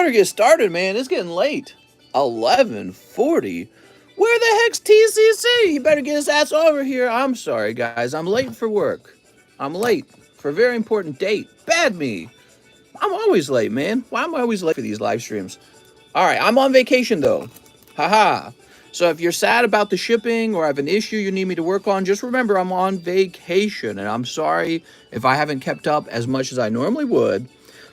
better get started, man. It's getting late. 11:40. Where the heck's TCC? He better get his ass over here. I'm sorry, guys. I'm late for work. I'm late for a very important date. Bad me. I'm always late, man. Why am I always late for these live streams? All right, I'm on vacation, though. Haha. So if you're sad about the shipping or have an issue you need me to work on, just remember I'm on vacation. And I'm sorry if I haven't kept up as much as I normally would.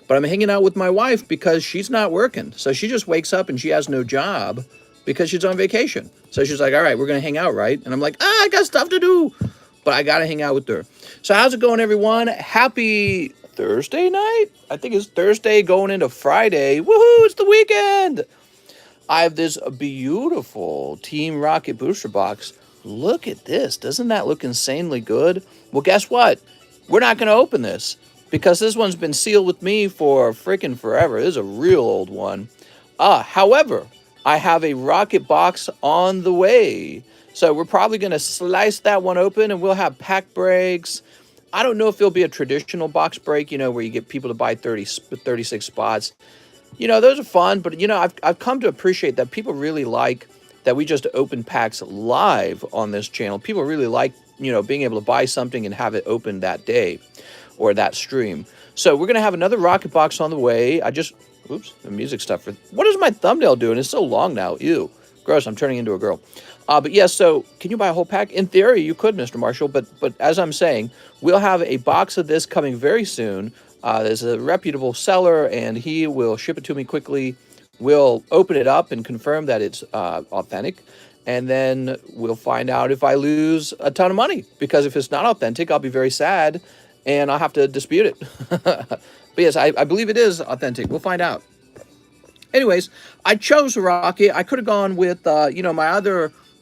But I'm hanging out with my wife because she's not working. So she just wakes up and she has no job because she's on vacation. So she's like, all right, we're going to hang out, right? And I'm like, I got stuff to do. But I got to hang out with her. So how's it going, everyone? Happy Thursday night? I think it's Thursday going into Friday. Woohoo, it's the weekend. I have this beautiful Team Rocket booster box. Look at this. Doesn't that look insanely good? Well, guess what? We're not going to open this because this one's been sealed with me for freaking forever. This is a real old one. However, I have a rocket box on the way. So we're probably going to slice that one open and we'll have pack breaks. I don't know if it'll be a traditional box break, where you get people to buy 36 spots. Those are fun, but, I've come to appreciate that people really like that we just open packs live on this channel. People really like, being able to buy something and have it open that day or that stream. So we're going to have another rocket box on the way. Oops, the music stuff. What is my thumbnail doing? It's so long now. Ew, gross. I'm turning into a girl. But yes, so can you buy a whole pack? In theory, you could, Mr. Marshall. But as I'm saying, we'll have a box of this coming very soon. There's a reputable seller, and he will ship it to me quickly. We'll open it up and confirm that it's authentic. And then we'll find out if I lose a ton of money. Because if it's not authentic, I'll be very sad, and I'll have to dispute it. But yes, I believe it is authentic. We'll find out. Anyways, I chose Rocket. I could have gone with,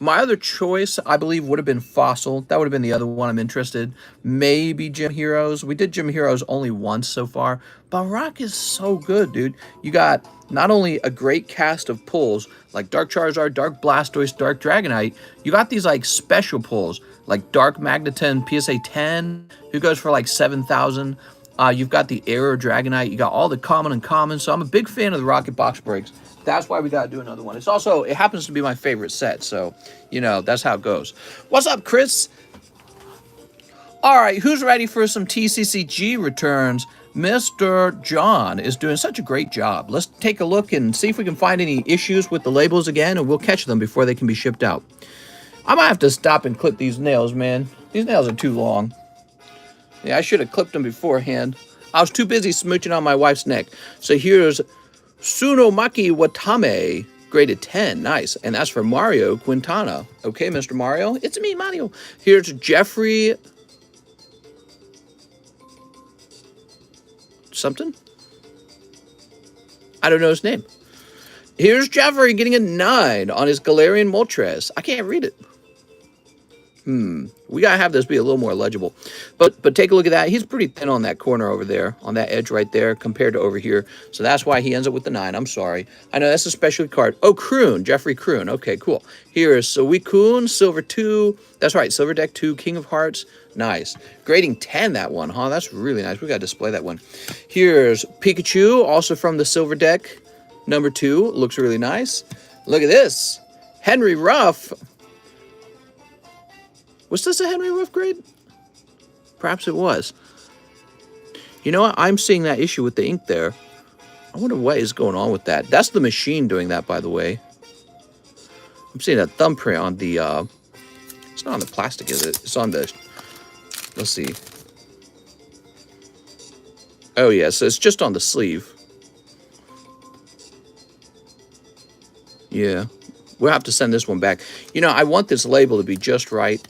my other choice, I believe, would have been Fossil. That would have been the other one I'm interested. Maybe Gym Heroes. We did Gym Heroes only once so far. But Rock is so good, dude. You got not only a great cast of pulls, like Dark Charizard, Dark Blastoise, Dark Dragonite, you got these, special pulls, like Dark Magneton PSA 10, who goes for, 7,000. You've got the Aero Dragonite. You got all the common and common. So I'm a big fan of the Rocket Box Breaks. That's why we got to do another one. It happens to be my favorite set. So, that's how it goes. What's up, Chris? All right, who's ready for some TCCG returns? Mr. John is doing such a great job. Let's take a look and see if we can find any issues with the labels again, and we'll catch them before they can be shipped out. I might have to stop and clip these nails, man. These nails are too long. Yeah, I should have clipped them beforehand. I was too busy smooching on my wife's neck. So here's Tsunomaki Watame, graded 10. Nice. And that's for Mario Quintana. Okay, Mr. Mario. It's me, Mario. Here's Jeffrey something. I don't know his name. Here's Jeffrey getting a 9 on his Galarian Moltres. I can't read it. We gotta have this be a little more legible. But take a look at that. He's pretty thin on that corner over there, on that edge right there, compared to over here. So that's why he ends up with the 9. I'm sorry. I know that's a special card. Oh, Kroon. Jeffrey Kroon. Okay, cool. Here is Suicune, Silver 2. That's right, Silver Deck 2, King of Hearts. Nice. Grading 10, that one, huh? That's really nice. We gotta display that one. Here's Pikachu, also from the Silver Deck, number 2. Looks really nice. Look at this. Henry Ruff. Was this a Henry Ruff grade? Perhaps it was. You know what? I'm seeing that issue with the ink there. I wonder what is going on with that. That's the machine doing that, by the way. I'm seeing a thumbprint on the... it's not on the plastic, is it? It's on the... Let's see. Oh, yeah. So it's just on the sleeve. Yeah. We'll have to send this one back. I want this label to be just right.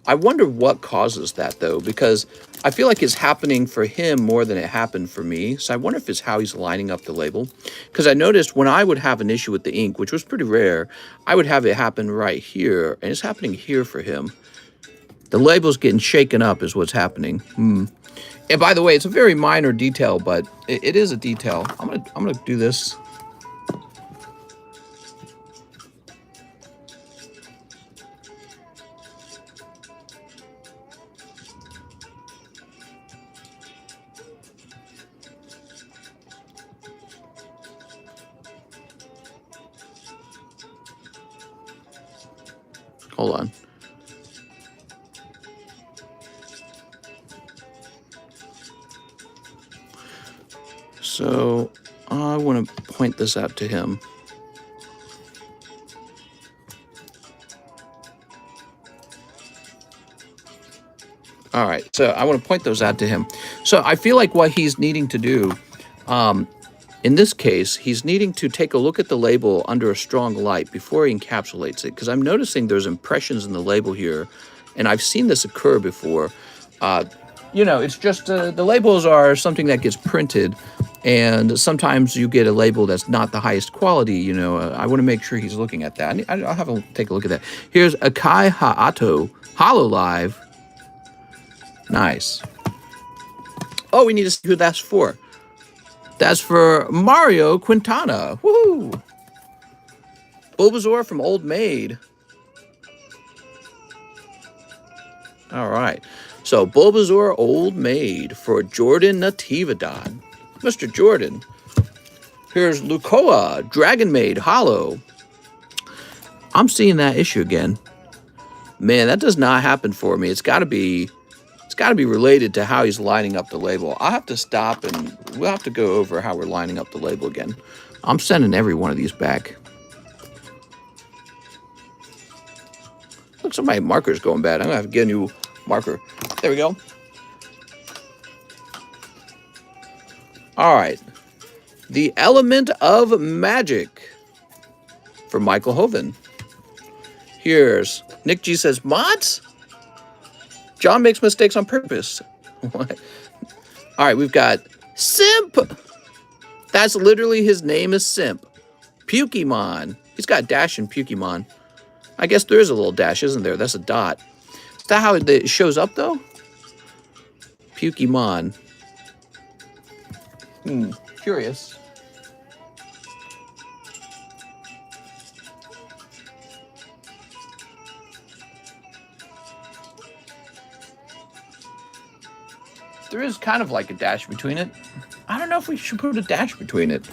I wonder what causes that, though, because I feel like it's happening for him more than it happened for me. So I wonder if it's how he's lining up the label. Because I noticed when I would have an issue with the ink, which was pretty rare, I would have it happen right here. And it's happening here for him. The label's getting shaken up is what's happening. And by the way, it's a very minor detail, but it is a detail. I'm gonna do this. Hold on. So I want to point this out to him. All right, so I want to point those out to him. So I feel like what he's needing to do, in this case, he's needing to take a look at the label under a strong light before he encapsulates it, because I'm noticing there's impressions in the label here, and I've seen this occur before. You know, it's just the labels are something that gets printed, and sometimes you get a label that's not the highest quality. You know, I want to make sure he's looking at that. I'll have him take a look at that. Here's Akai Ha'ato Hololive. Nice. Oh, we need to see who that's for. That's for Mario Quintana. Woohoo! Bulbasaur from Old Maid. All right. So Bulbasaur Old Maid for Jordan Natividad. Mr. Jordan. Here's Lucoa Dragon Maid Hollow. I'm seeing that issue again. Man, that does not happen for me. It's got to be related to how he's lining up the label. I'll have to stop and we'll have to go over how we're lining up the label again. I'm sending every one of these back. Look, my marker's going bad. I'm gonna have to get a new marker. There we go. All right. The Element of Magic for Michael Hoven. Here's Nick G says, mods? John makes mistakes on purpose. What? All right, we've got Simp. That's literally his name is Simp. Pukemon. He's got dash in Pukemon. I guess there is a little dash, isn't there? That's a dot. Is that how it shows up, though? Pukemon. Curious. There is kind of like a dash between it. I don't know if we should put a dash between it.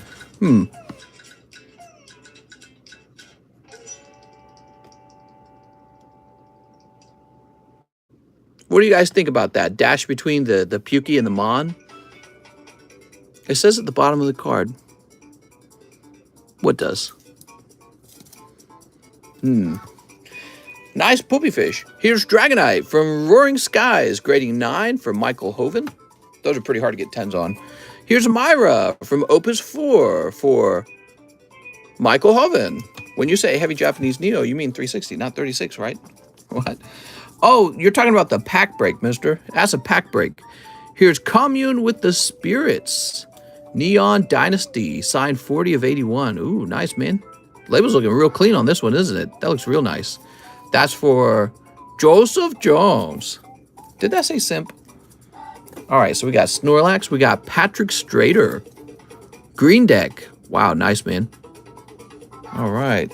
What do you guys think about that? Dash between the Pukey and the Mon? It says at the bottom of the card. What does? Nice poopy fish. Here's Dragonite from Roaring Skies, grading 9 from Michael Hoven. Those are pretty hard to get 10s on. Here's Myra from Opus 4 for Michael Hoven. When you say heavy Japanese Neo, you mean 360, not 36, right? What? Oh, you're talking about the pack break, mister. That's a pack break. Here's Commune with the Spirits. Neon Dynasty, signed 40 of 81. Ooh, nice, man. Label's looking real clean on this one, isn't it? That looks real nice. That's for Joseph Jones. Did that say Simp? All right, so we got Snorlax. We got Patrick Strader. Green Deck. Wow, nice, man. All right.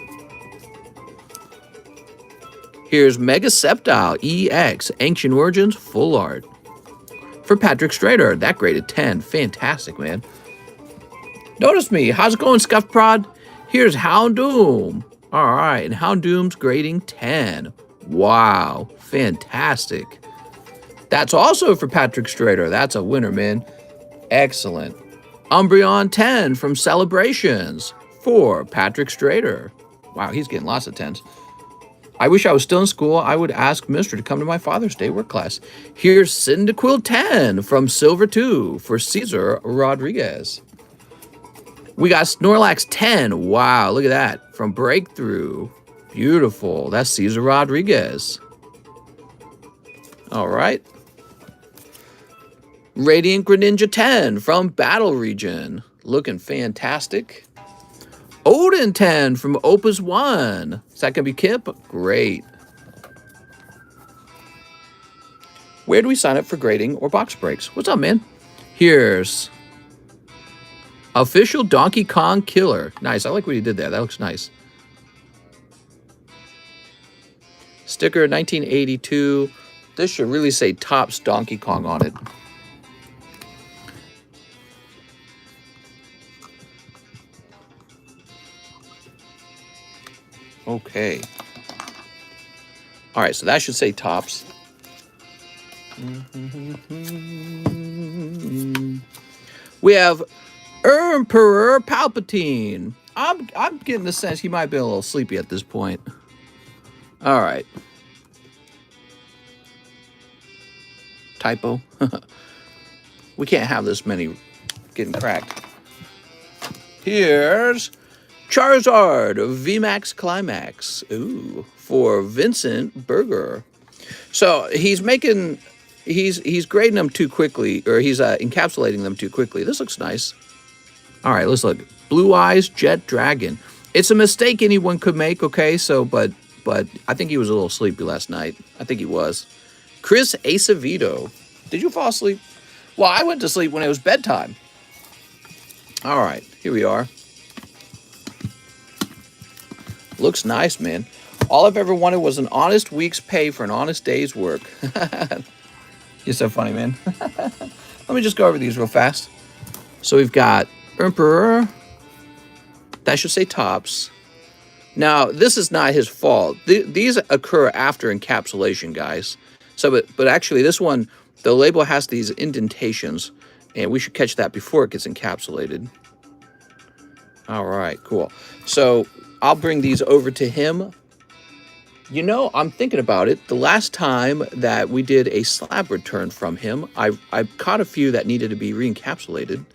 Here's Mega Sceptile EX. Ancient Origins, full art. For Patrick Strader. That graded 10. Fantastic, man. Notice me. How's it going, Scuff Prod? Here's Houndoom. All right, and Houndoom's grading 10. Wow, fantastic. That's also for Patrick Strader. That's a winner, man. Excellent. Umbreon 10 from Celebrations for Patrick Strader. Wow, he's getting lots of 10s. I wish I was still in school. I would ask Mister to come to my Father's Day work class. Here's Cyndaquil 10 from Silver 2 for Cesar Rodriguez. We got Snorlax 10. Wow, look at that. From Breakthrough. Beautiful. That's Cesar Rodriguez. All right. Radiant Greninja 10 from Battle Region. Looking fantastic. Odin 10 from Opus 1. Is that going to be Kip? Great. Where do we sign up for grading or box breaks? What's up, man? Here's Official Donkey Kong Killer. Nice. I like what he did there. That looks nice. Sticker 1982. This should really say Topps Donkey Kong on it. Okay. All right, so that should say tops. We have Emperor Palpatine. I'm getting the sense he might be a little sleepy at this point. All right. Typo. We can't have this many getting cracked. Here's Charizard VMAX Climax. Ooh, for Vincent Berger. So he's grading them too quickly, or he's encapsulating them too quickly. This looks nice. All right, let's look. Blue Eyes Jet Dragon. It's a mistake anyone could make, okay? So, but I think he was a little sleepy last night. I think he was. Chris Acevedo. Did you fall asleep? Well, I went to sleep when it was bedtime. All right, here we are. Looks nice, man. All I've ever wanted was an honest week's pay for an honest day's work. You're so funny, man. Let me just go over these real fast. So we've got Emperor. That should say tops. Now, this is not his fault. These occur after encapsulation, guys. So, but actually, this one, the label has these indentations, and we should catch that before it gets encapsulated. All right, cool. So I'll bring these over to him. You know, I'm thinking about it. The last time that we did a slab return from him, I caught a few that needed to be re-encapsulated.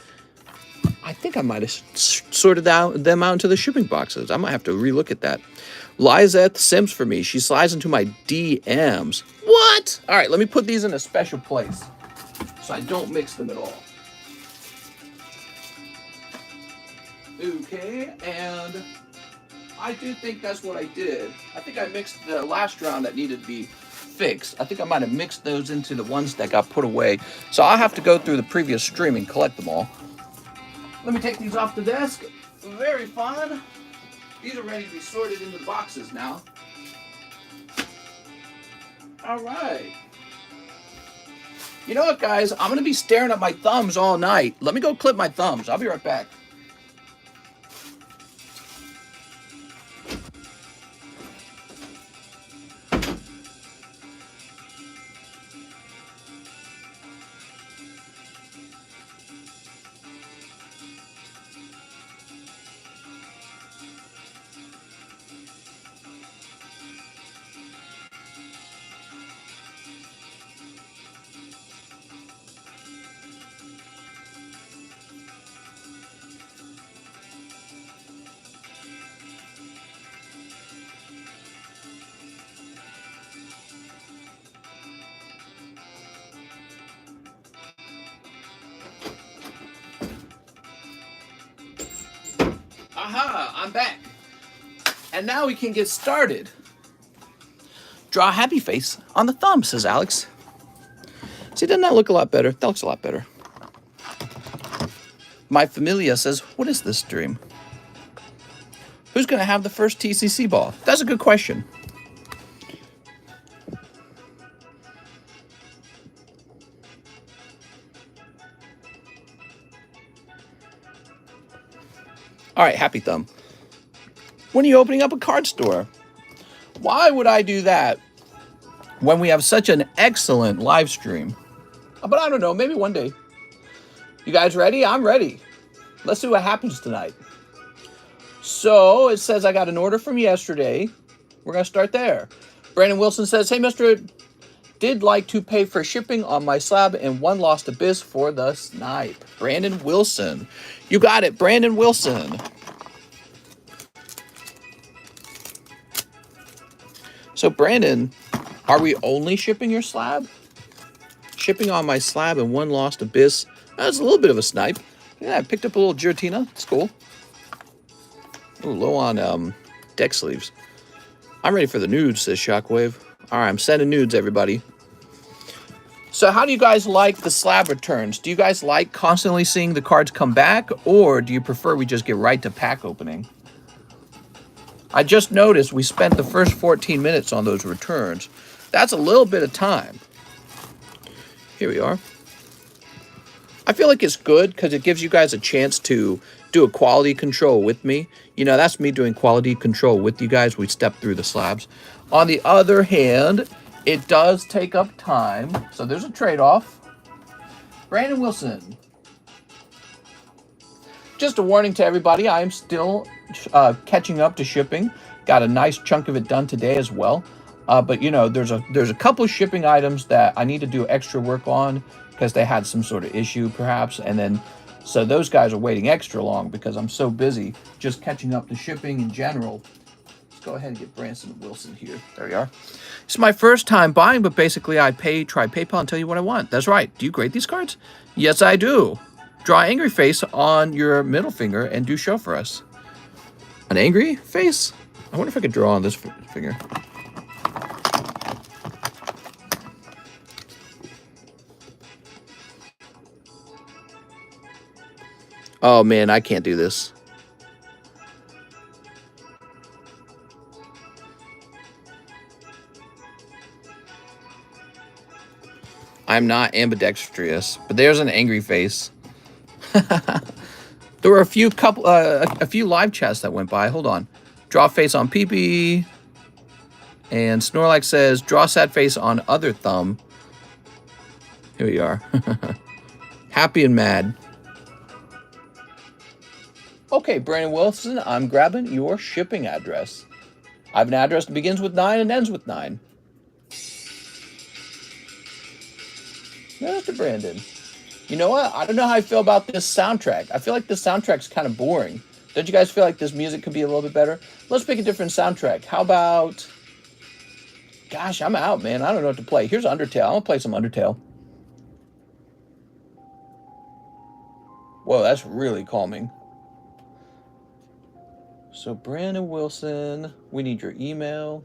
I think I might have sorted them out into the shipping boxes. I might have to relook at that. Lizeth Sims for me. She slides into my DMs. What? All right, let me put these in a special place so I don't mix them at all. Okay, and I do think that's what I did. I think I mixed the last round that needed to be fixed. I think I might have mixed those into the ones that got put away. So I'll have to go through the previous stream and collect them all. Let me take these off the desk. Very fun. These are ready to be sorted into the boxes now. All right. You know what, guys? I'm going to be staring at my thumbs all night. Let me go clip my thumbs. I'll be right back. Aha, I'm back. And now we can get started. Draw a happy face on the thumb, says Alex. See, doesn't that look a lot better? That looks a lot better. My Familia says, what is this dream? Who's going to have the first TCC ball? That's a good question. All right, Happy Thumb. When are you opening up a card store? Why would I do that when we have such an excellent live stream? But I don't know, maybe one day. You guys ready? I'm ready. Let's see what happens tonight. So it says I got an order from yesterday. We're going to start there. Brandon Wilson says, hey, Mr. Did like to pay for shipping on my slab and one lost abyss for the snipe. Brandon Wilson. You got it, Brandon Wilson. So, Brandon, are we only shipping your slab? Shipping on my slab and one lost abyss. That's a little bit of a snipe. Yeah, I picked up a little Giratina. It's cool. Ooh, low on deck sleeves. I'm ready for the nudes, says Shockwave. All right, I'm sending nudes, everybody. So how do you guys like the slab returns? Do you guys like constantly seeing the cards come back, or do you prefer we just get right to pack opening? I just noticed we spent the first 14 minutes on those returns. That's a little bit of time. Here we are. I feel like it's good because it gives you guys a chance to do a quality control with me. You know, that's me doing quality control with you guys. We step through the slabs. On the other hand, it does take up time. So there's a trade-off. Brandon Wilson. Just a warning to everybody, I am still catching up to shipping. Got a nice chunk of it done today as well. But you know, there's a couple of shipping items that I need to do extra work on because they had some sort of issue perhaps. And then, so those guys are waiting extra long because I'm so busy just catching up to shipping in general. Let's go ahead and get Branson Wilson here. There we are. It's my first time buying, but basically I try PayPal and tell you what I want. That's right. Do you grade these cards? Yes, I do. Draw an angry face on your middle finger and do show for us. An angry face? I wonder if I could draw on this finger. Oh man, I can't do this. I'm not ambidextrous, but there's an angry face. There were a few live chats that went by. Hold on. Draw face on PP. And Snorlax says, draw sad face on other thumb. Here we are. Happy and mad. Okay, Brandon Wilson, I'm grabbing your shipping address. I have an address that begins with 9 and ends with 9. Mr. Brandon. You know what? I don't know how I feel about this soundtrack. I feel like this soundtrack's kind of boring. Don't you guys feel like this music could be a little bit better? Let's pick a different soundtrack. How about... Gosh, I'm out, man. I don't know what to play. Here's Undertale. I'm going to play some Undertale. Whoa, that's really calming. So, Brandon Wilson, we need your email.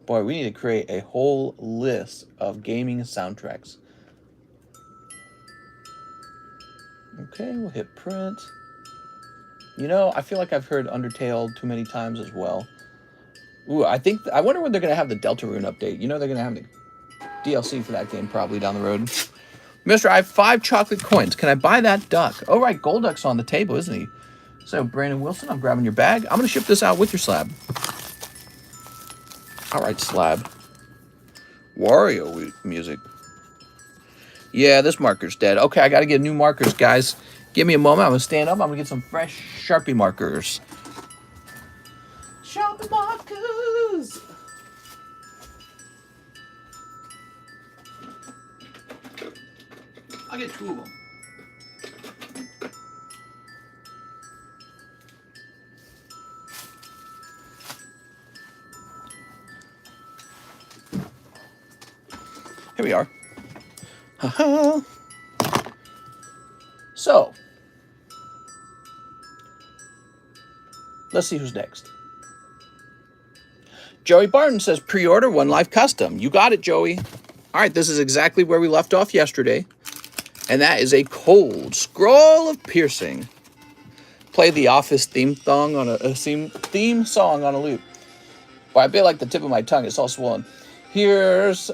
Boy, we need to create a whole list of gaming soundtracks. Okay, we'll hit print. You know, I feel like I've heard Undertale too many times as well. Ooh, I wonder when they're going to have the Deltarune update. You know they're going to have the DLC for that game probably down the road. Mister, I have 5 chocolate coins. Can I buy that duck? Oh, right, Golduck's on the table, isn't he? So, Brandon Wilson, I'm grabbing your bag. I'm going to ship this out with your slab. All right, slab. Wario music. Yeah, this marker's dead. Okay, I got to get new markers, guys. Give me a moment. I'm going to stand up. I'm going to get some fresh Sharpie markers. Sharpie markers! I'll get 2 of them. Here we are. Ha-ha. So, let's see who's next. Joey Barton says, pre-order 1 live custom. You got it, Joey. All right, this is exactly where we left off yesterday. And that is a cold scroll of piercing. Play the Office theme song on a loop. Boy, I feel like the tip of my tongue. It's all swollen. Here's...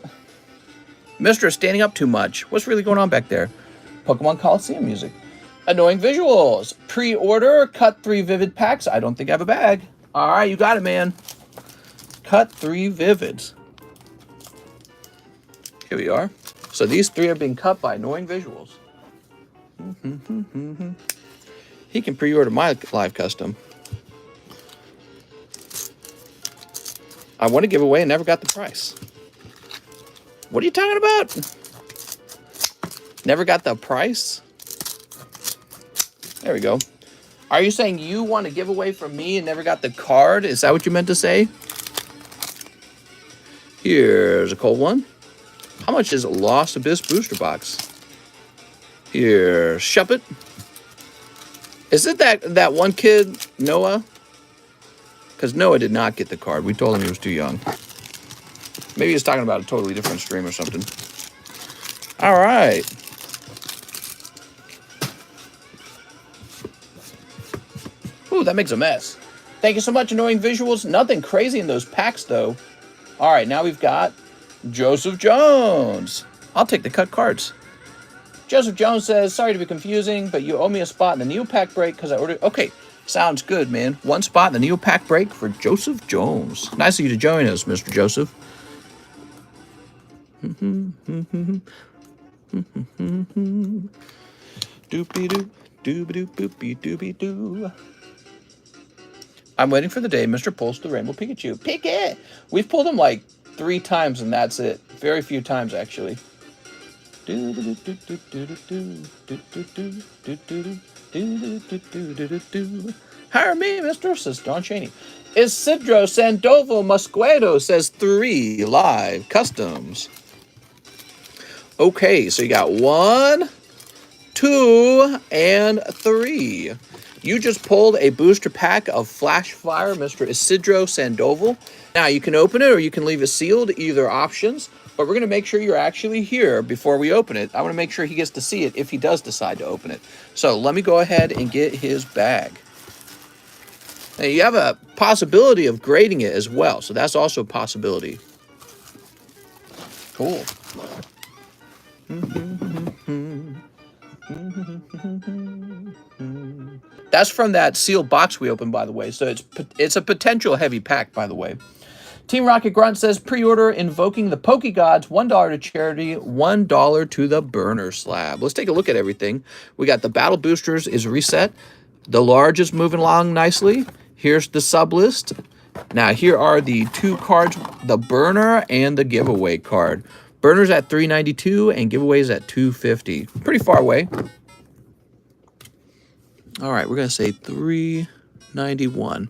Mr. standing up too much. What's really going on back there? Pokemon Coliseum music. Annoying visuals. Pre-order. Cut 3 vivid packs. I don't think I have a bag. All right, you got it, man. Cut 3 vivids. Here we are. So these 3 are being cut by annoying visuals. He can pre-order my live custom. I want to give away and never got the price. What are you talking about? Never got the price? There we go. Are you saying you want to give away from me and never got the card? Is that what you meant to say? Here's a cold one. How much is a Lost Abyss booster box? Here's Shuppet. Is it that one kid, Noah? Because Noah did not get the card. We told him he was too young. Maybe he's talking about a totally different stream or something. All right. Ooh, that makes a mess. Thank you so much, annoying visuals. Nothing crazy in those packs, though. All right, now we've got Joseph Jones. I'll take the cut cards. Joseph Jones says, sorry to be confusing, but you owe me a spot in the Neopack break because I ordered... Okay, sounds good, man. One spot in the Neopack break for Joseph Jones. Nice of you to join us, Mr. Joseph. Doopy-doo, doobie-doo, doobie-doo. I'm waiting for the day Mr. pulls the Rainbow Pikachu. Pick it! We've pulled him like 3 times and that's it. Very few times, actually. Hire me, Mr. says Don Cheney. Isidro Sandoval Musquedo says 3 live customs. Okay, so you got 1, 2, and 3. You just pulled a booster pack of Flash Fire, Mr. Isidro Sandoval. Now, you can open it or you can leave it sealed, either options. But we're going to make sure you're actually here before we open it. I want to make sure he gets to see it if he does decide to open it. So let me go ahead and get his bag. Now, you have a possibility of grading it as well. So that's also a possibility. Cool. That's from that sealed box we opened, by the way. So it's a potential heavy pack, by the way. Team Rocket Grunt says, pre-order invoking the Poke Gods, $1 to charity, $1 to the burner slab. Let's take a look at everything. We got the battle boosters is reset. The large is moving along nicely. Here's the sublist. Now, here are the 2 cards, the burner and the giveaway card. Burner's at $3.92 and giveaway's at $2.50. Pretty far away. All right, we're going to say $3.91.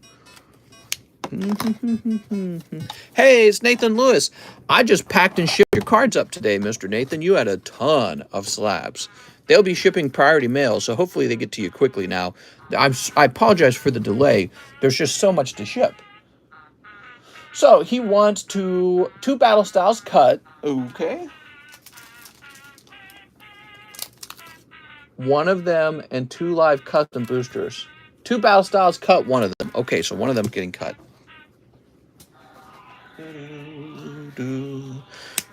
Hey, it's Nathan Lewis. I just packed and shipped your cards up today, Mr. Nathan. You had a ton of slabs. They'll be shipping priority mail, so hopefully they get to you quickly now. I apologize for the delay. There's just so much to ship. So he wants 2 battle styles cut. Okay. One of them and 2 live custom boosters. 2 battle styles cut, one of them. Okay, so one of them getting cut.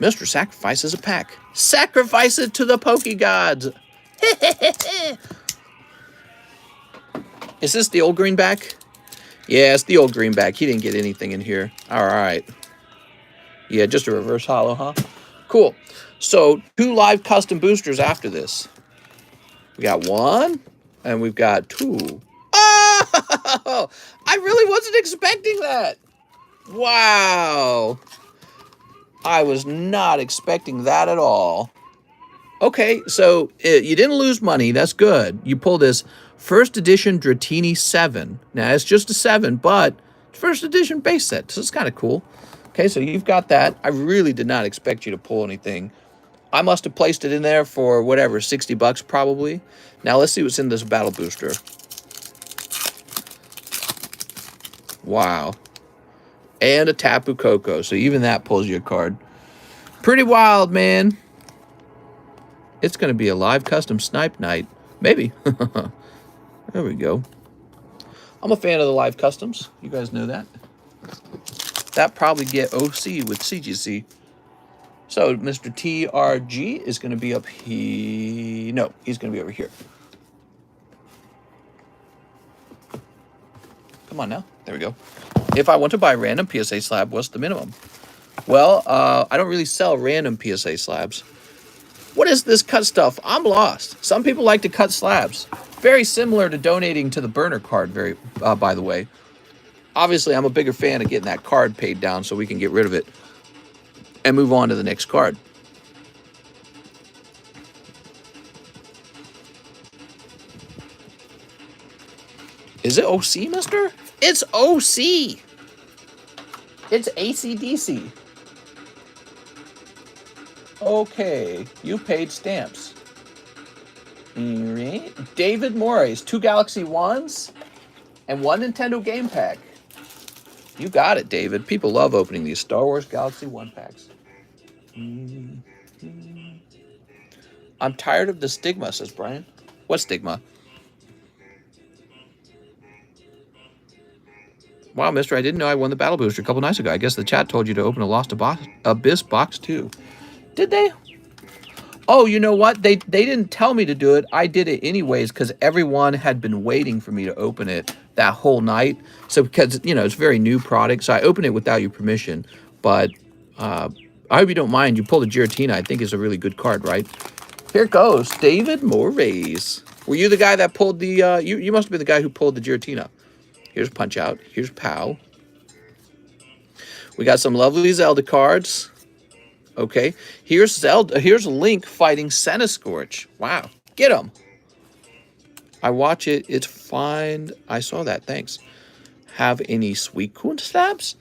Mr. sacrifices a pack. Sacrifice it to the Poke Gods. Is this the old greenback? Yeah, it's the old greenback. He didn't get anything in here. All right. Yeah, just a reverse holo, huh? Cool. So 2 live custom boosters after this. We got 1 and we've got 2. Oh, I really wasn't expecting that. Wow. I was not expecting that at all. Okay, so you didn't lose money. That's good. You pulled this first edition Dratini 7. Now, it's just a 7, but it's first edition base set, so it's kind of cool. Okay, so you've got that. I really did not expect you to pull anything. I must have placed it in there for whatever, 60 bucks probably. Now, let's see what's in this battle booster. Wow. And a Tapu Koko, so even that pulls you a card. Pretty wild, man. It's going to be a live custom snipe night. Maybe. There we go. I'm a fan of the live customs. You guys know that. That probably get OC with CGC. So Mr. TRG is going to be up here. No, he's going to be over here. Come on now. There we go. If I want to buy random PSA slab, what's the minimum? Well, I don't really sell random PSA slabs. What is this cut stuff? I'm lost. Some people like to cut slabs. Very similar to donating to the burner card, by the way. Obviously, I'm a bigger fan of getting that card paid down so we can get rid of it and move on to the next card. Is it OC, mister? It's OC. It's AC/DC. Okay, you paid stamps. Right. David Morris, 2 Galaxy 1s and 1 Nintendo game pack. You got it, David. People love opening these Star Wars Galaxy 1 packs. I'm tired of the stigma, says Brian. What stigma? Wow, mister, I didn't know I won the Battle Booster a couple nights ago. I guess the chat told you to open a Lost Abyss box, too. Did they? Oh, you know what? They didn't tell me to do it. I did it anyways because everyone had been waiting for me to open it that whole night. So because, you know, it's a very new product, so I opened it without your permission. But I hope you don't mind. You pulled a Giratina. I think is a really good card, right? Here it goes. David Moraes. Were you the guy that pulled the... you must have been the guy who pulled the Giratina. Here's Punch Out. Here's Pow. We got some lovely Zelda cards. Okay, here's Zelda. Here's Link fighting Scorch. Wow, get him! I watch it. It's fine. I saw that. Thanks. Have any Suicune slabs?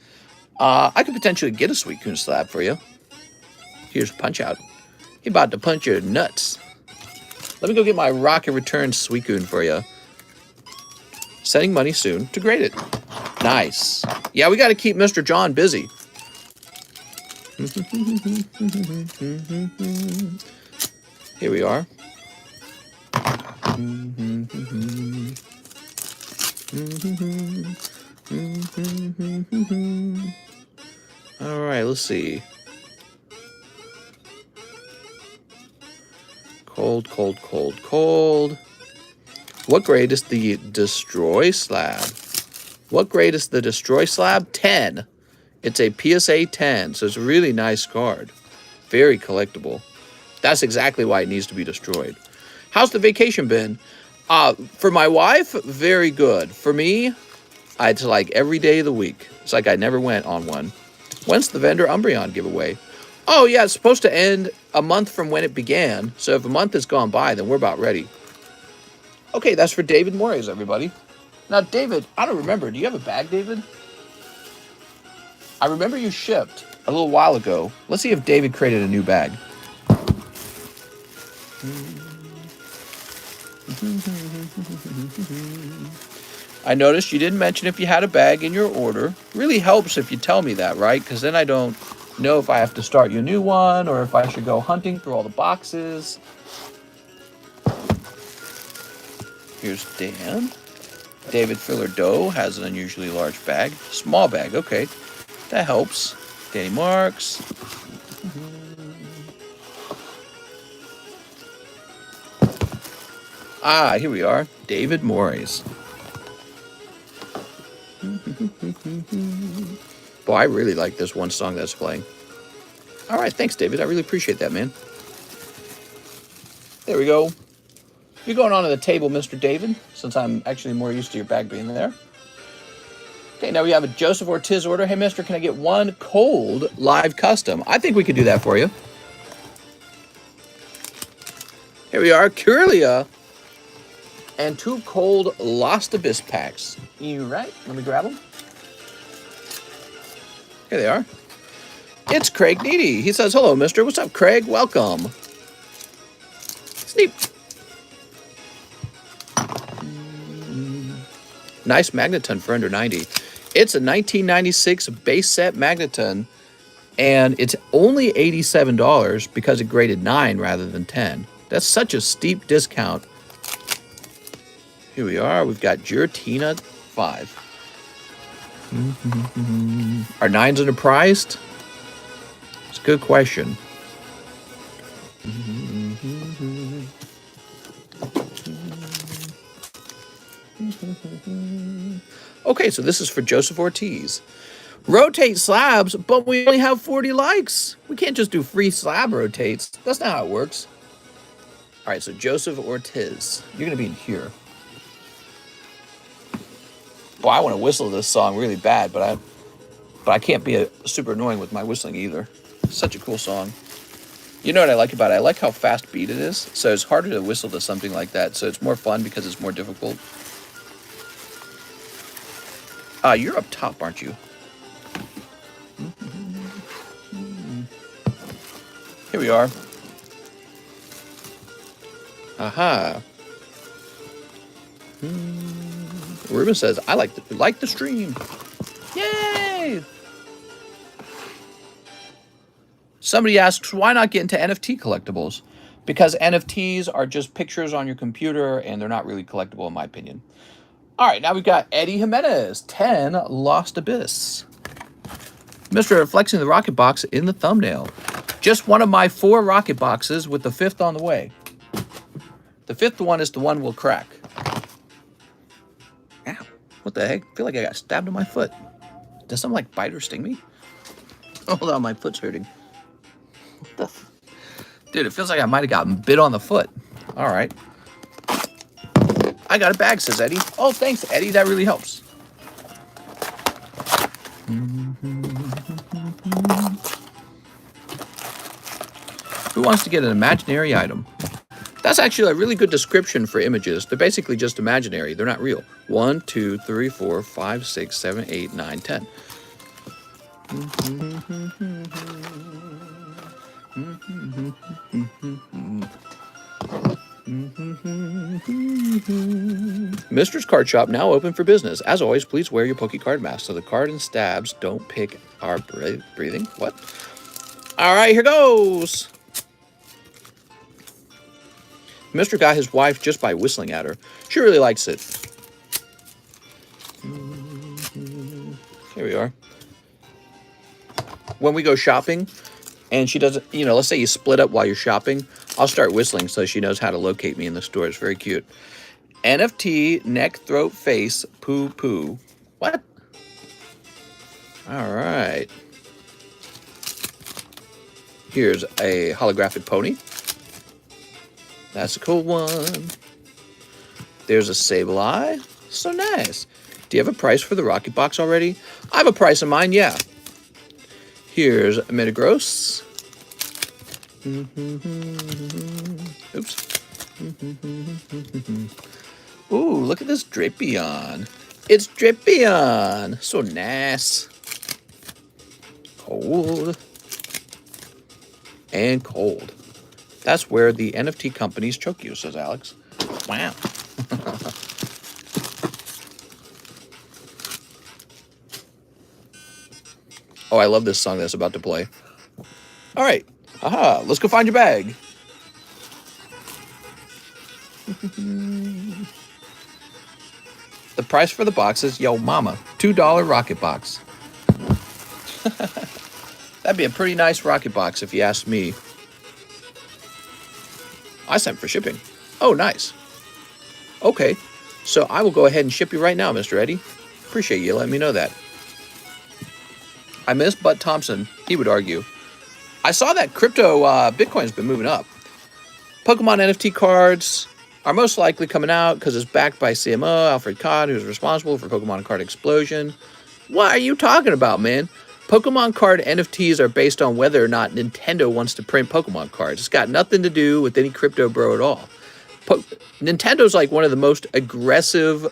I could potentially get a Suicune slab for you. Here's Punch Out. He about to punch your nuts. Let me go get my Rocket Return Suicune for you. Sending money soon to grade it. Nice. Yeah, we got to keep Mr. John busy. Here we are. All right, let's see. Cold, cold, cold, cold. What grade is the Destroy Slab? What grade is the Destroy Slab? 10. It's a PSA 10, so it's a really nice card. Very collectible. That's exactly why it needs to be destroyed. How's the vacation been? For my wife, very good. For me, it's like every day of the week. It's like I never went on one. When's the vendor Umbreon giveaway? Oh, yeah, it's supposed to end a month from when it began. So if a month has gone by, then we're about ready. Okay, that's for David Moraes, everybody. Now, David, I don't remember. Do you have a bag, David? I remember you shipped a little while ago. Let's see if David created a new bag. I noticed you didn't mention if you had a bag in your order. Really helps if you tell me that, right? Because then I don't know if I have to start you a new one or if I should go hunting through all the boxes. Here's Dan. David Filler Doe has an unusually large bag. Small bag, okay. That helps. Danny Marks. Ah, here we are. David Moraes. Boy, I really like this one song that's playing. All right, thanks, David. I really appreciate that, man. There we go. You're going onto the table, Mr. David, since I'm actually more used to your bag being there. Okay, now we have a Joseph Ortiz order. Hey, mister, can I get one cold live custom? I think we could do that for you. Here we are, Curlia. And 2 cold Lost Abyss packs. You right? Let me grab them. Here they are. It's Craig Needy. He says, hello, mister. What's up, Craig? Welcome. Sneap. Nice Magneton for under 90. It's a 1996 base set Magneton, and it's only $87 because it graded 9 rather than 10. That's such a steep discount. Here we are. We've got Giratina 5. Are 9s underpriced? It's a good question. Okay, so this is for Joseph Ortiz. Rotate slabs, but we only have 40 likes. We can't just do free slab rotates. That's not how it works. All right, so Joseph Ortiz. You're going to be in here. Boy, I want to whistle this song really bad, but I can't be super annoying with my whistling either. It's such a cool song. You know what I like about it? I like how fast beat it is. So it's harder to whistle to something like that. So it's more fun because it's more difficult. You're up top, aren't you? Here we are. Aha. Ruben says, I like the stream. Yay! Somebody asks, why not get into NFT collectibles? Because NFTs are just pictures on your computer, and they're not really collectible, in my opinion. All right, now we've got Eddie Jimenez, 10 Lost Abyss. Mr. Flexing the Rocket Box in the thumbnail. Just one of my 4 rocket boxes with the 5th on the way. The 5th one is the one we'll crack. Ow. What the heck? I feel like I got stabbed in my foot. Does something like bite or sting me? Hold on, my foot's hurting. What the dude, it feels like I might have gotten bit on the foot. All right. I got a bag, says Eddie. Oh, thanks, Eddie. That really helps. Who wants to get an imaginary item? That's actually a really good description for images. They're basically just imaginary. They're not real. 1, 2, 3, 4, 5, 6, 7, 8, 9, 10. Mister's Card Shop now open for business. As always, please wear your Poke Card mask so the card and stabs don't pick our breathing. What? All right, here goes. Mister got his wife just by whistling at her. She really likes it. Here we are. When we go shopping and she doesn't, you know, let's say you split up while you're shopping, I'll start whistling so she knows how to locate me in the store. It's very cute. NFT, neck, throat, face, poo, poo. What? All right. Here's a holographic pony. That's a cool one. There's a Sableye. So nice. Do you have a price for the rocket box already? I have a price in mind, yeah. Here's a Metagross. Oops. Ooh, look at this Drapion. It's Drapion. So nice. Cold. And cold. That's where the NFT companies choke you, says Alex. Wow. Oh, I love this song that's about to play. All right. Aha, let's go find your bag. The price for the box is, yo mama, $2 rocket box. That'd be a pretty nice rocket box if you ask me. I sent for shipping. Oh, nice. Okay, so I will go ahead and ship you right now, Mr. Eddie. Appreciate you letting me know that. I miss Bud Thompson, he would argue. I saw that crypto Bitcoin's been moving up. Pokemon NFT cards are most likely coming out because it's backed by CMO, Alfred Codd, who's responsible for Pokemon card explosion. What are you talking about, man? Pokemon card NFTs are based on whether or not Nintendo wants to print Pokemon cards. It's got nothing to do with any crypto bro at all. Nintendo's like one of the most aggressive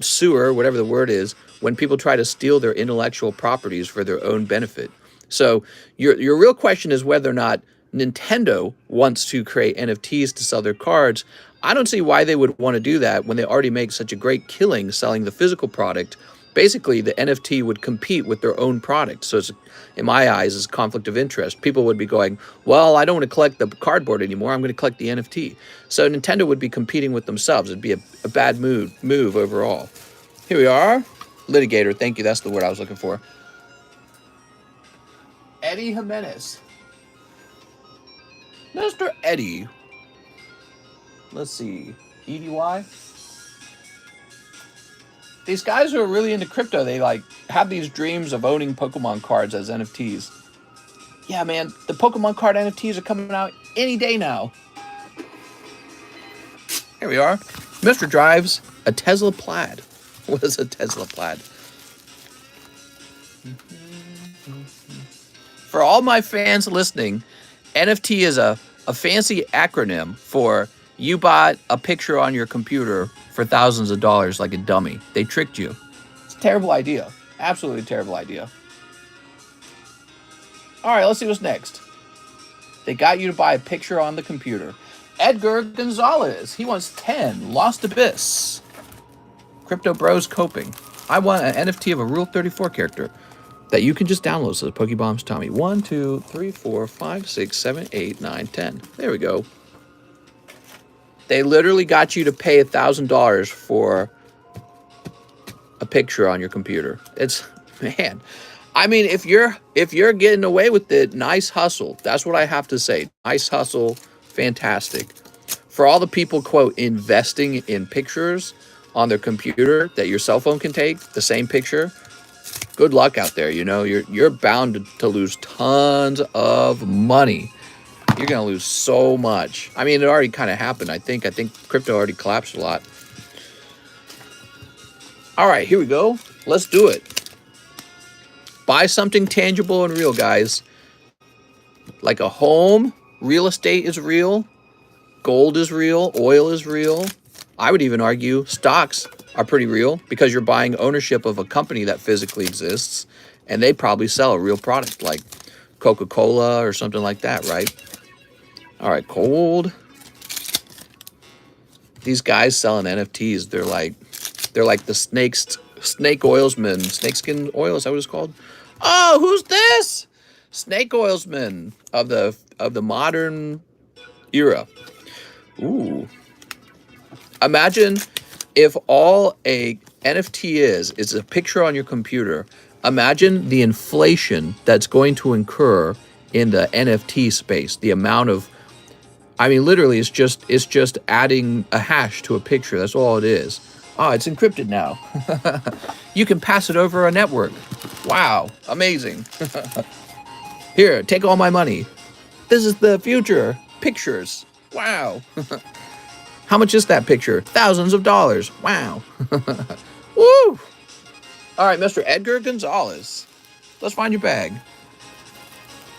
sewer, whatever the word is, when people try to steal their intellectual properties for their own benefit. So your real question is whether or not Nintendo wants to create NFTs to sell their cards. I don't see why they would want to do that when they already make such a great killing selling the physical product. Basically, the NFT would compete with their own product. So it's, in my eyes, it's a conflict of interest. People would be going, well, I don't want to collect the cardboard anymore. I'm going to collect the NFT. So Nintendo would be competing with themselves. It'd be a bad move overall. Here we are. Litigator. Thank you. That's the word I was looking for. Eddie Jimenez. Mr. Eddie. Let's see. EDY. These guys who are really into crypto, they like have these dreams of owning Pokemon cards as NFTs. Yeah, man, the Pokemon card NFTs are coming out any day now. Here we are. Mr. drives a Tesla Plaid. What is a Tesla Plaid? For all my fans listening, NFT is a fancy acronym for you bought a picture on your computer for thousands of dollars like a dummy. They tricked you. It's a terrible idea. Absolutely terrible idea. All right, let's see what's next. They got you to buy a picture on the computer. Edgar Gonzalez. He wants 10. Lost Abyss. Crypto Bros coping. I want an NFT of a Rule 34 character that you can just download, says Pokebombs Tommy. 1, 2, 3, 4, 5, 6, 7, 8, 9, 10. There we go. They literally got you to pay $1,000 for a picture on your computer. It's, man, I mean, if you're getting away with it, nice hustle. That's what I have to say. Nice hustle, fantastic. For all the people, quote, investing in pictures on their computer that your cell phone can take, the same picture, good luck out there. You know, you're bound to lose tons of money. You're gonna lose so much. I mean, it already kind of happened. I think crypto already collapsed a lot. All right, here we go. Let's do it. Buy something tangible and real, guys. Like a home, real estate is real, gold is real, oil is real. I would even argue stocks are pretty real because you're buying ownership of a company that physically exists, and they probably sell a real product like Coca-Cola or something like that, right? All right, gold. These guys selling NFTs, they're like the snake oilsmen, snakeskin oil, is that what it's called? Oh, who's this? Snake oilsman of the modern era. Ooh. Imagine if all a NFT is a picture on your computer. Imagine the inflation that's going to incur in the NFT space. The amount of, I mean, literally, it's just adding a hash to a picture. That's all it is. Oh, it's encrypted now. You can pass it over a network. Wow, amazing. Here, take all my money. This is the future. Pictures. Wow. How much is that picture? Thousands of dollars. Wow. Woo! All right, Mr. Edgar Gonzalez. Let's find your bag.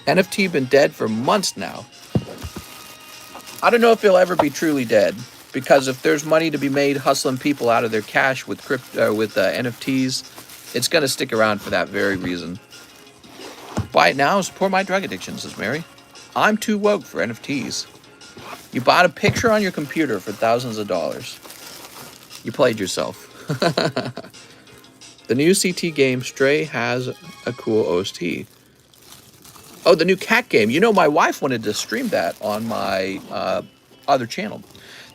NFT been dead for months now. I don't know if he'll ever be truly dead, because if there's money to be made hustling people out of their cash with NFTs, it's going to stick around for that very reason. Buy it now, support my drug addiction, says Mary. I'm too woke for NFTs. You bought a picture on your computer for thousands of dollars. You played yourself. The new CT game, Stray, has a cool OST. Oh, the new cat game. You know, my wife wanted to stream that on my other channel.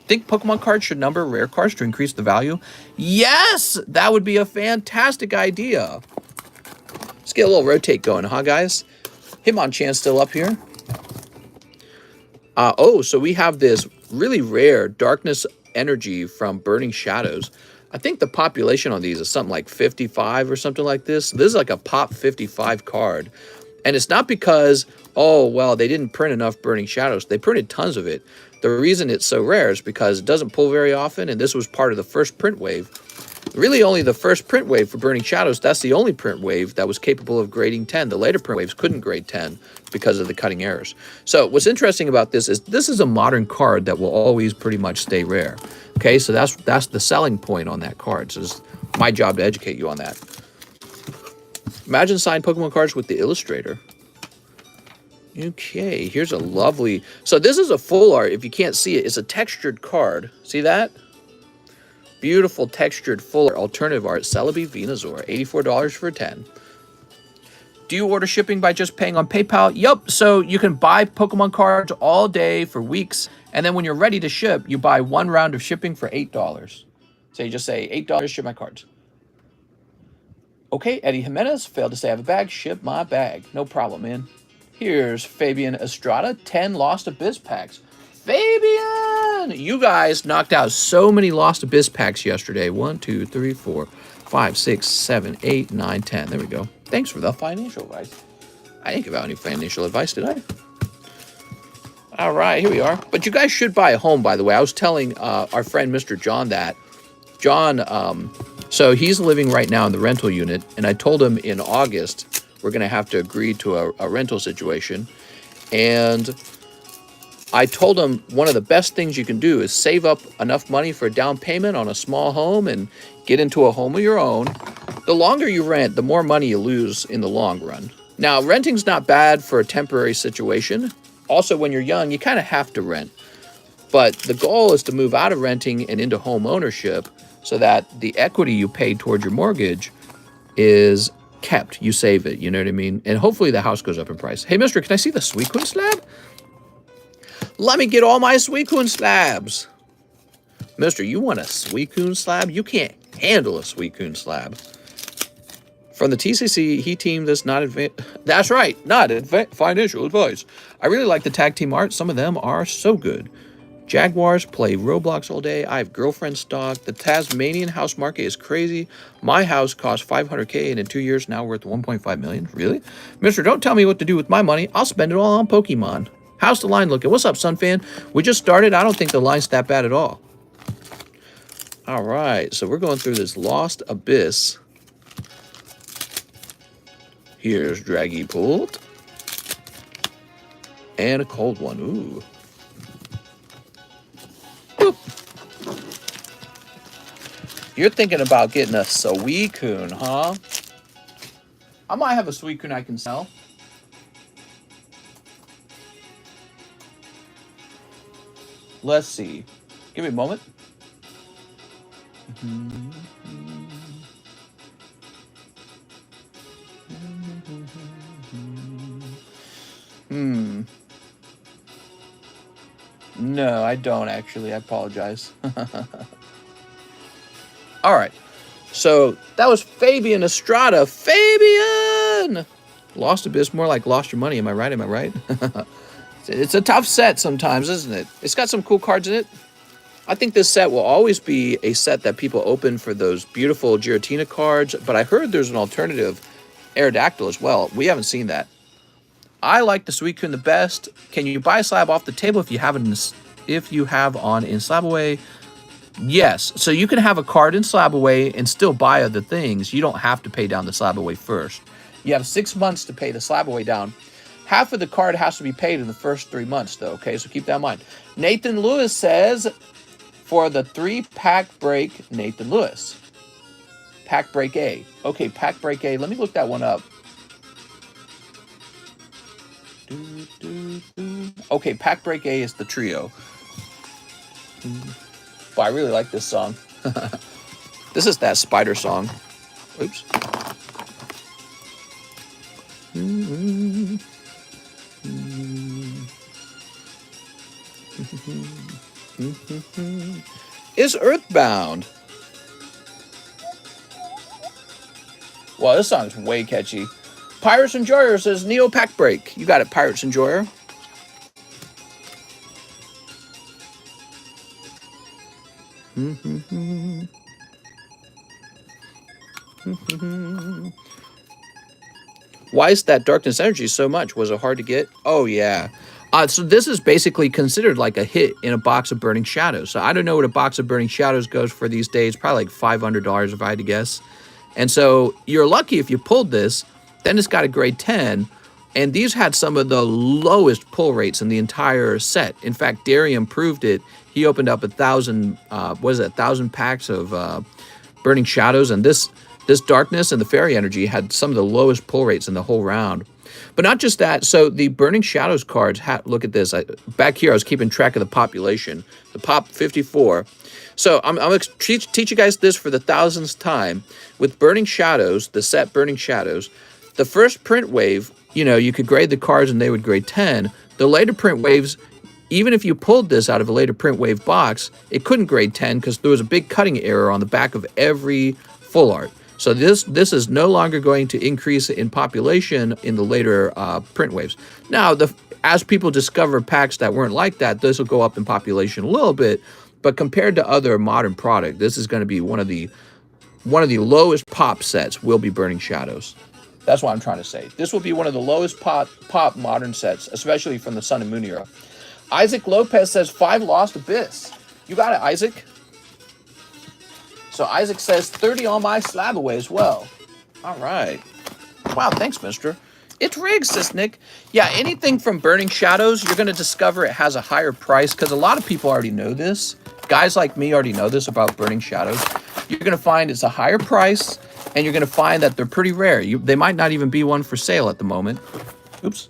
Think Pokemon cards should number rare cards to increase the value? Yes! That would be a fantastic idea. Let's get a little rotate going, huh, guys? Hitmonchan's still up here. Oh, so we have this really rare Darkness Energy from Burning Shadows. I think the population on these is something like 55 or something like this. This is like a pop 55 card. And it's not because, oh, well, they didn't print enough Burning Shadows. They printed tons of it. The reason it's so rare is because it doesn't pull very often, and this was part of the first print wave. Really only the first print wave for Burning Shadows. That's the only print wave that was capable of grading 10. The later print waves couldn't grade 10 because of the cutting errors. So what's interesting about this is a modern card that will always pretty much stay rare. Okay, so that's the selling point on that card. So it's my job to educate you on that. Imagine signed Pokemon cards with the illustrator. Okay, here's a lovely... So this is a full art. If you can't see it, it's a textured card. See that? Beautiful textured full art alternative art. Celebi Venusaur. $84 for 10. Do you order shipping by just paying on PayPal? Yup. So you can buy Pokemon cards all day for weeks. And then when you're ready to ship, you buy one round of shipping for $8. So you just say, $8, ship my cards. Okay, Eddie Jimenez, failed to say I have a bag, ship my bag. No problem, man. Here's Fabian Estrada, 10 Lost Abyss packs. Fabian! You guys knocked out so many Lost Abyss packs yesterday. 1, 2, 3, 4, 5, 6, 7, 8, 9, 10. There we go. Thanks for the financial advice. I didn't give out any financial advice, did I? All right, here we are. But you guys should buy a home, by the way. I was telling our friend Mr. John that. John, so he's living right now in the rental unit, and I told him in August we're going to have to agree to a rental situation. And I told him one of the best things you can do is save up enough money for a down payment on a small home and get into a home of your own. The longer you rent, the more money you lose in the long run. Now, renting's not bad for a temporary situation. Also, when you're young, you kind of have to rent. But the goal is to move out of renting and into home ownership so that the equity you paid towards your mortgage is kept. You save it, you know what I mean? And hopefully the house goes up in price. Hey, mister, can I see the Suicune slab? Let me get all my Suicune slabs. Mister, you want a Suicune slab? You can't handle a Suicune slab. From the TCC, he team this not that's right, not financial advice. I really like the tag team art. Some of them are so good. Jaguars play Roblox all day. I have girlfriend stock. The Tasmanian house market is crazy. My house cost $500K and in 2 years now worth $1.5 million. Really? Mister, don't tell me what to do with my money. I'll spend it all on Pokemon. How's the line looking? What's up, Sunfan? We just started. I don't think the line's that bad at all. All right, so we're going through this Lost Abyss. Here's Draggy Pulled. And a cold one. Ooh. Boop. You're thinking about getting a Suicune, huh? I might have a Suicune I can sell. Let's see. Give me a moment. No, I don't actually. I apologize. All right. So that was Fabian Estrada. Fabian! Lost Abyss, more like lost your money. Am I right? Am I right? It's a tough set sometimes, isn't it? It's got some cool cards in it. I think this set will always be a set that people open for those beautiful Giratina cards, but I heard there's an alternative Aerodactyl as well. We haven't seen that. I like the Suicune the best. Can you buy a slab off the table if you have on in SLAB-AWAY? Yes. So you can have a card in SLAB-AWAY and still buy other things. You don't have to pay down the SLAB-AWAY first. You have 6 months to pay the SLAB-AWAY down. Half of the card has to be paid in the first 3 months, though. Okay, so keep that in mind. Nathan Lewis says, for the 3-pack break, Nathan Lewis. Pack break A. Okay, pack break A. Let me look that one up. Okay, pack break A is the trio. But I really like this song. This is that spider song. Oops. Is Earthbound. Well, this song's way catchy. Pirates Enjoyer says Neo Pack Break. You got it, Pirates Enjoyer. Why is that Darkness Energy so much? Was it hard to get? Oh, yeah. So this is basically considered like a hit in a box of Burning Shadows. So I don't know what a box of Burning Shadows goes for these days. Probably like $500 if I had to guess. And so you're lucky if you pulled this. Then it's got a grade 10. And these had some of the lowest pull rates in the entire set. In fact, Darian proved it. He opened up 1,000 packs of Burning Shadows. And this Darkness and the Fairy Energy had some of the lowest pull rates in the whole round. But not just that. So the Burning Shadows cards, look at this. Back here, I was keeping track of the population. The pop 54. So I'm going to teach you guys this for the 1000th time. With Burning Shadows, the set Burning Shadows, the first print wave, you know, you could grade the cards and they would grade 10. The later print waves, even if you pulled this out of a later print wave box, it couldn't grade 10 because there was a big cutting error on the back of every full art. So this is no longer going to increase in population in the later print waves. Now, as people discover packs that weren't like that, this will go up in population a little bit. But compared to other modern product, this is going to be one of the lowest pop sets. Will be Burning Shadows. That's what I'm trying to say. This will be one of the lowest pop modern sets, especially from the Sun and Moon era. Isaac Lopez says 5 Lost Abyss. You got it, Isaac. So Isaac says 30 on my SLAB-AWAY as well. All right. Wow, thanks, mister. It's rigged, says Nick. Yeah, anything from Burning Shadows, you're going to discover it has a higher price because a lot of people already know this. Guys like me already know this about Burning Shadows. You're going to find it's a higher price, and you're going to find that they're pretty rare. They might not even be one for sale at the moment. Oops.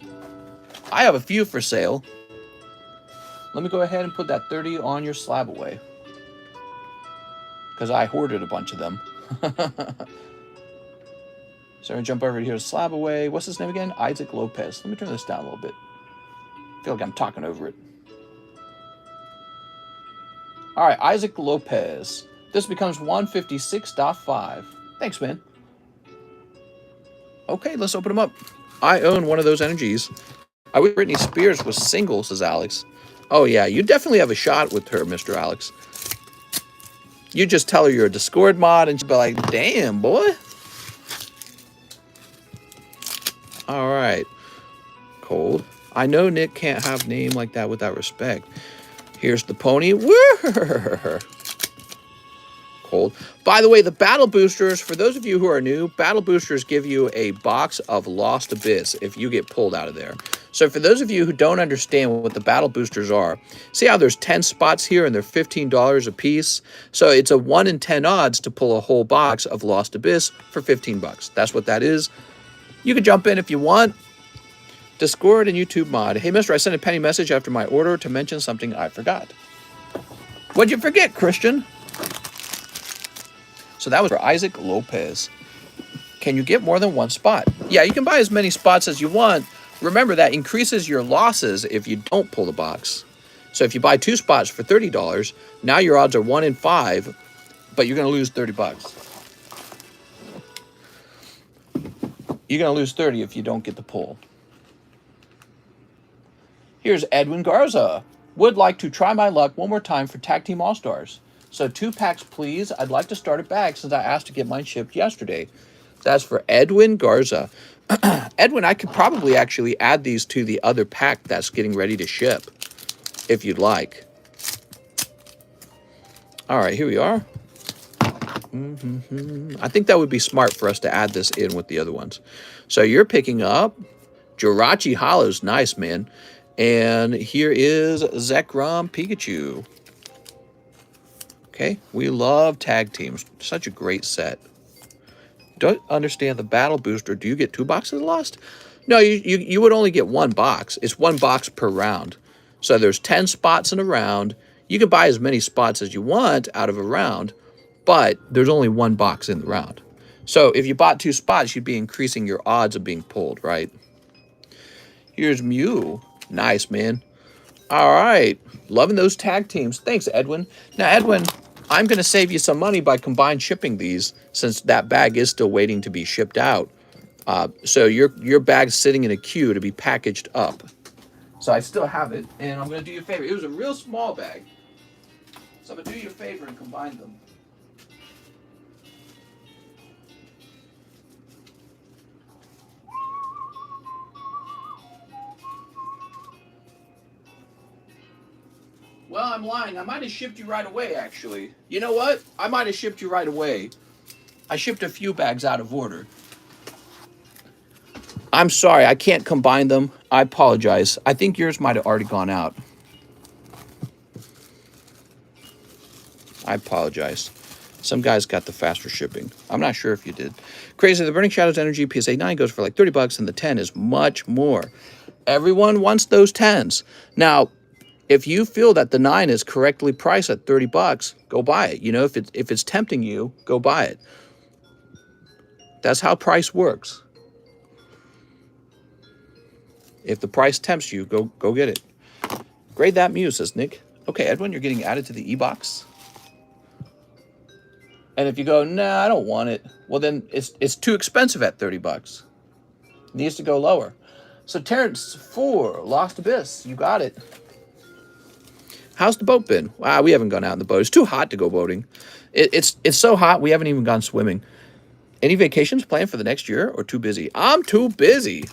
I have a few for sale. Let me go ahead and put that 30 on your SLAB-AWAY. Because I hoarded a bunch of them. So I'm going to jump over here to SLAB-AWAY. What's his name again? Isaac Lopez. Let me turn this down a little bit. I feel like I'm talking over it. All right, Isaac Lopez. This becomes 156.5. Thanks, man. Okay, let's open them up. I own one of those energies. I wish Britney Spears was single, says Alex. Oh, yeah, you definitely have a shot with her, Mr. Alex. You just tell her you're a Discord mod, and she'll be like, damn, boy. All right. Cold. I know Nick can't have name like that without respect. Here's the pony. Cold. By the way, the battle boosters, for those of you who are new, battle boosters give you a box of Lost Abyss if you get pulled out of there. So for those of you who don't understand what the battle boosters are, see how there's 10 spots here and they're $15 a piece? So it's a 1 in 10 odds to pull a whole box of Lost Abyss for 15 bucks. That's what that is. You can jump in if you want. Discord and YouTube mod. Hey, mister, I sent a penny message after my order to mention something I forgot. What'd you forget, Christian? So that was for Isaac Lopez. Can you get more than one spot? Yeah, you can buy as many spots as you want. Remember, that increases your losses if you don't pull the box. So if you buy 2 spots for $30, now your odds are 1 in 5, but you're going to lose 30 bucks. You're going to lose 30 if you don't get the pull. Here's Edwin Garza. Would like to try my luck one more time for Tag Team All-Stars. So 2 packs, please. I'd like to start a bag since I asked to get mine shipped yesterday. That's for Edwin Garza. Edwin, I could probably actually add these to the other pack that's getting ready to ship, if you'd like. All right, here we are. I think that would be smart for us to add this in with the other ones. So you're picking up Jirachi Hollows. Nice, man. And here is Zekrom Pikachu. Okay, we love tag teams. Such a great set. Don't understand the battle booster. Do you get 2 boxes lost? No, you would only get 1 box. It's 1 box per round. So there's 10 spots in a round. You can buy as many spots as you want out of a round, but there's only 1 box in the round. So if you bought 2 spots, you'd be increasing your odds of being pulled, right? Here's Mew. Nice, man. All right. Loving those tag teams. Thanks, Edwin. Now, Edwin, I'm going to save you some money by combined shipping these since that bag is still waiting to be shipped out. So your bag's sitting in a queue to be packaged up. So I still have it, and I'm going to do you a favor. It was a real small bag. So I'm going to do you a favor and combine them. Well, I'm lying. I might have shipped you right away, actually. You know what? I might have shipped you right away. I shipped a few bags out of order. I'm sorry. I can't combine them. I apologize. I think yours might have already gone out. I apologize. Some guys got the faster shipping. I'm not sure if you did. Crazy. The Burning Shadows Energy PSA 9 goes for like 30 bucks, and the 10 is much more. Everyone wants those 10s. Now, if you feel that the 9 is correctly priced at 30 bucks, go buy it. You know, if it's tempting you, go buy it. That's how price works. If the price tempts you, go get it. Grade that Mew, says Nick. Okay, Edwin, you're getting added to the e-box. And if you go, nah, I don't want it, well then it's too expensive at 30 bucks. It needs to go lower. So Terrence 4, Lost Abyss, you got it. How's the boat been? Wow, we haven't gone out in the boat. It's too hot to go boating. It's so hot, we haven't even gone swimming. Any vacations planned for the next year or too busy? I'm too busy.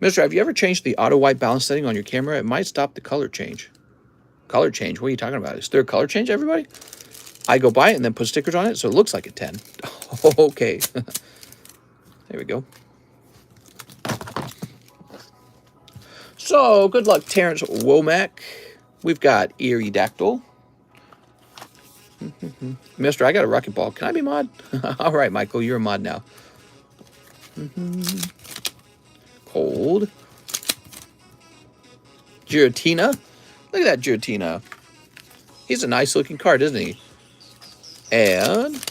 Mister, have you ever changed the auto white balance setting on your camera? It might stop the color change. Color change? What are you talking about? Is there a color change, everybody? I go buy it and then put stickers on it so it looks like a 10. Okay. There we go. So, good luck, Terrence Womack. We've got Eerie Dactyl. Mister, I got a rocket ball. Can I be mod? All right, Michael, you're a mod now. Cold. Giratina. Look at that Giratina. He's a nice looking card, isn't he? And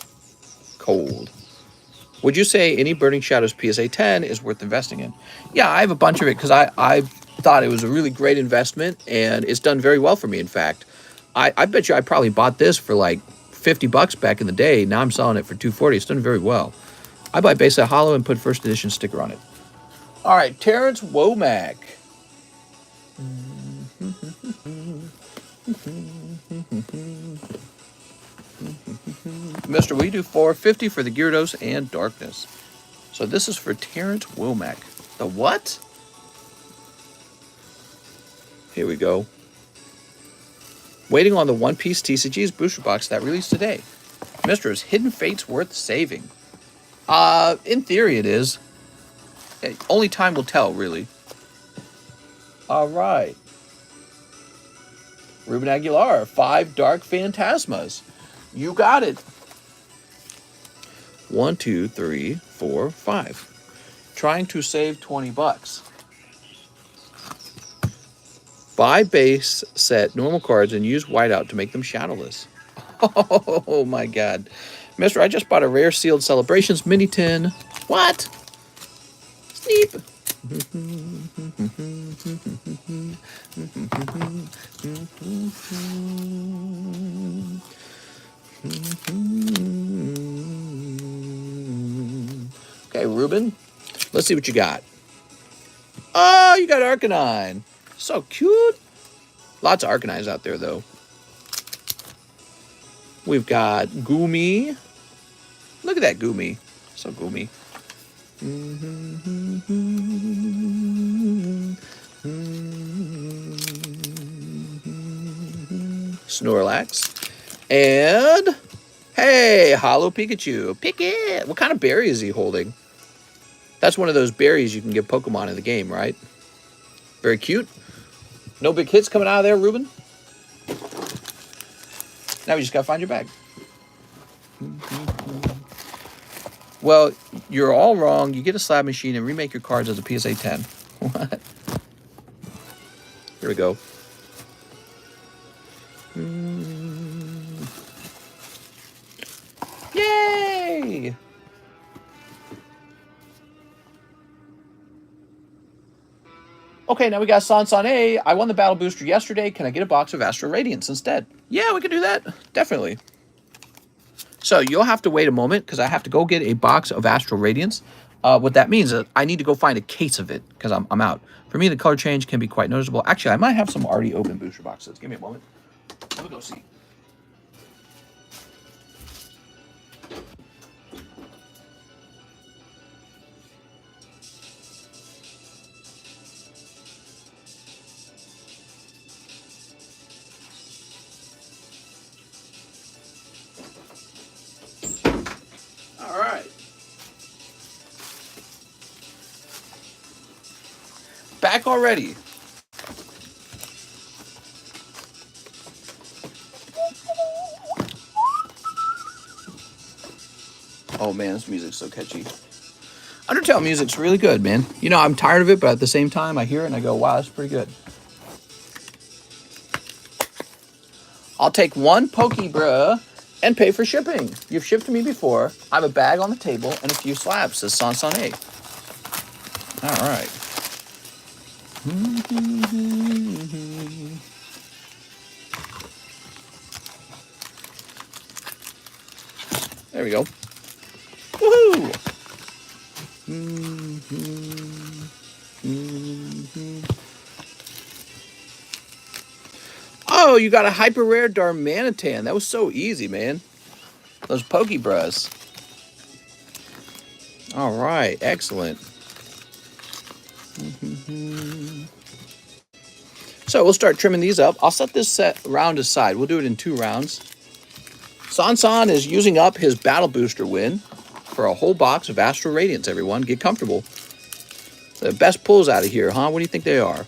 cold. Would you say any Burning Shadows PSA 10 is worth investing in? Yeah, I have a bunch of it because I thought it was a really great investment, and it's done very well for me, in fact. I bet you I probably bought this for like 50 bucks back in the day. Now I'm selling it for $240. It's done very well. I buy base set hollow and put first edition sticker on it. All right, Terrence Womack. Mister, we do $4.50 for the Gyarados and Darkness. So this is for Terrence Womack. The what? Here we go. Waiting on the One Piece TCG's booster box that released today. Mister, is Hidden Fates worth saving? In theory it is. Only time will tell, really. All right. Ruben Aguilar, 5 Dark Phantasmas. You got it. 1, 2, 3, 4, 5. Trying to save 20 bucks. Buy base set normal cards and use whiteout to make them shadowless. Oh my god. Mister, I just bought a rare sealed Celebrations mini tin. What? Sneep. Okay, Ruben, let's see what you got. Oh, you got Arcanine. So cute. Lots of Arcanines out there, though. We've got Goomy. Look at that Goomy. So Goomy. Snorlax. And, hey, Hollow Pikachu. Pick it. What kind of berry is he holding? That's one of those berries you can give Pokemon in the game, right? Very cute. No big hits coming out of there, Ruben. Now we just got to find your bag. Well, you're all wrong. You get a slab machine and remake your cards as a PSA 10. What? Here we go. Yay! Okay, now we got Sansane. I won the battle booster yesterday. Can I get a box of Astral Radiance instead? Yeah, we can do that. Definitely. So you'll have to wait a moment because I have to go get a box of Astral Radiance. What that means is I need to go find a case of it because I'm out. For me, the color change can be quite noticeable. Actually, I might have some already open booster boxes. Give me a moment. Let me go see. All right. Back already. Oh man, this music's so catchy. Undertale music's really good, man. You know, I'm tired of it, but at the same time, I hear it and I go, wow, that's pretty good. I'll take 1 Pokebruh and pay for shipping. You've shipped to me before. I have a bag on the table and a few slabs, says Sansane. All right. There we go. Woohoo! Oh, you got a hyper rare Darmanitan. That was so easy, man. Those Pokebruhs. All right, excellent. So we'll start trimming these up. I'll set this round aside. We'll do it in 2 rounds. Sansan is using up his battle booster win for a whole box of Astral Radiance, everyone. Get comfortable. The best pulls out of here, huh? What do you think they are?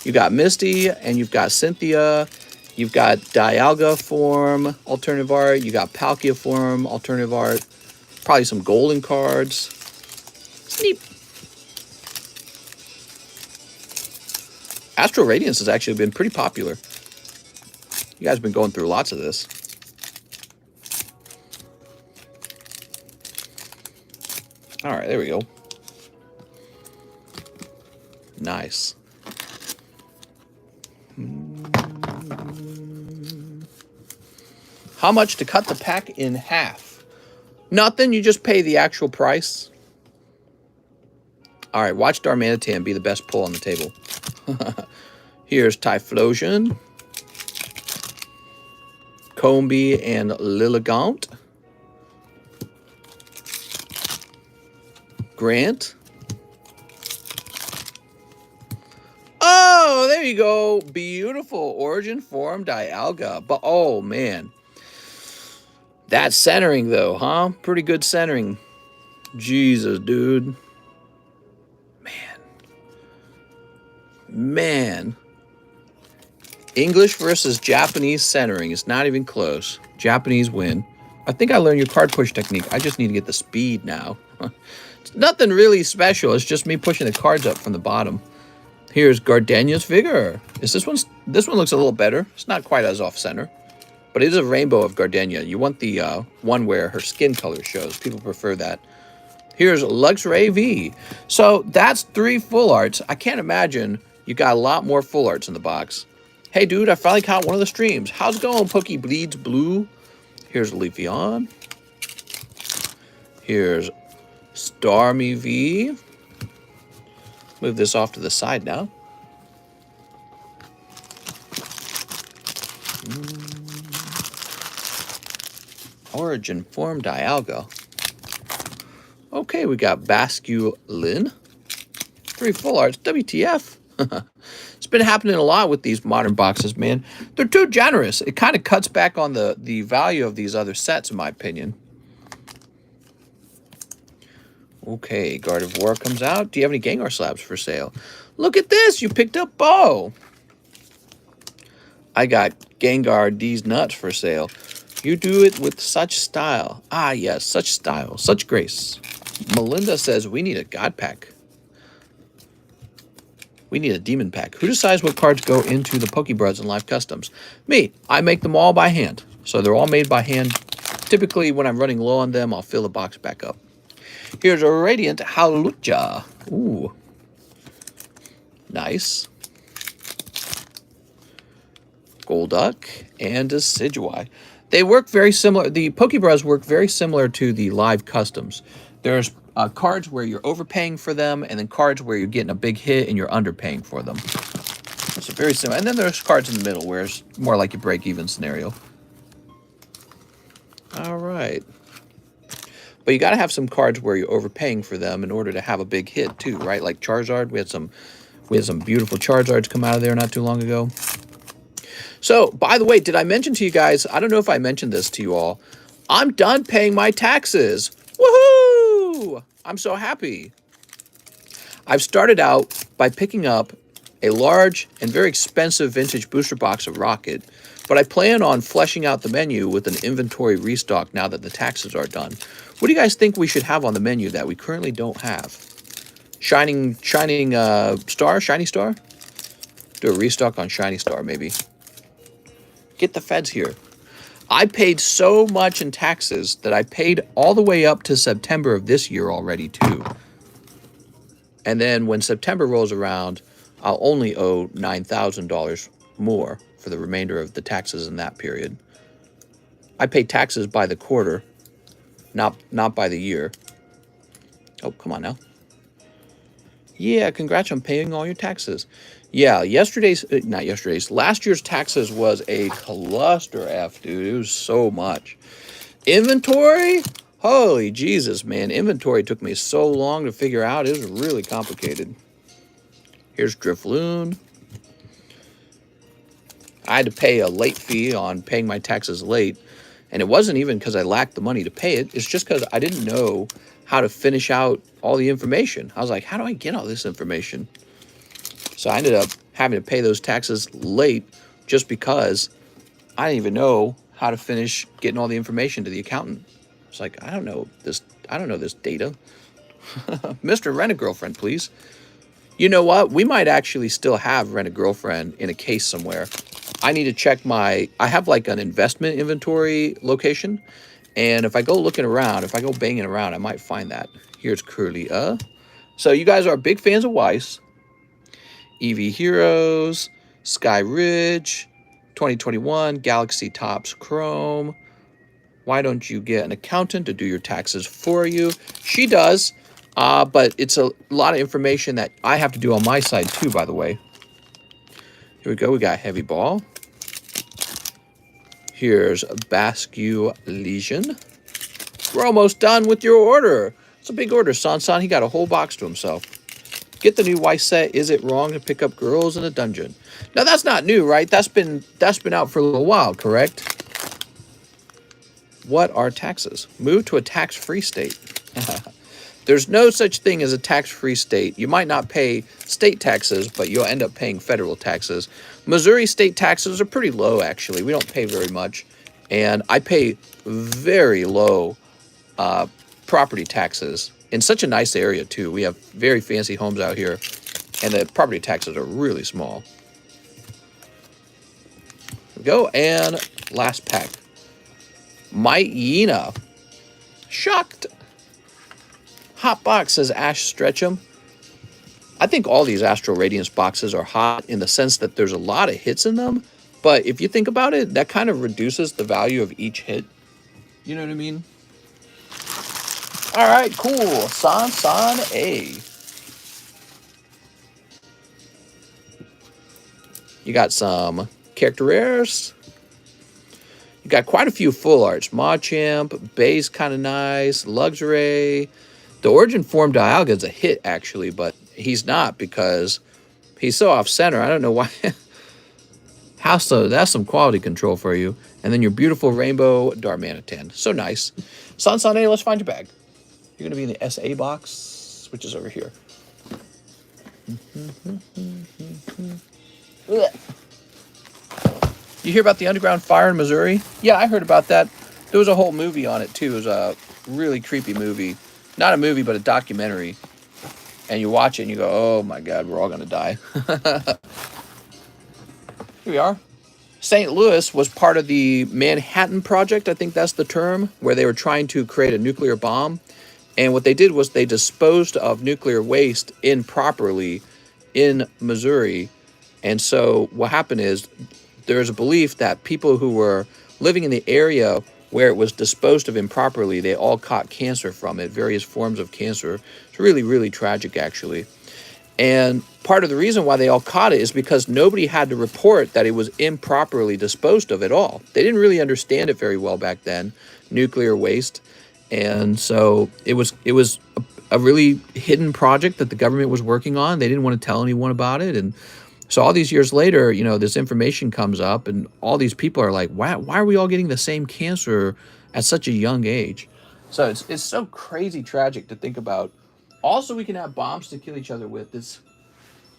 You got Misty, and you've got Cynthia. You've got Dialga form, alternative art. You got Palkia form, alternative art. Probably some golden cards. Sneep. Astral Radiance has actually been pretty popular. You guys have been going through lots of this. All right, there we go. Nice. How much to cut the pack in half? Nothing, you just pay the actual price. All right, watch Darmanitan be the best pull on the table. Here's Typhlosion, Combee, and Lilligant. Grant. Oh, there you go. Beautiful origin form Dialga. But oh man. That centering though, huh? Pretty good centering. Jesus, dude. Man. English versus Japanese centering. It's not even close. Japanese win. I think I learned your card push technique. I just need to get the speed now. It's nothing really special. It's just me pushing the cards up from the bottom. Here's Gardenia's Vigor. This one looks a little better. It's not quite as off center. But it is a rainbow of Gardenia. You want the one where her skin color shows. People prefer that. Here's Luxray V. So that's 3 full arts. I can't imagine you got a lot more full arts in the box. Hey, dude, I finally caught one of the streams. How's it going, Pokey Bleeds Blue? Here's Leafeon. Here's Starmie V. Move this off to the side now. Origin form Dialga. Okay, we got Basculin. 3 full arts. WTF. It's been happening a lot with these modern boxes, man. They're too generous. It kind of cuts back on the value of these other sets, in my opinion. Okay, Guard of War comes out. Do you have any Gengar slabs for sale? Look at this. You picked up Bo. I got Gengar D's nuts for sale. You do it with such style. Ah, yes, such style, such grace. Melinda says we need a God pack. We need a demon pack. Who decides what cards go into the Pokebuds and Live Customs? Me. I make them all by hand. So they're all made by hand. Typically, when I'm running low on them, I'll fill the box back up. Here's a Radiant Hawlucha. Ooh. Nice. Golduck and Decidueye. They work very similar. The Pokebuds work very similar to the Live Customs. There's cards where you're overpaying for them, and then cards where you're getting a big hit and you're underpaying for them. It's very similar. And then there's cards in the middle where it's more like a break-even scenario. All right. But you got to have some cards where you're overpaying for them in order to have a big hit too, right? Like Charizard. We had some beautiful Charizards come out of there not too long ago. So, by the way, did I mention to you guys, I don't know if I mentioned this to you all, I'm done paying my taxes. Woohoo! I'm so happy. I've started out by picking up a large and very expensive vintage booster box of Rocket, but I plan on fleshing out the menu with an inventory restock now that the taxes are done. What do you guys think we should have on the menu that we currently don't have? Shiny Star? Do a restock on Shiny Star, maybe. Get the feds here. I paid so much in taxes that I paid all the way up to September of this year already, too. And then when September rolls around, I'll only owe $9,000 more for the remainder of the taxes in that period. I pay taxes by the quarter, not by the year. Oh, come on now. Yeah, congrats on paying all your taxes. Yeah, last year's taxes was a cluster F, dude. It was so much. Inventory? Holy Jesus, man. Inventory took me so long to figure out. It was really complicated. Here's Drifloon. I had to pay a late fee on paying my taxes late. And it wasn't even because I lacked the money to pay it. It's just because I didn't know how to finish out all the information. I was like, how do I get all this information? So I ended up having to pay those taxes late just because I didn't even know how to finish getting all the information to the accountant. It's like, I don't know this data. Mr. Rent-A-Girlfriend, please. You know what? We might actually still have Rent-A-Girlfriend in a case somewhere. I need to check I have like an investment inventory location. And if I go looking around, if I go banging around, I might find that. Here's Curly. So you guys are big fans of Weiss. EV Heroes, Sky Ridge, 2021, Galaxy Tops Chrome, Why don't you get an accountant to do your taxes for you? She does, but it's a lot of information that I have to do on my side too, by the way. Here we go. We got heavy ball. Here's Basque Legion. We're almost done with your order. It's a big order, Sansan. He got a whole box to himself. Get the new Weiss set. Is it wrong to pick up girls in a dungeon? Now that's not new, right? That's been out for a little while, correct? What are taxes? Move to a tax-free state. There's no such thing as a tax-free state. You might not pay state taxes, but you'll end up paying federal taxes. Missouri state taxes are pretty low, actually. We don't pay very much. And I pay very low property taxes in such a nice area, too. We have very fancy homes out here, and the property taxes are really small. Here we go, and last pack. Myena. Shocked. Hot box, says Ash Stretchum. I think all these Astral Radiance boxes are hot in the sense that there's a lot of hits in them. But if you think about it, that kind of reduces the value of each hit. You know what I mean? All right, cool. San A. You got some character rares. You got quite a few full arts. Machamp, Bay's kind of nice. Luxray. The Origin Form Dialga is a hit, actually, but he's not because he's so off-center. I don't know why. How so? That's some quality control for you. And then your beautiful Rainbow Darmanitan. So nice. San A, let's find your bag. You're going to be in the SA box, which is over here. You hear about the underground fire in Missouri? Yeah, I heard about that. There was a whole movie on it, too. It was a really creepy movie. Not a movie, but a documentary. And you watch it and you go, oh my God, we're all going to die. Here we are. St. Louis was part of the Manhattan Project, I think that's the term, where they were trying to create a nuclear bomb. And what they did was they disposed of nuclear waste improperly in Missouri. And so what happened is there's a belief that people who were living in the area where it was disposed of improperly, they all caught cancer from it, various forms of cancer. It's really, really tragic, actually. And part of the reason why they all caught it is because nobody had to report that it was improperly disposed of at all. They didn't really understand it very well back then, nuclear waste. And so it was a really hidden project that the government was working on. They didn't want to tell anyone about it. And so all these years later, you know, this information comes up and all these people are like, why are we all getting the same cancer at such a young age? So it's so crazy tragic to think about. Also, we can have bombs to kill each other with. It's,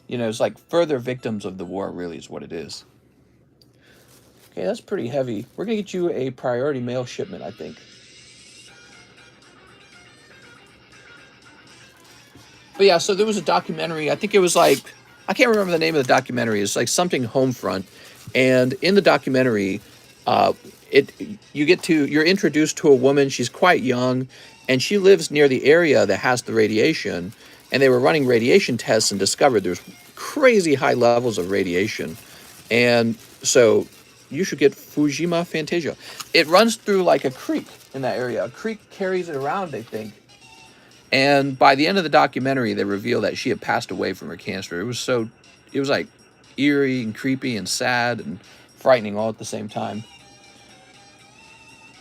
you know, it's like further victims of the war, really, is what it is. Okay, that's pretty heavy. We're going to get you a priority mail shipment, I think. But yeah, so there was a documentary. I think it was like, I can't remember the name of the documentary. It's like something Homefront. And in the documentary, you're introduced to a woman. She's quite young, and she lives near the area that has the radiation. And they were running radiation tests and discovered there's crazy high levels of radiation. And so you should get Fujima Fantasia. It runs through like a creek in that area. A creek carries it around, they think. And by the end of the documentary, they reveal that she had passed away from her cancer. It was like eerie and creepy and sad and frightening all at the same time.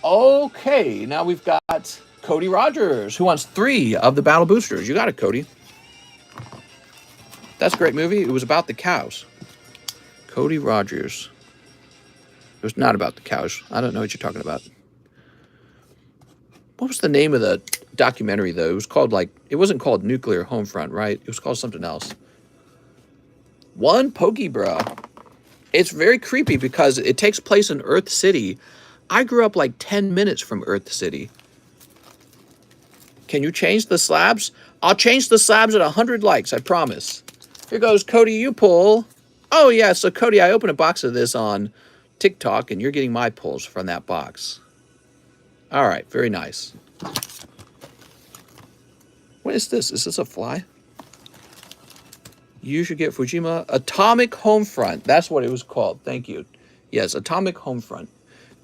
Okay, now we've got Cody Rogers, who wants 3 of the Battle Boosters. You got it, Cody. That's a great movie. It was about the cows. Cody Rogers. It was not about the cows. I don't know what you're talking about. What was the name of the documentary, though? It was called, like, it wasn't called Nuclear Homefront, right? It was called something else. One Pokebra. It's very creepy because it takes place in Earth City. I grew up like 10 minutes from Earth City. Can you change the slabs? I'll change the slabs at 100 likes, I promise. Here goes Cody, you pull. Oh, yeah, so Cody, I opened a box of this on TikTok, and you're getting my pulls from that box. All right, very nice. What is this? Is this a fly? You should get Fujima Atomic Homefront. That's what it was called. Thank you. Yes, Atomic Homefront.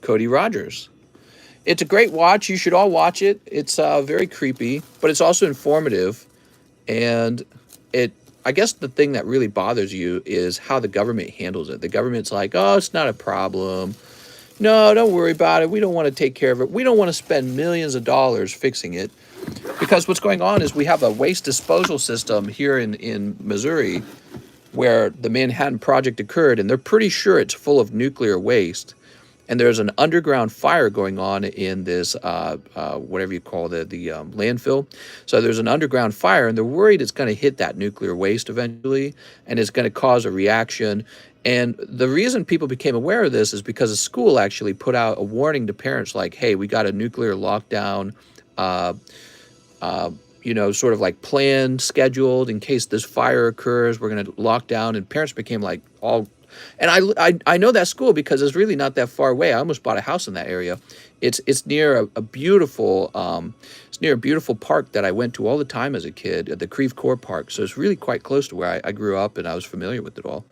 Cody Rogers. It's a great watch. You should all watch it. It's very creepy, but it's also informative. And I guess the thing that really bothers you is how the government handles it. The government's like, oh, it's not a problem. No, don't worry about it. We don't want to take care of it. We don't want to spend millions of dollars fixing it. Because what's going on is we have a waste disposal system here in Missouri where the Manhattan Project occurred, and they're pretty sure it's full of nuclear waste. And there's an underground fire going on in this, whatever you call the landfill. So there's an underground fire, and they're worried it's going to hit that nuclear waste eventually, and it's going to cause a reaction. And the reason people became aware of this is because a school actually put out a warning to parents like, hey, we got a nuclear lockdown, sort of like planned, scheduled in case this fire occurs. We're going to lock down. And parents became like all... And I know that school because it's really not that far away. I almost bought a house in that area. It's near a beautiful park that I went to all the time as a kid, the Creve Coeur Park. So it's really quite close to where I grew up, and I was familiar with it all.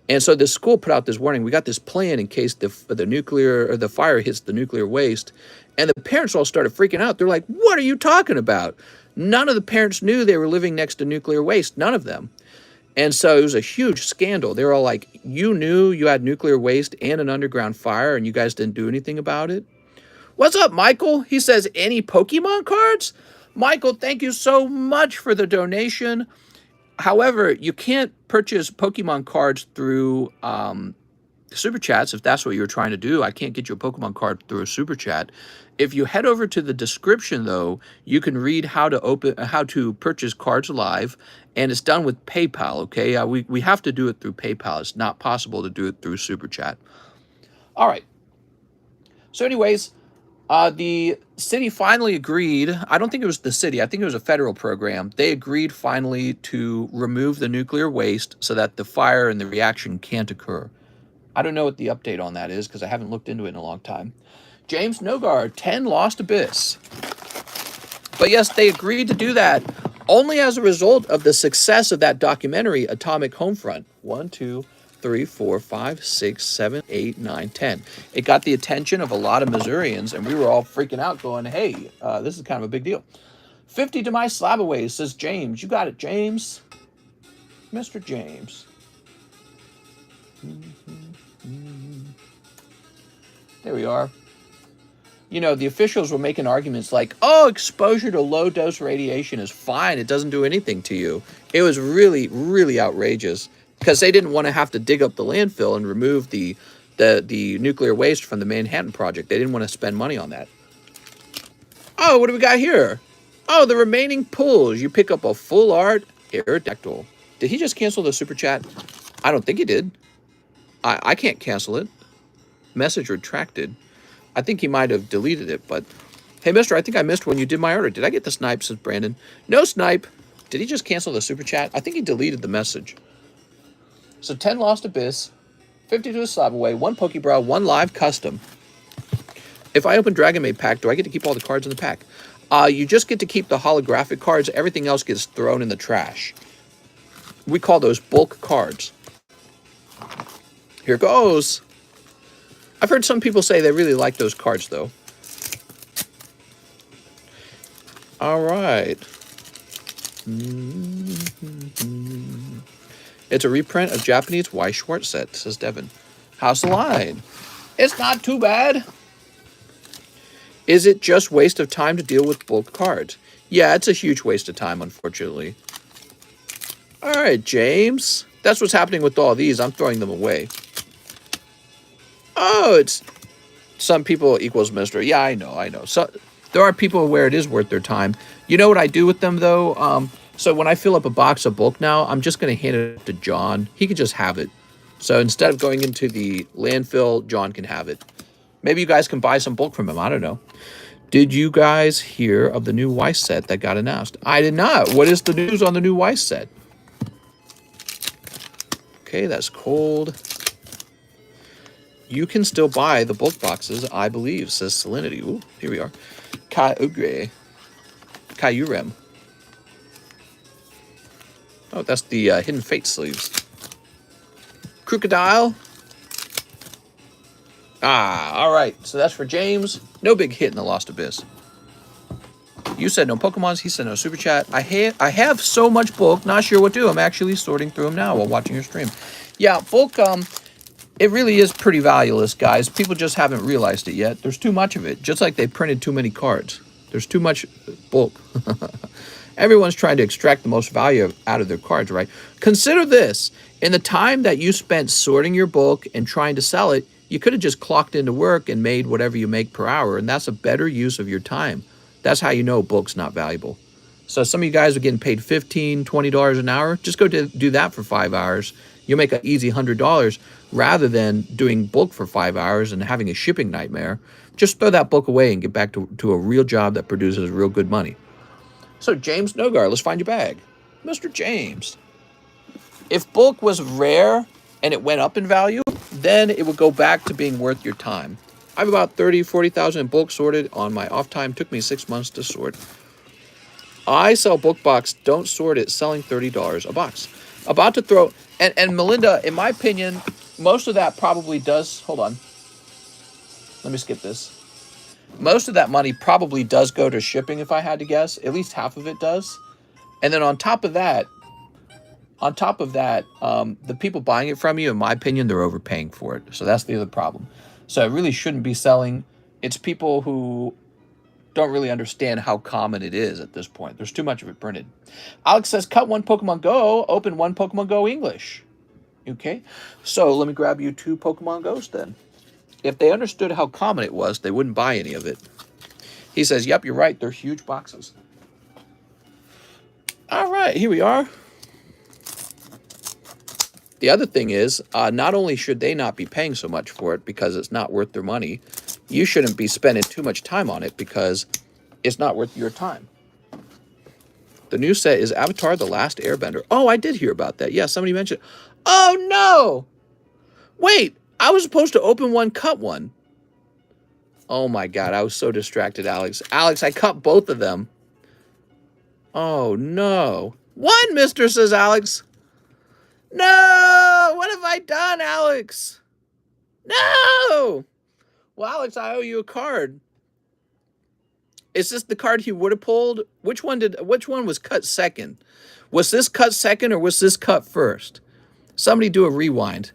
And so the school put out this warning. We got this plan in case the nuclear or the fire hits the nuclear waste. And the parents all started freaking out. They're like, "What are you talking about?" None of the parents knew they were living next to nuclear waste. None of them. And so it was a huge scandal. They were all like, you knew you had nuclear waste and an underground fire, and you guys didn't do anything about it? What's up, Michael? He says, any Pokemon cards? Michael, thank you so much for the donation. However, you can't purchase Pokemon cards through Super Chats if that's what you're trying to do. I can't get you a Pokemon card through a Super Chat. If you head over to the description, though, you can read how to purchase cards live, and it's done with PayPal, okay? We have to do it through PayPal. It's not possible to do it through Super Chat. All right. So anyways, the city finally agreed. I don't think it was the city. I think it was a federal program. They agreed finally to remove the nuclear waste so that the fire and the reaction can't occur. I don't know what the update on that is because I haven't looked into it in a long time. James Nogard, 10 Lost Abyss. But yes, they agreed to do that only as a result of the success of that documentary, Atomic Homefront. 1, 2, 3, 4, 5, 6, 7, 8, 9, 10. It got the attention of a lot of Missourians, and we were all freaking out going, hey, this is kind of a big deal. 50 to my SLAB-AWAY, says James. You got it, James. Mr. James. There we are. You know, the officials were making arguments like, oh, exposure to low-dose radiation is fine. It doesn't do anything to you. It was really, really outrageous because they didn't want to have to dig up the landfill and remove the nuclear waste from the Manhattan Project. They didn't want to spend money on that. Oh, what do we got here? Oh, the remaining pulls. You pick up a full art Aerodactyl. Did he just cancel the Super Chat? I don't think he did. I can't cancel it. Message retracted. I think he might have deleted it, but... Hey, mister, I think I missed when you did my order. Did I get the snipe, says Brandon. No snipe. Did he just cancel the Super Chat? I think he deleted the message. So 10 Lost Abyss, 50 to a SLAB-AWAY, 1 Pokebrow, 1 live custom. If I open Dragon Maid pack, do I get to keep all the cards in the pack? You just get to keep the holographic cards. Everything else gets thrown in the trash. We call those bulk cards. Here goes. I've heard some people say they really like those cards, though. All right. It's a reprint of Japanese Y Schwartz set, says Devin. How's the line? It's not too bad. Is it just waste of time to deal with bulk cards? Yeah, it's a huge waste of time, unfortunately. All right, James. That's what's happening with all these. I'm throwing them away. Oh, it's some people equals Mr. Yeah, I know. So there are people where it is worth their time. You know what I do with them, though? So when I fill up a box of bulk now, I'm just going to hand it to John. He can just have it. So instead of going into the landfill, John can have it. Maybe you guys can buy some bulk from him. I don't know. Did you guys hear of the new Weiss set that got announced? I did not. What is the news on the new Weiss set? Okay, that's cold. You can still buy the bulk boxes, I believe, says Salinity. Ooh, here we are. Kyurem. Oh, that's the Hidden Fate sleeves. Crocodile. Ah, all right. So that's for James. No big hit in the Lost Abyss. You said no Pokemons. He said no Super Chat. I have so much bulk. Not sure what to do. I'm actually sorting through them now while watching your stream. Yeah, bulk, it really is pretty valueless, guys. People just haven't realized it yet. There's too much of it. Just like they printed too many cards. There's too much bulk. Everyone's trying to extract the most value out of their cards, right? Consider this. In the time that you spent sorting your bulk and trying to sell it, you could have just clocked into work and made whatever you make per hour, and that's a better use of your time. That's how you know bulk's not valuable. So some of you guys are getting paid $15, $20 an hour. Just go do that for 5 hours. You'll make an easy $100 rather than doing bulk for 5 hours and having a shipping nightmare. Just throw that bulk away and get back to a real job that produces real good money. So James Nogar, let's find your bag. Mr. James. If bulk was rare and it went up in value, then it would go back to being worth your time. I have about 30, 40,000 in bulk sorted on my off time. Took me 6 months to sort. I sell bulk box, don't sort it, selling $30 a box. About to throw, and Melinda, in my opinion, most of that probably does, hold on. Let me skip this. Most of that money probably does go to shipping if I had to guess. At least half of it does. And then on top of that, the people buying it from you, in my opinion, they're overpaying for it. So that's the other problem. So it really shouldn't be selling. It's people who don't really understand how common it is at this point. There's too much of it printed. Alex says, cut one Pokemon Go, open one Pokemon Go English. Okay, so let me grab you 2 Pokemon Go's then. If they understood how common it was, they wouldn't buy any of it. He says, yep, you're right. They're huge boxes. All right, here we are. The other thing is, not only should they not be paying so much for it because it's not worth their money, you shouldn't be spending too much time on it because it's not worth your time. The new set is Avatar: The Last Airbender. Oh, I did hear about that. Yeah, somebody mentioned. Oh, no. Wait, I was supposed to open one, cut one. Oh, my God. I was so distracted, Alex. Alex, I cut both of them. Oh, no. One, mister, says Alex. No! What have I done, Alex? No! Well, Alex, I owe you a card. Is this the card he would have pulled? Which one was cut second? Was this cut second or was this cut first? Somebody do a rewind.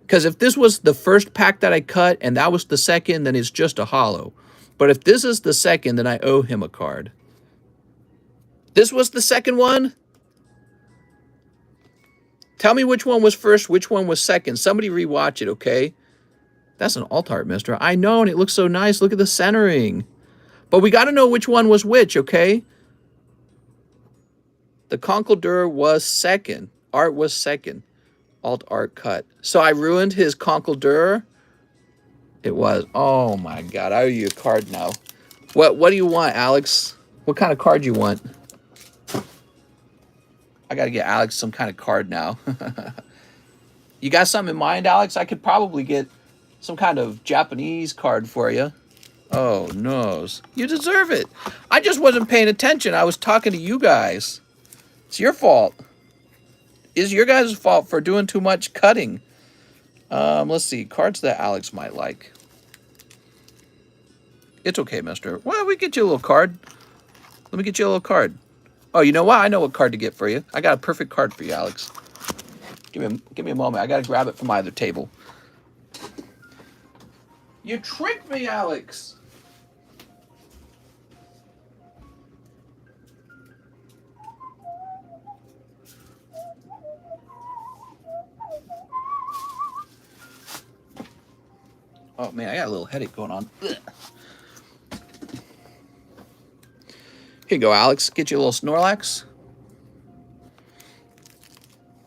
Because if this was the first pack that I cut and that was the second, then it's just a holo. But if this is the second, then I owe him a card. This was the second one? Tell me which one was first, which one was second. Somebody rewatch it, okay? That's an alt art, mister. I know, and it looks so nice. Look at the centering. But we got to know which one was which, okay? The Conkeldurr was second. Art was second. Alt art cut. So I ruined his Conkeldurr. It was. Oh, my God. I owe you a card now. What do you want, Alex? What kind of card do you want? I got to get Alex some kind of card now. You got something in mind, Alex? I could probably get some kind of Japanese card for you. Oh, no. You deserve it. I just wasn't paying attention. I was talking to you guys. It's your fault. It's your guys' fault for doing too much cutting. Let's see. Cards that Alex might like. It's okay, mister. Well, we get you a little card. Let me get you a little card. Oh, you know what? I know what card to get for you. I got a perfect card for you, Alex. Give me a moment. I got to grab it from my other table. You tricked me, Alex. Oh, man, I got a little headache going on. Ugh. Here you go, Alex. Get you a little Snorlax.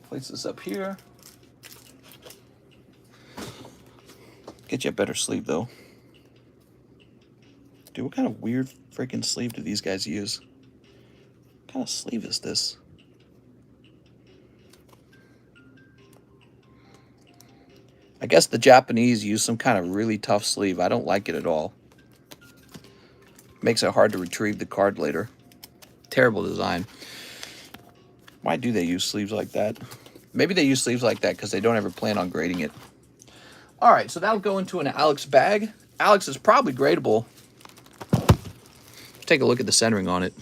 Place this up here. Get you a better sleeve, though. Dude, what kind of weird freaking sleeve do these guys use? What kind of sleeve is this? I guess the Japanese use some kind of really tough sleeve. I don't like it at all. Makes it hard to retrieve the card later. Terrible design. Why do they use sleeves like that? Maybe they use sleeves like that because they don't ever plan on grading it. All right, so that'll go into an Alex bag. Alex is probably gradable. Take a look at the centering on it.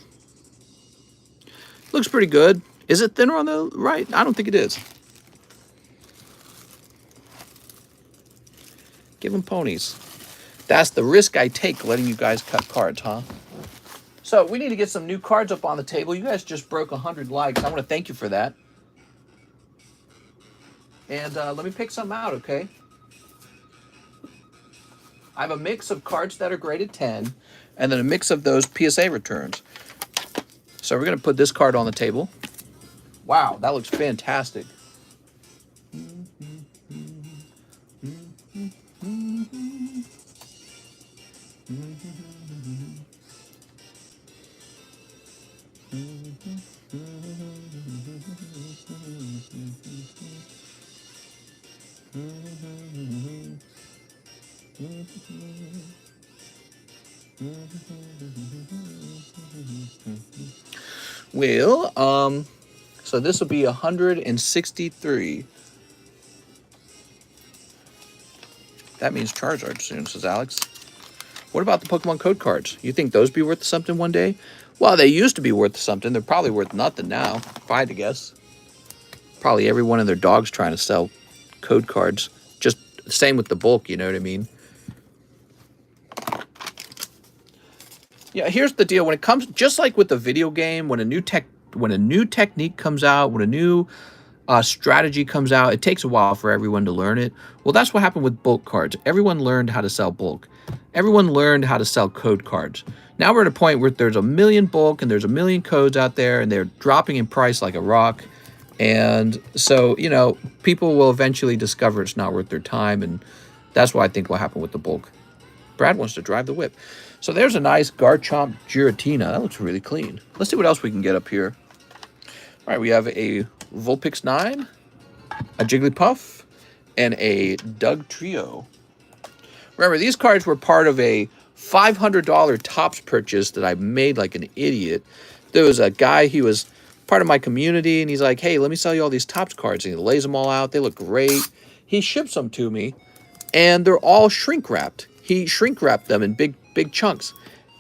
Looks pretty good. Is it thinner on the right? I don't think it is. Give them ponies. That's the risk I take letting you guys cut cards, huh? So we need to get some new cards up on the table. You guys just broke 100 likes. I want to thank you for that. And let me pick some out, okay? I have a mix of cards that are graded 10, and then a mix of those PSA returns. So we're going to put this card on the table. Wow, that looks fantastic. Well, so this will be 163. That means Charizard soon, says Alex. What about the Pokemon code cards? You think those be worth something one day? Well, they used to be worth something. They're probably worth nothing now, if I had to guess. Probably every one of their dogs trying to sell code cards. Just the same with the bulk, you know what I mean? Yeah, here's the deal. When it comes, just like with the video game, when a new technique comes out, when a new strategy comes out, it takes a while for everyone to learn it. Well, that's what happened with bulk cards. Everyone learned how to sell bulk. Everyone learned how to sell code cards. Now we're at a point where there's a million bulk and there's a million codes out there, and they're dropping in price like a rock. And so, you know, people will eventually discover it's not worth their time, and that's what I think will happen with the bulk. Brad wants to drive the whip. So there's a nice Garchomp Giratina. That looks really clean. Let's see what else we can get up here. All right, we have a Vulpix 9, a Jigglypuff, and a Doug Trio. Remember, these cards were part of a $500 Topps purchase that I made like an idiot. There was a guy, he was part of my community, and he's like, hey, let me sell you all these Topps cards. And he lays them all out. They look great. He ships them to me, and they're all shrink-wrapped. He shrink-wrapped them in big chunks.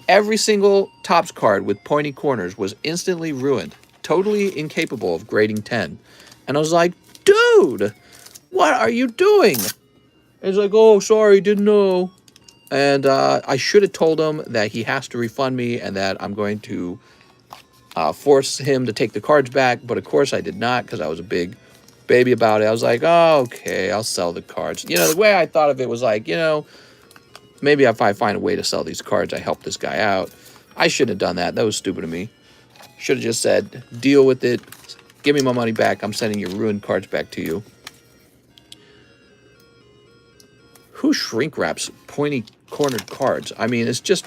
Every single Topps card with pointy corners was instantly ruined. Totally incapable of grading 10. And I was like, dude, what are you doing? And he's like, oh, sorry, didn't know. And I should have told him that he has to refund me and that I'm going to force him to take the cards back. But of course I did not, because I was a big baby about it. I was like, oh, okay, I'll sell the cards. You know, the way I thought of it was like, you know, maybe if I find a way to sell these cards, I help this guy out. I shouldn't have done that. That was stupid of me. Should have just said, deal with it. Give me my money back. I'm sending your ruined cards back to you. Who shrink wraps pointy cornered cards? I mean, it's just...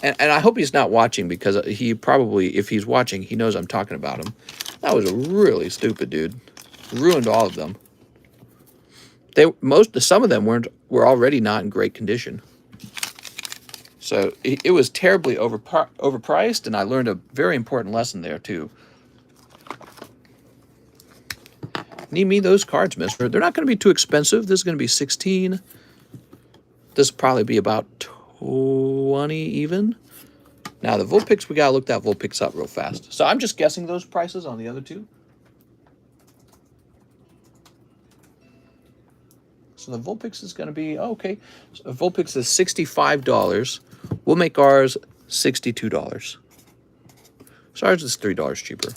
And I hope he's not watching, because he probably, if he's watching, he knows I'm talking about him. That was really stupid, dude. Ruined all of them. Some of them were already not in great condition. So it was terribly overpriced, and I learned a very important lesson there too. Need me those cards, mister. They're not going to be too expensive. This is going to be 16. This will probably be about 20 even. Now the Vulpix, we got to look that Vulpix up real fast. So I'm just guessing those prices on the other two. So the Vulpix is going to be, okay. So Vulpix is $65. We'll make ours $62. So ours is $3 cheaper.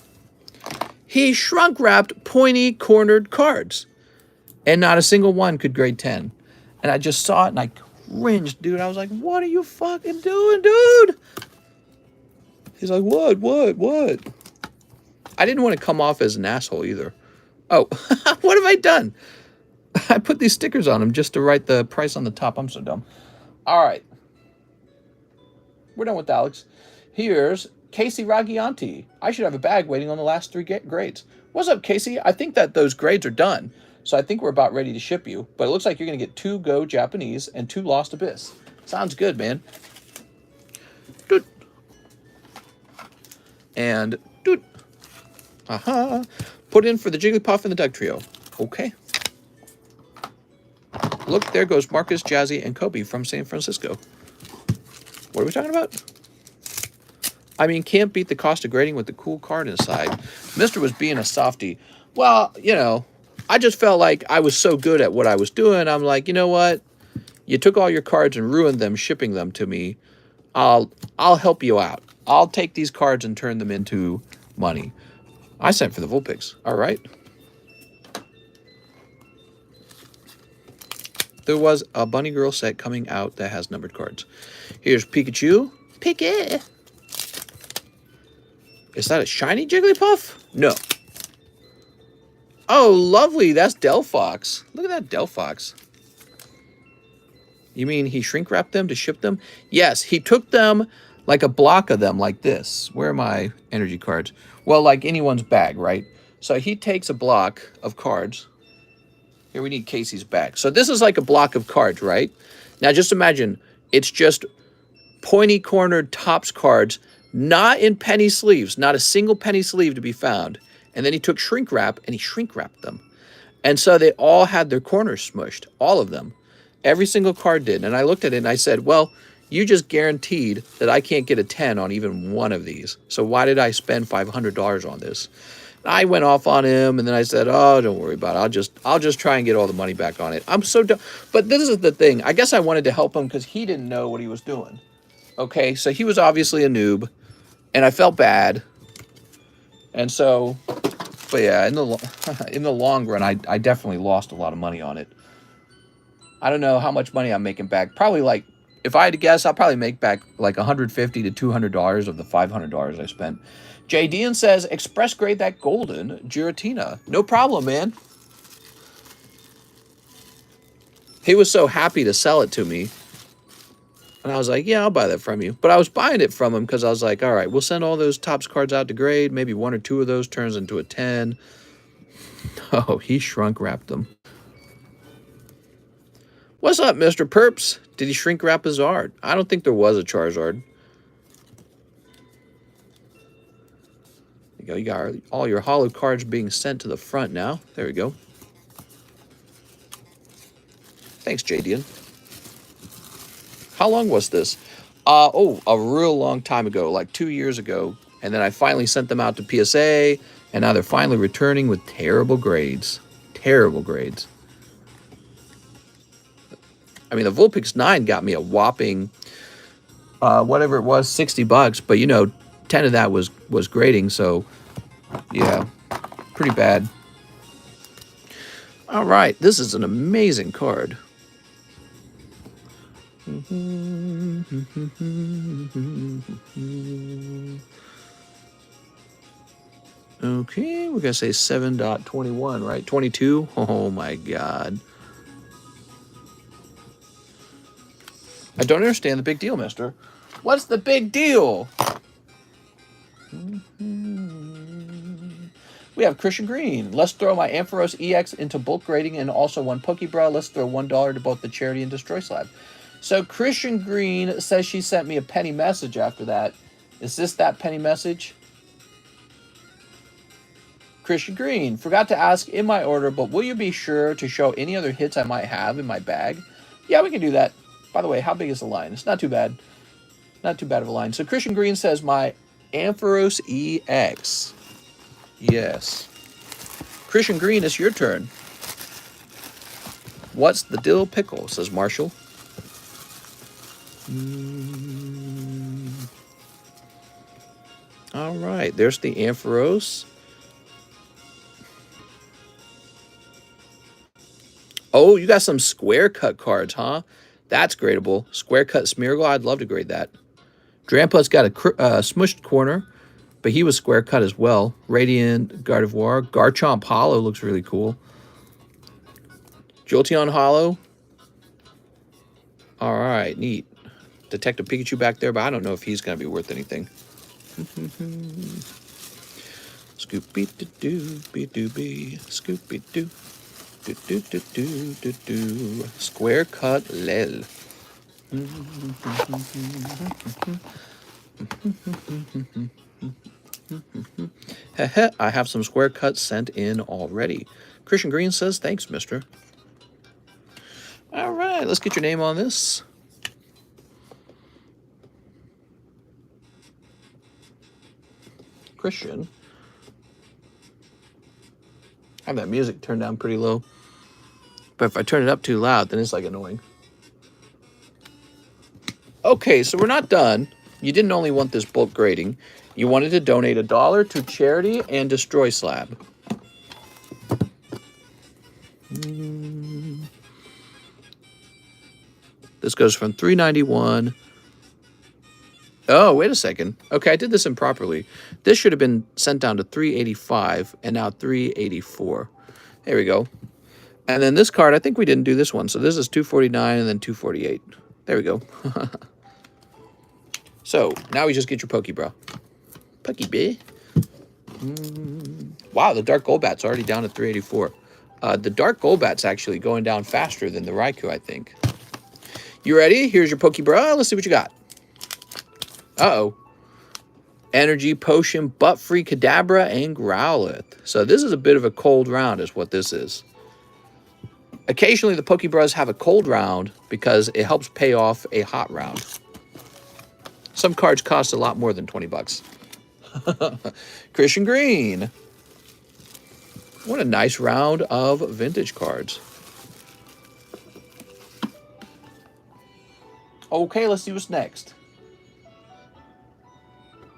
He shrunk-wrapped pointy cornered cards, and not a single one could grade 10. And I just saw it, and I cringed, dude. I was like, what are you fucking doing, dude? He's like, what? I didn't want to come off as an asshole either. Oh, what have I done? I put these stickers on them just to write the price on the top. I'm so dumb. All right. We're done with Alex. Here's Casey Ragianti. I should have a bag waiting on the last 3 grades. What's up, Casey? I think that those grades are done. So I think we're about ready to ship you. But it looks like you're going to get 2 Go Japanese and 2 Lost Abyss. Sounds good, man. Doot. And doot. Aha. Put in for the Jigglypuff and the Doug Trio. Okay. Look, there goes Marcus, Jazzy, and Kobe from San Francisco. What are we talking about? I mean, can't beat the cost of grading with the cool card inside. Mister was being a softie. Well, you know, I just felt like I was so good at what I was doing. I'm like, you know what? You took all your cards and ruined them shipping them to me. I'll help you out. I'll take these cards and turn them into money. I sent for the Vulpix. All right. There was a Bunny Girl set coming out that has numbered cards. Here's Pikachu. Pika. Is that a shiny Jigglypuff? No. Oh, lovely. That's Delphox. Look at that Delphox. You mean he shrink wrapped them to ship them? Yes, he took them like a block of them like this. Where are my energy cards? Well, like anyone's bag, right? So he takes a block of cards. Here, we need Casey's bag. So this is like a block of cards, right? Now just imagine it's just pointy cornered tops cards, not in penny sleeves, not a single penny sleeve to be found. And then he took shrink wrap and he shrink wrapped them. And so they all had their corners smushed, all of them. Every single card did. And I looked at it and I said, well, you just guaranteed that I can't get a 10 on even one of these. So why did I spend $500 on this? I went off on him and then I said, oh, don't worry about it. I'll just try and get all the money back on it. I'm so dumb. But this is the thing. I guess I wanted to help him because he didn't know what he was doing. Okay, so he was obviously a noob and I felt bad. And so, but yeah, in the long run, I definitely lost a lot of money on it. I don't know how much money I'm making back. Probably like, if I had to guess, I'll probably make back like $150 to $200 of the $500 I spent. J. Dean says, express grade that golden Giratina. No problem, man. He was so happy to sell it to me. And I was like, yeah, I'll buy that from you. But I was buying it from him because I was like, all right, we'll send all those tops cards out to grade. Maybe one or two of those turns into a 10. Oh, he shrunk wrapped them. What's up, Mr. Perps? Did he shrink wrap his art? I don't think there was a Charizard. There you go. You got all your holo cards being sent to the front now. There we go. Thanks, Jadian. How long was this? Oh, a real long time ago, like 2 years ago. And then I finally sent them out to PSA, and now they're finally returning with terrible grades. Terrible grades. I mean, the Vulpix 9 got me a whopping, whatever it was, $60. But, you know, 10 of that was grading. So, yeah, pretty bad. All right. This is an amazing card. Okay, we're going to say 7.21, right? 22? Oh, my God. I don't understand the big deal, mister. What's the big deal? We have Christian Green. Let's throw my Ampharos EX into bulk grading and also one Pokebra. Let's throw $1 to both the charity and Destroy Slab. So Christian Green says she sent me a penny message after that. Is this that penny message? Christian Green, forgot to ask in my order, but will you be sure to show any other hits I might have in my bag? Yeah, we can do that. By the way, how big is the line? It's not too bad. Not too bad of a line. So Christian Green says my Ampharos EX. Yes. Christian Green, it's your turn. What's the dill pickle, says Marshall. All right, there's the Ampharos. Oh, you got some square cut cards, huh? That's gradable. Square cut Smeargle, I'd love to grade that. Drampla's got a smushed corner, but he was square cut as well. Radiant, Gardevoir, Garchomp Hollow looks really cool. Jolteon Hollow. All right, neat. Detective Pikachu back there, but I don't know if he's going to be worth anything. Scoopy-doo-doo-be-doo-be, Scoopy-doo. Do-do-do-do-do-do. Square cut lel. I have some square cuts sent in already. Christian Green says, thanks, mister. All right, let's get your name on this. Christian. I have that music turned down pretty low. But if I turn it up too loud, then it's like annoying. Okay, so we're not done. You didn't only want this bulk grading. You wanted to donate $1 to charity and destroy Slab. This goes from $3.91. Oh, wait a second. Okay, I did this improperly. This should have been sent down to $3.85 and now $3.84. There we go. And then this card, I think we didn't do this one. So this is $2.49 and then $2.48. There we go. So now we just get your Pokebra. Pokebra. Wow, the Dark Golbat's already down to $3.84. The Dark Golbat's actually going down faster than the Raikou, I think. You ready? Here's your Pokebra. Let's see what you got. Uh-oh. Energy Potion, Butt-Free Kadabra, and Growlithe. So this is a bit of a cold round is what this is. Occasionally the Pokebras have a cold round because it helps pay off a hot round. Some cards cost a lot more than 20 bucks. Christian Green. What a nice round of vintage cards. Okay, let's see what's next.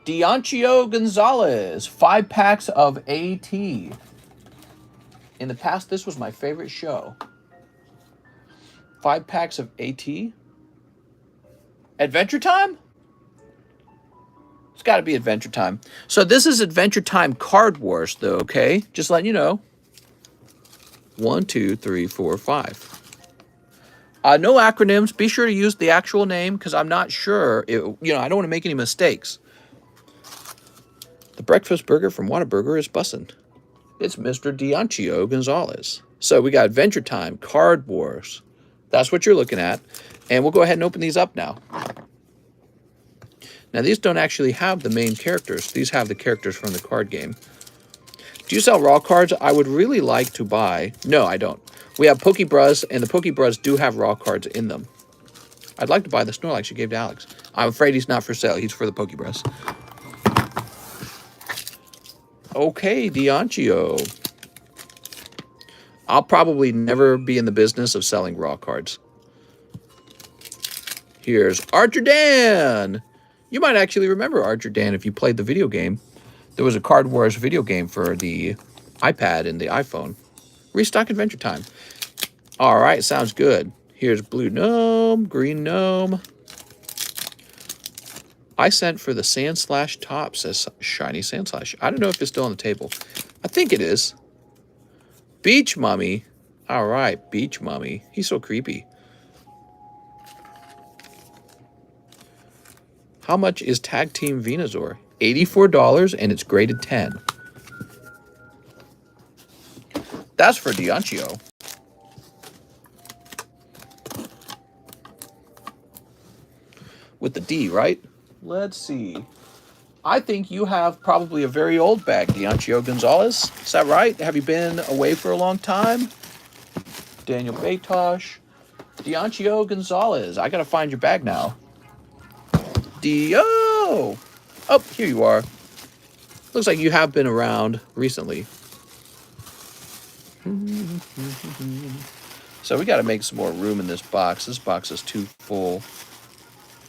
Diancio Gonzalez, 5 packs of AT. In the past, this was my favorite show. 5 packs of AT. Adventure Time? It's got to be Adventure Time. So this is Adventure Time Card Wars, though, okay? Just letting you know. 1, 2, 3, 4, 5. No acronyms. Be sure to use the actual name because I'm not sure. I don't want to make any mistakes. The breakfast burger from Whataburger is bussin'. It's Mr. Diancio Gonzalez. So we got Adventure Time, Card Wars. That's what you're looking at. And we'll go ahead and open these up now. Now, these don't actually have the main characters. These have the characters from the card game. Do you sell raw cards? I would really like to buy... No, I don't. We have Pokebras, and the Pokebras do have raw cards in them. I'd like to buy the Snorlax you gave to Alex. I'm afraid he's not for sale. He's for the Pokebras. Okay, Diancio. I'll probably never be in the business of selling raw cards. Here's Archer Dan. You might actually remember Archer Dan if you played the video game. There was a Card Wars video game for the iPad and the iPhone. Restock Adventure Time. All right, sounds good. Here's Blue Gnome, Green Gnome. I sent for the Sandslash top, says Shiny Sandslash. I don't know if it's still on the table. I think it is. Beach Mummy. All right, Beach Mummy. He's so creepy. How much is Tag Team Venusaur? $84, and it's graded 10. That's for Diancio. With the D, right? Let's see. I think you have probably a very old bag, Diancio Gonzalez. Is that right? Have you been away for a long time? Daniel Batosh. Diancio Gonzalez. I got to find your bag now. Dio! Oh, here you are. Looks like you have been around recently. So we got to make some more room in this box. This box is too full.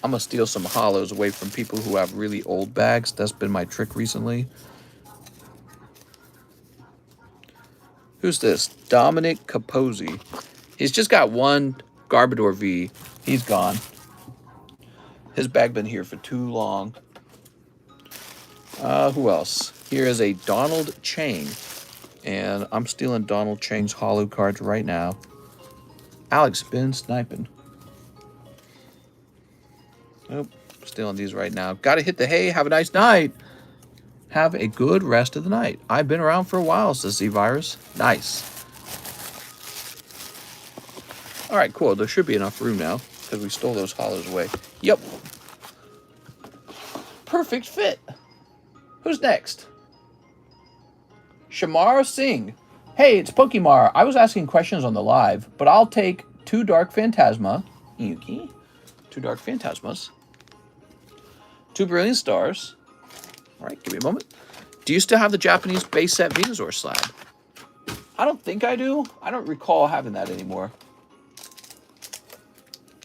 I'm going to steal some hollows away from people who have really old bags. That's been my trick recently. Who's this? Dominic Capozzi. He's just got one Garbodor V. He's gone. His bag been here for too long. Who else? Here is a Donald Chang. And I'm stealing Donald Chang's hollow cards right now. Alex been sniping. Nope. Stealing these right now. Gotta hit the hay. Have a nice night. Have a good rest of the night. I've been around for a while, says Z-Virus. Nice. All right, cool. There should be enough room now because we stole those hollows away. Yep. Perfect fit. Who's next? Shamar Singh. Hey, it's Pokemar. I was asking questions on the live, but I'll take 2 Dark Phantasma. Yuki. 2 Dark Phantasmas. 2 Brilliant Stars. All right, give me a moment. Do you still have the Japanese base set Venusaur slab? I don't think I do. I don't recall having that anymore.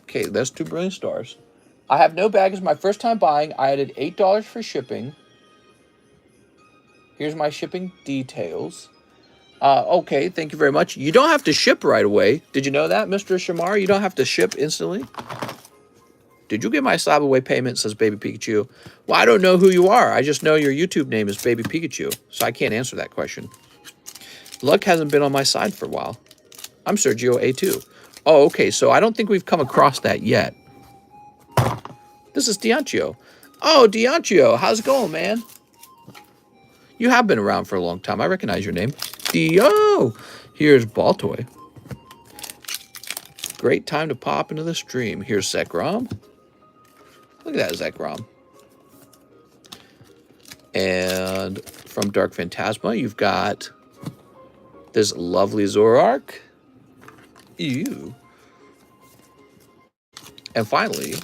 Okay, there's 2 Brilliant Stars. I have no bag. It's my first time buying. I added $8 for shipping. Here's my shipping details. Okay, thank you very much. You don't have to ship right away. Did you know that, Mr. Shamar? You don't have to ship instantly. Did you get my SLAB-AWAY payment, says Baby Pikachu? Well, I don't know who you are. I just know your YouTube name is Baby Pikachu, so I can't answer that question. Luck hasn't been on my side for a while. I'm Sergio A2. Oh, okay, so I don't think we've come across that yet. This is Diancio. Oh, Diancio, how's it going, man? You have been around for a long time. I recognize your name. Dio! Here's Baltoy. Great time to pop into the stream. Here's Zekrom. Look at that, Zekrom. And from Dark Phantasma, you've got this lovely Zoroark. Ew. And finally,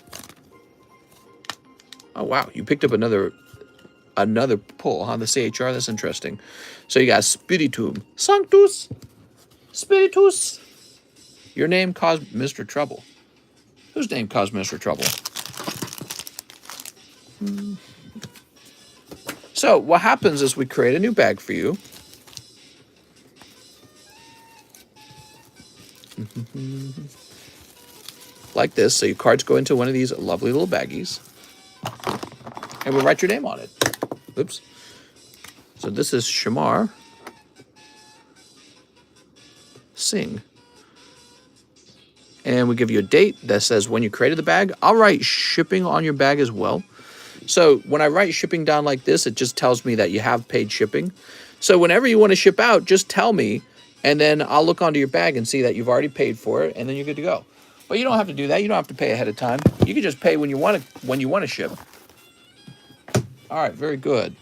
oh wow, you picked up another pull, huh? The CHR, that's interesting. So you got Spiritomb. Sanctus! Spiritus! Your name caused Mr. Trouble. Whose name caused Mr. Trouble? So what happens is we create a new bag for you. Like this. So your cards go into one of these lovely little baggies. And we write your name on it. Oops. So this is Shamar Singh. And we give you a date that says when you created the bag. I'll write shipping on your bag as well. So when I write shipping down like this, it just tells me that you have paid shipping. So whenever you want to ship out, just tell me, and then I'll look onto your bag and see that you've already paid for it, and then you're good to go. But you don't have to do that. You don't have to pay ahead of time. You can just pay when you want to ship. All right, very good.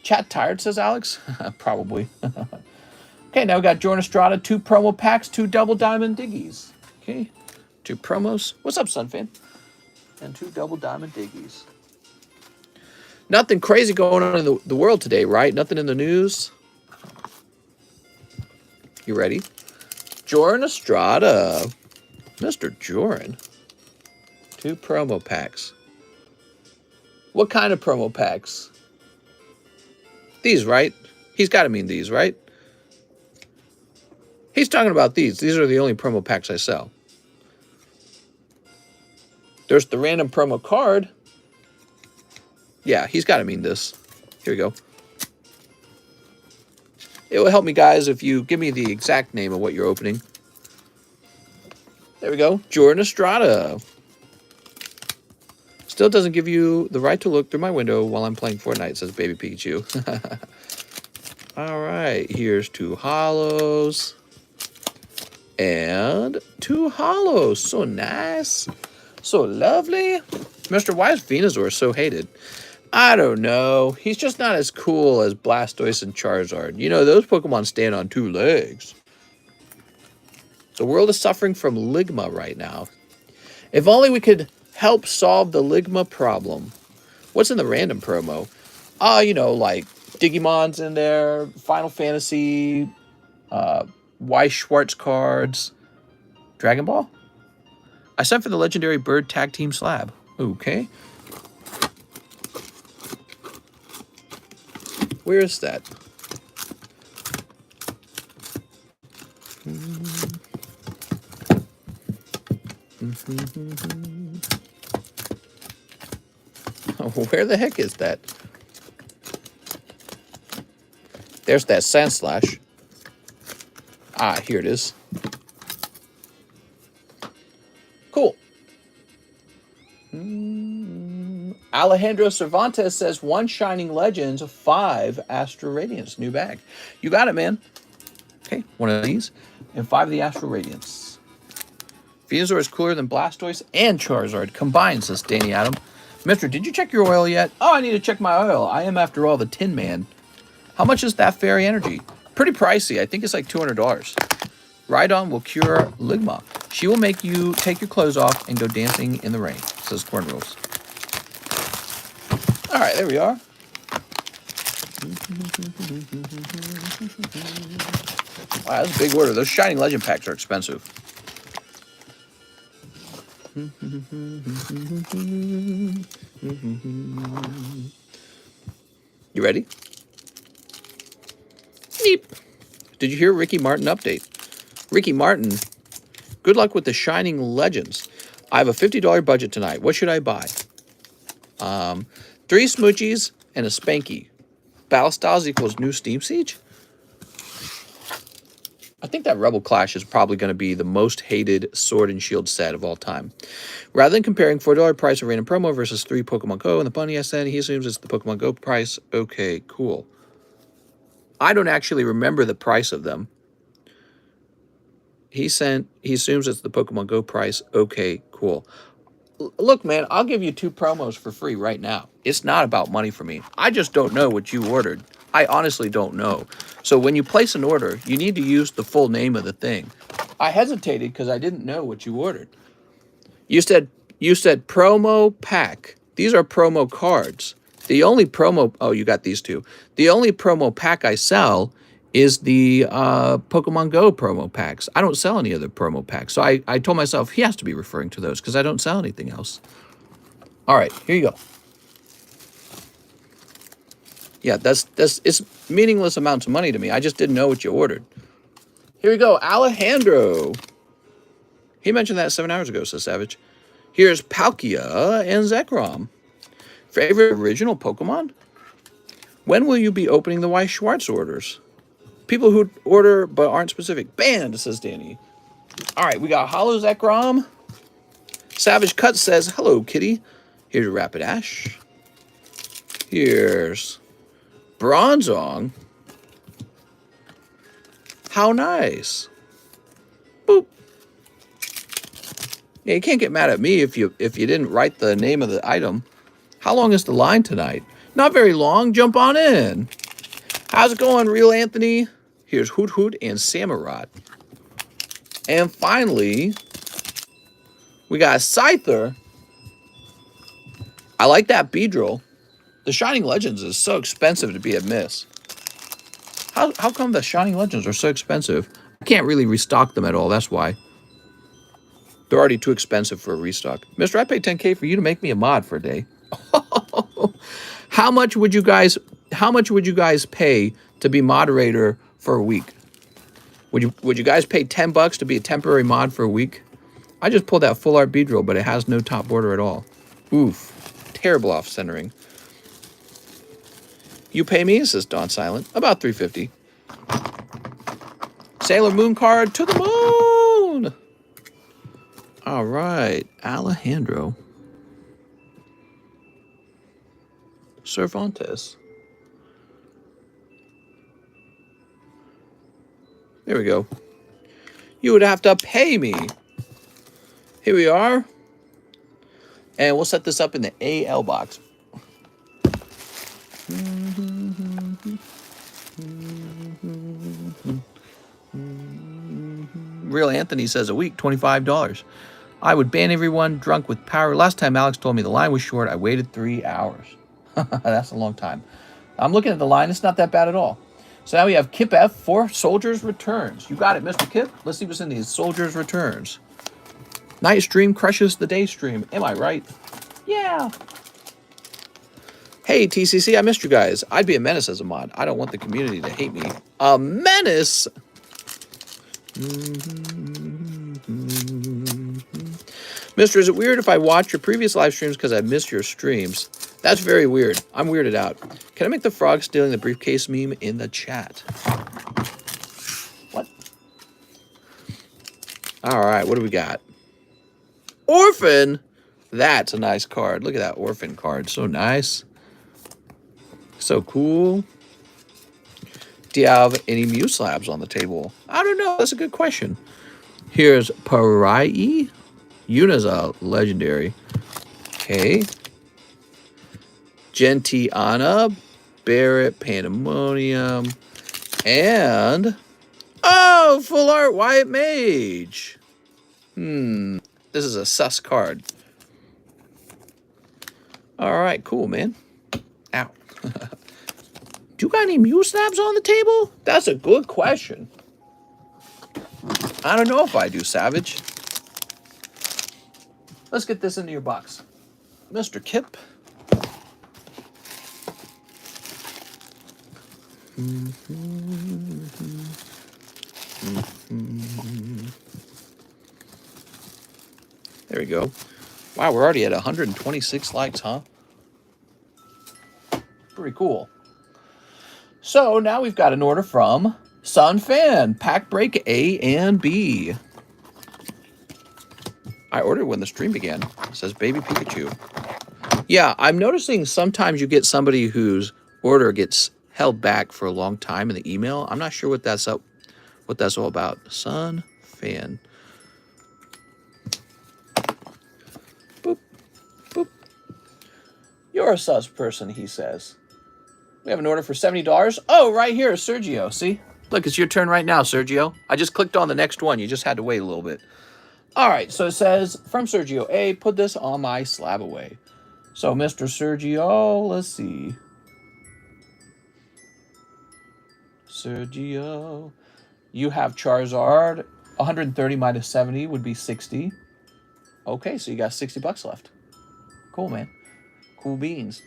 Chat tired, says Alex. Probably. Okay, now we got Jordan Estrada, 2 promo packs, 2 double diamond diggies. Okay, 2 promos. What's up, Sunfan? And 2 double diamond diggies. Nothing crazy going on in the world today, right? Nothing in the news. You ready? Jordan Estrada. Mr. Jordan. 2 promo packs. What kind of promo packs? These, right? He's got to mean these, right? He's talking about these. These are the only promo packs I sell. There's the random promo card. Yeah, he's got to mean this. Here we go. It will help me, guys, if you give me the exact name of what you're opening. There we go. Jordan Estrada. Still doesn't give you the right to look through my window while I'm playing Fortnite, says Baby Pikachu. All right. Here's 2 hollows. And 2 hollows. So nice. So lovely. Mr. Why is Venusaur so hated? I don't know. He's just not as cool as Blastoise and Charizard. You know, those Pokemon stand on 2 legs. The world is suffering from Ligma right now. If only we could help solve the Ligma problem. What's in the random promo? You know, like Digimon's in there, Final Fantasy, Weiss Schwartz cards, Dragon Ball. I sent for the legendary bird tag team slab. Okay. Where is that? Where the heck is that? There's that Sandslash. Ah, here it is. Cool. Alejandro Cervantes says 1 Shining Legends, 5 Astral Radiance. New bag. You got it, man. Okay, 1 of these. And 5 of the Astral Radiance. Venusaur is cooler than Blastoise and Charizard combined, says Danny Adam. Mister, did you check your oil yet? Oh, I need to check my oil. I am, after all, the Tin Man. How much is that Fairy Energy? Pretty pricey. I think it's like $200. Rhydon will cure Ligma. She will make you take your clothes off and go dancing in the rain, says Corn Rules. All right, there we are. Wow, that's a big order. Those Shining Legend packs are expensive. You ready? Neep. Did you hear Ricky Martin update? Ricky Martin, good luck with the Shining Legends. I have a $50 budget tonight. What should I buy? 3 Smoochies and a Spanky. Battle Styles equals new Steam Siege? I think that Rebel Clash is probably going to be the most hated Sword and Shield set of all time. Rather than comparing $4 price of random promo versus 3 Pokemon Go and the bunny I sent, he assumes it's the Pokemon Go price. Okay, cool. I don't actually remember the price of them. He assumes it's the Pokemon Go price. Okay, cool. Look, man, I'll give you 2 promos for free right now. It's not about money for me. I just don't know what you ordered. I honestly don't know. So when you place an order, you need to use the full name of the thing. I hesitated because I didn't know what you ordered. You said promo pack. These are promo cards. The only promo... Oh, you got these 2. The only promo pack I sell is the Pokemon Go promo packs. I don't sell any other promo packs. So I told myself he has to be referring to those because I don't sell anything else. All right, here you go. Yeah, it's meaningless amounts of money to me. I just didn't know what you ordered. Here we go, Alejandro. He mentioned that 7 hours ago, says Savage. Here's Palkia and Zekrom. Favorite original Pokemon? When will you be opening the Weiss Schwartz orders? People who order but aren't specific. Banned, says Danny. All right, we got Hollow Zekrom. Savage Cut says, hello, kitty. Here's Rapidash. Here's Bronzong. How nice. Boop. Yeah, you can't get mad at me if you didn't write the name of the item. How long is the line tonight? Not very long. Jump on in. How's it going, Real Anthony? Here's Hoot Hoot and Samurott. And finally, we got Scyther. I like that Beedrill. The Shining Legends is so expensive to be a miss. How come the Shining Legends are so expensive? I can't really restock them at all, that's why. They're already too expensive for a restock. Mister, I paid $10K for you to make me a mod for a day. How much would you guys pay to be moderator for a week? Would you guys pay $10 to be a temporary mod for a week? I just pulled that full art Beedrill, but it has no top border at all. Oof. Terrible off centering. You pay me, says Dawn Silent. About $350. Sailor Moon card to the moon. All right, Alejandro. Cervantes. There we go. You would have to pay me. Here we are. And we'll set this up in the AL box. Real Anthony says a week, $25. I would ban everyone drunk with power. Last time Alex told me the line was short, I waited 3 hours. That's a long time. I'm looking at the line. It's not that bad at all. So now we have Kip F for Soldiers Returns. You got it, Mr. Kip. Let's see what's in these Soldiers Returns. Night stream crushes the day stream. Am I right? Yeah. Hey, TCC, I missed you guys. I'd be a menace as a mod. I don't want the community to hate me. A menace? Mister, is it weird if I watch your previous live streams because I missed your streams? That's very weird. I'm weirded out. Can I make the frog stealing the briefcase meme in the chat? What? All right, what do we got? Orphan? That's a nice card. Look at that Orphan card. So nice. So cool. Do you have any Mew Slabs on the table? I don't know. That's a good question. Here's Parai. Yuna's a legendary. Okay. Gentiana, Barrett, Pandemonium, and Oh, full art Wyatt Mage. This is a sus card. All right, cool, man. Ow. Do you got any Muse Slabs on the table? That's a good question. I don't know if I do, Savage. Let's get this into your box. Mr. Kip. There we go. Wow, we're already at 126 likes, huh? Pretty cool. So now we've got an order from Sun Fan, pack break A and B. I ordered when the stream began. It says Baby Pikachu. Yeah, I'm noticing sometimes you get somebody whose order gets held back for a long time in the email. I'm not sure what that's all about. Sun Fan. Boop, boop. You're a sus person, he says. We have an order for $70. Oh, right here, Sergio. See? Look, it's your turn right now, Sergio. I just clicked on the next one. You just had to wait a little bit. All right, so it says, from Sergio A, put this on my SLAB-AWAY. So, Mr. Sergio, let's see. Sergio. You have Charizard. 130 minus 70 would be 60. Okay, so you got $60 left. Cool, man. Cool beans.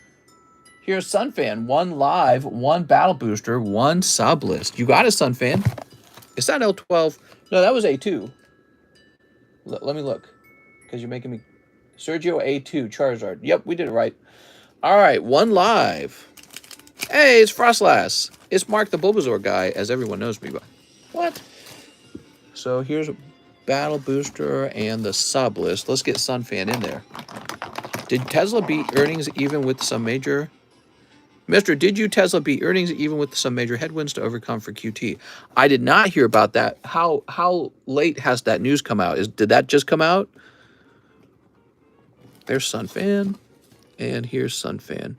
Here's Sunfan. 1 live, 1 battle booster, 1 sublist. You got it, Sunfan. Is that L12? No, that was A2. Let me look. Because you're making me... Sergio A2, Charizard. Yep, we did it right. All right, 1 live. Hey, it's Frostlass. It's Mark the Bulbasaur guy, as everyone knows me by. What? So here's a battle booster and the sublist. Let's get Sunfan in there. Did Tesla beat earnings even with some major... Mister, did you Tesla beat earnings even with some major headwinds to overcome for QT? I did not hear about that. How late has that news come out? Did that just come out? There's Sunfan, and here's Sunfan.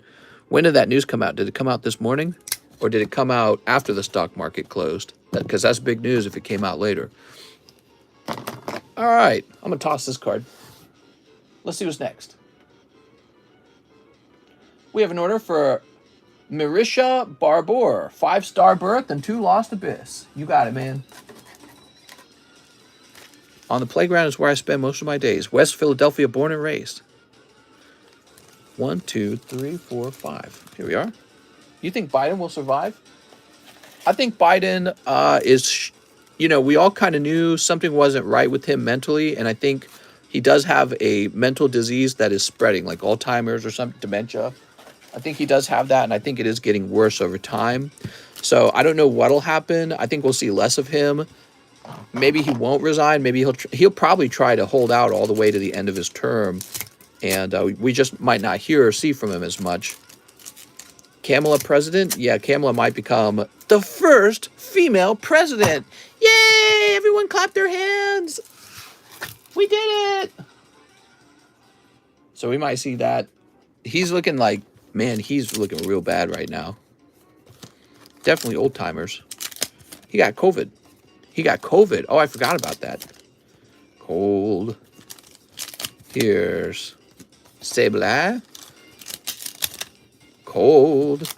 When did that news come out? Did it come out this morning, or did it come out after the stock market closed? Because that's big news if it came out later. All right, I'm gonna toss this card. Let's see what's next. We have an order for Marisha Barbour, 5-star birth and 2 lost abyss. You got it, man. On the playground is where I spend most of my days. West Philadelphia, born and raised. 1, 2, 3, 4, 5. Here we are. You think Biden will survive? I think Biden is, you know, we all kind of knew something wasn't right with him mentally, and I think he does have a mental disease that is spreading, like Alzheimer's or some dementia. I think he does have that, and I think it is getting worse over time. So I don't know what'll happen. I think we'll see less of him. Maybe he won't resign. Maybe he'll probably try to hold out all the way to the end of his term, and we just might not hear or see from him as much. Kamala president? Yeah, Kamala might become the first female president. Yay! Everyone clap their hands. We did it. So we might see that. He's looking like, man, he's looking real bad right now. Definitely old timers. He got COVID. He got COVID. Oh, I forgot about that. Cold. Here's Sabla. Cold.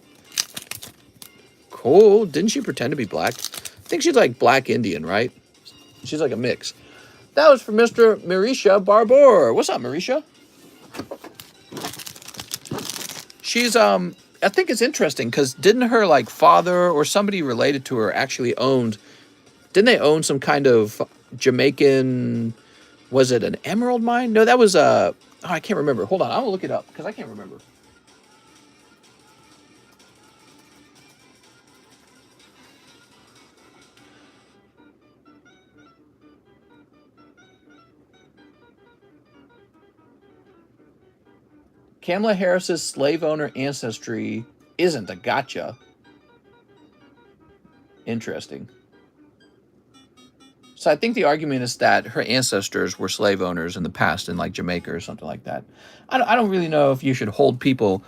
Cold. Didn't she pretend to be black? I think she's like black Indian, right? She's like a mix. That was for Mr. Marisha Barbour. What's up, Marisha? She's, I think it's interesting because didn't her like father or somebody related to her actually owned, didn't they own some kind of Jamaican, was it an emerald mine? No, that was oh, I can't remember. Hold on, I will look it up because I can't remember. Kamala Harris's slave owner ancestry isn't a gotcha. Interesting. So I think the argument is that her ancestors were slave owners in the past in like Jamaica or something like that. I don't really know if you should hold people,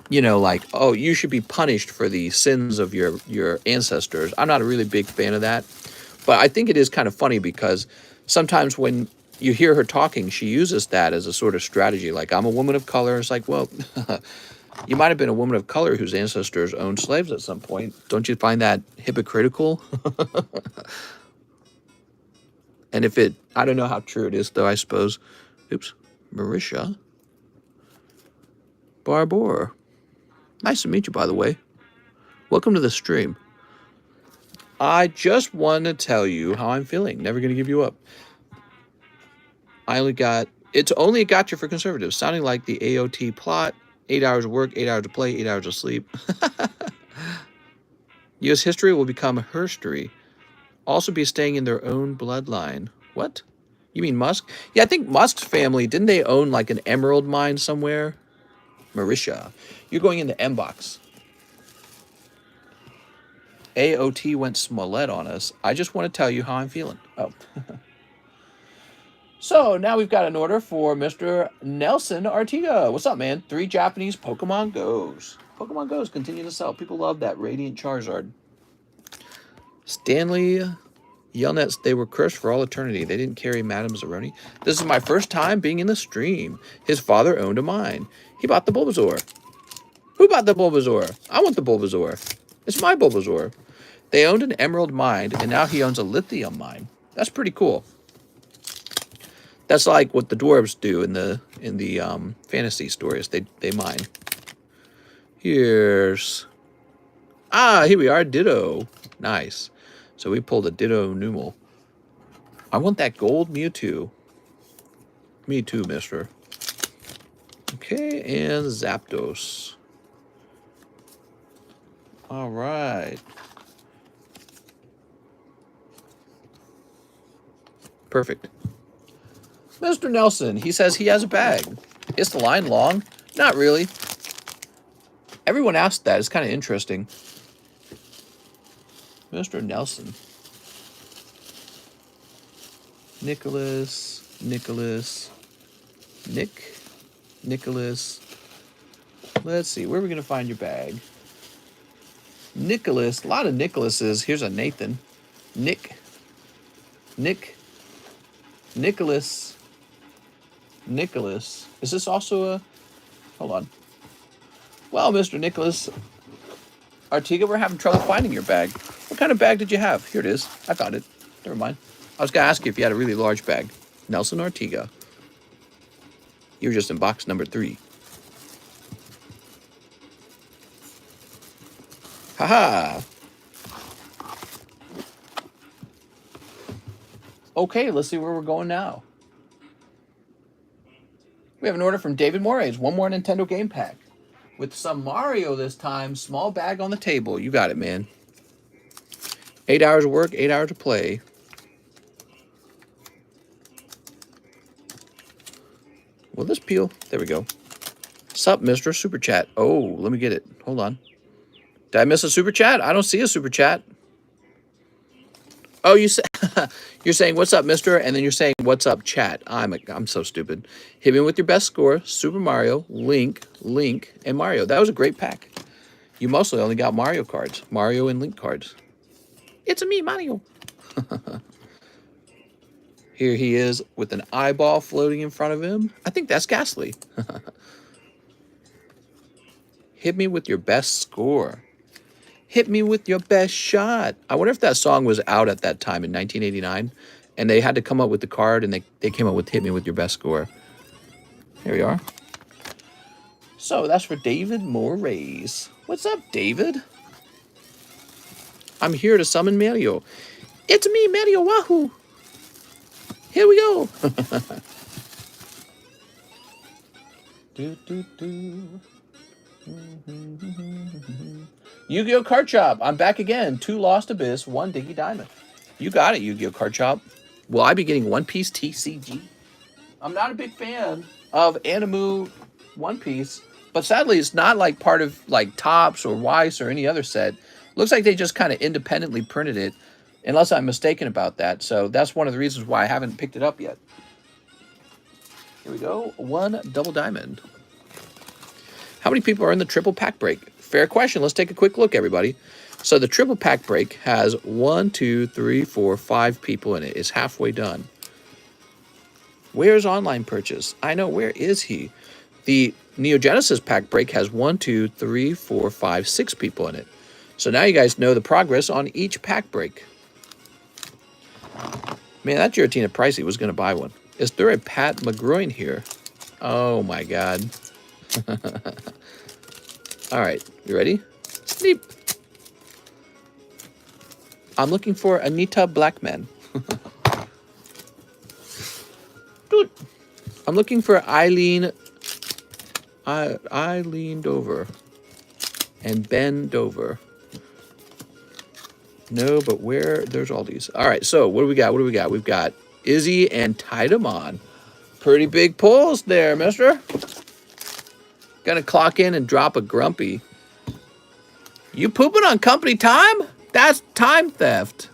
you know, like, oh, you should be punished for the sins of your ancestors. I'm not a really big fan of that. But I think it is kind of funny because sometimes when you hear her talking, she uses that as a sort of strategy. Like, I'm a woman of color. It's like, well, you might have been a woman of color whose ancestors owned slaves at some point. Don't you find that hypocritical? And if it, I don't know how true it is, though, I suppose. Oops. Marisha Barbour. Nice to meet you, by the way. Welcome to the stream. I just want to tell you how I'm feeling. Never going to give you up. It's only a gotcha for conservatives, sounding like the AOT plot. 8 hours of work, 8 hours of play, 8 hours of sleep. U.S. history will become herstory. Also be staying in their own bloodline. What? You mean Musk? Yeah, I think Musk's family, didn't they own like an emerald mine somewhere? Marisha. You're going in the M box. AOT went Smollett on us. I just want to tell you how I'm feeling. Oh. So now we've got an order for Mr. Nelson Artiga. What's up, man? 3 Japanese Pokemon Go's. Pokemon Go's continue to sell. People love that Radiant Charizard. Stanley Yelnats, they were cursed for all eternity. They didn't carry Madame Zeroni. This is my first time being in the stream. His father owned a mine. He bought the Bulbasaur. Who bought the Bulbasaur? I want the Bulbasaur. It's my Bulbasaur. They owned an emerald mine, and now he owns a lithium mine. That's pretty cool. That's like what the dwarves do in the fantasy stories. They mine. Here we are. Ditto. Nice. So we pulled a Ditto Numel. I want that gold Mewtwo. Me too, mister. Okay, and Zapdos. All right. Perfect. Mr. Nelson, he says he has a bag. Is the line long? Not really. Everyone asked that. It's kind of interesting. Mr. Nelson. Nicholas. Let's see. Where are we going to find your bag? Nicholas. A lot of Nicholases. Here's a Nathan. Nicholas. Is this also a... Hold on. Well, Mr. Nicholas Artiga, we're having trouble finding your bag. What kind of bag did you have? Here it is. I found it. Never mind. I was going to ask you if you had a really large bag. Nelson Artiga. You were just in box number 3. Haha. Okay, let's see where we're going now. We have an order from David Moraes. 1 more Nintendo game pack. With some Mario this time. Small bag on the table. You got it, man. 8 hours of work, 8 hours of play. Will this peel? There we go. Sup, Mr. Super Chat. Oh, let me get it. Hold on. Did I miss a Super Chat? I don't see a Super Chat. Oh, you're saying, what's up, mister? And then you're saying, what's up, chat? I'm so stupid. Hit me with your best score. Super Mario, Link, and Mario. That was a great pack. You mostly only got Mario cards. Mario and Link cards. It's me, Mario. Here he is with an eyeball floating in front of him. I think that's Ghastly. Hit me with your best score. Hit me with your best shot. I wonder if that song was out at that time in 1989, and they had to come up with the card, and they came up with Hit Me With Your Best Score. Here we are. So that's for David Moraes. What's up, David? I'm here to summon Mario. It's me, Mario Wahoo. Here we go. Yu-Gi-Oh! Card Shop. I'm back again. 2 Lost Abyss, 1 Diggy Diamond. You got it, Yu-Gi-Oh! Card Shop. Will I be getting One Piece TCG? I'm not a big fan of Animu One Piece, but sadly it's not like part of like Topps or Weiss or any other set. Looks like they just kind of independently printed it, unless I'm mistaken about that. So that's one of the reasons why I haven't picked it up yet. Here we go. 1 Double Diamond. How many people are in the triple pack break? Fair question. Let's take a quick look, everybody. So the triple pack break has 1, 2, 3, 4, 5 people in it. It's halfway done. Where's online purchase? I know, where is he? The Neo Genesis pack break has 1, 2, 3, 4, 5, 6 people in it. So now you guys know the progress on each pack break. Man, that Giratina pricey was going to buy one. Is there a Pat McGroin here? Oh my God. All right, you ready? Sleep. I'm looking for Anita Blackman. Dude. I'm looking for Eileen Dover and Ben Dover. No, but where? There's all these. All right, so what do we got? What do we got? We've got Izzy and Tidamon. Pretty big pulls there, mister. Gonna clock in and drop a grumpy. You pooping on company time? That's time theft.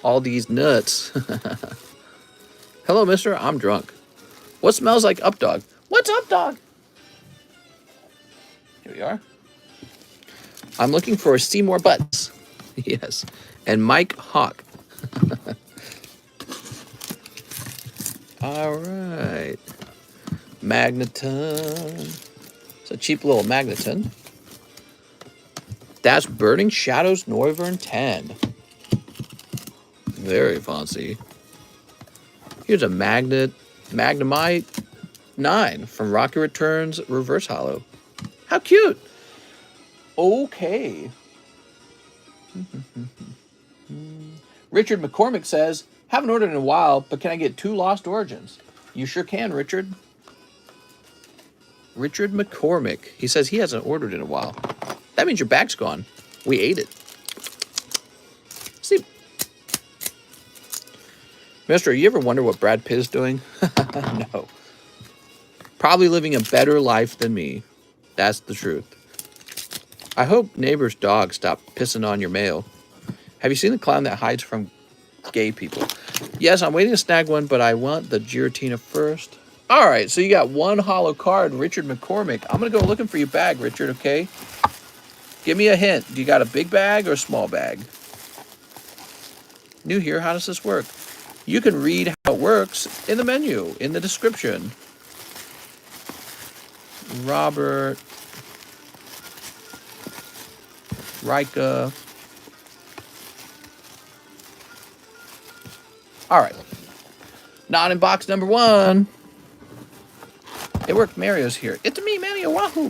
All these nuts. Hello, mister. I'm drunk. What smells like up dog? What's up, dog? Here we are. I'm looking for Seymour Butts. Yes. And Mike Hawk. All right. Magneton. It's a cheap little Magneton. That's Burning Shadows Noivern 10. Very fancy. Here's a Magnemite 9 from Rocket Returns Reverse Hollow. How cute. Okay. Richard McCormick says, haven't ordered in a while, but can I get 2 Lost Origins? You sure can, Richard. Richard McCormick. He says he hasn't ordered in a while. That means your bag's gone. We ate it. See. Mister, you ever wonder what Brad Pitt is doing? No. Probably living a better life than me. That's the truth. I hope neighbor's dog stopped pissing on your mail. Have you seen the clown that hides from gay people? Yes, I'm waiting to snag one, but I want the Giratina first. All right, so you got 1 hollow card, Richard McCormick. I'm going to go looking for your bag, Richard, okay? Give me a hint. Do you got a big bag or a small bag? New here, how does this work? You can read how it works in the menu, in the description. Robert, Rika. All right. Not in box number 1. It worked. Mario's here. It's me, Mario. Wahoo.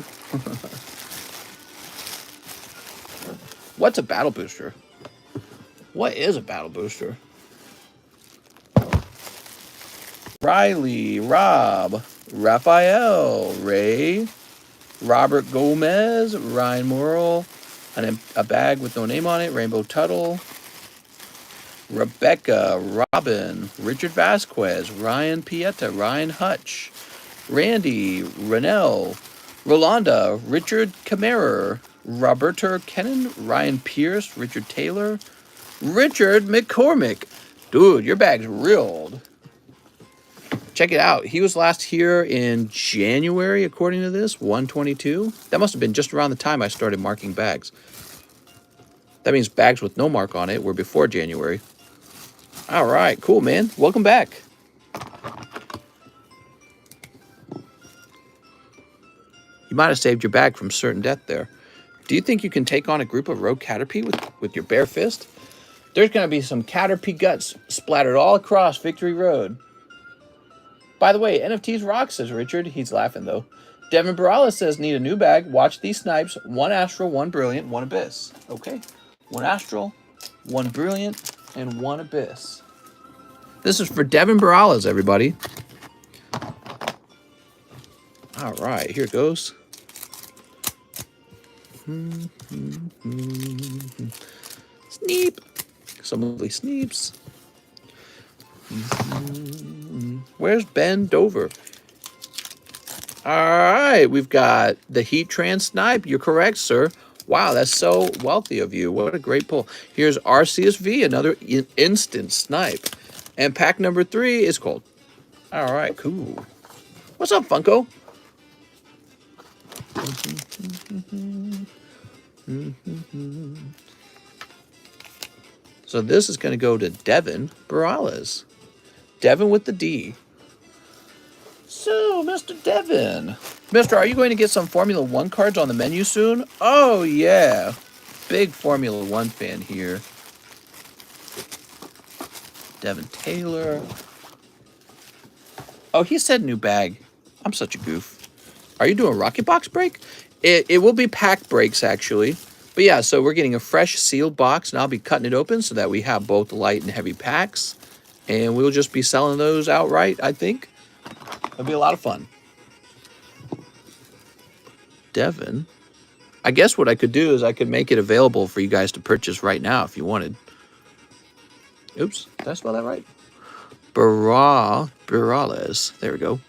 What's a battle booster? What is a battle booster? Riley, Rob, Raphael, Ray, Robert Gomez, Ryan Morrill, and a bag with no name on it, Rainbow Tuttle, Rebecca, Robin, Richard Vasquez, Ryan Pieta, Ryan Hutch, Randy, Renell, Rolanda, Richard Kammerer, Roberta Kennan, Ryan Pierce, Richard Taylor, Richard McCormick. Dude, your bag's real old. Check it out. He was last here in January, according to this, 122. That must have been just around the time I started marking bags. That means bags with no mark on it were before January. All right, cool, man. Welcome back. You might have saved your bag from certain death there. Do you think you can take on a group of rogue Caterpie with your bare fist? There's going to be some Caterpie guts splattered all across Victory Road. By the way, NFTs rock, says Richard. He's laughing, though. Devin Barala says, need a new bag. Watch these snipes. 1 Astral, 1 Brilliant, 1 Abyss. Okay. 1 Astral, 1 Brilliant, and 1 Abyss. This is for Devin Barala's, everybody. All right, here it goes. Sneep. Some lovely sneeps. Where's Ben Dover? All right, we've got the Heat Trans Snipe. You're correct, sir. Wow, that's so wealthy of you. What a great pull. Here's RCSV, another instant snipe. And pack number 3 is cold. All right, cool. What's up, Funko? So this is going to go to Devin Morales. Devin with the D. So, Mr. Devin. Mister, are you going to get some Formula One cards on the menu soon? Oh, yeah. Big Formula One fan here. Devin Taylor. Oh, he said new bag. I'm such a goof. Are you doing Rocket Box break? It will be pack breaks, actually. But yeah, so we're getting a fresh sealed box, and I'll be cutting it open so that we have both light and heavy packs. And we'll just be selling those outright, I think. It'll be a lot of fun. Devin. I guess what I could do is I could make it available for you guys to purchase right now if you wanted. Oops, did I spell that right? Morales. There we go.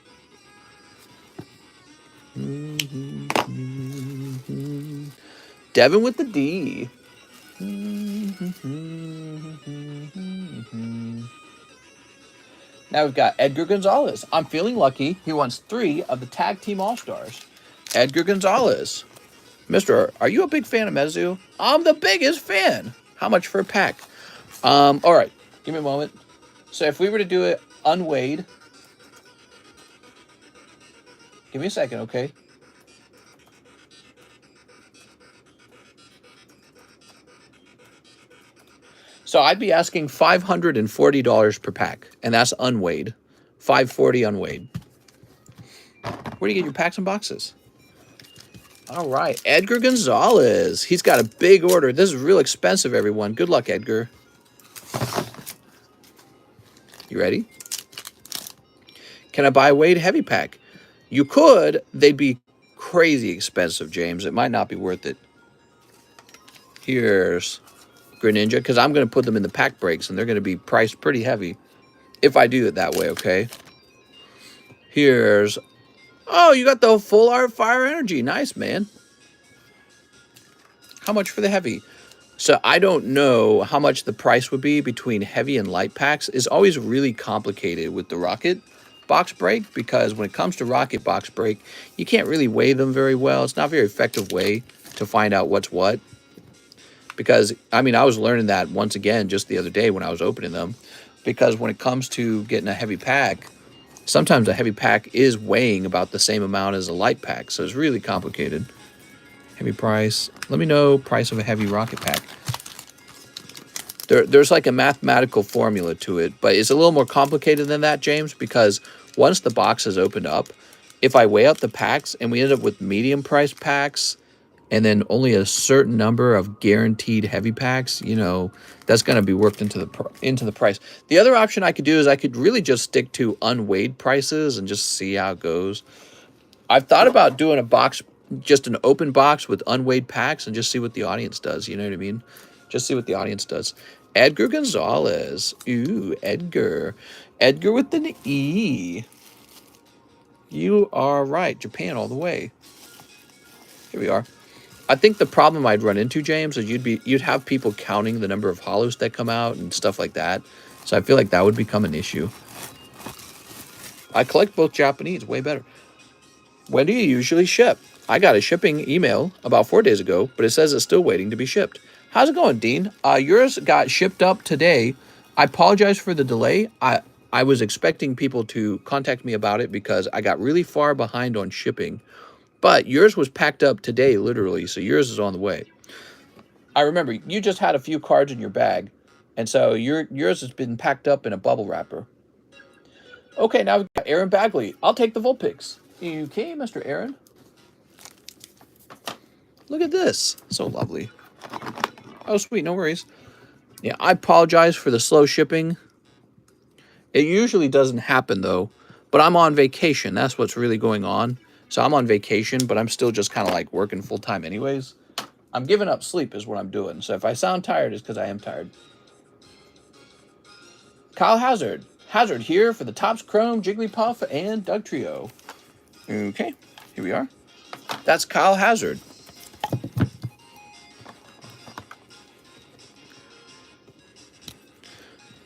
Devin with the D. Now we've got Edgar Gonzalez. I'm feeling lucky. He wants 3 of the Tag Team All-Stars. Edgar Gonzalez. Mister, are you a big fan of Mezu? I'm the biggest fan. How much for a pack? All right. Give me a moment. So if we were to do it unweighed. Give me a second, okay? So I'd be asking $540 per pack, and that's unweighed. $540 unweighed. Where do you get your packs and boxes? All right, Edgar Gonzalez. He's got a big order. This is real expensive, everyone. Good luck, Edgar. You ready? Can I buy a weighed heavy pack? You could. They'd be crazy expensive, James. It might not be worth it. Here's Greninja, because I'm going to put them in the pack breaks, and they're going to be priced pretty heavy if I do it that way, okay? Here's... Oh, you got the full art Fire Energy. Nice, man. How much for the heavy? So I don't know how much the price would be between heavy and light packs. It's always really complicated with the Rocket Box Break, because when it comes to Rocket Box Break, you can't really weigh them very well. It's not a very effective way to find out what's what. Because, I mean, I was learning that once again just the other day when I was opening them. Because when it comes to getting a heavy pack, sometimes a heavy pack is weighing about the same amount as a light pack. So it's really complicated. Heavy price. Let me know price of a heavy rocket pack. There's like a mathematical formula to it. But it's a little more complicated than that, James. Because once the box is opened up, if I weigh out the packs and we end up with medium price packs, and then only a certain number of guaranteed heavy packs, you know, that's going to be worked into the price. The other option I could do is I could really just stick to unweighed prices and just see how it goes. I've thought about doing a box, just an open box with unweighed packs, and just see what the audience does. You know what I mean? Just see what the audience does. Edgar Gonzalez. Ooh, Edgar. Edgar with an E. You are right. Japan all the way. Here we are. I think the problem I'd run into, James, is you'd have people counting the number of holos that come out and stuff like that. So I feel like that would become an issue. I collect both Japanese, way better. When do you usually ship? I got a shipping email about 4 days ago, but it says it's still waiting to be shipped. How's it going, Dean? Yours got shipped up today. I apologize for the delay. I was expecting people to contact me about it because I got really far behind on shipping. But yours was packed up today, literally, so yours is on the way. I remember, you just had a few cards in your bag, and so yours has been packed up in a bubble wrapper. Okay, now we've got Aaron Bagley. I'll take the Vulpix. Okay, Mr. Aaron. Look at this. So lovely. Oh, sweet, no worries. Yeah, I apologize for the slow shipping. It usually doesn't happen, though, but I'm on vacation. That's what's really going on. So I'm on vacation, but I'm still just kind of like working full-time anyways. I'm giving up sleep is what I'm doing. So if I sound tired, it's because I am tired. Kyle Hazard. Hazard here for the Topps Chrome, Jigglypuff, and Doug Trio. Okay, here we are. That's Kyle Hazard.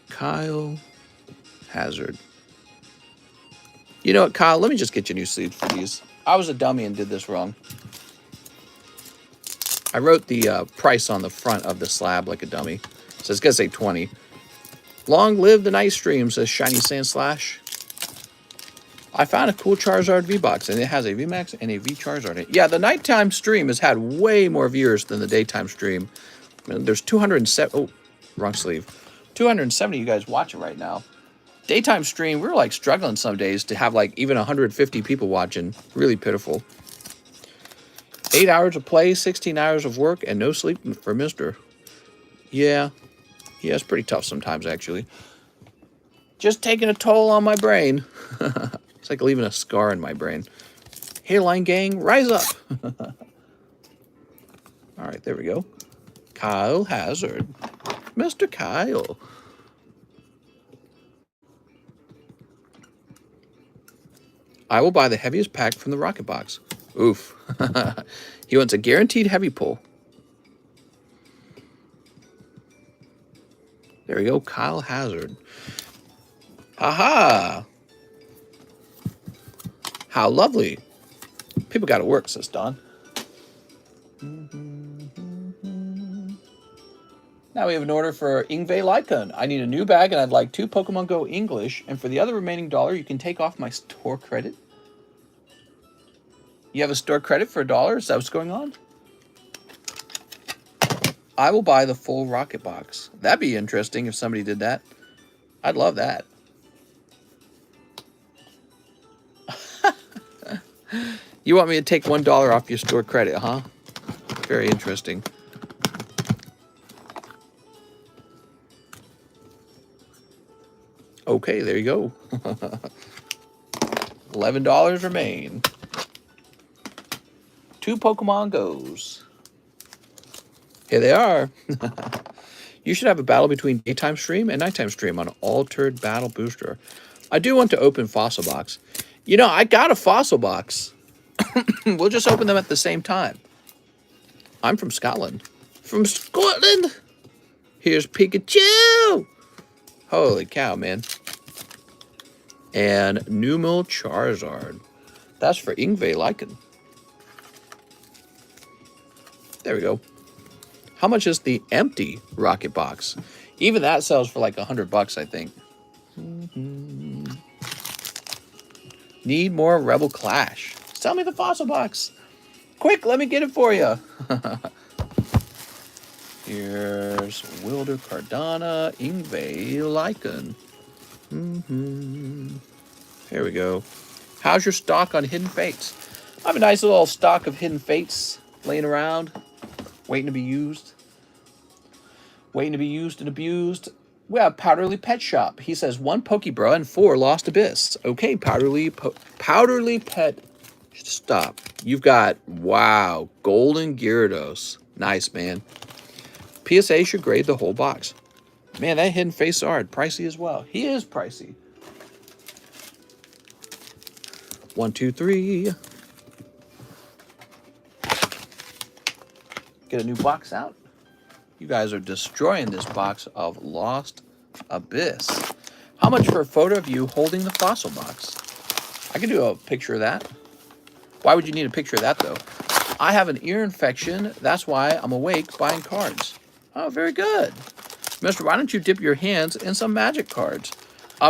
Kyle Hazard. You know what, Kyle? Let me just get you new sleeves for these. I was a dummy and did this wrong. I wrote the price on the front of the slab like a dummy. So it's going to say 20. Long live the night stream, says Shiny Sand Slash. I found a cool Charizard V-Box, and it has a VMAX and a V-Charizard in it. Yeah, the nighttime stream has had way more viewers than the daytime stream. I mean, there's 207... Oh, wrong sleeve. 270 you guys watching right now. Daytime stream, we're like struggling some days to have like even 150 people watching. Really pitiful. 8 hours of play, 16 hours of work, and no sleep for Mister. Yeah, it's pretty tough sometimes, actually. Just taking a toll on my brain. It's like leaving a scar in my brain. Hairline gang, rise up. All right, there we go. Kyle Hazard. Mr. Kyle. I will buy the heaviest pack from the Rocket Box. Oof. He wants a guaranteed heavy pull. There we go, Kyle Hazard. Haha. How lovely. People got to work, says Don. Now we have an order for Ingve Lycon. I need a new bag, and I'd like 2 Pokemon Go English. And for the other remaining $1, you can take off my store credit. You have a store credit for $1? Is that what's going on? I will buy the full Rocket Box. That'd be interesting if somebody did that. I'd love that. You want me to take $1 off your store credit, huh? Very interesting. Okay, there you go. $11 remain. 2 Pokemon Goes. Here they are. You should have a battle between daytime stream and nighttime stream on Altered Battle Booster. I do want to open Fossil Box. You know, I got a Fossil Box. We'll just open them at the same time. I'm from Scotland. From Scotland? Here's Pikachu! Holy cow, man. And Numel Charizard. That's for Ingve Lycon. There we go. How much is the empty Rocket Box? Even that sells for like $100, I think. Need more Rebel Clash. Sell me the Fossil Box. Quick, let me get it for you. Here's Wilder Cardana, Ingve Lycon. Here we go. How's your stock on Hidden Fates? I have a nice little stock of Hidden Fates laying around, waiting to be used. Waiting to be used and abused. We have Powderly Pet Shop. He says 1 Pokebra and 4 Lost Abyss. Okay, Powderly Pet. Stop. You've got, wow, Golden Gyarados. Nice, man. PSA should grade the whole box. Man, that Hidden Face Zard, pricey as well. He is pricey. 1, 2, 3. Get a new box out. You guys are destroying this box of Lost Abyss. How much for a photo of you holding the Fossil Box? I can do a picture of that. Why would you need a picture of that, though? I have an ear infection. That's why I'm awake buying cards. Oh, very good. Mister, why don't you dip your hands in some Magic cards?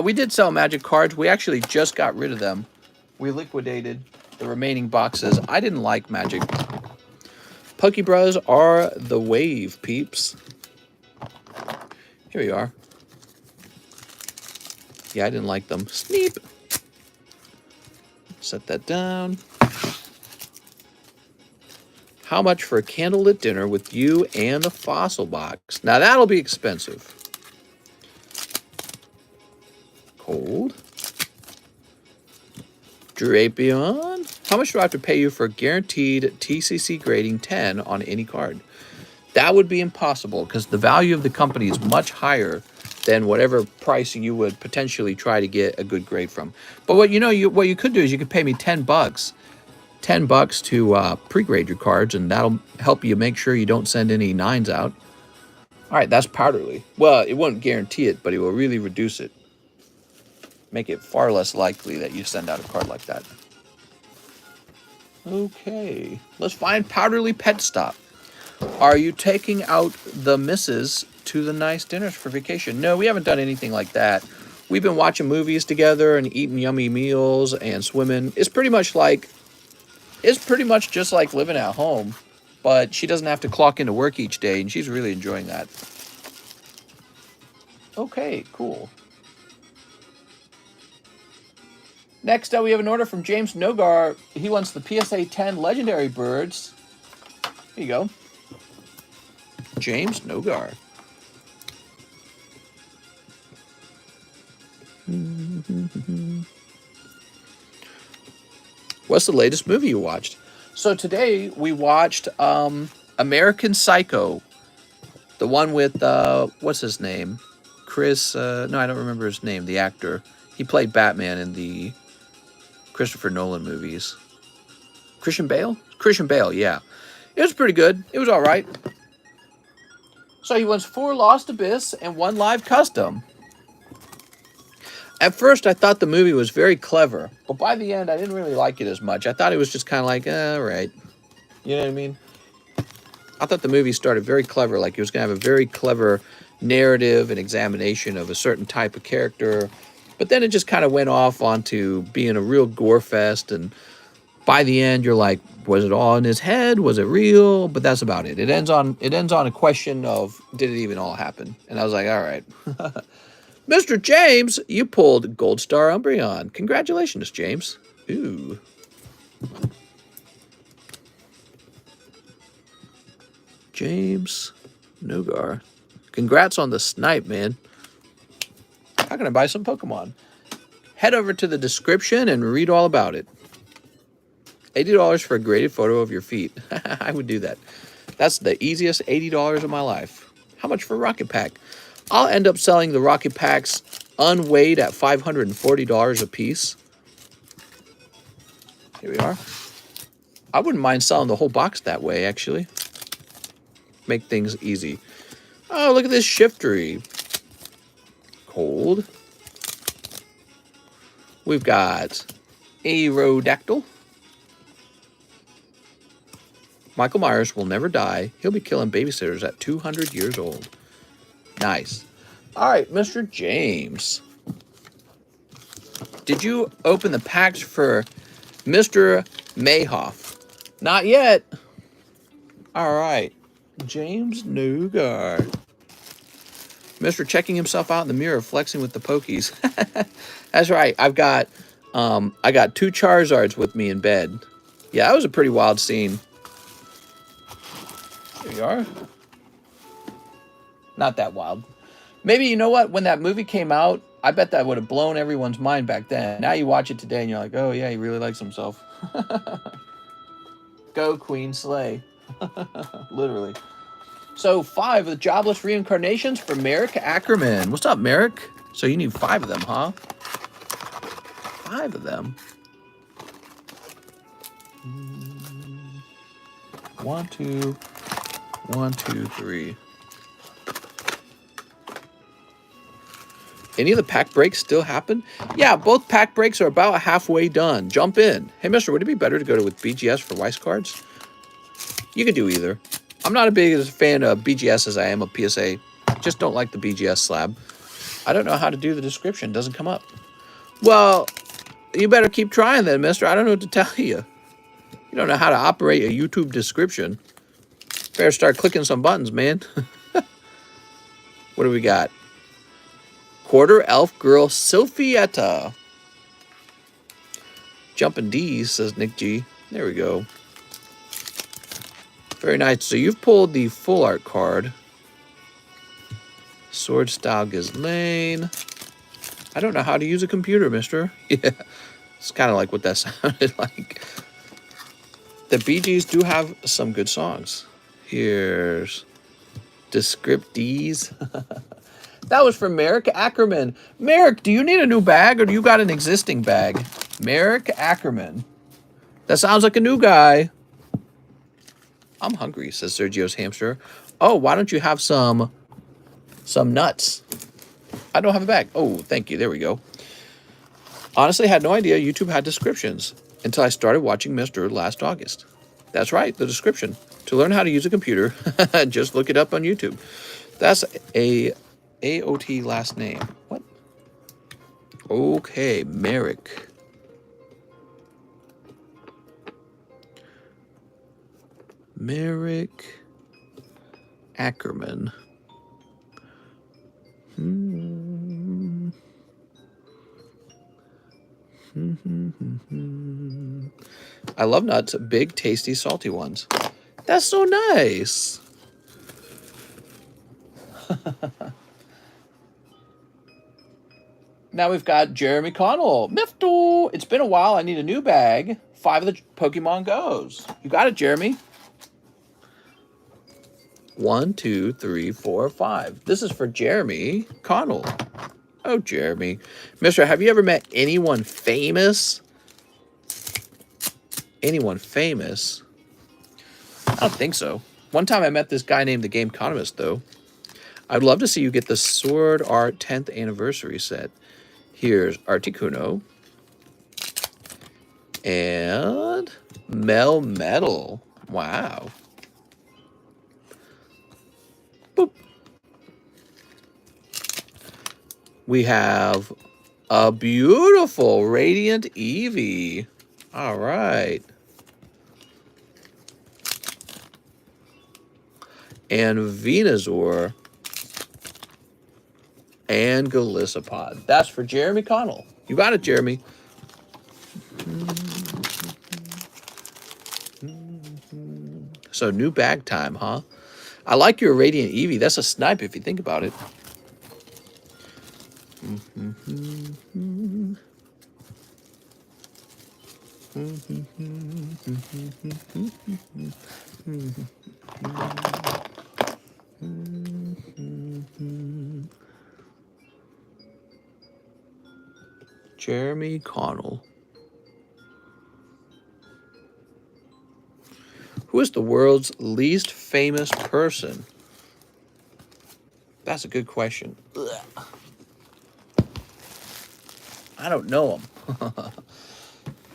We did sell Magic cards. We actually just got rid of them. We liquidated the remaining boxes. I didn't like Magic. Pokebras are the wave, peeps. Here we are. Yeah, I didn't like them. Sneep. Set that down. How much for a candlelit dinner with you and the Fossil Box? Now that'll be expensive. Cold. Drapion. How much do I have to pay you for a guaranteed TCC grading 10 on any card? That would be impossible because the value of the company is much higher than whatever price you would potentially try to get a good grade from. But what you could do is you could pay me $10. $10 to pre-grade your cards, and that'll help you make sure you don't send any 9s out. All right, that's Powderly. Well, it won't guarantee it, but it will really reduce it. Make it far less likely that you send out a card like that. Okay, let's find Powderly Pet Stop. Are you taking out the missus to the nice dinners for vacation? No, we haven't done anything like that. We've been watching movies together and eating yummy meals and swimming. It's pretty much just like living at home, but she doesn't have to clock into work each day, and she's really enjoying that. Okay, cool. Next up, we have an order from James Nogar. He wants the PSA 10 Legendary Birds. Here you go. James Nogar. What's the latest movie you watched? So today we watched American Psycho. The one with, what's his name? Chris, no, I don't remember his name, the actor. He played Batman in the Christopher Nolan movies. Christian Bale? Christian Bale, yeah. It was pretty good. It was all right. So he wants 4 Lost Abyss and 1 Live Custom. At first, I thought the movie was very clever, but by the end, I didn't really like it as much. I thought it was just kind of like, all right. You know what I mean? I thought the movie started very clever, like it was going to have a very clever narrative and examination of a certain type of character, but then it just kind of went off onto being a real gore fest, and by the end, you're like, was it all in his head? Was it real? But that's about it. It ends on a question of, did it even all happen? And I was like, all right. Mr. James, you pulled Gold Star Umbreon. Congratulations, James. Ooh. James Nogar. Congrats on the snipe, man. How can I buy some Pokemon? Head over to the description and read all about it. $80 for a graded photo of your feet. I would do that. That's the easiest $80 of my life. How much for Rocket Pack? I'll end up selling the Rocket Packs unweighed at $540 a piece. Here we are. I wouldn't mind selling the whole box that way, actually. Make things easy. Oh, look at this Shiftery. Cold. We've got Aerodactyl. Michael Myers will never die. He'll be killing babysitters at 200 years old. Nice. All right, Mr. James. Did you open the packs for Mr. Mayhoff? Not yet. All right. James Nogar. Mr. checking himself out in the mirror, flexing with the pokies. That's right. I got 2 Charizards with me in bed. Yeah, that was a pretty wild scene. There you are. Not that wild. Maybe, you know what? When that movie came out, I bet that would have blown everyone's mind back then. Now you watch it today and you're like, oh yeah, he really likes himself. Go Queen Slay. Literally. So 5 of the jobless reincarnations for Merrick Ackerman. What's up, Merrick? So you need 5 of them, huh? 5 of them. 1, 2, 1, 2, 3. Any of the pack breaks still happen? Yeah, both pack breaks are about halfway done. Jump in. Hey, mister, would it be better to go with BGS for Weiss cards? You could do either. I'm not a big fan of BGS as I am of PSA. Just don't like the BGS slab. I don't know how to do the description. It doesn't come up. Well, you better keep trying then, mister. I don't know what to tell you. You don't know how to operate a YouTube description. Better start clicking some buttons, man. What do we got? Quarter Elf Girl Sylphietta. Jumping D's, says Nick G. There we go. Very nice. So you've pulled the full art card. Sword Style Ghislaine. I don't know how to use a computer, mister. Yeah, it's kind of like what that sounded like. The Bee Gees do have some good songs. Here's Descriptees. That was from Merrick Ackerman. Merrick, do you need a new bag or do you got an existing bag? Merrick Ackerman. That sounds like a new guy. I'm hungry, says Sergio's hamster. Oh, why don't you have some nuts? I don't have a bag. Oh, thank you. There we go. Honestly, I had no idea YouTube had descriptions until I started watching Mr. last August. That's right, the description. To learn how to use a computer, just look it up on YouTube. That's a AOT last name. What? Okay, Merrick. Merrick Ackerman. I love nuts, big, tasty, salty ones. That's so nice. Now we've got Jeremy Connell. Mifto! It's been a while. I need a new bag. 5 of the Pokemon Goes. You got it, Jeremy. 1, 2, 3, 4, 5. This is for Jeremy Connell. Oh, Jeremy. Mister, have you ever met anyone famous? Anyone famous? I don't think so. One time I met this guy named TheCardconomist, though. I'd love to see you get the Sword Art 10th anniversary set. Here's Articuno. And Melmetal. Wow. Boop. We have a beautiful Radiant Eevee. All right. And Venusaur. And Golisopod. That's for Jeremy Connell. You got it, Jeremy. So new bag time, huh? I like your Radiant Eevee. That's a snipe if you think about it. Jeremy Connell. Who is the world's least famous person? That's a good question. Ugh. I don't know him.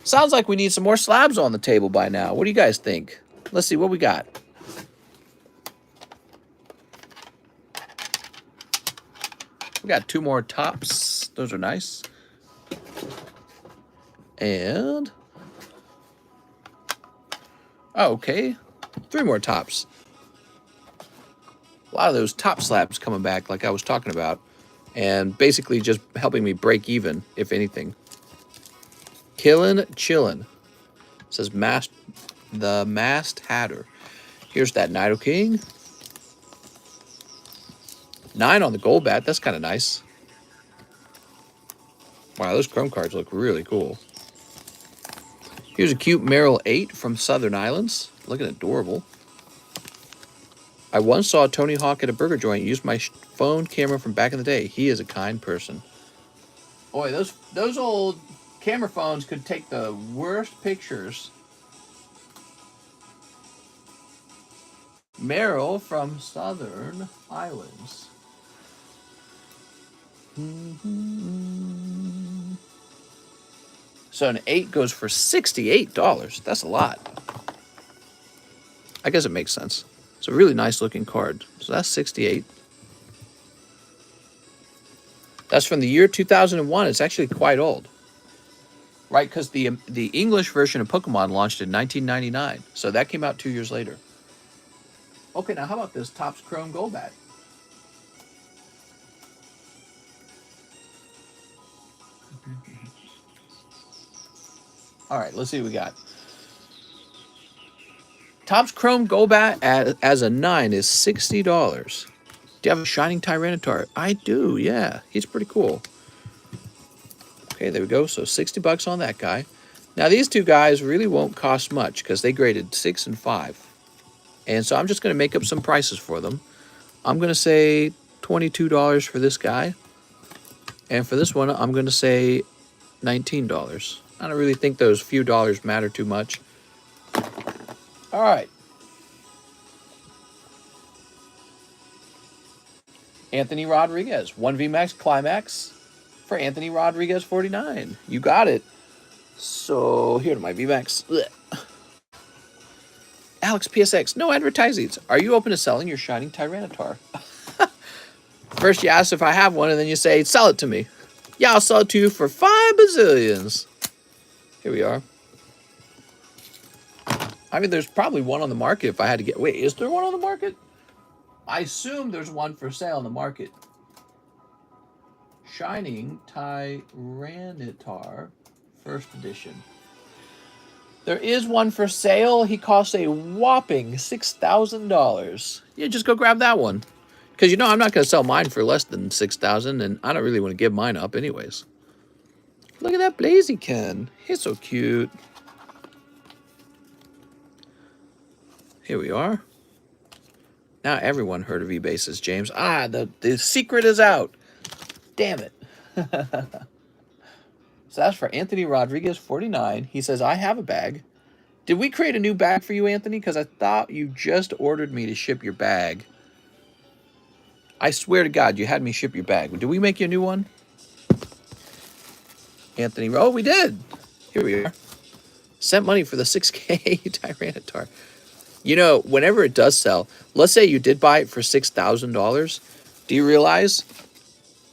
Sounds like we need some more slabs on the table by now. What do you guys think? Let's see what we got. We got 2 more tops. Those are nice. And oh, okay, 3 more tops. A lot of those top slabs coming back like I was talking about, and basically just helping me break even, if anything. Killin' Chillin'. Says the Masked Hatter. Here's that Nidoking. 9 on the Golbat. That's kind of nice. Wow, those Chrome cards look really cool. Here's a cute Meryl 8 from Southern Islands. Looking adorable. I once saw Tony Hawk at a burger joint. Used my phone camera from back in the day. He is a kind person. Boy, those old camera phones could take the worst pictures. Meryl from Southern Islands. So an 8 goes for $68. That's a lot. I guess it makes sense. It's a really nice looking card. So that's 68. That's from the year 2001. It's actually quite old. Right, because the English version of Pokemon launched in 1999. So that came out 2 years later. Okay, now how about this Topps Chrome Golbat? All right, let's see what we got. Topps Chrome Golbat as a 9 is $60. Do you have a Shining Tyranitar? I do, yeah. He's pretty cool. Okay, there we go. So $60 on that guy. Now, these 2 guys really won't cost much because they graded 6 and 5. And so I'm just going to make up some prices for them. I'm going to say $22 for this guy. And for this one, I'm going to say $19. I don't really think those few dollars matter too much. All right. Anthony Rodriguez, 1VMAX Climax for Anthony Rodriguez 49. You got it. So here to my VMAX. Alex PSX, no advertisings. Are you open to selling your shining Tyranitar? First you ask if I have one, and then you say, sell it to me. Yeah, I'll sell it to you for 5 bazillions. Here we are. I mean, there's probably one on the market if I had to get... Wait, is there one on the market? I assume there's one for sale on the market. Shining Tyranitar, first edition. There is one for sale. He costs a whopping $6,000. Yeah, just go grab that one. Because, you know, I'm not going to sell mine for less than $6,000, and I don't really want to give mine up anyways. Look at that Blaziken. He's so cute. Here we are. Now everyone heard of eBasis, James. Ah, the secret is out. Damn it. So that's for Anthony Rodriguez, 49. He says, I have a bag. Did we create a new bag for you, Anthony? Because I thought you just ordered me to ship your bag. I swear to God, you had me ship your bag. Did we make you a new one? Anthony, oh, we did. Here we are. Sent money for the 6K Tyranitar. You know, whenever it does sell, let's say you did buy it for $6,000. Do you realize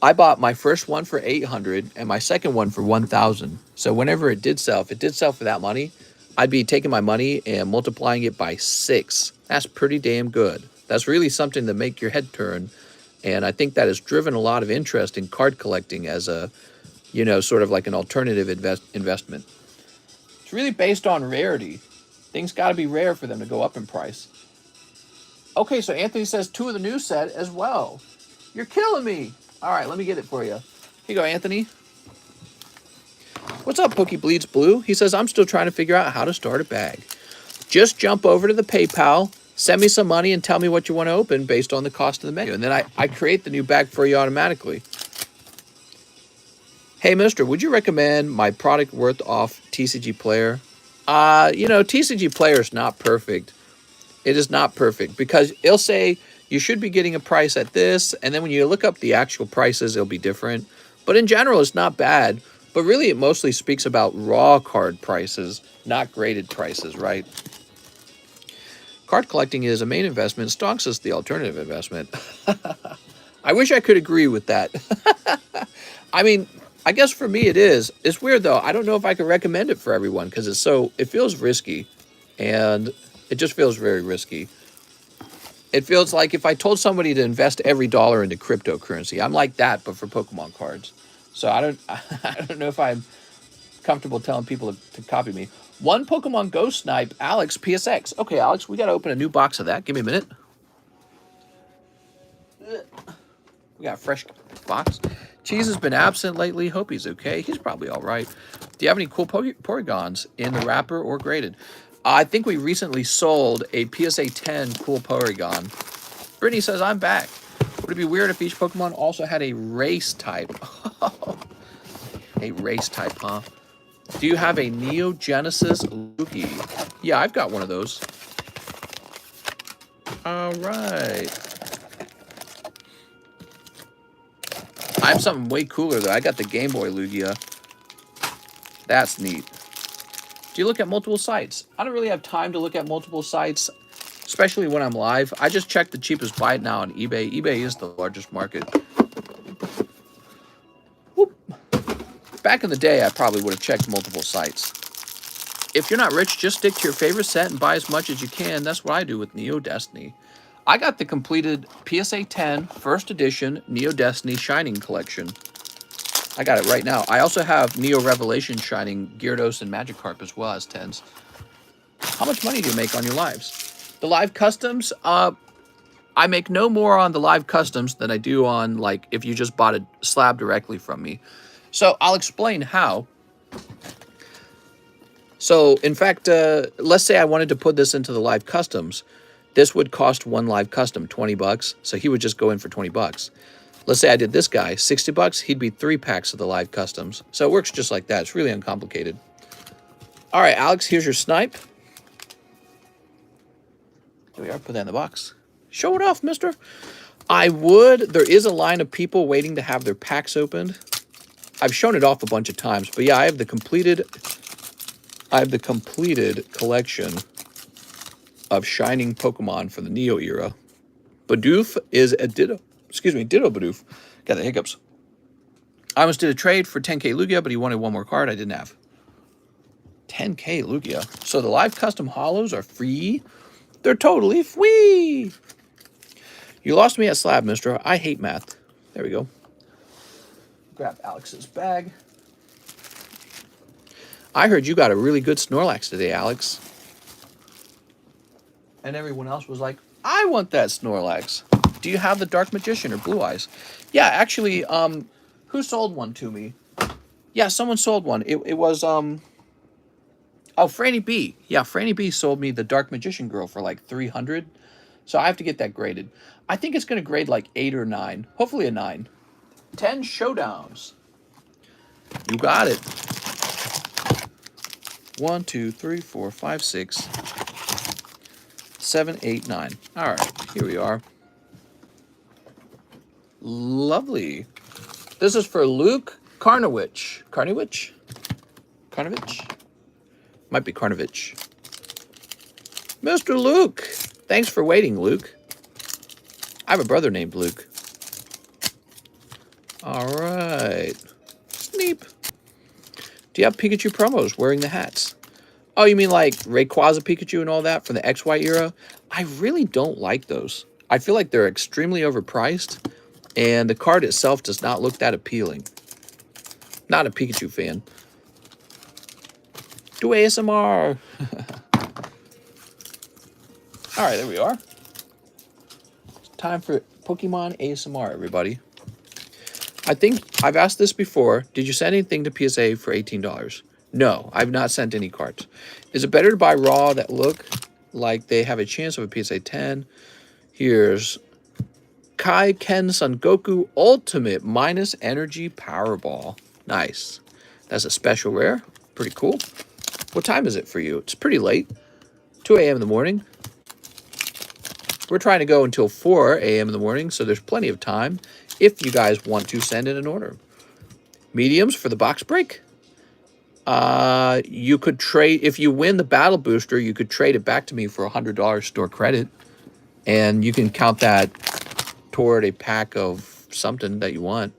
I bought my first one for $800 and my second one for $1,000. So whenever it did sell, if it did sell for that money, I'd be taking my money and multiplying it by 6. That's pretty damn good. That's really something to make your head turn. And I think that has driven a lot of interest in card collecting as a, you know, sort of like an alternative investment. It's really based on rarity. Things got to be rare for them to go up in price. Okay, so Anthony says 2 of the new set as well. You're killing me. All right, let me get it for you. Here you go, Anthony. What's up, Pokey Bleeds Blue? He says, I'm still trying to figure out how to start a bag. Just jump over to the PayPal, send me some money, and tell me what you want to open based on the cost of the menu. And then I create the new bag for you automatically. Hey, mister, would you recommend my product worth off TCG Player? You know, TCG Player is not perfect. It is not perfect because it'll say you should be getting a price at this, and then when you look up the actual prices, it'll be different. But in general, it's not bad. But really, it mostly speaks about raw card prices, not graded prices, right? Card collecting is a main investment. Stocks is the alternative investment. I wish I could agree with that. I mean, I guess for me it is. It's weird though. I don't know if I could recommend it for everyone because it feels risky, and it just feels very risky. It feels like if I told somebody to invest every dollar into cryptocurrency, I'm like that, but for Pokemon cards. So I don't know if I'm comfortable telling people to copy me. One Pokemon Go Snipe, Alex PSX. Okay, Alex, we got to open a new box of that. Give me a minute. We got a fresh box. Cheese has been absent lately. Hope he's okay. He's probably all right. Do you have any cool Porygons in the wrapper or graded? I think we recently sold a PSA 10 cool Porygon. Brittany says, I'm back. Would it be weird if each Pokemon also had a race type? A race type, huh? Do you have a Neo Genesis Lugia? Yeah, I've got one of those. All right. I have something way cooler, though. I got the Game Boy Lugia. That's neat. Do you look at multiple sites? I don't really have time to look at multiple sites, especially when I'm live. I just check the cheapest buy it now on eBay. eBay is the largest market. Whoop. Back in the day, I probably would have checked multiple sites. If you're not rich, just stick to your favorite set and buy as much as you can. That's what I do with Neo Destiny. I got the completed PSA 10 first edition Neo Destiny Shining collection. I got it right now. I also have Neo Revelation Shining Gyarados and Magikarp as well as 10s. How much money do you make on your lives? The live customs, I make no more on the live customs than I do on, like, if you just bought a slab directly from me. So I'll explain how. So, in fact, let's say I wanted to put this into the live customs. This would cost one live custom, 20 bucks. So he would just go in for 20 bucks. Let's say I did this guy, 60 bucks. He'd be 3 packs of the live customs. So it works just like that. It's really uncomplicated. All right, Alex, here's your snipe. Here we are. Put that in the box. Show it off, mister. There is a line of people waiting to have their packs opened. I've shown it off a bunch of times. But yeah, I have the completed collection of shining Pokemon for the Neo era. Bidoof is a Ditto. Excuse me, Ditto Bidoof. Got the hiccups. I almost did a trade for 10k Lugia, but he wanted one more card I didn't have. 10k Lugia. So the live custom holos are free. They're totally free. You lost me at Slab, mister. I hate math. There we go. Grab Alex's bag. I heard you got a really good Snorlax today, Alex. And everyone else was like, I want that Snorlax. Do you have the Dark Magician or Blue Eyes? Yeah, actually, who sold one to me? Yeah, someone sold one. It was, oh, Franny B. Yeah, Franny B sold me the Dark Magician girl for like 300. So I have to get that graded. I think it's going to grade like 8 or 9. Hopefully a 9. 10 showdowns. You got it. 1, 2, 3, 4, 5, 6, 7, 8, 9. All right, here we are. Lovely. This is for Luke Karnowicz. Karnowicz? Karnowicz? Might be Karnowicz. Mr. Luke. Thanks for waiting, Luke. I have a brother named Luke. All right. Sneep. Do you have Pikachu promos wearing the hats? Oh, you mean like Rayquaza Pikachu and all that from the XY era? I really don't like those. I feel like they're extremely overpriced, and the card itself does not look that appealing. Not a Pikachu fan. Do ASMR. All right, there we are. It's time for Pokemon ASMR, everybody. I think I've asked this before. Did you send anything to PSA for $18? No, I've not sent any cards. Is it better to buy raw that look like they have a chance of a PSA 10? Here's Kai Ken Son Goku Ultimate minus Energy Powerball. Nice. That's a special rare. Pretty cool. What time is it for you? It's pretty late. 2 a.m. in the morning. We're trying to go until 4 a.m. in the morning, so there's plenty of time if you guys want to send in an order. Mediums for the box break. You could trade, if you win the battle booster, you could trade it back to me for $100 store credit. And you can count that toward a pack of something that you want.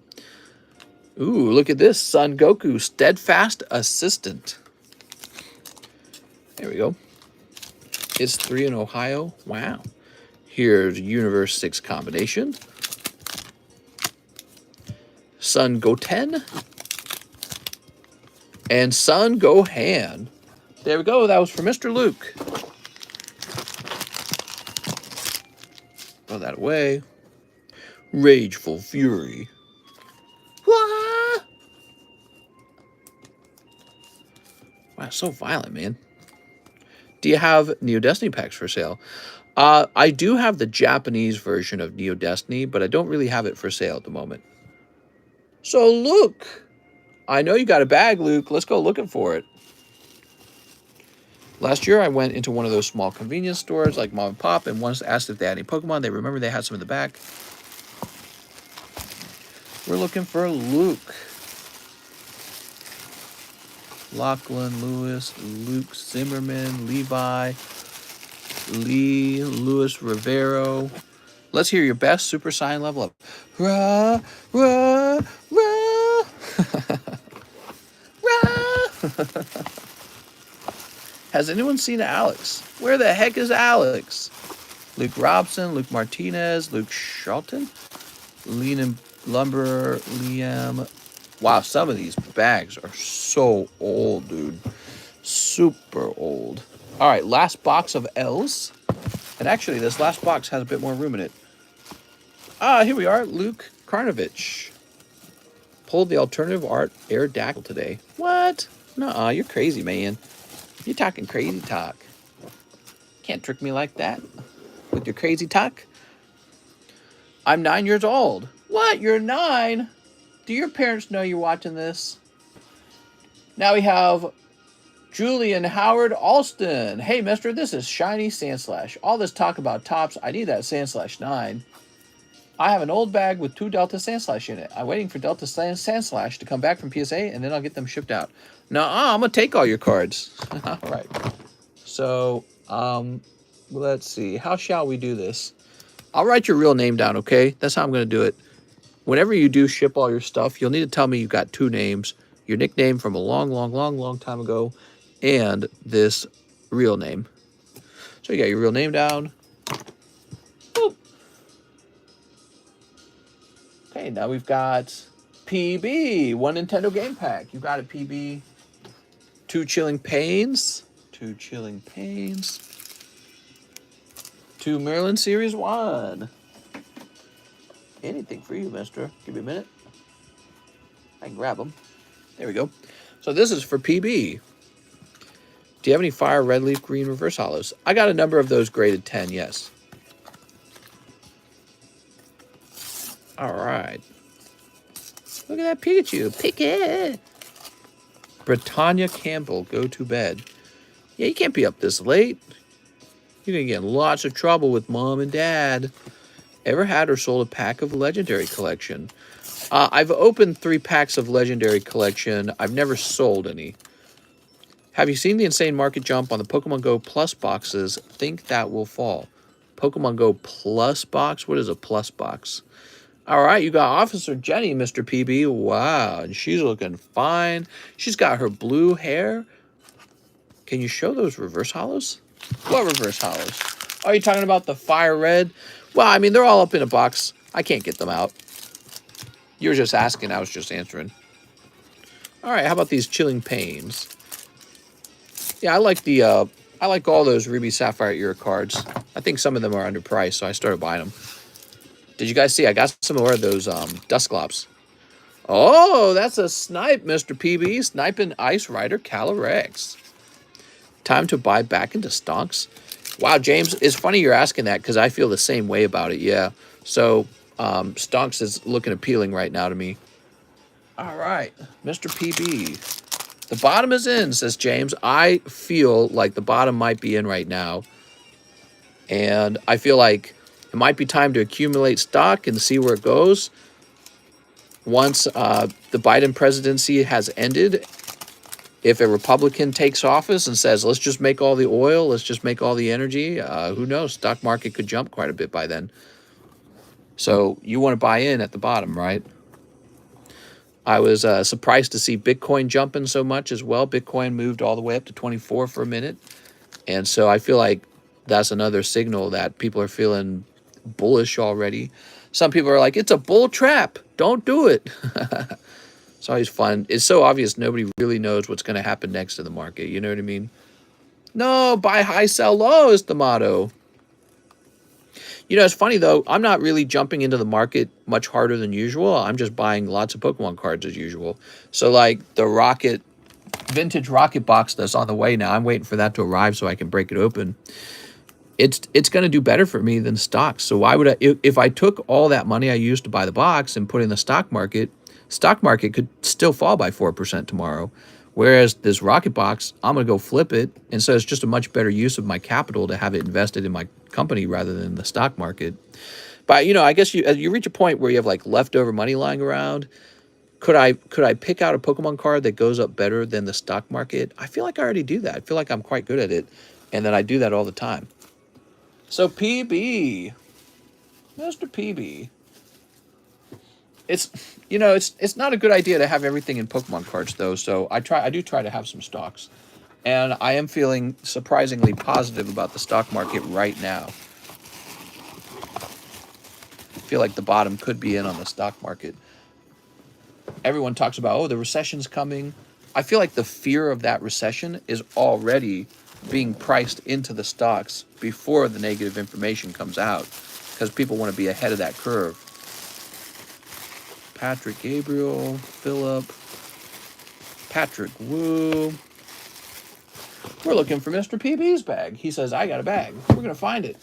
Ooh, look at this. Son Goku, Steadfast Assistant. There we go. It's 3 in Ohio. Wow. Here's Universe 6 combination. Son Goten. And Son Gohan. There we go. That was for Mr. Luke. Throw that away. Rageful Fury. Wah! Wow, so violent, man. Do you have Neo Destiny packs for sale? I do have the Japanese version of Neo Destiny, but I don't really have it for sale at the moment. So, Luke. I know you got a bag, Luke. Let's go looking for it. Last year, I went into one of those small convenience stores like Mom and Pop and once asked if they had any Pokemon. They remember they had some in the back. We're looking for Luke. Lachlan, Lewis, Luke Zimmerman, Levi, Lee, Luis Rivero. Let's hear your best Super Saiyan level up. Rah, rah, rah. Rah. Has anyone seen Alex? Where the heck is Alex? Luke Robson, Luke Martinez, Luke Shelton, Lean Lumber, Liam. Wow, some of these bags are so old, dude. Super old. All right, last box of L's. And actually, this last box has a bit more room in it. Here we are, Luke Karnovich. Pulled the alternative art Aerodactyl today. What? Nuh-uh, you're crazy, man. You're talking crazy talk. Can't trick me like that with your crazy talk. I'm 9 years old. What? You're 9? Do your parents know you're watching this? Now we have Julian Howard Alston. Hey, mister, this is Shiny Sandslash. All this talk about tops, I need that Sandslash 9. I have an old bag with 2 Delta Sandslash in it. I'm waiting for Delta Sandslash to come back from PSA, and then I'll get them shipped out. Nuh-uh, I'm going to take all your cards. All right. So, Let's see. How shall we do this? I'll write your real name down, okay? That's how I'm going to do it. Whenever you do ship all your stuff, you'll need to tell me you've got 2 names. Your nickname from a long time ago, and this real name. So you got your real name down. Boop. Okay, now we've got PB, 1 Nintendo game pack. You got it, PB. 2 Chilling Pains. 2 Chilling Pains. 2 Maryland Series 1. Anything for you, mister. Give me a minute. I can grab them. There we go. So this is for PB. Do you have any Fire Red Leaf Green Reverse Hollows? I got a number of those graded 10, yes. All right. Look at that Pikachu. Pick it. Britannia Campbell, go to bed. Yeah, you can't be up this late. You're going to get in lots of trouble with mom and dad. Ever had or sold a pack of Legendary Collection? I've opened 3 packs of Legendary Collection. I've never sold any. Have you seen the insane market jump on the Pokemon Go Plus boxes? Think that will fall. Pokemon Go Plus box? What is a Plus box? All right, you got Officer Jenny, Mr. PB. Wow, and she's looking fine. She's got her blue hair. Can you show those reverse hollows? What reverse hollows? Are you talking about the Fire Red? Well, I mean, they're all up in a box. I can't get them out. You were just asking. I was just answering. All right, how about these Chilling Pains? Yeah, I like all those Ruby Sapphire Era cards. I think some of them are underpriced, so I started buying them. Did you guys see? I got some more of those Dusclops. Oh, that's a snipe, Mr. PB. Sniping Ice Rider Calyrex. Time to buy back into stonks. Wow, James, it's funny you're asking that because I feel the same way about it, yeah. So, stonks is looking appealing right now to me. All right, Mr. PB. The bottom is in, says James. I feel like the bottom might be in right now. And I feel like it might be time to accumulate stock and see where it goes. Once the Biden presidency has ended, if a Republican takes office and says, let's just make all the oil, let's just make all the energy, who knows? Stock market could jump quite a bit by then. So you want to buy in at the bottom, right? I was surprised to see Bitcoin jumping so much as well. Bitcoin moved all the way up to 24 for a minute. And so I feel like that's another signal that people are feeling bullish already. Some people are like, it's a bull trap. Don't do it. It's always fun. It's so obvious nobody really knows what's going to happen next in the market. You know what I mean? No, buy high, sell low is the motto. You know, it's funny, though. I'm not really jumping into the market much harder than usual. I'm just buying lots of Pokemon cards as usual. So, like, the vintage Rocket box that's on the way now, I'm waiting for that to arrive so I can break it open. It's going to do better for me than stocks. So why would if I took all that money I used to buy the box and put in the stock market could still fall by 4% tomorrow. Whereas this Rocket box, I'm going to go flip it. And so it's just a much better use of my capital to have it invested in my company rather than the stock market. But, you know, I guess you reach a point where you have like leftover money lying around. Could I pick out a Pokemon card that goes up better than the stock market? I feel like I already do that. I feel like I'm quite good at it. And then I do that all the time. So PB, Mr. PB. It's, you know, it's not a good idea to have everything in Pokemon cards, though. So I do try to have some stocks. And I am feeling surprisingly positive about the stock market right now. I feel like the bottom could be in on the stock market. Everyone talks about, oh, the recession's coming. I feel like the fear of that recession is already being priced into the stocks before the negative information comes out because people want to be ahead of that curve. Patrick Gabriel, Philip, Patrick Wu. We're looking for Mr. PB's bag. He says, I got a bag. We're going to find it.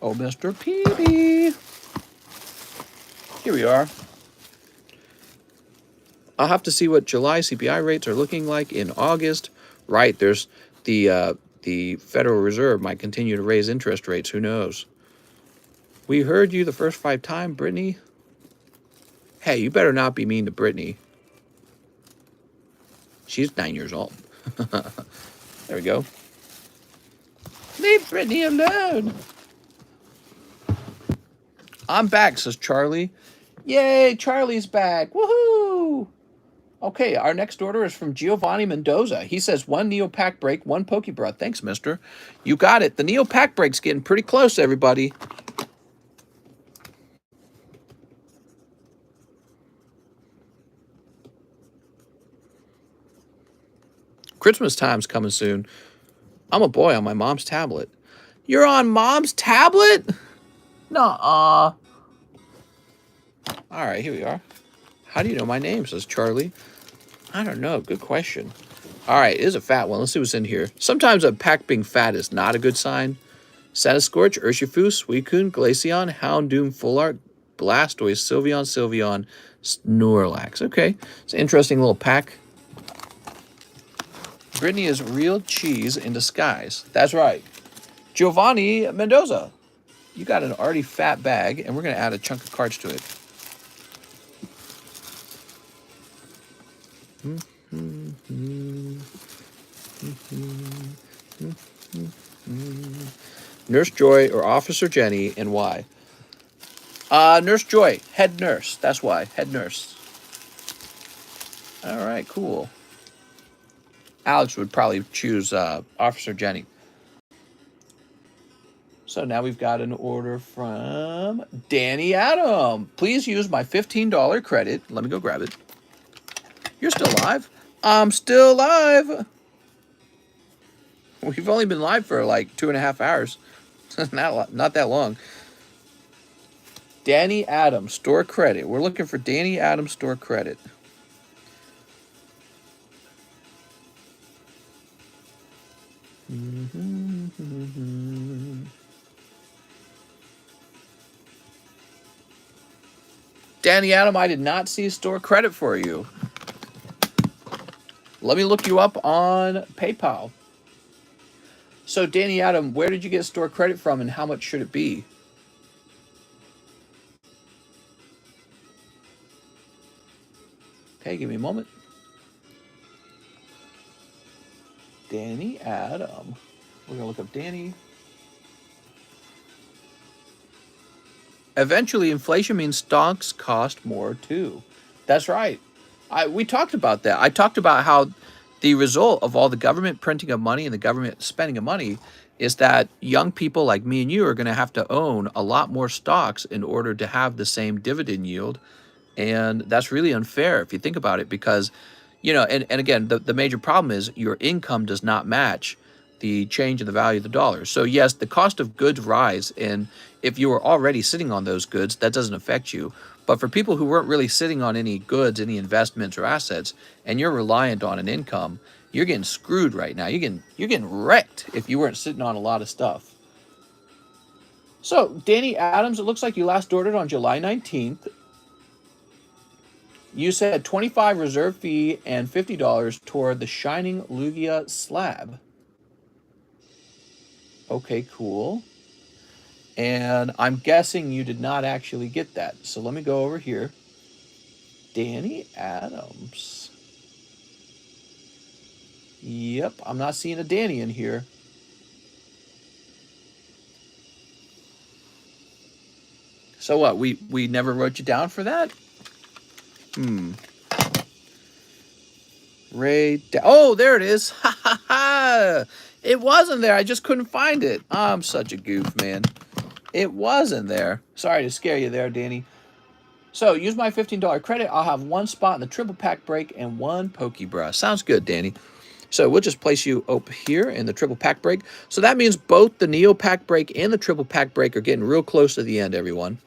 Oh, Mr. PB. Here we are. I'll have to see what July CPI rates are looking like in August. Right, there's the Federal Reserve might continue to raise interest rates. Who knows? We heard you the first 5 times, Brittany. Hey, you better not be mean to Brittany. She's 9 years old. There we go. Leave Brittany alone. I'm back, says Charlie. Yay, Charlie's back. Woohoo! Okay, our next order is from Giovanni Mendoza. He says 1 Neo Pack Break, 1 Pokebra. Thanks, mister. You got it. The Neo Pack Break's getting pretty close, everybody. Christmas time's coming soon. I'm a boy on my mom's tablet. You're on mom's tablet? Nuh-uh. All right, here we are. How do you know my name, says Charlie. I don't know. Good question. All right, it is a fat one. Let's see what's in here. Sometimes a pack being fat is not a good sign. Satiscorch, Urshifu, Suicune, Glaceon, Houndoom, Full Art, Blastoise, Sylveon, Snorlax. Okay, it's an interesting little pack. Brittany is real cheese in disguise. That's right. Giovanni Mendoza, you got an already fat bag, and we're going to add a chunk of cards to it. Nurse Joy or Officer Jenny, and why? Nurse Joy, head nurse. That's why, head nurse. All right, cool. Alex would probably choose Officer Jenny. So now we've got an order from Danny Adam. Please use my $15 credit. Let me go grab it. You're still live? I'm still live. We've only been live for like 2.5 hours. Not that long. Danny Adam, store credit. We're looking for Danny Adam, store credit. Danny Adam, I did not see store credit for you. Let me look you up on PayPal. So, Danny Adam, where did you get store credit from and how much should it be? Okay, give me a moment. Danny Adam. We're going to look up Danny. Eventually, inflation means stocks cost more too. That's right. We talked about that. I talked about how the result of all the government printing of money and the government spending of money is that young people like me and you are going to have to own a lot more stocks in order to have the same dividend yield. And that's really unfair if you think about it because, you know, and again, the major problem is your income does not match the change in the value of the dollar. So yes, the cost of goods rise, and if you were already sitting on those goods, that doesn't affect you. But for people who weren't really sitting on any goods, any investments or assets, and you're reliant on an income, you're getting screwed right now. You're getting wrecked if you weren't sitting on a lot of stuff. So, Danny Adams, it looks like you last ordered on July 19th. You said 25 reserve fee and $50 toward the Shining Lugia slab. Okay, cool. And I'm guessing you did not actually get that. So let me go over here. Danny Adams. Yep, I'm not seeing a Danny in here. So what, we never wrote you down for that? Oh, there it is. Ha ha ha. It wasn't there. I just couldn't find it. I'm such a goof, man. It wasn't there. Sorry to scare you there, Danny. So, use my $15 credit. I'll have 1 spot in the triple pack break and 1 Pokebra. Sounds good, Danny. So, we'll just place you up here in the triple pack break. So, that means both the Neo pack break and the triple pack break are getting real close to the end, everyone.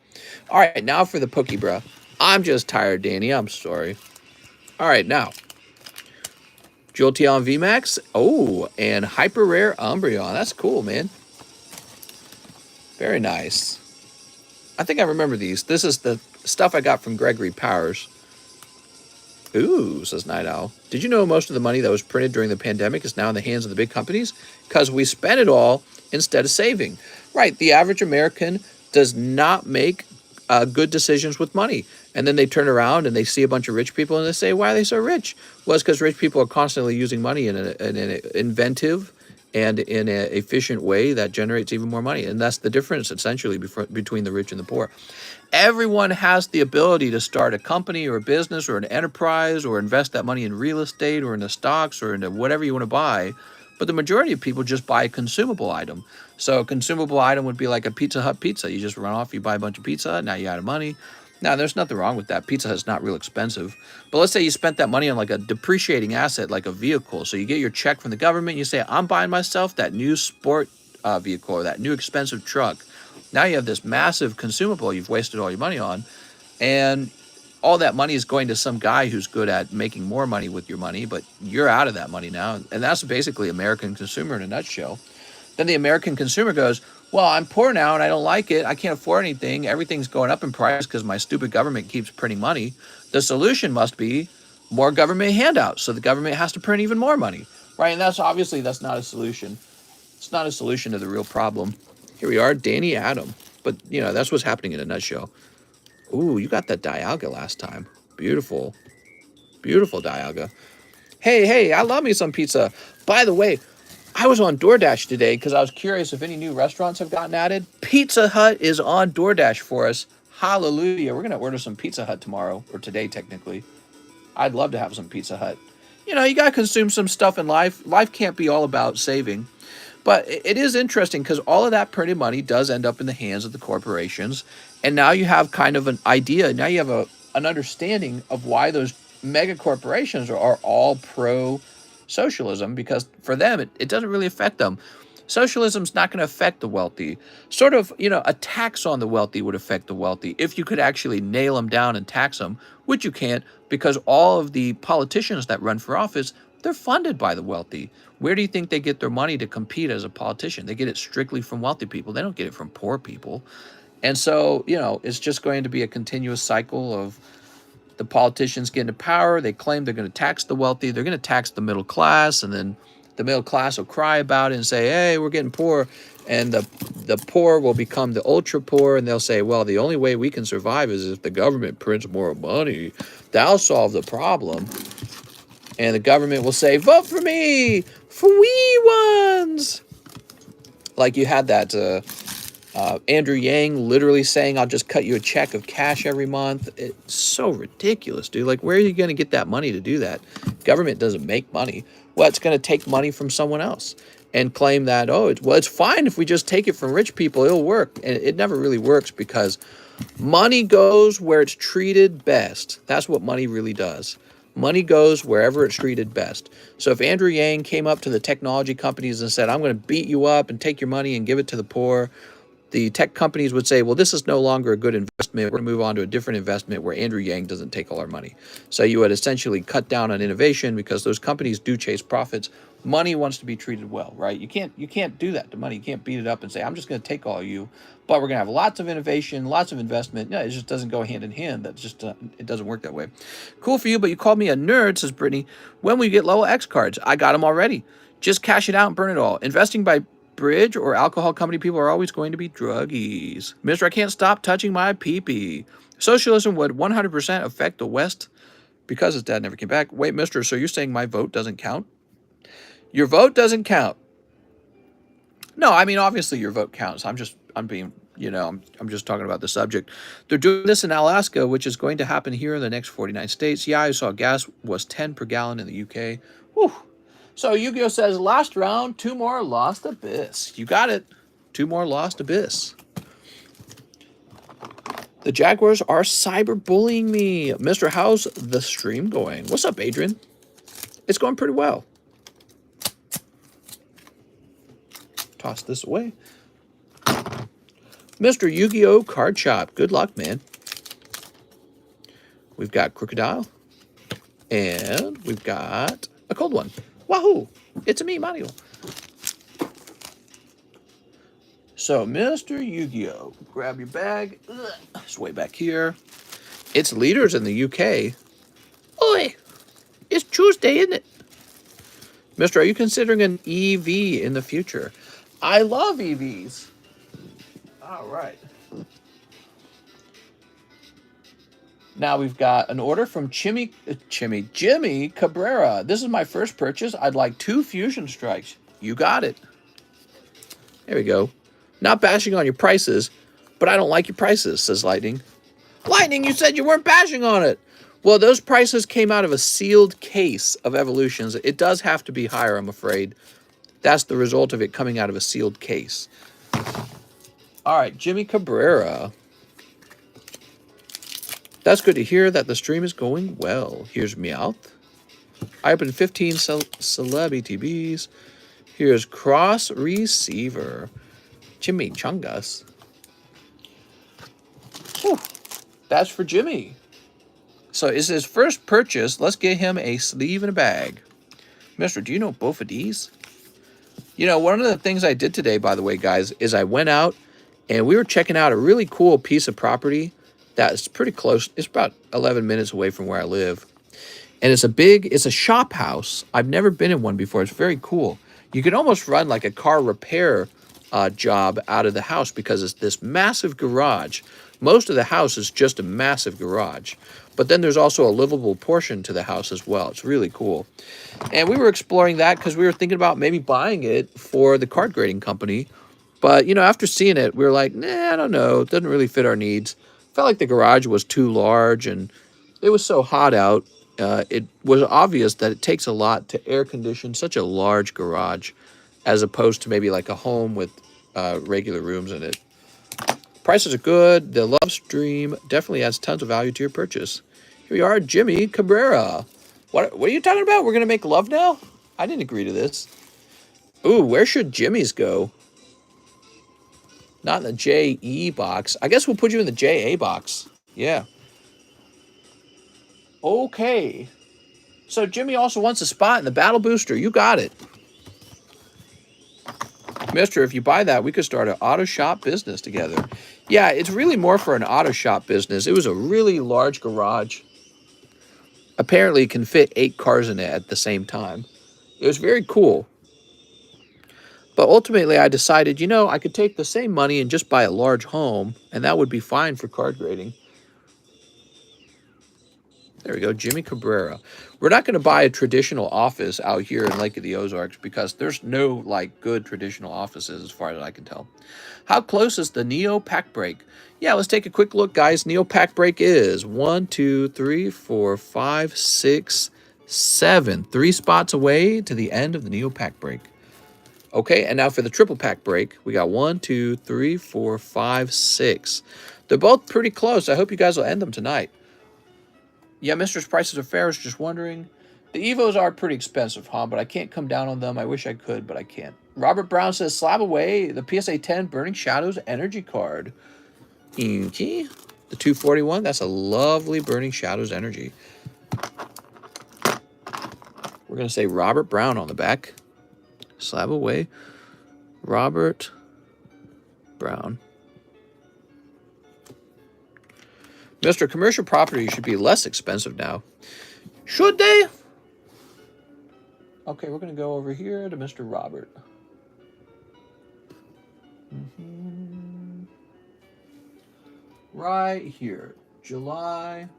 All right, now for the Pokebra. I'm just tired, Danny. I'm sorry. All right, now. Jolteon VMAX. Oh, and Hyper Rare Umbreon. That's cool, man. Very nice. I think I remember these. This is the stuff I got from Gregory Powers. Ooh, says Night Owl. Did you know most of the money that was printed during the pandemic is now in the hands of the big companies? Because we spent it all instead of saving. Right, the average American does not make good decisions with money. And then they turn around and they see a bunch of rich people and they say, why are they so rich? Well, it's because rich people are constantly using money in an inventive and in an efficient way that generates even more money. And that's the difference, essentially, between the rich and the poor. Everyone has the ability to start a company or a business or an enterprise or invest that money in real estate or in the stocks or into whatever you want to buy. But the majority of people just buy a consumable item. So a consumable item would be like a Pizza Hut pizza. You just run off, you buy a bunch of pizza, now you're out of money. Now, there's nothing wrong with that. Pizza Hut's not real expensive. But let's say you spent that money on like a depreciating asset, like a vehicle. So you get your check from the government, and you say, I'm buying myself that new sport vehicle or that new expensive truck. Now you have this massive consumable you've wasted all your money on, and all that money is going to some guy who's good at making more money with your money, but you're out of that money now. And that's basically American consumer in a nutshell. Then the American consumer goes, well, I'm poor now and I don't like it. I can't afford anything. Everything's going up in price because my stupid government keeps printing money. The solution must be more government handouts. So the government has to print even more money, right? And that's obviously, that's not a solution. It's not a solution to the real problem. Here we are, Danny Adam. But, you know, that's what's happening in a nutshell. Ooh, you got that Dialga last time. Beautiful. Beautiful Dialga. Hey, I love me some pizza. By the way, I was on DoorDash today because I was curious if any new restaurants have gotten added. Pizza Hut is on DoorDash for us. Hallelujah. We're going to order some Pizza Hut tomorrow, or today technically. I'd love to have some Pizza Hut. You know, you got to consume some stuff in life. Life can't be all about saving. But it is interesting because all of that printed money does end up in the hands of the corporations. And now you have kind of an idea. Now you have an understanding of why those mega corporations are all pro-socialism, because for them, it doesn't really affect them. Socialism's not going to affect the wealthy. Sort of, you know, a tax on the wealthy would affect the wealthy if you could actually nail them down and tax them, which you can't, because all of the politicians that run for office, they're funded by the wealthy. Where do you think they get their money to compete as a politician? They get it strictly from wealthy people. They don't get it from poor people. And so, you know, it's just going to be a continuous cycle of the politicians get into power. They claim they're going to tax the wealthy. They're going to tax the middle class, and then the middle class will cry about it and say, hey, we're getting poor. And the poor will become the ultra poor, and they'll say, well, the only way we can survive is if the government prints more money. That'll solve the problem. And the government will say, vote for me, for we ones. Like you had that Andrew Yang literally saying, I'll just cut you a check of cash every month. It's so ridiculous, dude. Like, where are you going to get that money to do that? Government doesn't make money. Well, it's going to take money from someone else and claim that, oh, it's fine if we just take it from rich people. It'll work. And it never really works, because money goes where it's treated best. That's what money really does. Money goes wherever it's treated best. So if Andrew Yang came up to the technology companies and said, I'm going to beat you up and take your money and give it to the poor, the tech companies would say, well, this is no longer a good investment. We're going to move on to a different investment where Andrew Yang doesn't take all our money. So you would essentially cut down on innovation, because those companies do chase profits. Money wants to be treated well, right? You can't do that to money. You can't beat it up and say, I'm just going to take all of you, but we're going to have lots of innovation, lots of investment. No, it just doesn't go hand in hand. That's just, it doesn't work that way. Cool for you, but you called me a nerd, says Brittany. When will you get level X cards? I got them already. Just cash it out and burn it all. Investing by bridge or alcohol company people are always going to be druggies. Mister, I can't stop touching my pee-pee. Socialism would 100% affect the West because his dad never came back. Wait, mister, so you're saying my vote doesn't count? Your vote doesn't count. No, I mean, obviously your vote counts. I'm just talking about the subject. They're doing this in Alaska, which is going to happen here in the next 49 states. Yeah, I saw gas was 10 per gallon in the UK. Whew. So Yu-Gi-Oh says, last round, 2 more lost abyss. You got it. 2 more lost abyss. The Jaguars are cyberbullying me. Mr. How's the stream going? What's up, Adrian? It's going pretty well. Toss this away. Mr. Yu-Gi-Oh Card Shop. Good luck, man. We've got Crocodile. And we've got a cold one. Wahoo! It's a me, Mario. So, Mr. Yu-Gi-Oh! Grab your bag. Ugh. It's way back here. It's leaders in the UK. Oi! It's Tuesday, isn't it? Mister, are you considering an EV in the future? I love EVs. All right. Now we've got an order from Jimmy Cabrera. This is my first purchase. I'd like 2 fusion strikes. You got it. There we go. Not bashing on your prices, but I don't like your prices, says Lightning. Lightning, you said you weren't bashing on it. Well, those prices came out of a sealed case of Evolutions. It does have to be higher, I'm afraid. That's the result of it coming out of a sealed case. All right, Jimmy Cabrera. That's good to hear that the stream is going well. Here's Meowth. I opened 15 SLAB-AWAYs. Here's Cross Receiver. Jimmy Chungus. Whew. That's for Jimmy. So it's his first purchase. Let's get him a sleeve and a bag. Mister, do you know both of these? You know, one of the things I did today, by the way, guys, is I went out and we were checking out a really cool piece of property that's pretty close. It's about 11 minutes away from where I live. And it's a shop house. I've never been in one before. It's very cool. You can almost run like a car repair job out of the house because it's this massive garage. Most of the house is just a massive garage. But then there's also a livable portion to the house as well. It's really cool. And we were exploring that because we were thinking about maybe buying it for the card grading company. But, you know, after seeing it, we were like, nah, I don't know. It doesn't really fit our needs. Felt like the garage was too large and it was so hot out. It was obvious that it takes a lot to air condition such a large garage as opposed to maybe like a home with regular rooms in it. Prices are good. The love stream definitely adds tons of value to your purchase. Here we are, Jimmy Cabrera. What are you talking about? We're going to make love now? I didn't agree to this. Ooh, where should Jimmy's go? Not in the JE box. I guess we'll put you in the JA box. Yeah. Okay. So Jimmy also wants a spot in the Battle Booster. You got it. Mister, if you buy that, we could start an auto shop business together. Yeah, it's really more for an auto shop business. It was a really large garage. Apparently, it can fit 8 cars in it at the same time. It was very cool. But ultimately, I decided, you know, I could take the same money and just buy a large home, and that would be fine for card grading. There we go, Jimmy Cabrera. We're not going to buy a traditional office out here in Lake of the Ozarks because there's no, like, good traditional offices as far as I can tell. How close is the Neo Pack Break? Yeah, let's take a quick look, guys. Neo Pack Break is 1, 2, 3, 4, 5, 6, 7. 3 spots away to the end of the Neo Pack Break. Okay, and now for the Triple Pack Break, we got 1, 2, 3, 4, 5, 6. They're both pretty close. I hope you guys will end them tonight. Yeah, Mistress prices are fair. I was just wondering. The Evos are pretty expensive, huh? But I can't come down on them. I wish I could, but I can't. Robert Brown says, SLAB-AWAY, the PSA 10 Burning Shadows energy card. Okay. The 241, that's a lovely Burning Shadows energy. We're going to say Robert Brown on the back. SLAB-AWAY. Robert Brown. Mr. Commercial property should be less expensive now. Should they? Okay, we're going to go over here to Mr. Robert. Right here. July.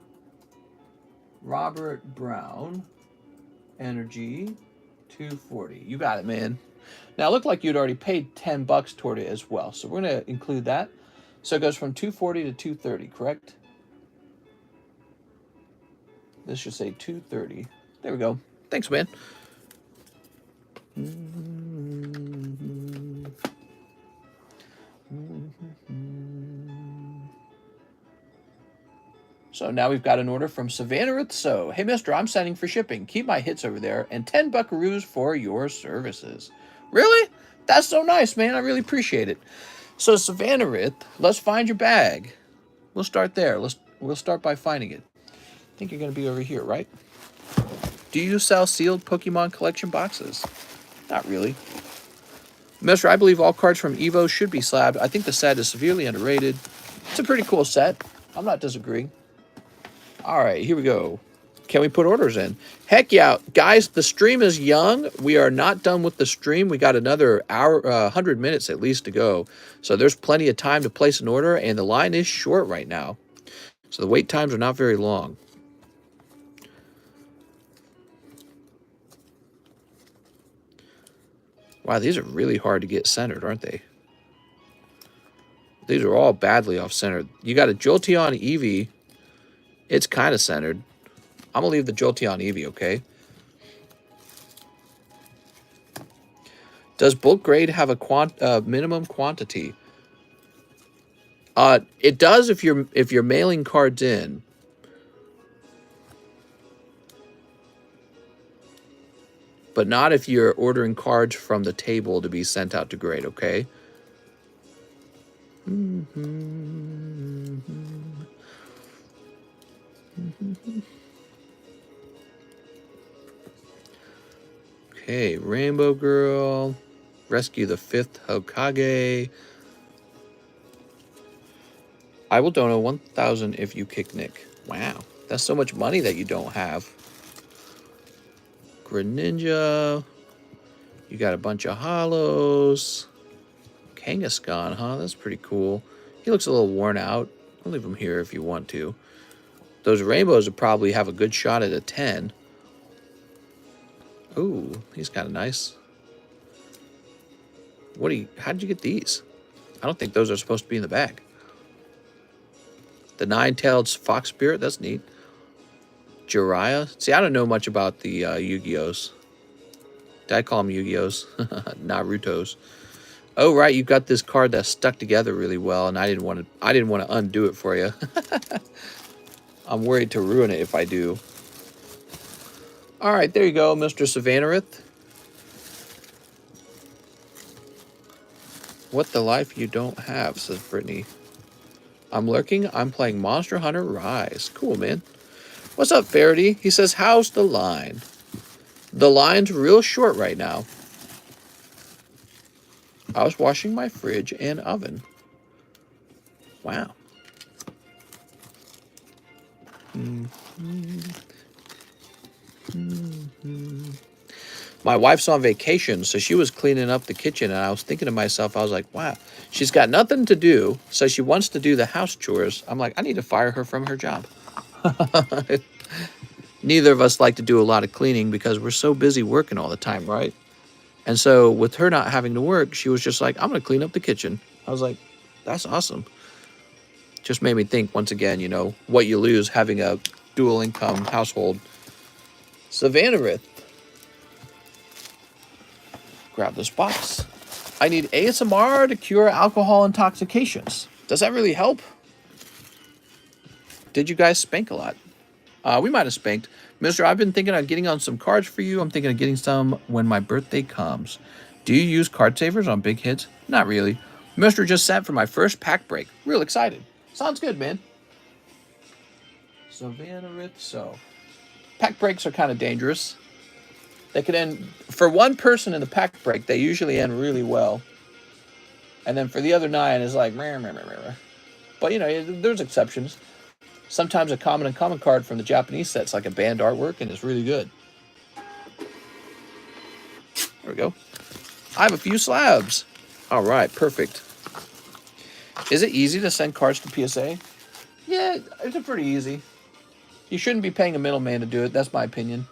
Robert Brown. Energy. 240. You got it, man. Now, it looked like you'd already paid $10 toward it as well. So we're going to include that. So it goes from 240 to 230, correct? This should say 230. There we go. Thanks, man. So now we've got an order from Savannah Ritso. Hey, mister, I'm signing for shipping. Keep my hits over there and 10 buckaroos for your services. Really? That's so nice, man. I really appreciate it. So Savannah Rith, let's find your bag. We'll start there. We'll start by finding it. I think you're going to be over here, right? Do you sell sealed Pokemon collection boxes? Not really. Mister, I believe all cards from Evo should be slabbed. I think the set is severely underrated. It's a pretty cool set. I'm not disagreeing. All right, here we go. Can we put orders in? Heck yeah. Guys, the stream is young. We are not done with the stream. We got another hour, 100 minutes at least to go. So there's plenty of time to place an order, and the line is short right now. So the wait times are not very long. Wow, these are really hard to get centered, aren't they? These are all badly off-centered. You got a Jolteon Eevee. It's kind of centered. I'm going to leave the Jolteon Eevee, okay? Does bulk grade have a minimum quantity? It does if you're mailing cards in. But not if you're ordering cards from the table to be sent out to grade, okay? Okay, Rainbow Girl. Rescue the 5th Hokage. I will donate 1,000 if you kick Nick. Wow, that's so much money that you don't have. Greninja. You got a bunch of hollows. Kangaskhan, huh? That's pretty cool. He looks a little worn out. I'll leave him here if you want to. Those rainbows would probably have a good shot at a 10. Ooh, he's kind of nice. How did you get these? I don't think those are supposed to be in the bag. The 9-tailed fox spirit, that's neat. Jiraiya. See, I don't know much about the Yu-Gi-Ohs. Did I call them Yu-Gi-Ohs? Naruto's. Oh, right, you've got this card that's stuck together really well, and I didn't want to undo it for you. I'm worried to ruin it if I do. All right, there you go, Mr. Savannarith. What the life you don't have, says Brittany. I'm lurking. I'm playing Monster Hunter Rise. Cool, man. What's up, Faraday? He says, how's the line? The line's real short right now. I was washing my fridge and oven. Wow. My wife's on vacation, so she was cleaning up the kitchen, and I was thinking to myself, I was like, wow, she's got nothing to do, so she wants to do the house chores. I'm like, I need to fire her from her job. Neither of us like to do a lot of cleaning because we're so busy working all the time, right? And so with her not having to work, she was just like, I'm going to clean up the kitchen. I was like, that's awesome. Just made me think, once again, you know, what you lose having a dual income household. Savannarith. Grab this box. I need ASMR to cure alcohol intoxications. Does that really help? Did you guys spank a lot? We might have spanked. Mister, I've been thinking of getting on some cards for you. I'm thinking of getting some when my birthday comes. Do you use card savers on big hits? Not really. Mister just sat for my first pack break. Real excited. Sounds good, man. Savannarith, so. Pack breaks are kind of dangerous. They could end, for one person in the pack break, they usually end really well. And then for the other 9, it's like, meh, meh, meh, meh. But, you know, there's exceptions. Sometimes a common and common card from the Japanese set's like a banned artwork, and it's really good. There we go. I have a few slabs. All right, perfect. Is it easy to send cards to PSA? Yeah, it's pretty easy. You shouldn't be paying a middleman to do it. That's my opinion.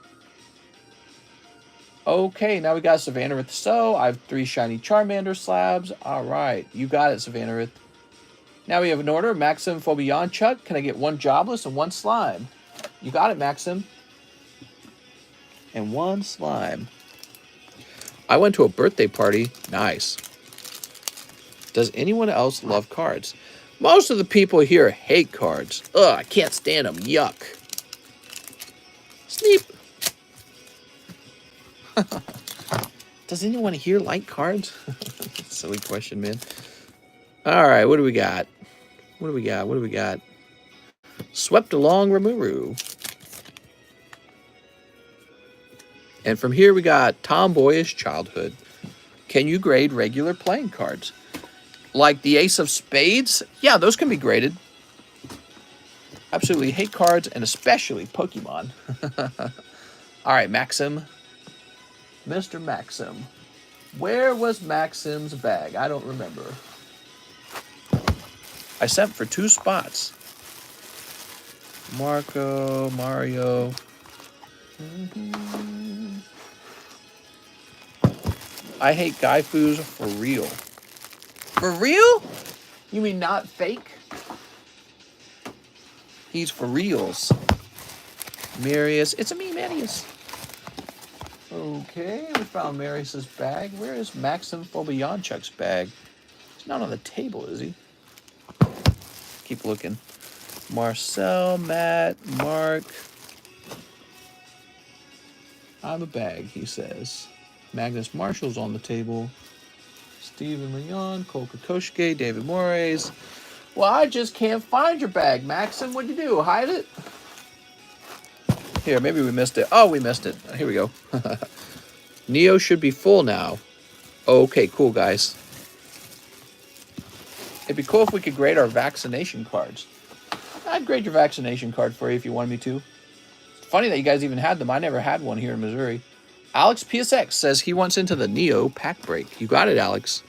Okay, now we got Savannarith. So I have 3 shiny Charmander slabs. All right, you got it, Savannarith. Now we have an order. Maxim Phobion Chuck. Can I get 1 Jobless and 1 Slime? You got it, Maxim. And 1 Slime. I went to a birthday party. Nice. Does anyone else love cards? Most of the people here hate cards. Ugh, I can't stand them. Yuck. Sleep. Does anyone here like cards? Silly question, man. All right, what do we got? What do we got? What do we got? Swept along Rimuru. And from here we got Tomboyish Childhood. Can you grade regular playing cards? Like the Ace of Spades? Yeah, those can be graded. Absolutely hate cards, and especially Pokemon. All right, Maxim. Mr. Maxim. Where was Maxim's bag? I don't remember. I sent for 2 spots. Mario. I hate guy foos for real. For real? You mean not fake? He's for reals. Marius. It's a me, Marius. Okay, we found Marius's bag. Where is Maxim Fobianchuk's bag? He's not on the table, is he? Keep looking. Marcel, Matt, Mark. I'm a bag, he says. Magnus Marshall's on the table. Stephen Leon, Cole Kokoschke, David Moraes. Well, I just can't find your bag, Maxim. What'd you do? Hide it? Here, maybe we missed it. Oh, we missed it. Here we go. Neo should be full now. Okay, cool, guys. It'd be cool if we could grade our vaccination cards. I'd grade your vaccination card for you if you wanted me to. It's funny that you guys even had them. I never had one here in Missouri. Alex PSX says he wants into the Neo pack break. You got it, Alex.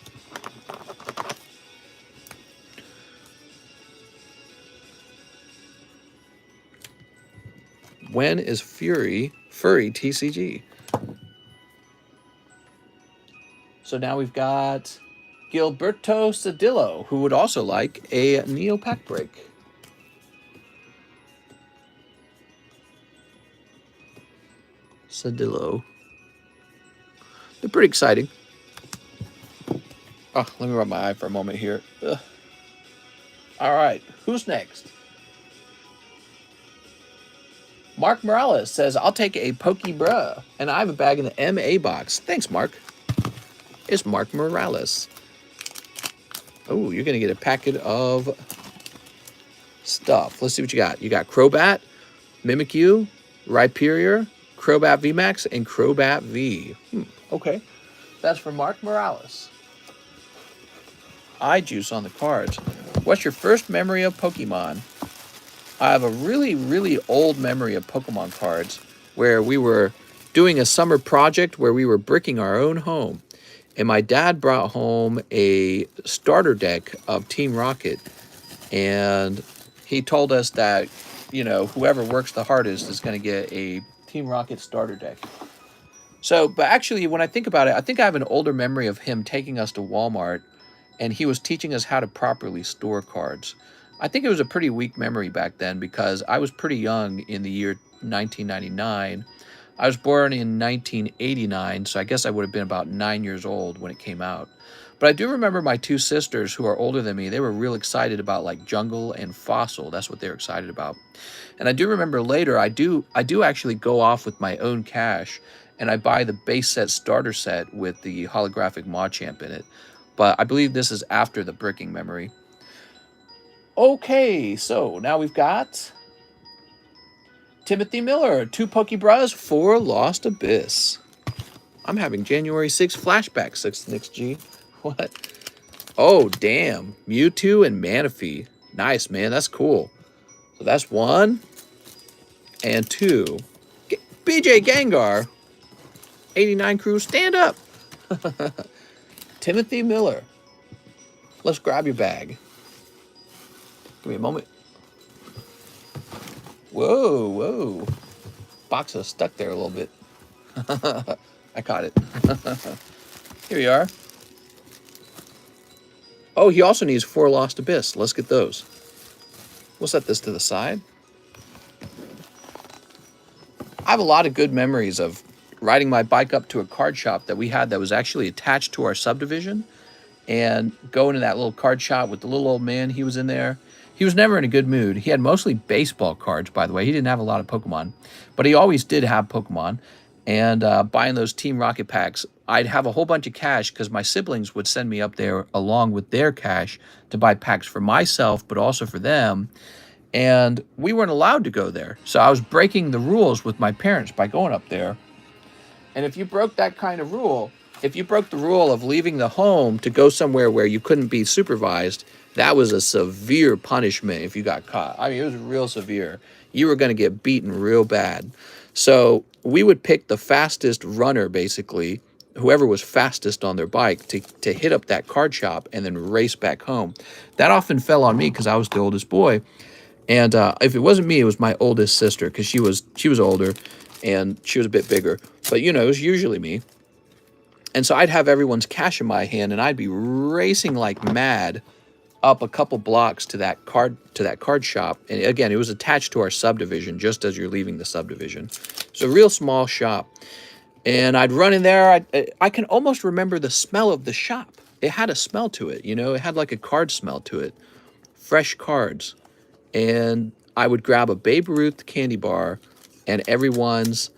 When is Furry TCG? So now we've got Gilberto Cedillo, who would also like a Neo pack break. Cedillo. They're pretty exciting. Oh, let me rub my eye for a moment here. Ugh. All right, who's next? Mark Morales says, I'll take a Pokey Bruh, and I have a bag in the MA box. Thanks, Mark. It's Mark Morales. Oh, you're going to get a packet of stuff. Let's see what you got. You got Crobat, Mimikyu, Rhyperior, Crobat VMAX, and Crobat V. Okay. That's for Mark Morales. Eye juice on the cards. What's your first memory of Pokemon? I have a really, really old memory of Pokemon cards where we were doing a summer project where we were bricking our own home. And my dad brought home a starter deck of Team Rocket. And he told us that, you know, whoever works the hardest is going to get a Team Rocket starter deck. So, but actually, when I think about it, I think I have an older memory of him taking us to Walmart and he was teaching us how to properly store cards. I think it was a pretty weak memory back then because I was pretty young in the year 1999. I was born in 1989, so I guess I would have been about 9 years old when it came out. But I do remember my two sisters who are older than me, they were real excited about like Jungle and Fossil. That's what they're excited about. And I do remember later, I do actually go off with my own cash and I buy the base set starter set with the holographic Machamp in it. But I believe this is after the bricking memory. Okay, so now we've got Timothy Miller, 2 Pokebras, 4 Lost Abyss. I'm having January 6th flashbacks, 6th Nick G. What? Oh, damn. Mewtwo and Manaphy. Nice, man. That's cool. So that's 1 and 2. BJ Gengar. 89 crew, stand up. Timothy Miller. Let's grab your bag. Give me a moment. Whoa, whoa. Box is stuck there a little bit. I caught it. Here we are. Oh, he also needs 4 Lost Abyss. Let's get those. We'll set this to the side. I have a lot of good memories of riding my bike up to a card shop that we had that was actually attached to our subdivision and going to that little card shop with the little old man. He was in there. He was never in a good mood. He had mostly baseball cards, by the way. He didn't have a lot of Pokemon, but he always did have Pokemon. And buying those Team Rocket packs, I'd have a whole bunch of cash because my siblings would send me up there along with their cash to buy packs for myself, but also for them. And we weren't allowed to go there. So I was breaking the rules with my parents by going up there. And if you broke that kind of rule, if you broke the rule of leaving the home to go somewhere where you couldn't be supervised, that was a severe punishment if you got caught. I mean, it was real severe. You were going to get beaten real bad. So we would pick the fastest runner, basically, whoever was fastest on their bike, to hit up that card shop and then race back home. That often fell on me because I was the oldest boy. And if it wasn't me, it was my oldest sister because she was older and she was a bit bigger. But, you know, it was usually me. And so I'd have everyone's cash in my hand, and I'd be racing like mad up a couple blocks to that card shop. And again, it was attached to our subdivision just as you're leaving the subdivision. It's a real small shop. And I'd run in there. I can almost remember the smell of the shop. It had a smell to it, you know, it had like a card smell to it. Fresh cards. And I would grab a Babe Ruth candy bar and everyone's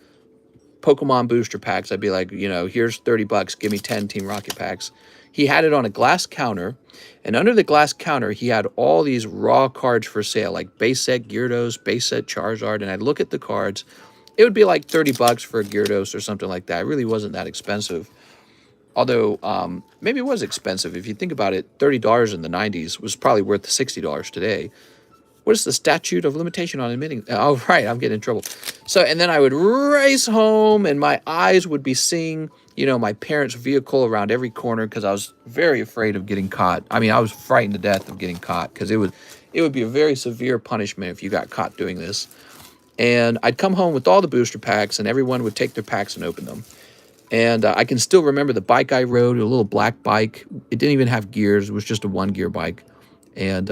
Pokemon booster packs. I'd be like, you know, here's 30 bucks. Give me 10 Team Rocket packs. He had it on a glass counter. And under the glass counter, he had all these raw cards for sale, like base set Gyarados, base set Charizard. And I'd look at the cards. It would be like 30 bucks for a Gyarados or something like that. It really wasn't that expensive. Although, maybe it was expensive. If you think about it, $30 in the 90s was probably worth $60 today. What is the statute of limitation on admitting? Oh, right, I'm getting in trouble. So, and then I would race home, and my eyes would be seeing, you know, my parents' vehicle around every corner because I was very afraid of getting caught. I mean, I was frightened to death of getting caught because it would be a very severe punishment if you got caught doing this. And I'd come home with all the booster packs, and everyone would take their packs and open them. And I can still remember the bike I rode, a little black bike. It didn't even have gears. It was just a one-gear bike. And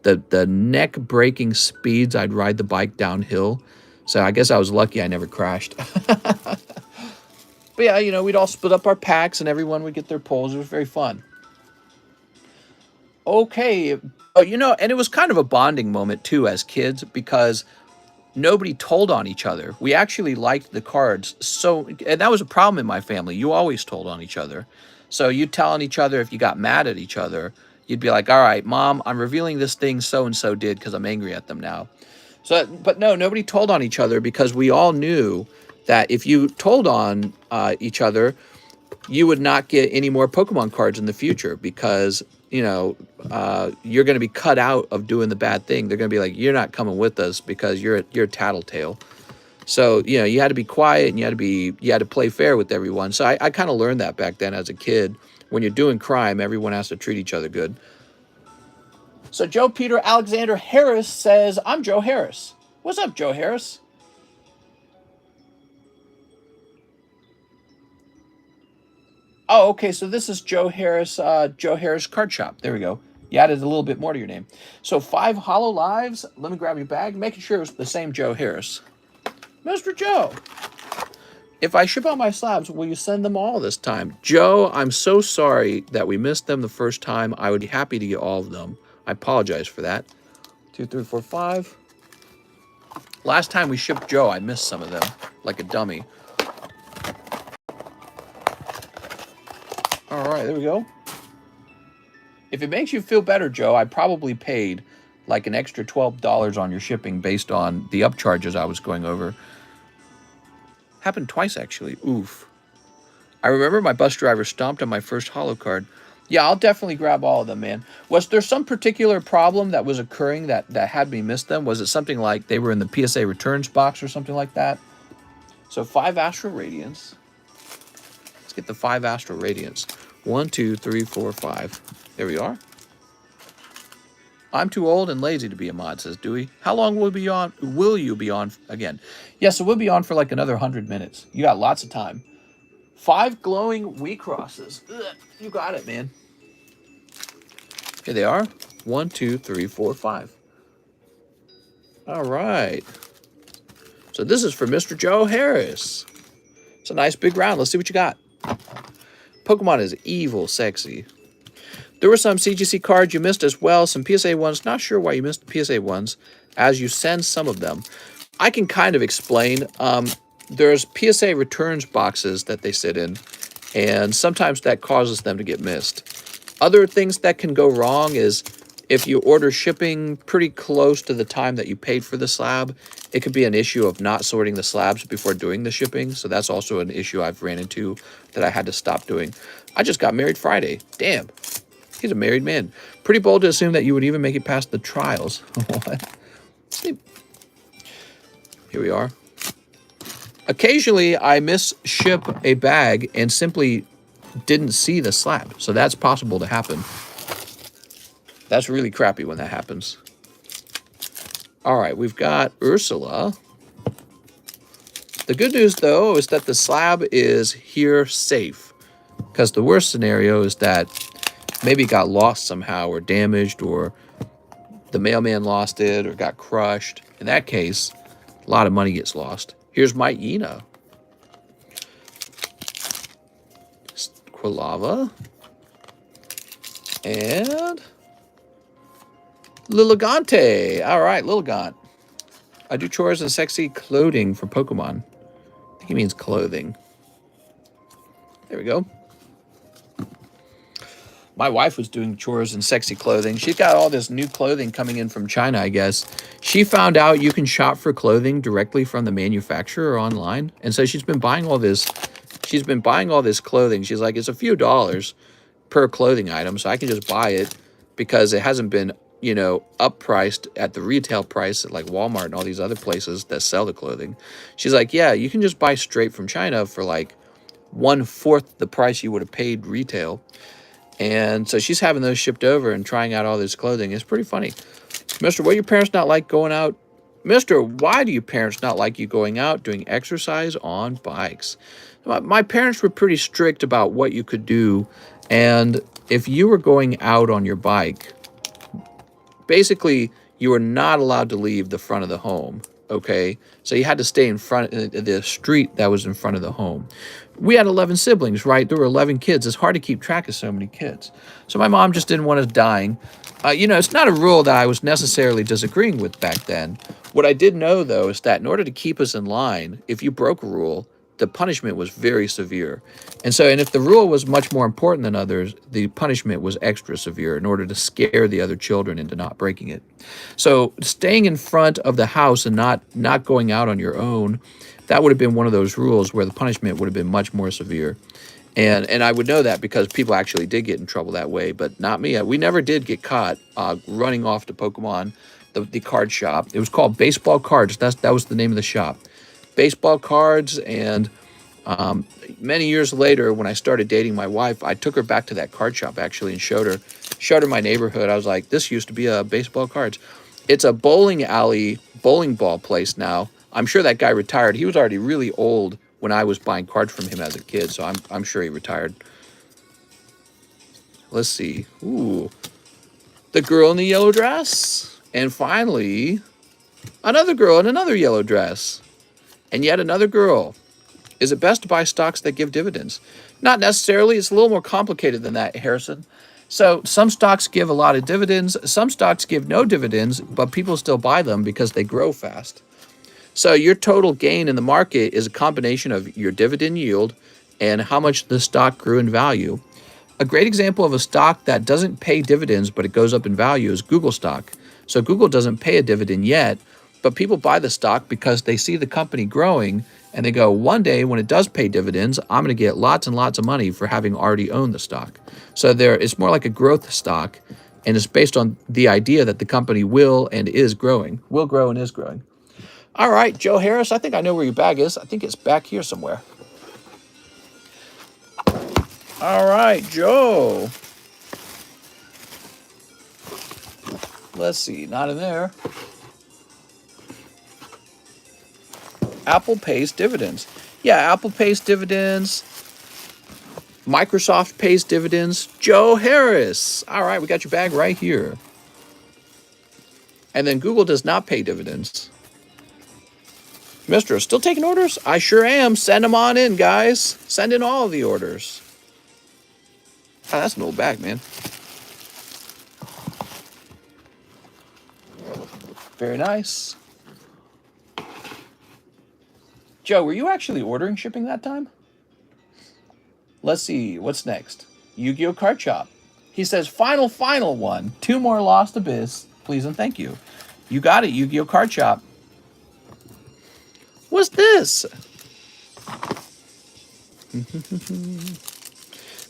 the neck-breaking speeds I'd ride the bike downhill. So I guess I was lucky I never crashed. But yeah, you know, we'd all split up our packs, and everyone would get their pulls. It was very fun. Okay. Oh, you know, and it was kind of a bonding moment, too, as kids, because nobody told on each other. We actually liked the cards. So, and that was a problem in my family. You always told on each other. So you telling each other if you got mad at each other, you'd be like, all right, Mom, I'm revealing this thing so-and-so did because I'm angry at them now. So, but no, nobody told on each other because we all knew that if you told on each other, you would not get any more Pokemon cards in the future because, you know, you're going to be cut out of doing the bad thing. They're going to be like, you're not coming with us because you're a tattletale. So, you know, you had to be quiet and you had to play fair with everyone. So I kind of learned that back then as a kid. When you're doing crime, everyone has to treat each other good. So Joe Peter Alexander Harris says, I'm Joe Harris. What's up, Joe Harris? Oh, okay, so this is Joe Harris Card Shop. There we go. You added a little bit more to your name. So 5 Hollow Lives. Let me grab your bag, making sure it's the same Joe Harris. Mr. Joe, if I ship out my slabs, will you send them all this time? Joe, I'm so sorry that we missed them the first time. I would be happy to get all of them. I apologize for that. 2, 3, 4, 5. Last time we shipped Joe, I missed some of them, like a dummy. All right, there we go. If it makes you feel better, Joe, I probably paid like an extra $12 on your shipping based on the upcharges I was going over. Happened twice, actually. Oof. I remember my bus driver stomped on my first holo card. Yeah, I'll definitely grab all of them, man. Was there some particular problem that was occurring that had me miss them? Was it something like they were in the PSA returns box or something like that? So 5 Astral Radiance. Let's get the 5 Astral Radiance. 1, 2, 3, 4, 5. There we are. I'm too old and lazy to be a mod, says Dewey. How long will you be on again? Yeah, so we'll be on for like another 100 minutes. You got lots of time. 5 glowing Wii crosses. Ugh, you got it, man. Here they are. 1, 2, 3, 4, 5. All right. So this is for Mr. Joe Harris. It's a nice big round. Let's see what you got. Pokemon is evil sexy. There were some CGC cards you missed as well. Some PSA ones. Not sure why you missed the PSA ones, as you send some of them. I can kind of explain. There's PSA returns boxes that they sit in, and sometimes that causes them to get missed. Other things that can go wrong is if you order shipping pretty close to the time that you paid for the slab, it could be an issue of not sorting the slabs before doing the shipping. So that's also an issue I've ran into that I had to stop doing. I just got married Friday. Damn. He's a married man. Pretty bold to assume that you would even make it past the trials. What? Here we are. Occasionally, I misship a bag and simply didn't see the slab. So that's possible to happen. That's really crappy when that happens. All right, we've got Ursula. The good news, though, is that the slab is here safe. Because the worst scenario is that maybe it got lost somehow or damaged, or the mailman lost it or got crushed. In that case, a lot of money gets lost. Here's my Ina. Quilava. And Lilligante. All right, Lilligant. I do chores and sexy clothing for Pokemon. I think he means clothing. There we go. My wife was doing chores and sexy clothing. She's got all this new clothing coming in from China, I guess. She found out you can shop for clothing directly from the manufacturer online. And so she's been buying all this. She's been buying all this clothing. She's like, it's a few dollars per clothing item, so I can just buy it because it hasn't been, you know, uppriced at the retail price at like Walmart and all these other places that sell the clothing. She's like, yeah, you can just buy straight from China for like 1/4 the price you would have paid retail. And so she's having those shipped over and trying out all this clothing. It's pretty funny. Mister, what do your parents not like going out? Mister, why do your parents not like you going out doing exercise on bikes? My parents were pretty strict about what you could do. And if you were going out on your bike, basically you were not allowed to leave the front of the home. Okay, so you had to stay in front of the street that was in front of the home. We had 11 siblings, right? There were 11 kids. It's hard to keep track of so many kids. So my mom just didn't want us dying. You know, it's not a rule that I was necessarily disagreeing with back then. What I did know, though, is that in order to keep us in line, if you broke a rule, the punishment was very severe. And if the rule was much more important than others, the punishment was extra severe in order to scare the other children into not breaking it. So staying in front of the house and not going out on your own, that would have been one of those rules where the punishment would have been much more severe. And I would know that because people actually did get in trouble that way, but not me. We never did get caught running off to Pokemon, the card shop. It was called Baseball Cards. That was the name of the shop. Baseball cards. And many years later, when I started dating my wife, I took her back to that card shop actually and showed her my neighborhood. I was like, this used to be a baseball cards. It's a bowling alley, bowling ball place now. I'm sure that guy retired. He was already really old when I was buying cards from him as a kid, so I'm sure he retired. Let's see. Ooh, the girl in the yellow dress, and finally, another girl in another yellow dress. And yet another girl. Is it best to buy stocks that give dividends? Not necessarily. It's a little more complicated than that, Harrison. So some stocks give a lot of dividends. Some stocks give no dividends, but people still buy them because they grow fast. So your total gain in the market is a combination of your dividend yield and how much the stock grew in value. A great example of a stock that doesn't pay dividends, but it goes up in value is Google stock. So Google doesn't pay a dividend yet, but people buy the stock because they see the company growing and they go, one day when it does pay dividends, I'm going to get lots and lots of money for having already owned the stock. So it's more like a growth stock, and it's based on the idea that the company will and is growing, will grow and is growing. All right, Joe Harris, I think I know where your bag is. I think it's back here somewhere. All right, Joe. Let's see, not in there. Apple pays dividends. Yeah, Apple pays dividends. Microsoft pays dividends. Joe Harris. All right, we got your bag right here. And then Google does not pay dividends. Mister, still taking orders? I sure am. Send them on in, guys. Send in all of the orders. Oh, that's an old bag, man. Very nice. Joe, were you actually ordering shipping that time? Let's see, what's next? Yu-Gi-Oh! Card Shop. He says, final one. 2 more Lost Abyss. Please and thank you. You got it, Yu-Gi-Oh! Card Shop. What's this?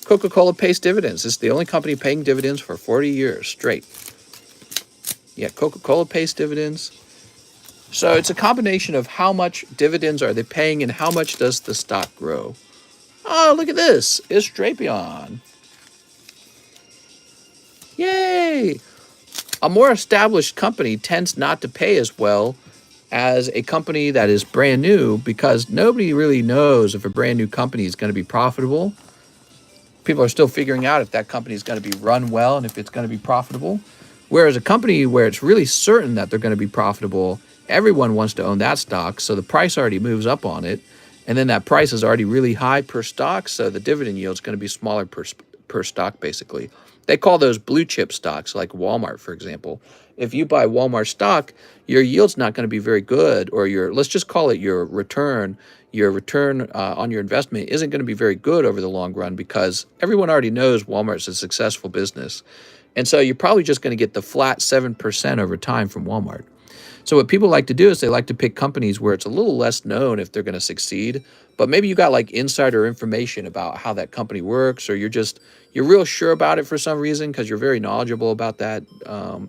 Coca-Cola pays dividends. It's the only company paying dividends for 40 years straight. Yeah, Coca-Cola pays dividends. So it's a combination of how much dividends are they paying and how much does the stock grow. Oh, look at this. It's Drapion. Yay! A more established company tends not to pay as well as a company that is brand new because nobody really knows if a brand new company is going to be profitable. People are still figuring out if that company is going to be run well and if it's going to be profitable. Whereas a company where it's really certain that they're going to be profitable, everyone wants to own that stock, so the price already moves up on it, and then that price is already really high per stock, so the dividend yield is going to be smaller per stock, basically. They call those blue chip stocks, like Walmart, for example. If you buy Walmart stock, your yield's not going to be very good, or let's just call it your return on your investment isn't going to be very good over the long run, because everyone already knows Walmart's a successful business. And so you're probably just going to get the flat 7% over time from Walmart. So what people like to do is they like to pick companies where it's a little less known if they're going to succeed, but maybe you got like insider information about how that company works, or you're real sure about it for some reason because you're very knowledgeable about that,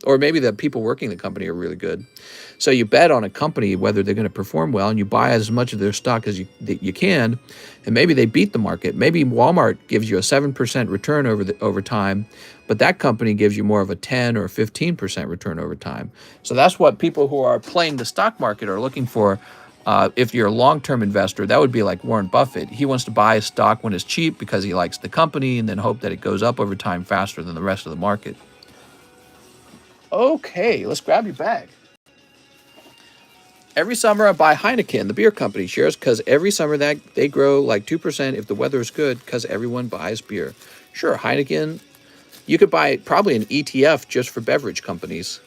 or maybe the people working the company are really good. So you bet on a company whether they're going to perform well, and you buy as much of their stock as you can, and maybe they beat the market. Maybe Walmart gives you a 7% return over time, but that company gives you more of a 10 or 15% return over time. So that's what people who are playing the stock market are looking for. If you're a long-term investor, that would be like Warren Buffett. He wants to buy a stock when it's cheap because he likes the company and then hope that it goes up over time faster than the rest of the market. Okay, let's grab your bag. Every summer I buy Heineken, the beer company shares, because every summer that they grow like 2% if the weather is good, because everyone buys beer. Sure, Heineken, you could buy probably an ETF just for beverage companies.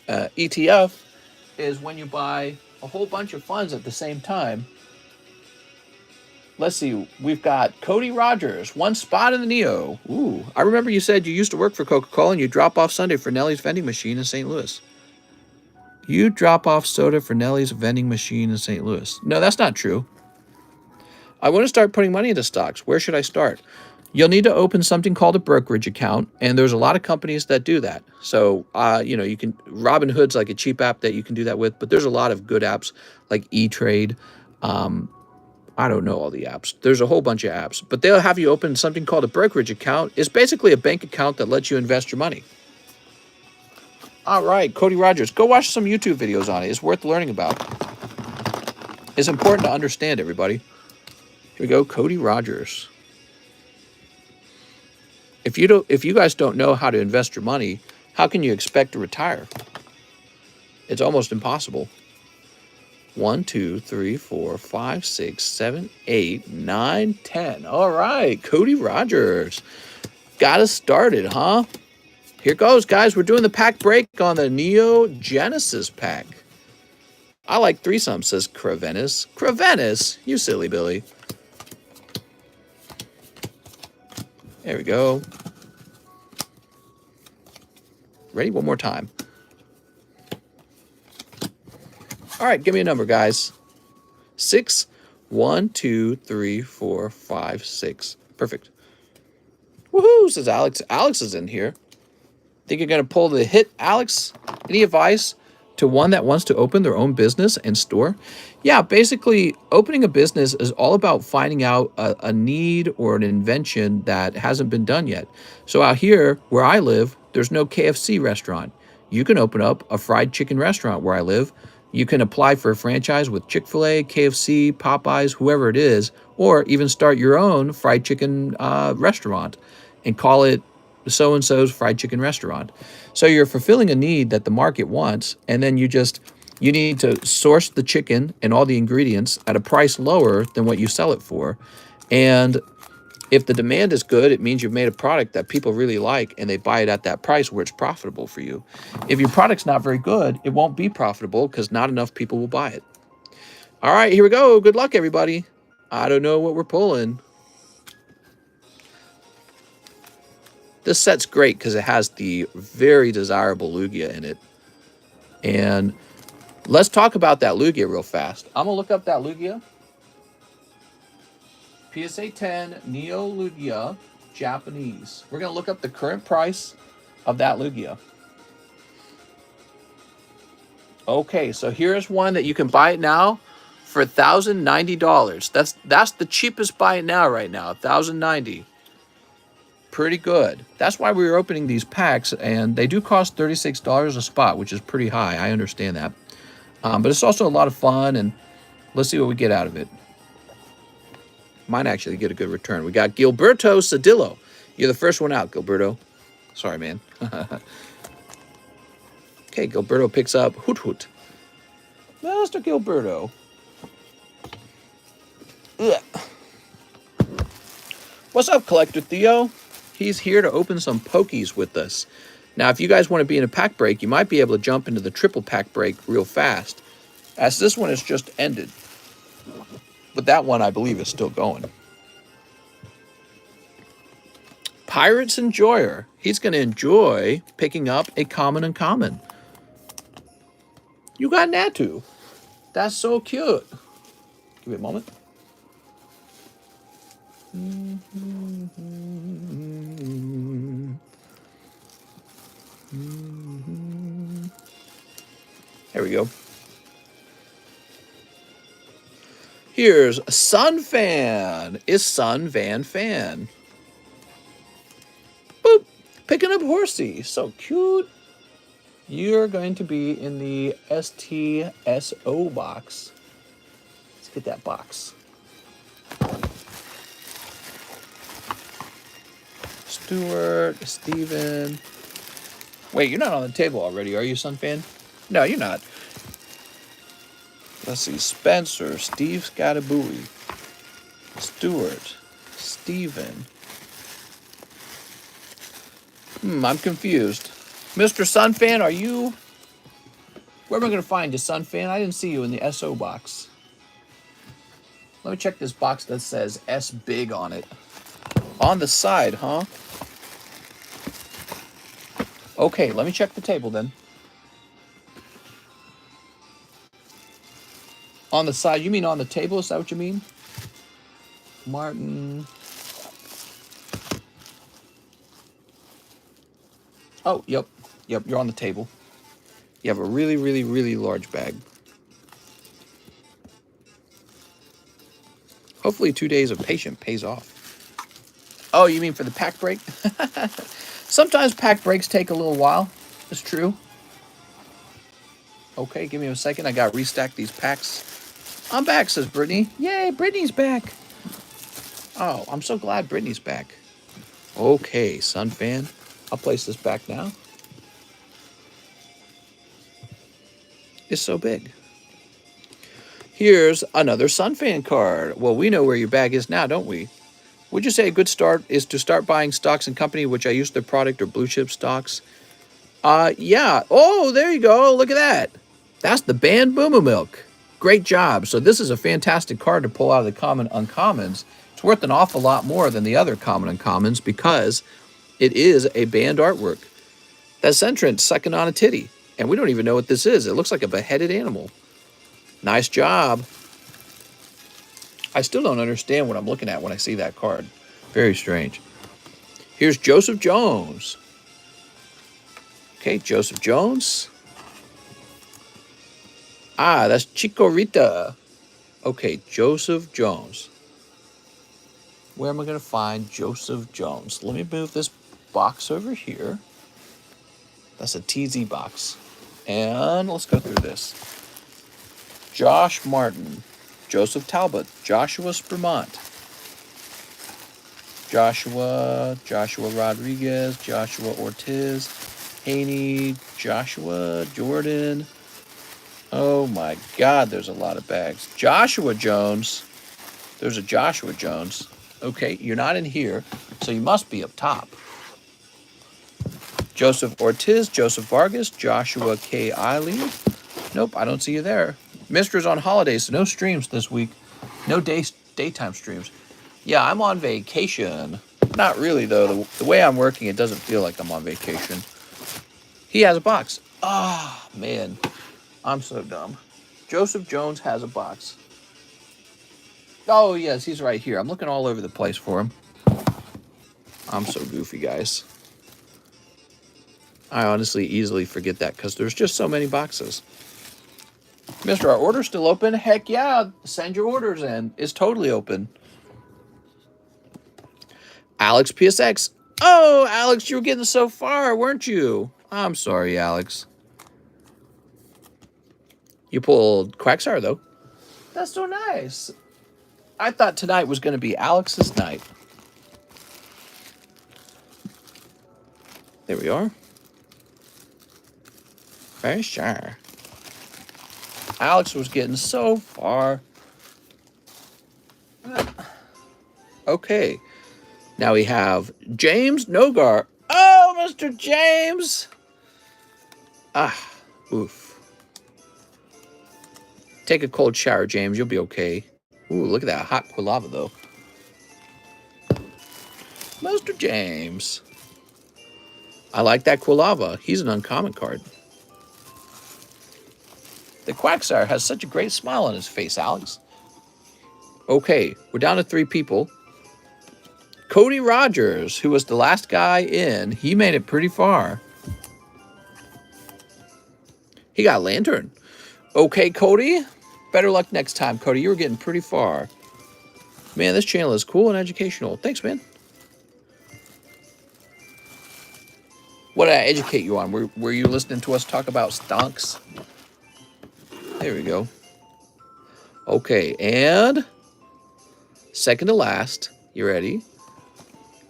ETF is when you buy a whole bunch of funds at the same time. Let's see, we've got Cody Rogers, one spot in the Neo. Ooh, I remember you said you used to work for Coca-Cola and you drop off Sunday for Nellie's vending machine in St. Louis. You drop off soda for Nellie's vending machine in St. Louis. No, that's not true. I want to start putting money into stocks. Where should I start? You'll need to open something called a brokerage account, and there's a lot of companies that do that. So, you can, Robinhood's like a cheap app that you can do that with, but there's a lot of good apps like E-Trade. I don't know all the apps. There's a whole bunch of apps, but they'll have you open something called a brokerage account. It's basically a bank account that lets you invest your money. All right, Cody Rogers, go watch some YouTube videos on it. It's worth learning about. It's important to understand, everybody. Here we go, Cody Rogers. If you guys don't know how to invest your money, how can you expect to retire? It's almost impossible. 1, 2, 3, 4, 5, 6, 7, 8, 9, 10. All right, Cody Rogers. Got us started, huh? Here goes, guys. We're doing the pack break on the Neo Genesis pack. I like threesome, says Crevenus. Crevenus? You silly Billy. There we go. Ready? One more time. All right, give me a number, guys. 6. 1, 2, 3, 4, 5, 6. Perfect. Woohoo, says Alex. Alex is in here. Think you're going to pull the hit, Alex? Any advice to one that wants to open their own business and store? Yeah, basically, opening a business is all about finding out a need or an invention that hasn't been done yet. So out here, where I live, there's no KFC restaurant. You can open up a fried chicken restaurant where I live. You can apply for a franchise with Chick-fil-A, KFC, Popeyes, whoever it is, or even start your own fried chicken restaurant and call it so-and-so's fried chicken restaurant. So you're fulfilling a need that the market wants, and then you need to source the chicken and all the ingredients at a price lower than what you sell it for. And if the demand is good, it means you've made a product that people really like and they buy it at that price where it's profitable for you. If your product's not very good, it won't be profitable because not enough people will buy it. All right, here we go. Good luck, everybody. I don't know what we're pulling. This set's great because it has the very desirable Lugia in it. And let's talk about that Lugia real fast. I'm going to look up that Lugia. PSA 10 Neo Lugia Japanese. We're going to look up the current price of that Lugia. Okay, so here's one that you can buy it now for $1,090. That's the cheapest buy it now right now, $1,090. Pretty good. That's why we were opening these packs, and they do cost $36 a spot, which is pretty high. I understand that. But it's also a lot of fun, and let's see what we get out of it. Might actually get a good return. We got Gilberto Cedillo. You're the first one out, Gilberto. Sorry, man. Okay, Gilberto picks up Hoot Hoot. Master Gilberto. Ugh. What's up, Collector Theo? He's here to open some pokies with us. Now, if you guys want to be in a pack break, you might be able to jump into the triple pack break real fast, as this one has just ended. But that one, I believe, is still going. Pirates Enjoyer. He's going to enjoy picking up a common uncommon. You got Natu. That's so cute. Give me a moment. There we go. Here's Sun Fan. Is Sun Van Fan. Boop. Picking up Horsey. So cute. You're going to be in the STSO box. Let's get that box. Stuart, Steven. Wait, you're not on the table already, are you, Sun Fan? No, you're not. Let's see. Spencer, Steve Scattabooey, Stuart, Steven. I'm confused. Mr. Sunfan, are you... Where am I going to find you, Sunfan? I didn't see you in the SO box. Let me check this box that says S big on it. On the side, huh? Okay, let me check the table then. On the side, you mean on the table? Is that what you mean? Martin. Oh, yep. Yep, you're on the table. You have a really, really, really large bag. Hopefully 2 days of patience pays off. Oh, you mean for the pack break? Sometimes pack breaks take a little while. It's true. Okay, give me a second. I got to restack these packs. I'm back, says Brittany. Yay, Brittany's back. Oh, I'm so glad Brittany's back. Okay, Sunfan. I'll place this back now. It's so big. Here's another Sunfan card. Well, we know where your bag is now, don't we? Would you say a good start is to start buying stocks and company which I use their product or blue chip stocks? Yeah. Oh, there you go. Look at that. That's the Band Boomer Milk. Great job. So this is a fantastic card to pull out of the common uncommons. It's worth an awful lot more than the other common uncommons because it is a band artwork. That's Centrant sucking on a titty. And we don't even know what this is. It looks like a beheaded animal. Nice job. I still don't understand what I'm looking at when I see that card. Very strange. Here's Joseph Jones. Okay, Joseph Jones. Ah, that's Chico Rita. Okay, Joseph Jones. Where am I going to find Joseph Jones? Let me move this box over here. That's a TZ box. And let's go through this. Josh Martin, Joseph Talbot, Joshua Spermont, Joshua Rodriguez, Joshua Ortiz, Haney, Joshua Jordan. Oh my God, there's a lot of bags. Joshua Jones. There's a Joshua Jones. Okay, you're not in here, so you must be up top. Joseph Ortiz, Joseph Vargas, Joshua K. Eiley. Nope, I don't see you there. Mister's on holidays, so no streams this week. No daytime streams. Yeah, I'm on vacation. Not really, though. The way I'm working, it doesn't feel like I'm on vacation. He has a box. Ah, man. I'm so dumb. Joseph Jones has a box. Oh, yes, he's right here. I'm looking all over the place for him. I'm so goofy, guys. I honestly easily forget that because there's just so many boxes. Mister, our order's still open? Heck yeah, send your orders in. It's totally open. Alex PSX. Oh, Alex, you were getting so far, weren't you? I'm sorry, Alex. You pulled Quagsire, though. That's so nice. I thought tonight was going to be Alex's night. There we are. Very sure. Alex was getting so far. Okay. Now we have James Nogar. Oh, Mr. James. Oof. Take a cold shower, James. You'll be okay. Ooh, look at that hot quilava, though. Mr. James. I like that quilava. He's an uncommon card. The Quacksire has such a great smile on his face, Alex. Okay, we're down to 3 people. Cody Rogers, who was the last guy in, he made it pretty far. He got Lantern. Okay, Cody. Better luck next time, Cody. You were getting pretty far. Man, this channel is cool and educational. Thanks, man. What did I educate you on? Were you listening to us talk about stonks? There we go. Okay, and second to last. You ready?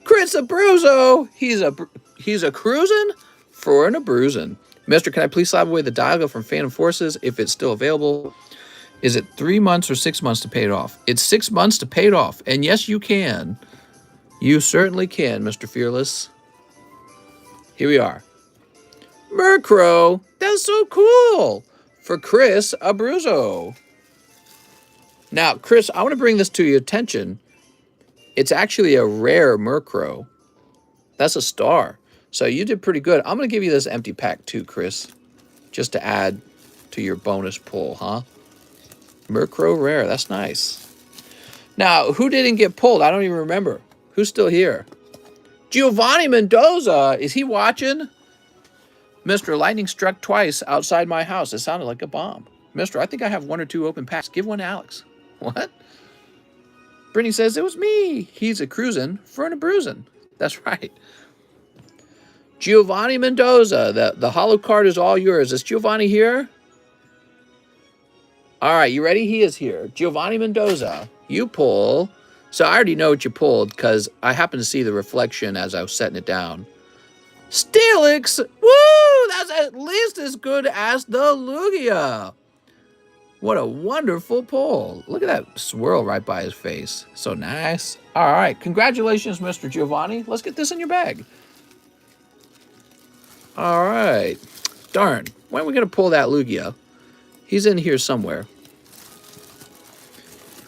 Chris Abruzzo. He's a cruising for an bruising. Mister, can I please slab away the Dialga from Phantom Forces if it's still available? Is it 3 months or 6 months to pay it off? It's 6 months to pay it off. And yes, you can. You certainly can, Mr. Fearless. Here we are. Murkrow. That's so cool. For Chris Abruzzo. Now, Chris, I want to bring this to your attention. It's actually a rare Murkrow. That's a star. So you did pretty good. I'm going to give you this empty pack too, Chris. Just to add to your bonus pull, huh? Murkrow rare. That's nice. Now, who didn't get pulled? I don't even remember. Who's still here? Giovanni Mendoza. Is he watching? Mr. Lightning struck twice outside my house. It sounded like a bomb. Mister, I think I have 1 or 2 open packs. Give one to Alex. What? Brittany says, it was me. He's a cruising for a bruising. That's right. Giovanni Mendoza. The hollow card is all yours. Is Giovanni here? All right, you ready? He is here. Giovanni Mendoza. You pull. So I already know what you pulled because I happened to see the reflection as I was setting it down. Steelix! Woo! That's at least as good as the Lugia. What a wonderful pull. Look at that swirl right by his face. So nice. All right. Congratulations, Mr. Giovanni. Let's get this in your bag. All right. Darn. When are we going to pull that Lugia? He's in here somewhere.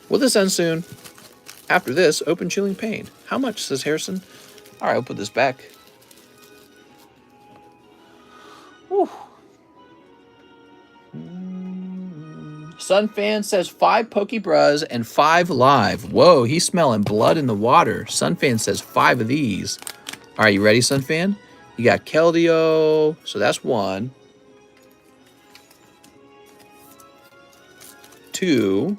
Will this end soon? After this, open Chilling Pain. How much, says Harrison? All right, I'll put this back. Whew. Sunfan says 5 Pokebras and 5 live. Whoa, he's smelling blood in the water. Sunfan says 5 of these. All right, you ready, Sunfan? You got Keldeo, so that's 1. 2.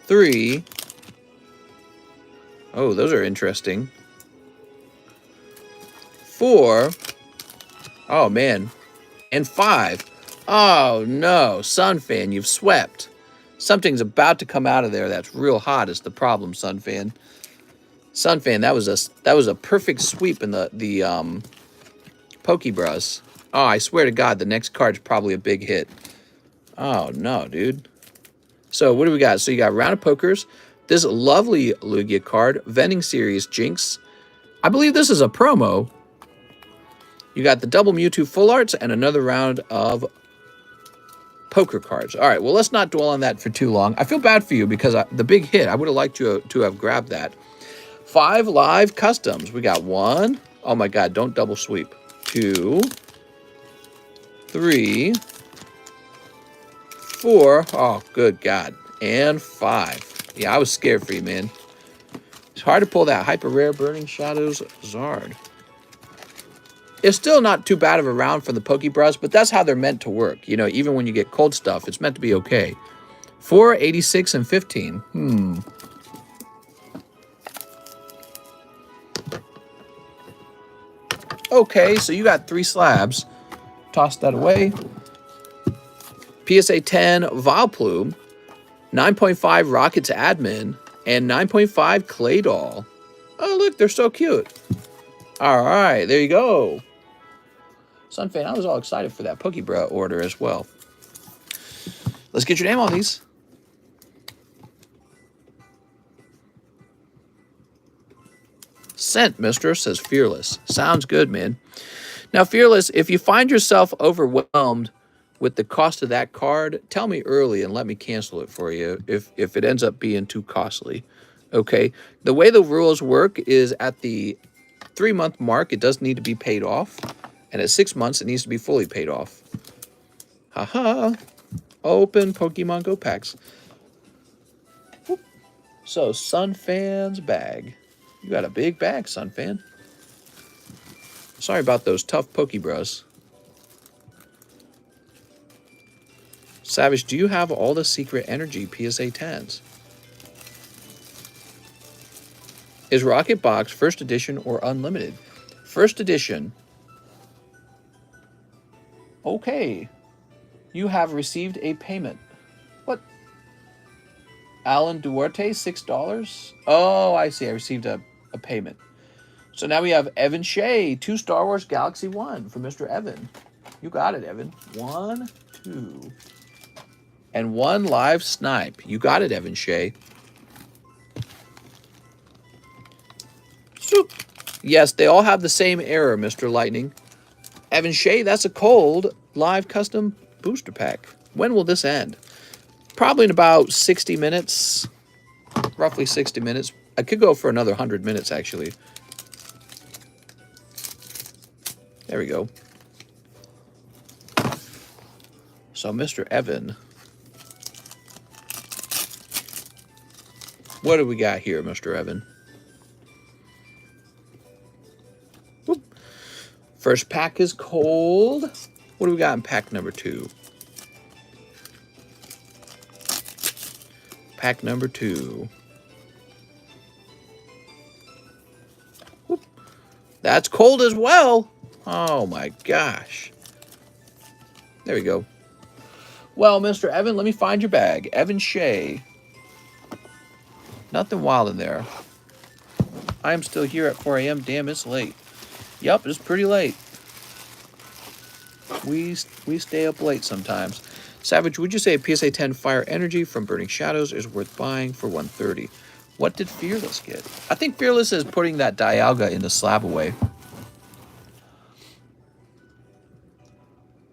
3. Oh, those are interesting. 4. Oh, man. And 5. Oh, no. Sunfan, you've swept. Something's about to come out of there that's real hot is the problem, Sunfan. Sunfan, that was a perfect sweep in the Pokebras. Oh, I swear to God, the next card's probably a big hit. Oh, no, dude. So, what do we got? So, you got Round of Pokers. This lovely Lugia card. Vending Series Jinx. I believe this is a promo. You got the double Mewtwo Full Arts and another round of poker cards. All right, well, let's not dwell on that for too long. I feel bad for you because the big hit, I would have liked to have grabbed that. 5 live customs. We got 1. Oh, my God, don't double sweep. 2. 3. 4. Oh, good God. And 5. Yeah, I was scared for you, man. It's hard to pull that hyper rare Burning Shadows Zard. It's still not too bad of a round for the Pokebras, but that's how they're meant to work. You know, even when you get cold stuff, it's meant to be okay. 4, 86, and 15. Okay, so you got 3 slabs. Toss that away. PSA 10 Vileplume, 9.5 Rockets Admin, and 9.5 Clay Doll. Oh, look, they're so cute. All right, there you go. Sunfan, I was all excited for that Pokebra order as well. Let's get your name on these. Sent, mister, says Fearless. Sounds good, man. Now, Fearless, if you find yourself overwhelmed with the cost of that card, tell me early and let me cancel it for you if it ends up being too costly. Okay? The way the rules work is at the 3-month mark, it does need to be paid off. And at 6 months, it needs to be fully paid off. Haha. Open Pokemon Go packs. Whoop. So, Sunfan's bag. You got a big bag, Sunfan. Sorry about those tough Pokebras. Savage, do you have all the Secret Energy PSA 10s? Is Rocket Box first edition or unlimited? First edition. Okay. You have received a payment. What? Alan Duarte, $6? Oh, I see. I received a payment. So now we have Evan Shea, 2 Star Wars Galaxy 1 for Mr. Evan. You got it, Evan. 1, 2. And 1 live snipe. You got it, Evan Shea. Soup. Yes, they all have the same error, Mr. Lightning. Evan Shea, that's a cold live custom booster pack. When will this end? Probably in about 60 minutes. Roughly 60 minutes. I could go for another 100 minutes, actually. There we go. So, Mr. Evan. What do we got here, Mr. Evan? Whoop. First pack is cold. What do we got in pack number 2? Pack number 2. Whoop. That's cold as well. Oh my gosh. There we go. Well, Mr. Evan, let me find your bag. Evan Shea. Nothing wild in there. I am still here at 4 a.m. Damn, it's late. Yup, it's pretty late. We stay up late sometimes. Savage, would you say a PSA 10 Fire Energy from Burning Shadows is worth buying for $130? What did Fearless get? I think Fearless is putting that Dialga in the SLAB-AWAY.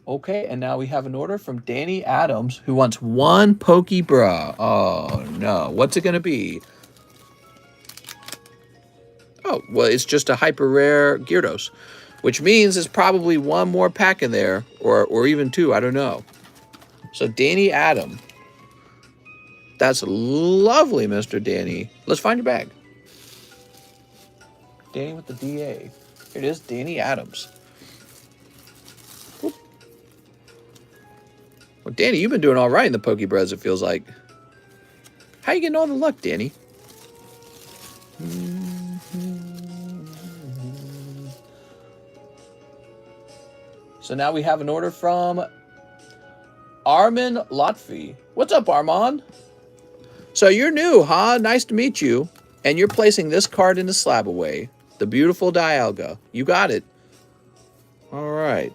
Okay, and now we have an order from Danny Adams, who wants 1 Pokebra. Oh, no. What's it going to be? Oh, well, it's just a hyper rare Gyarados, which means there's probably 1 more pack in there, or even 2. I don't know. So, Danny Adam. That's lovely, Mr. Danny. Let's find your bag. Danny with the DA. Here it is, Danny Adams. Whoop. Well, Danny, you've been doing all right in the Pokebras, it feels like. How you getting all the luck, Danny? So now we have an order from Armin Lotfi. What's up, Armand? So you're new, huh? Nice to meet you. And you're placing this card in the SLAB-AWAY. The beautiful Dialga. You got it. All right.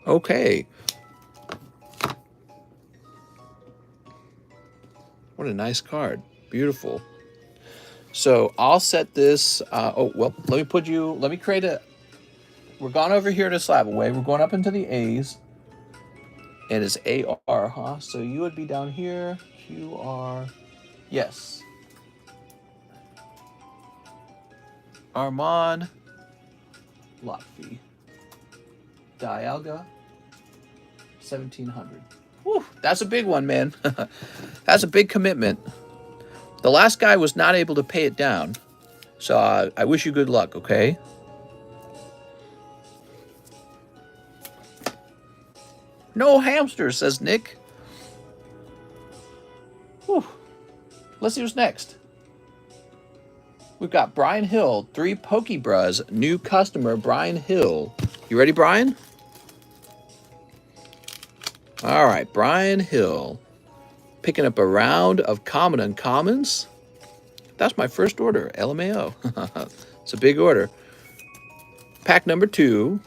Okay. What a nice card. Beautiful. So I'll set this. Oh, well, let me create a. We're gone over here to SLAB-AWAY. We're going up into the A's. And it's AR, huh? So you would be down here. QR. Yes. Armand Lotfi. Dialga. 1,700. Whew, that's a big one, man. That's a big commitment. The last guy was not able to pay it down. So I wish you good luck, okay? No hamster, says Nick. Let's see what's next. We've got Brian Hill, 3 Pokebras, new customer, Brian Hill. You ready, Brian? All right, Brian Hill. Picking up a round of common uncommons. That's my first order, LMAO. It's a big order. Pack number 2.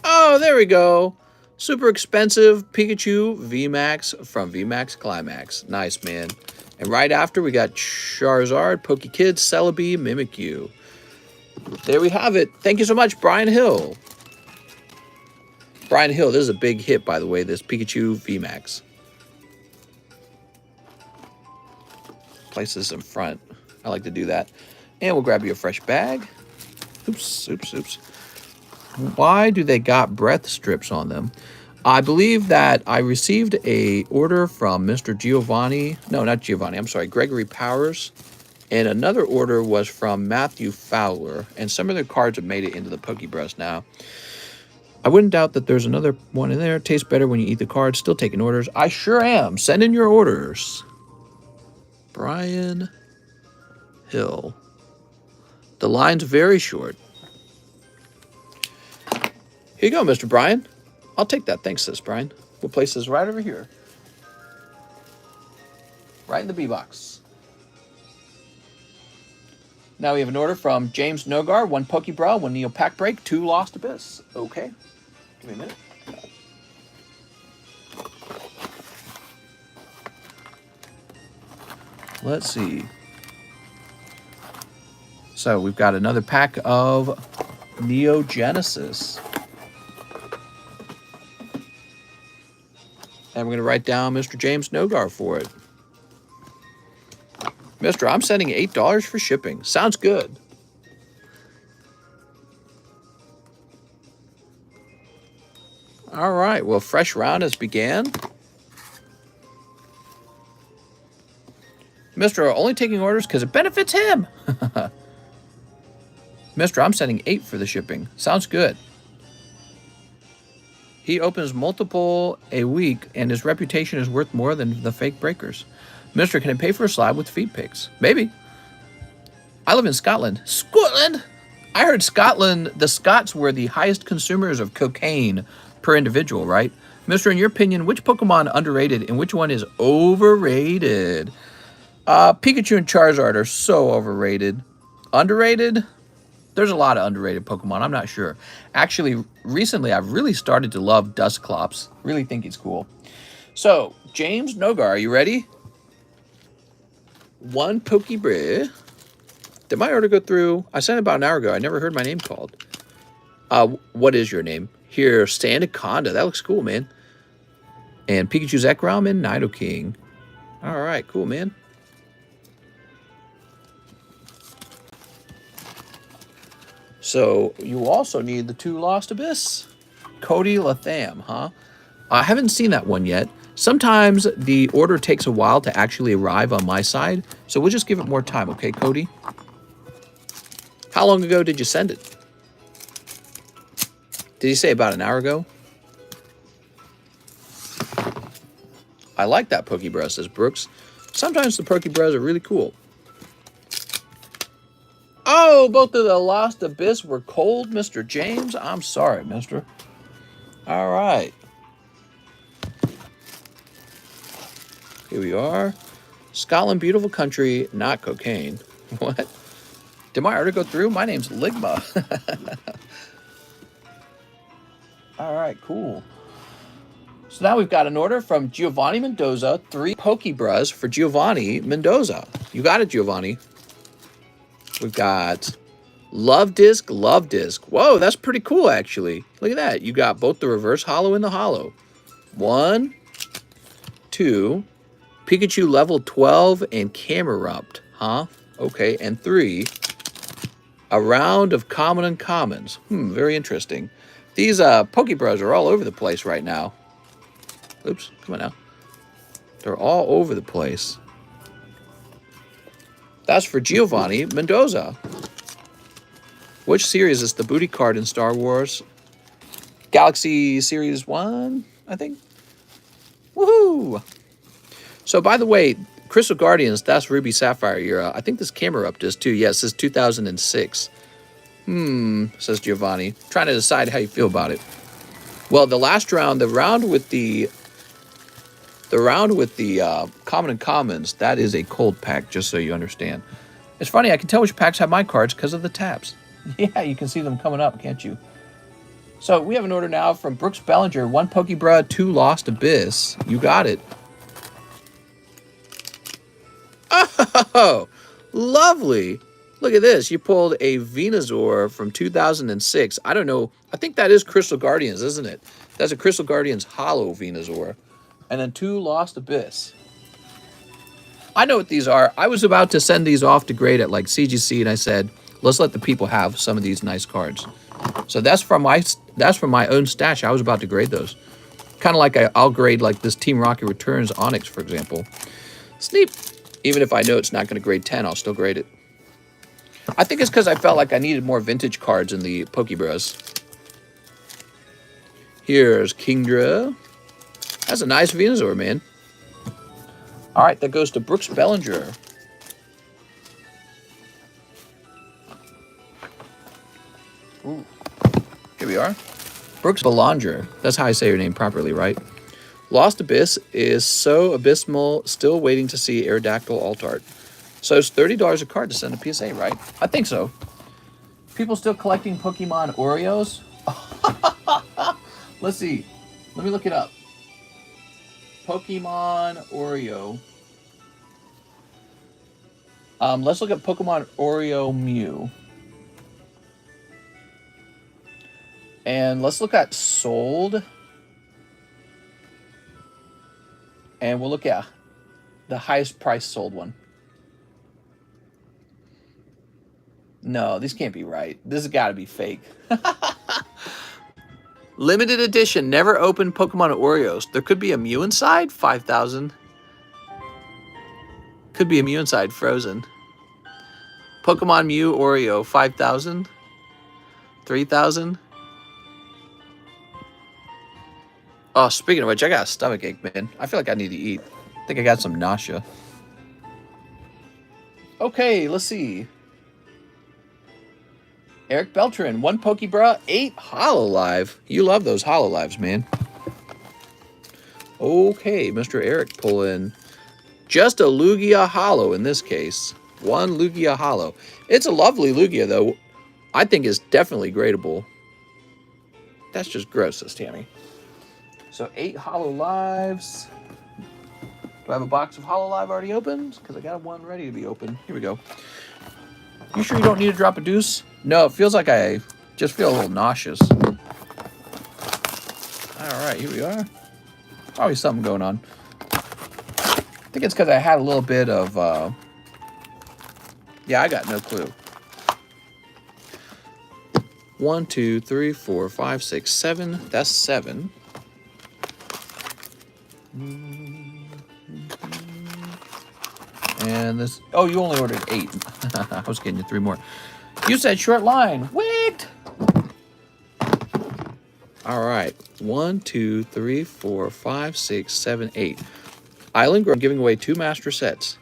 Oh, there we go. Super expensive Pikachu VMAX from VMAX Climax. Nice, man. And right after, we got Charizard, Pokekid, Celebi, Mimikyu. There we have it. Thank you so much, Brian Hill. Brian Hill, this is a big hit, by the way, this Pikachu VMAX. Place this in front. I like to do that. And we'll grab you a fresh bag. Oops, oops, oops. Why do they got breath strips on them? I believe that I received a order from Mr. Giovanni. No, not Giovanni. I'm sorry, Gregory Powers. And another order was from Matthew Fowler. And some of their cards have made it into the Pokebrush now. I wouldn't doubt that there's another one in there. Tastes better when you eat the cards. Still taking orders. I sure am. Send in your orders. Brian Hill. The line's very short. Here you go, Mr. Brian. I'll take that. Thanks, sis, Brian. We'll place this right over here. Right in the B box. Now we have an order from James Nogar, 1 Pokebra, 1 Neo Pack Break, 2 Lost Abyss. Okay. Give me a minute. Let's see. So we've got another pack of Neo Genesis. And we're going to write down Mr. James Nogar for it. Mister, I'm sending $8 for shipping. Sounds good. All right. Well, fresh round has began. Mister, only taking orders because it benefits him. Mister, I'm sending 8 for the shipping. Sounds good. He opens multiple a week, and his reputation is worth more than the fake breakers. Mister, can I pay for a slab with feed pics? Maybe. I live in Scotland. Scotland? I heard Scotland, the Scots were the highest consumers of cocaine per individual, right? Mister, in your opinion, which Pokemon underrated and which one is overrated? Pikachu and Charizard are so overrated. Underrated? There's a lot of underrated Pokemon. I'm not sure. Actually, recently, I've really started to love Dusclops. Really think he's cool. So, James Nogar, are you ready? 1 Pokebra. Did my order go through? I sent it about an hour ago. I never heard my name called. What is your name? Here, Sandaconda. That looks cool, man. And Pikachu's Zekrom and Nidoking. All right, cool, man. So you also need the 2 Lost Abyss. Cody Latham, huh? I haven't seen that one yet. Sometimes the order takes a while to actually arrive on my side, so we'll just give it more time, okay, Cody? How long ago did you send it? Did you say about an hour ago? I like that Pokebra, says Brooks. Sometimes the Pokebras are really cool. Oh, both of the Lost Abyss were cold, Mr. James. I'm sorry, mister. All right. Here we are. Scotland, beautiful country, not cocaine. What? Did my order go through? My name's Ligma. All right, cool. So now we've got an order from Giovanni Mendoza, 3 Pokebras for Giovanni Mendoza. You got it, Giovanni. We've got Love Disc. Whoa, that's pretty cool, actually. Look at that. You got both the reverse holo and the holo. 1, 2, Pikachu level 12 and Camerupt, huh? Okay, and 3, a round of common uncommons. Very interesting. These Pokebras are all over the place right now. Oops, come on now. They're all over the place. That's for Giovanni Mendoza. Which series is the booty card in Star Wars? Galaxy Series 1, I think. Woohoo! So, by the way, Crystal Guardians, that's Ruby Sapphire era. I think this camera up does too. Yes, this is 2006. Says Giovanni. Trying to decide how you feel about it. Well, the last round, the round with the common and commons, that is a cold pack, just so you understand. It's funny, I can tell which packs have my cards because of the tabs. Yeah, you can see them coming up, can't you? So we have an order now from Brooks Bellinger. 1 Pokebra, 2 Lost Abyss. You got it. Oh, lovely. Look at this. You pulled a Venusaur from 2006. I don't know. I think that is Crystal Guardians, isn't it? That's a Crystal Guardians Hollow Venusaur. And then 2 Lost Abyss. I know what these are. I was about to send these off to grade at like CGC, and I said, let's let the people have some of these nice cards. So that's from my own stash. I was about to grade those. Kind of like I'll grade like this Team Rocket Returns Onyx, for example. Sneap. Even if I know it's not going to grade 10, I'll still grade it. I think it's because I felt like I needed more vintage cards in the Pokebras. Here's Kingdra. That's a nice Venusaur, man. All right, that goes to Brooks Bellinger. Ooh. Here we are. Brooks Bellinger. That's how I say your name properly, right? Lost Abyss is so abysmal, still waiting to see Aerodactyl Altart. So it's $30 a card to send a PSA, right? I think so. People still collecting Pokemon Oreos? Let's see. Let me look it up. Pokemon Oreo. Let's look at Pokemon Oreo Mew. And let's look at sold. And we'll look at the highest price sold one. No, these can't be right. This has got to be fake. Limited edition, never opened Pokemon Oreos. There could be a Mew inside, 5,000. Could be a Mew inside, frozen. Pokemon Mew Oreo, 5,000. 3,000. Oh, speaking of which, I got a stomach ache, man. I feel like I need to eat. I think I got some nausea. Okay, let's see. Eric Beltran, 1 Pokebra, 8 Hololive. You love those Hololives, man. Okay, Mr. Eric pulling just a Lugia Holo in this case. 1 Lugia Holo. It's a lovely Lugia, though. I think it's definitely gradable. That's just gross, says Tammy. So 8 Hololives. Do I have a box of Hololive already opened? Because I got one ready to be open. Here we go. You sure you don't need to drop a deuce? No, it feels like I just feel a little nauseous. All right, here we are. Probably something going on. I think it's because I had a little bit of... Yeah, I got no clue. 1, 2, 3, 4, 5, 6, 7. That's 7. And this... Oh, you only ordered 8. I was getting you 3 more. You said short line. Wigged! All right. 1, 2, 3, 4, 5, 6, 7, 8. Island Girl giving away 2 master sets.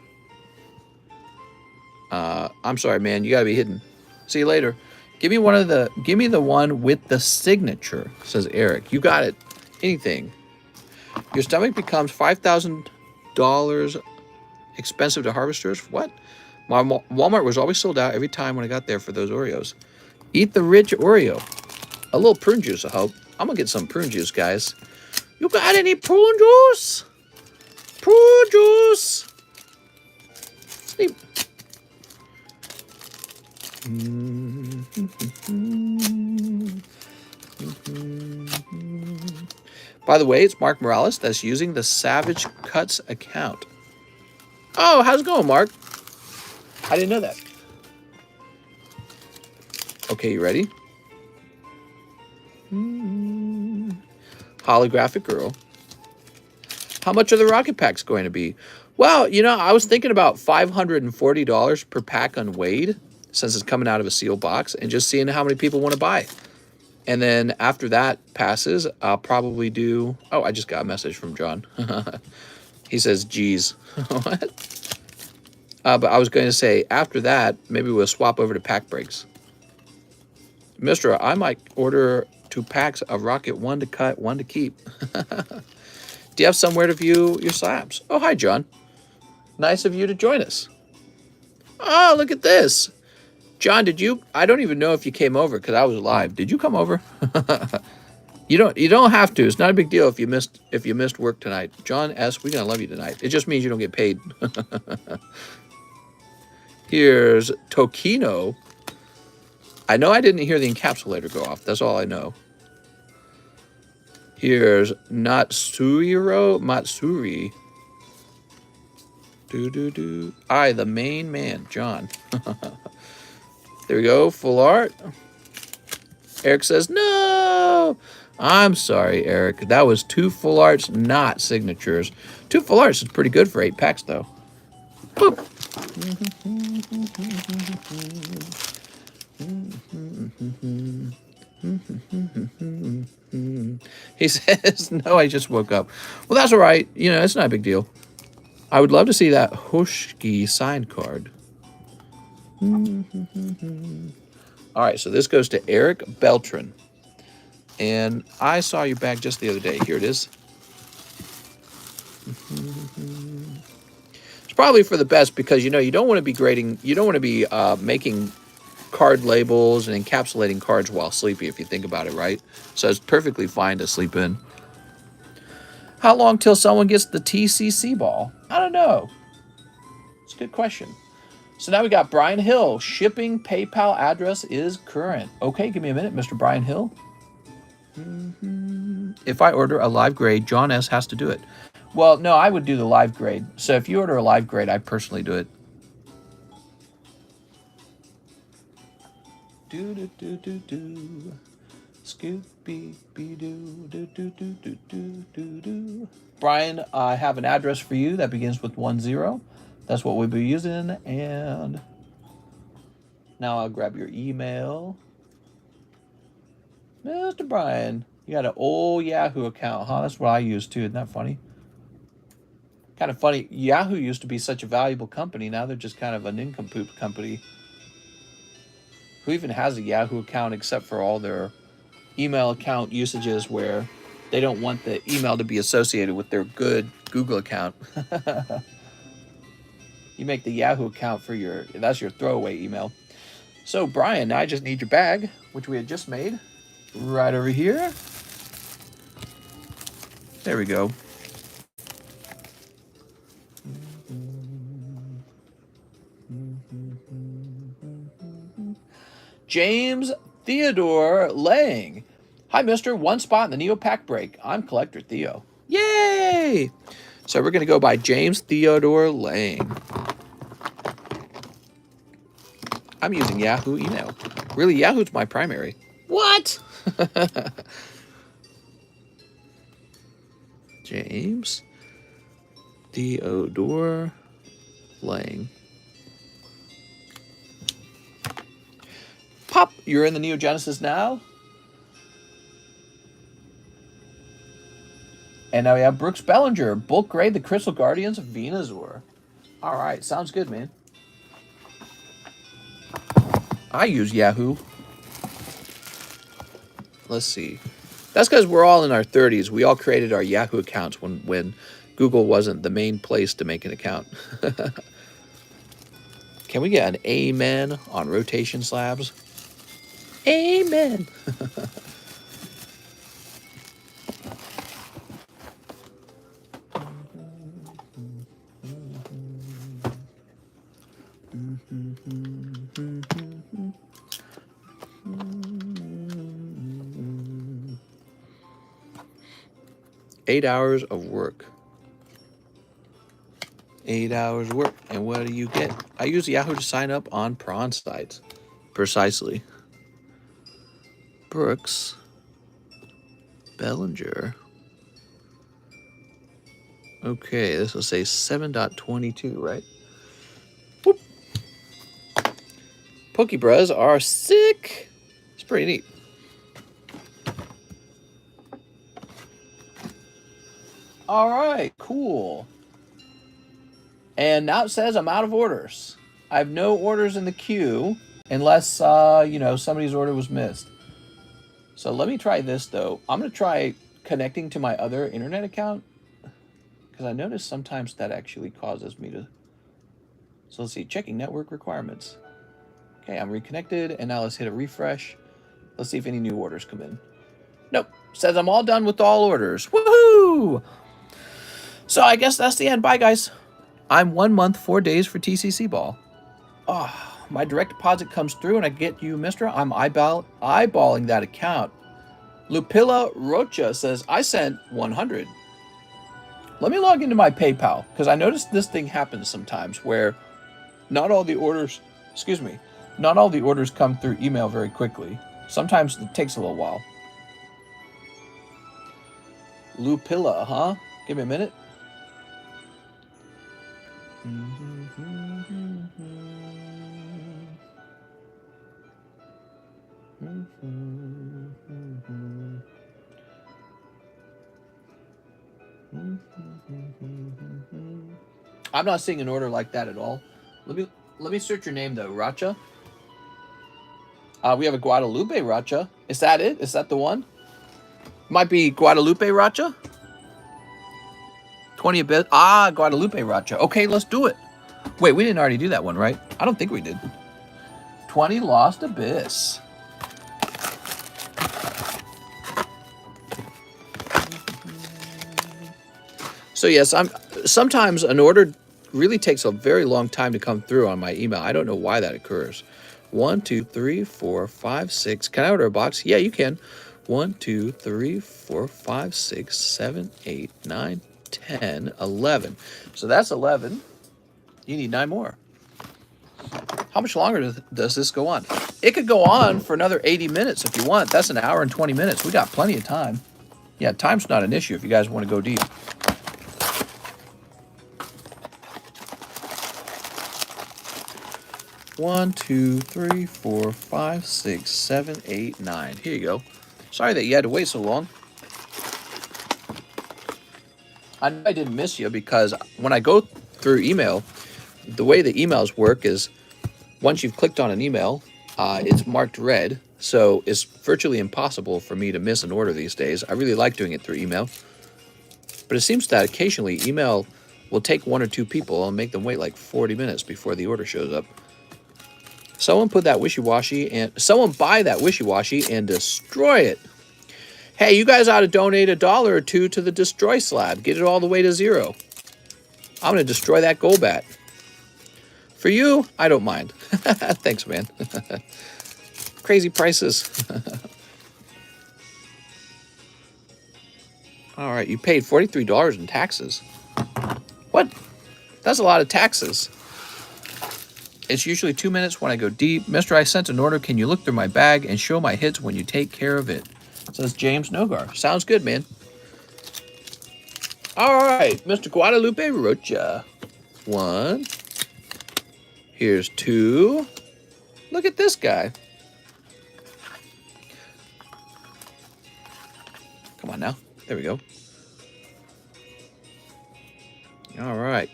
I'm sorry, man. You gotta be hidden. See you later. Give me the one with the signature, says Eric. You got it. Anything. Your stomach becomes $5,000 expensive to harvesters. What? My Walmart was always sold out every time when I got there for those Oreos. Eat the rich Oreo. A little prune juice, I hope. I'm gonna get some prune juice, guys. You got any prune juice? Prune juice. Sleep. By the way, it's Mark Morales that's using the Savage Cuts account. Oh, how's it going, Mark? I didn't know that. Okay, you ready? Holographic Girl. How much are the rocket packs going to be? Well, you know, I was thinking about $540 per pack on Wade, since it's coming out of a sealed box, and just seeing how many people want to buy. And then after that passes, I'll probably do... Oh, I just got a message from John. He says, geez. What? But I was going to say, after that, maybe we'll swap over to pack breaks. Mister, I might order 2 packs of Rocket, 1 to cut, 1 to keep. Do you have somewhere to view your slabs? Oh, hi, John. Nice of you to join us. Oh, look at this. John, did you? I don't even know if you came over because I was live. Did you come over? You don't have to. It's not a big deal if you missed work tonight. John S., we're gonna love you tonight. It just means you don't get paid. Here's Tokino. I know I didn't hear the encapsulator go off. That's all I know. Here's Matsuri. I, the main man, John. There we go, full art. Eric says, no. I'm sorry, Eric. That was 2 full arts, not signatures. 2 full arts is pretty good for 8 packs, though. Boop. He says, no, I just woke up. Well, that's all right. You know, it's not a big deal. I would love to see that Hoshki signed card. All right, so this goes to Eric Beltran. And I saw your bag just the other day. Here it is. It's probably for the best because, you know, you don't want to be grading, you don't want to be making card labels and encapsulating cards while sleepy, if you think about it, right? So it's perfectly fine to sleep in. How long till someone gets the TCC ball? I don't know. It's a good question. So now we got Brian Hill. Shipping PayPal address is current. Okay, give me a minute, Mr. Brian Hill. If I order a live grade, John S. has to do it. Well, no, I would do the live grade. So if you order a live grade, I personally do it. Do. Scoop-be-be-doo. Brian, I have an address for you that begins with 10. That's what we'll be using. And now I'll grab your email. Mr. Brian, you got an old Yahoo account, huh? That's what I use too. Isn't that funny? Kind of funny. Yahoo used to be such a valuable company. Now they're just kind of a nincompoop company. Who even has a Yahoo account except for all their email account usages where they don't want the email to be associated with their good Google account. You make the Yahoo account for that's your throwaway email. So Brian, now I just need your bag, which we had just made. Right over here. There we go. James Theodore Lang. Hi, mister. 1 spot in the Neo Pack break. I'm Collector Theo. Yay! So we're going to go by James Theodore Lang. I'm using Yahoo email. Really, Yahoo's my primary. What? James Theodore Lang. Pop, you're in the Neo Genesis now. And now we have Brooks Bellinger, bulk grade the Crystal Guardians of Venusaur. All right, sounds good, man. I use Yahoo. Let's see. That's because we're all in our 30s. We all created our Yahoo accounts when Google wasn't the main place to make an account. Can we get an amen on rotation slabs? Amen. Eight hours of work. 8 hours work. And what do you get? I use Yahoo to sign up on prawn sites. Precisely. Brooks Bellinger. Okay, this will say 7.22, right? Whoop. Pokebras are sick. It's pretty neat. All right, cool. And now it says I'm out of orders. I have no orders in the queue unless, you know, somebody's order was missed. So let me try this, though. I'm going to try connecting to my other internet account because I notice sometimes that actually causes me to... So let's see, checking network requirements. Okay, I'm reconnected, and now let's hit a refresh. Let's see if any new orders come in. Nope, says I'm all done with all orders. Woohoo! So I guess that's the end. Bye, guys. I'm 1 month, 4 days for TCC ball. Oh, my direct deposit comes through and I get you, mister. I'm eyeballing that account. Lupilla Rocha says, I sent 100. Let me log into my PayPal because I noticed this thing happens sometimes where not all the orders, not all the orders come through email very quickly. Sometimes it takes a little while. Lupilla, huh? Give me a minute. I'm not seeing an order like that at all. Let me search your name though, Racha. We have a Guadalupe Racha. Is that it? Is that the one? Might be Guadalupe Racha. 20 a bit. Ah, Guadalupe Racha. Okay, let's do it. Wait, we didn't already do that one, right? I don't think we did. 20 Lost Abyss. So yes, sometimes an order really takes a very long time to come through on my email. I don't know why that occurs. 1, 2, 3, 4, 5, 6. Can I order a box? Yeah, you can. 1, 2, 3, 4, 5, 6, 7, 8, 9, 10, 11. So that's 11. You need 9 more. How much longer does this go on? It could go on for another 80 minutes if you want. That's an hour and 20 minutes. We got plenty of time. Yeah, time's not an issue if you guys want to go deep. One, 2, 3, 4, 5, 6, 7, 8, 9. Here you go. Sorry that you had to wait so long. I know I didn't miss you because when I go through email, the way the emails work is once you've clicked on an email, it's marked red. So it's virtually impossible for me to miss an order these days. I really like doing it through email. But it seems that occasionally email will take 1 or 2 people and make them wait like 40 minutes before the order shows up. Someone put that wishy-washy and someone buy that wishy-washy and destroy it. Hey, you guys ought to donate $1 or $2 to the Destroy Slab. Get it all the way to 0. I'm going to destroy that Golbat. For you, I don't mind. Thanks, man. Crazy prices. All right, you paid $43 in taxes. What? That's a lot of taxes. It's usually 2 minutes when I go deep. Mister, I sent an order. Can you look through my bag and show my hits when you take care of it? Says James Nogar. Sounds good, man. All right, Mr. Guadalupe Rocha. 1. Here's 2. Look at this guy. Come on now. There we go. All right.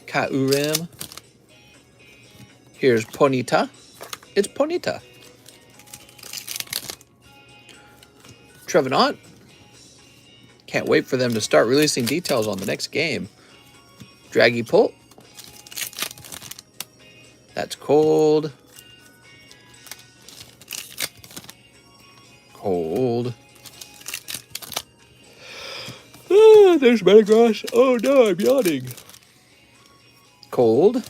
Kaurem. Here's Ponita. It's Ponita. Trevenant. Can't wait for them to start releasing details on the next game. Draggy Pull. That's cold. Cold. Ah, there's Metagross. Oh no, I'm yawning. Cold.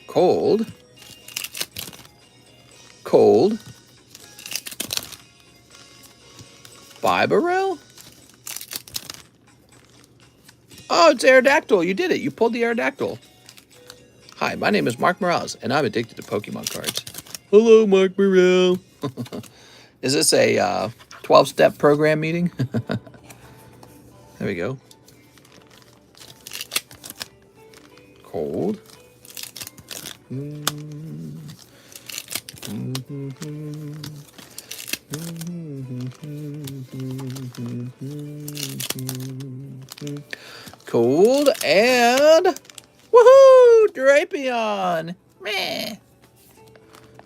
Cold. Cold. Bibarel? Oh, it's Aerodactyl. You did it. You pulled the Aerodactyl. Hi, my name is Mark Morales, and I'm addicted to Pokemon cards. Hello, Mark Morales. Is this a 12-step program meeting? There we go. Cold. Cold and Drapion. Meh.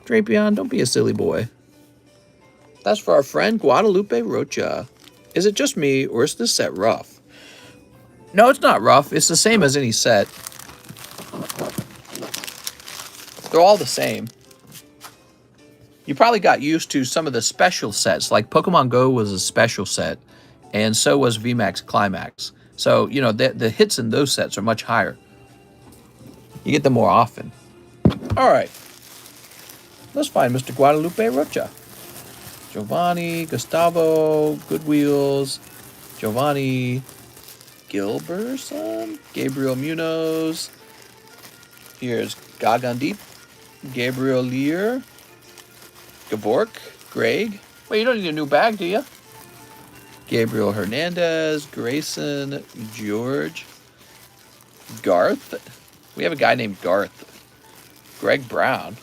Drapion, don't be a silly boy. That's for our friend Guadalupe Rocha. Is it just me, or is this set rough? No, it's not rough. It's the same as any set. They're all the same. You probably got used to some of the special sets, like Pokemon Go was a special set, and so was VMAX Climax. So, you know, the hits in those sets are much higher. You get them more often. All right. Let's find Mr. Guadalupe Rocha. Giovanni, Gustavo, Good Wheels, Giovanni Gilberson, Gabriel Munoz. Here's Gagandip, Gabriel Lear, Gavork, Greg. Wait, you don't need a new bag, do you? Gabriel Hernandez, Grayson, George, Garth. We have a guy named Garth. Greg Brown.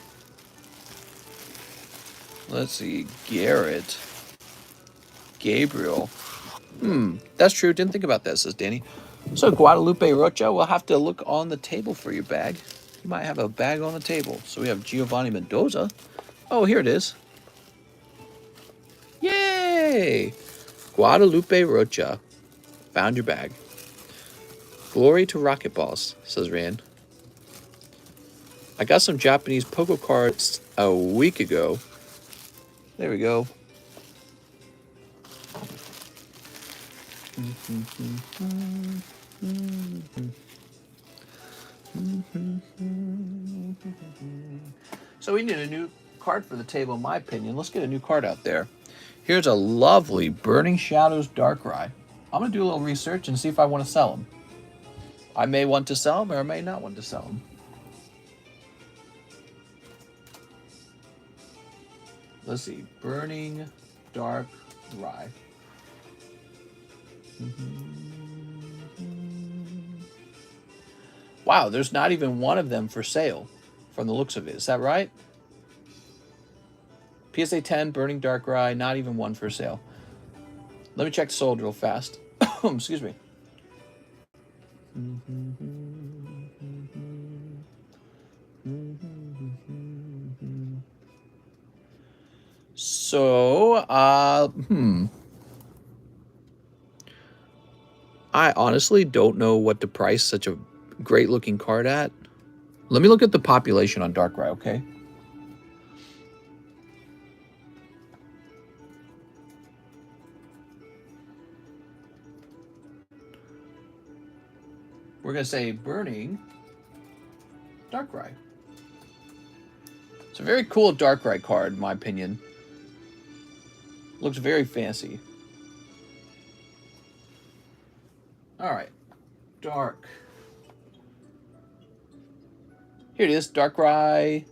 Let's see, Garrett. Gabriel. That's true. Didn't think about that, says Danny. So Guadalupe Rocha, we'll have to look on the table for your bag. You might have a bag on the table. So we have Giovanni Mendoza. Oh, here it is. Yay! Guadalupe Rocha. Found your bag. Glory to Rocket Balls, says Rand. I got some Japanese Pogo cards a week ago. There we go. So we need a new card for the table, in my opinion. Let's get a new card out there. Here's a lovely Burning Shadows Darkrai. I'm going to do a little research and see if I want to sell them. I may want to sell them, or I may not want to sell them. Let's see. Burning Darkrai. Wow, there's not even one of them for sale from the looks of it. Is that right? PSA 10, Burning Darkrai, not even one for sale. Let me check sold real fast. Excuse me. So, I honestly don't know what to price such a great looking card at. Let me look at the population on Darkrai, okay? We're going to say Burning Darkrai. It's a very cool Darkrai card, in my opinion. Looks very fancy. All right. Dark. Here it is, Darkrai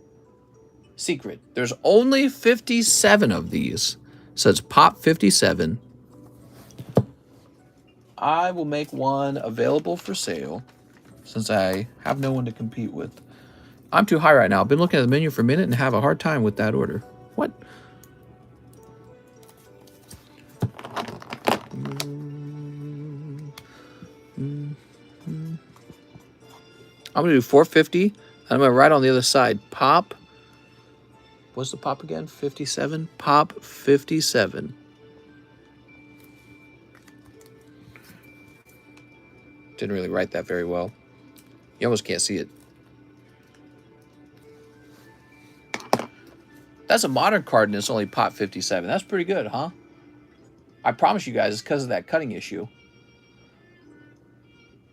Secret. There's only 57 of these. So it's Pop 57. I will make one available for sale since I have no one to compete with. I'm too high right now. I've been looking at the menu for a minute and have a hard time with that order. What? I'm going to do 450. I'm going to write on the other side, Pop. What's the Pop again? 57? Pop 57. Didn't really write that very well. You almost can't see it. That's a modern card and it's only Pop 57. That's pretty good, huh? I promise you guys it's because of that cutting issue.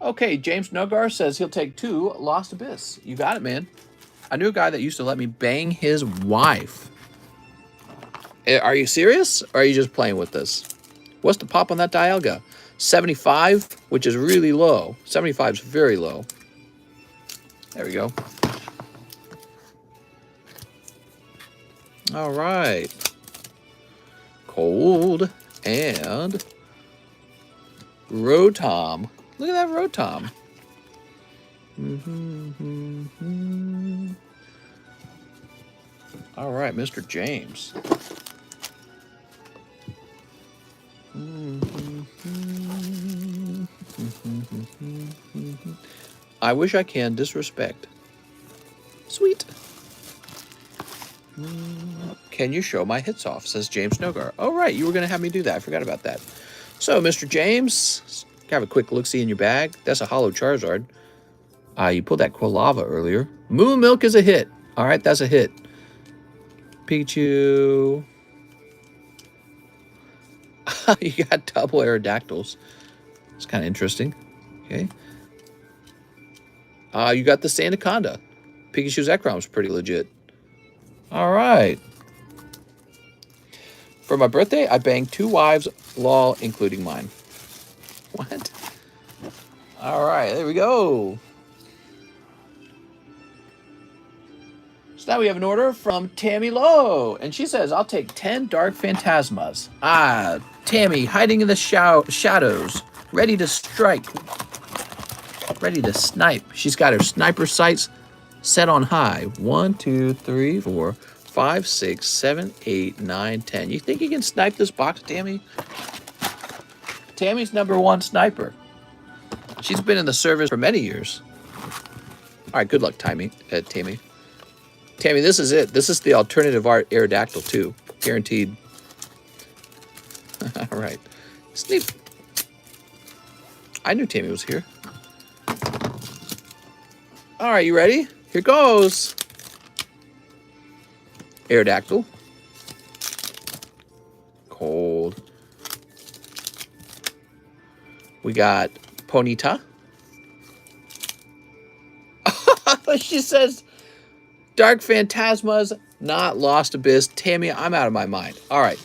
Okay, James Nogar says he'll take 2 Lost Abyss. You got it, man. I knew a guy that used to let me bang his wife. Are you serious? Or are you just playing with this? What's the pop on that Dialga? 75, which is really low. 75 is very low. There we go. All right. Cold and Rotom. Look at that Rotom. All right, Mr. James. I wish I can disrespect. Can you show my hits off? Says James Nogar. Oh, right. You were going to have me do that. I forgot about that. So, Mr. James, have a quick look-see in your bag. That's a hollow Charizard. You pulled that Quilava earlier. Moo Milk is a hit. All right, that's a hit. Pikachu. You got double Aerodactyls. It's kind of interesting. Okay. You got the Sandaconda. Pikachu's Ekrom's pretty legit. All right. For my birthday, I banged 2 wives, lol, including mine. What? All right, there we go. So now we have an order from Tammy Lowe. And she says, I'll take 10 Dark Phantasmas. Tammy, hiding in the shadows. Ready to strike. Ready to snipe. She's got her sniper sights set on high. 1, 2, 3, 4, 5, 6, 7, 8, 9, 10. You think you can snipe this box, Tammy? Tammy's #1 sniper. She's been in the service for many years. All right, good luck, Tammy. Tammy, this is it. This is the alternative art Aerodactyl 2. Guaranteed. All right. Sneak. I knew Tammy was here. All right, you ready? Here goes. Aerodactyl. Cold. We got Ponyta. She says, Dark Phantasmas, not Lost Abyss. Tammy, I'm out of my mind. All right.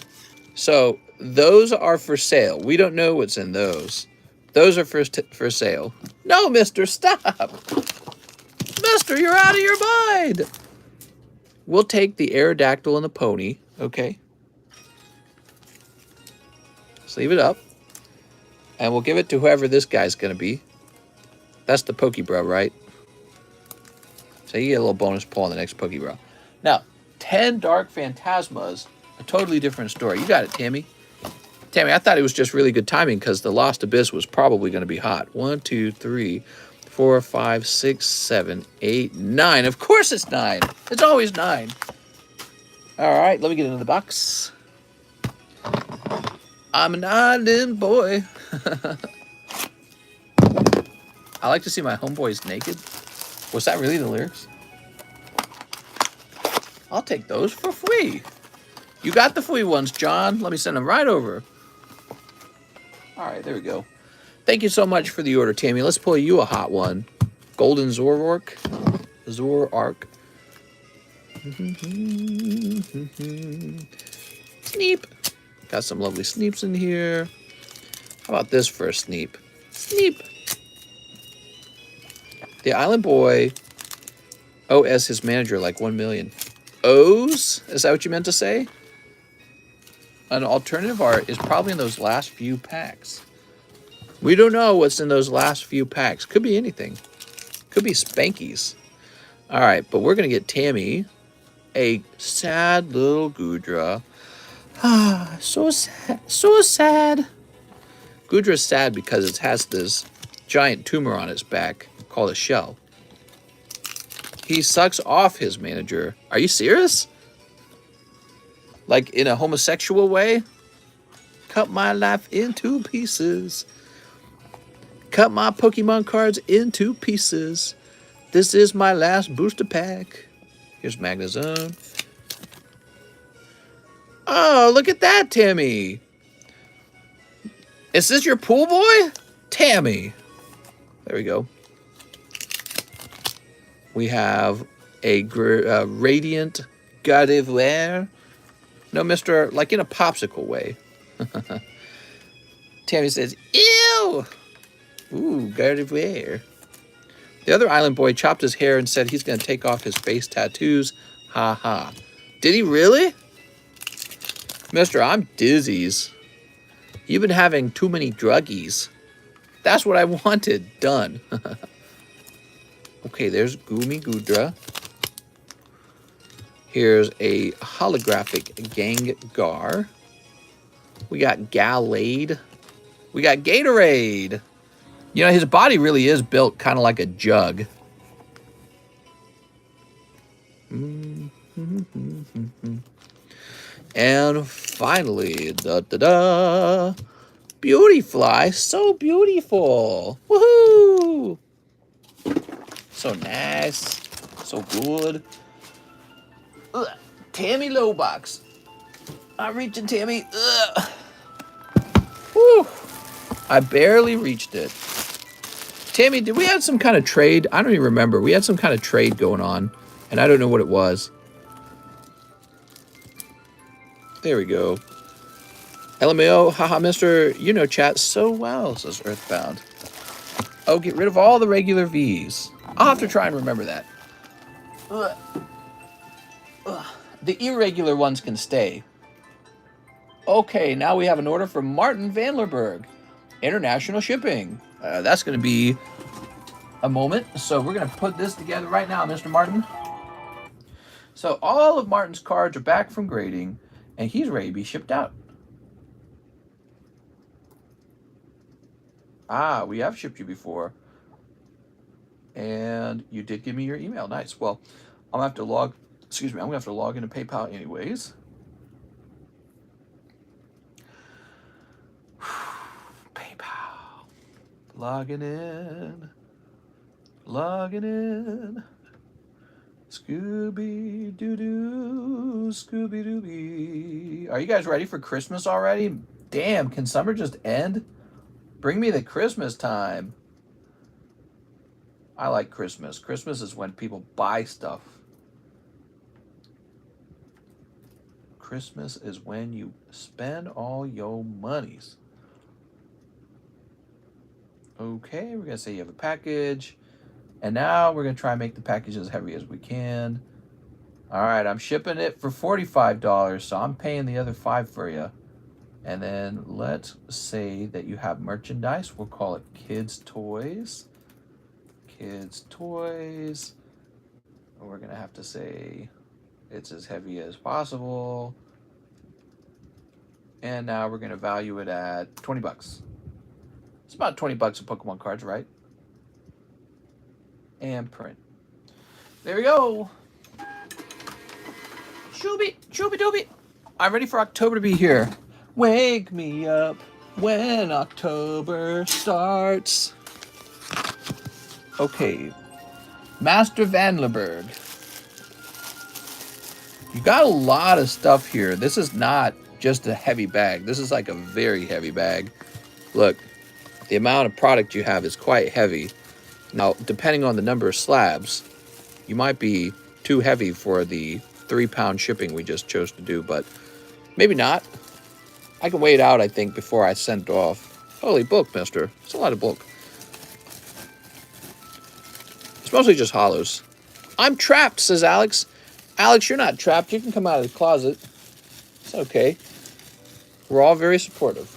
So those are for sale. We don't know what's in those. Those are for sale. No, mister, stop. Mister, you're out of your mind. We'll take the Aerodactyl and the pony. Okay. Just leave it up. And we'll give it to whoever this guy's going to be. That's the Pokebro, right? So you get a little bonus pull on the next Pokebro. Now, 10 Dark Phantasmas, a totally different story. You got it, Tammy. Tammy, I thought it was just really good timing because the Lost Abyss was probably going to be hot. 1, 2, 3, 4, 5, 6, 7, 8, 9. Of course it's 9. It's always 9. All right, let me get into the box. I'm an island boy. I like to see my homeboys naked. Was that really the lyrics? I'll take those for free. You got the free ones, John. Let me send them right over. All right, there we go. Thank you so much for the order, Tammy. Let's pull you a hot one. Golden Zoroark. Zoroark. Sneep. Got some lovely Sneeps in here. How about this for a Sneep? Sneep. The Island Boy owes his manager like 1 million. Owes? Is that what you meant to say? An alternative art is probably in those last few packs. We don't know what's in those last few packs. Could be anything. Could be Spankies. All right, but we're going to get Tammy a sad little Goodra. Ah, so sad. So sad. Goodra's sad because it has this giant tumor on its back called a shell. He sucks off his manager. Are you serious? Like in a homosexual way? Cut my life into pieces. Cut my Pokemon cards into pieces. This is my last booster pack. Here's Magnezone. Oh, look at that, Tammy. Is this your pool boy? Tammy. There we go. We have a Radiant Gardevoir. No, Mr. Like in a popsicle way. Tammy says, ew. Ooh, Gardevoir. The other island boy chopped his hair and said he's going to take off his face tattoos. Ha ha. Did he really? Mister, I'm dizzies. You've been having too many druggies. That's what I wanted. Done. Okay, there's Goomy Goodra. Here's a holographic Gengar. We got Gallade. We got Gatorade. You know, his body really is built kind of like a jug. And finally, da-da-da, beauty fly, so beautiful. Woohoo! So nice, so good. Ugh. Tammy Lowbox. I'm reaching, Tammy. Ugh. Whew. I barely reached it. Tammy, did we have some kind of trade? I don't even remember. We had some kind of trade going on, and I don't know what it was. There we go. LMAO, haha, mister, you know chat so well, says Earthbound. Oh, get rid of all the regular V's. I'll have to try and remember that. Ugh. Ugh. The irregular ones can stay. Okay, now we have an order from Martin Vanlerberg. International shipping. That's going to be a moment. So we're going to put this together right now, Mr. Martin. So all of Martin's cards are back from grading, and he's ready to be shipped out. Ah, we have shipped you before. And you did give me your email. Nice. Well, I'm going to have to log, I'm going to have to log into PayPal anyways. PayPal. Logging in. Scooby-Doo-Doo, Scooby-Dooby. Are you guys ready for Christmas already? Damn, can summer just end? Bring me the Christmas time. I like Christmas. Christmas is when people buy stuff. Christmas is when you spend all your monies. Okay, we're going to say you have a package. And now we're going to try and make the package as heavy as we can. All right, I'm shipping it for $45, so I'm paying the other $5 for you. And then let's say that you have merchandise. We'll call it Kids Toys. Kids Toys. We're going to have to say it's as heavy as possible. And now we're going to value it at 20 bucks. It's about 20 bucks of Pokemon cards, right? And print. There we go. Shooby-dooby. I'm ready for October to be here. Wake me up when October starts. Okay. Master Vanlerberg. You got a lot of stuff here. This is not just a heavy bag. This is like a very heavy bag. Look, the amount of product you have is quite heavy. Now, depending on the number of slabs, you might be too heavy for the 3-pound shipping we just chose to do, but maybe not. I can weigh it out, I think, before I send it off. Holy bulk, mister. It's a lot of bulk. It's mostly just hollows. I'm trapped, says Alex. Alex, you're not trapped. You can come out of the closet. It's okay. We're all very supportive.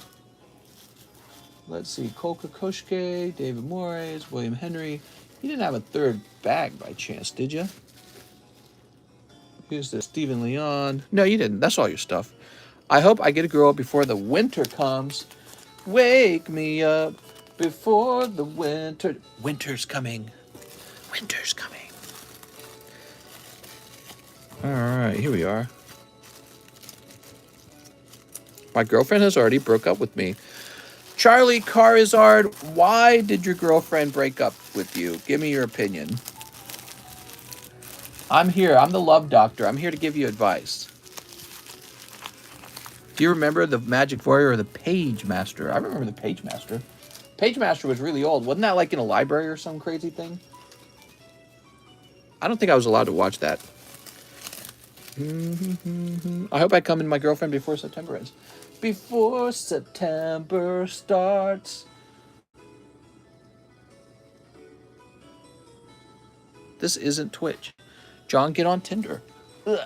Let's see, Cole Kokoschke, David Morris, William Henry. You didn't have a third bag by chance, did you? Here's the Stephen Leon. No, you didn't. That's all your stuff. I hope I get a girl before the winter comes. Wake me up before the winter. Winter's coming. Winter's coming. All right, here we are. My girlfriend has already broke up with me. Charlie Carizard, why did your girlfriend break up with you? Give me your opinion. I'm here. I'm the love doctor. I'm here to give you advice. Do you remember the Magic Warrior or the Page Master? I remember the Page Master. Page Master was really old. Wasn't that like in a library or some crazy thing? I don't think I was allowed to watch that. I hope I come in my girlfriend before September ends. Before September starts. This isn't Twitch. John, get on Tinder. Ugh.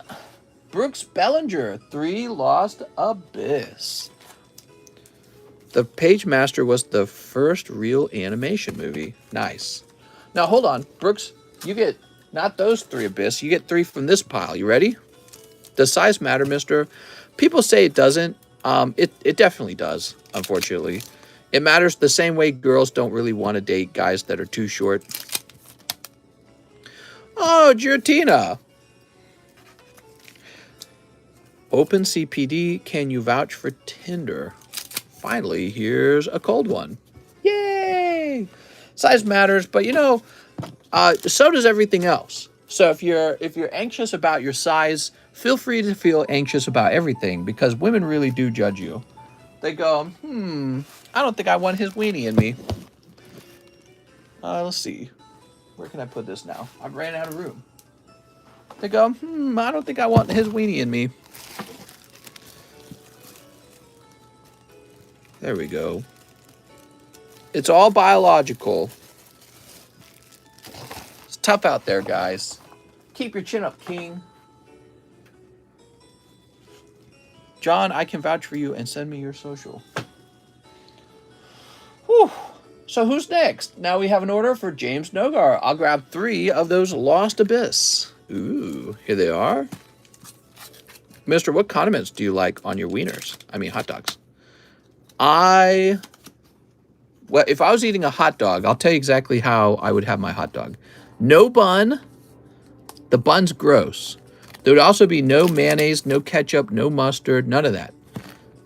Brooks Bellinger, 3 Lost Abyss. The Page Master was the first real animation movie. Nice. Now, hold on. Brooks, you get not those 3 Abyss. You get 3 from this pile. You ready? Does size matter, mister? People say it doesn't. It definitely does, unfortunately. It matters the same way girls don't really want to date guys that are too short. Oh, Giratina. Open CPD, can you vouch for Tinder? Finally, here's a cold one. Yay! Size matters, but you know, so does everything else. So if you're anxious about your size, feel free to feel anxious about everything, because women really do judge you. They go, I don't think I want his weenie in me. Let's see. Where can I put this now? I've ran out of room. They go, I don't think I want his weenie in me. There we go. It's all biological. It's tough out there, guys. Keep your chin up, King. John, I can vouch for you and send me your social. Whew. So who's next? Now we have an order for James Nogar. I'll grab 3 of those Lost Abyss. Ooh, here they are. Mister, what condiments do you like on your wieners? I mean, hot dogs. Well, if I was eating a hot dog, I'll tell you exactly how I would have my hot dog. No bun. The bun's gross. There would also be no mayonnaise, no ketchup, no mustard, none of that.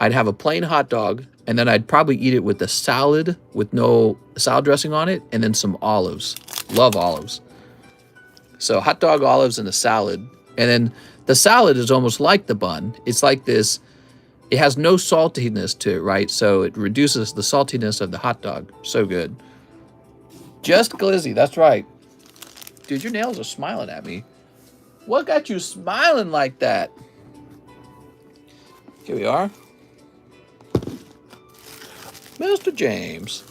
I'd have a plain hot dog, and then I'd probably eat it with a salad with no salad dressing on it, and then some olives. Love olives. So hot dog, olives, and a salad. And then the salad is almost like the bun. It's like this. It has no saltiness to it, right? So it reduces the saltiness of the hot dog. So good. Just glizzy, that's right. Dude, your nails are smiling at me. What got you smiling like that? Here we are. Mr. James.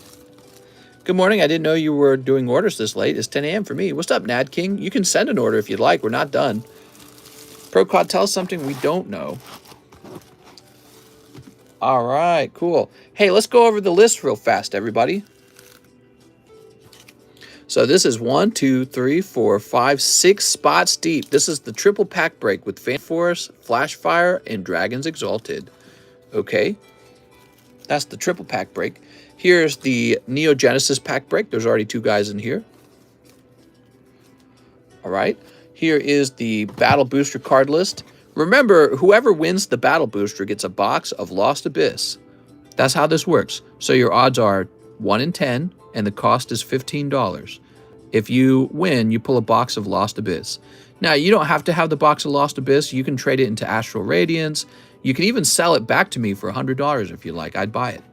Good morning. I didn't know you were doing orders this late. It's 10 a.m. for me. What's up, Nad King? You can send an order if you'd like. We're not done. ProCod, tell us something we don't know. All right, cool. Hey, let's go over the list real fast, everybody. So this is 1, 2, 3, 4, 5, 6 spots deep. This is the triple pack break with Fan Force, Flashfire, and Dragons Exalted. Okay, that's the triple pack break. Here's the Neo Genesis pack break. There's already 2 guys in here. All right, here is the Battle Booster card list. Remember, whoever wins the Battle Booster gets a box of Lost Abyss. That's how this works. So your odds are 1 in 10, and the cost is $15. If you win, you pull a box of Lost Abyss. Now, you don't have to have the box of Lost Abyss. You can trade it into Astral Radiance. You can even sell it back to me for $100 if you like. I'd buy it.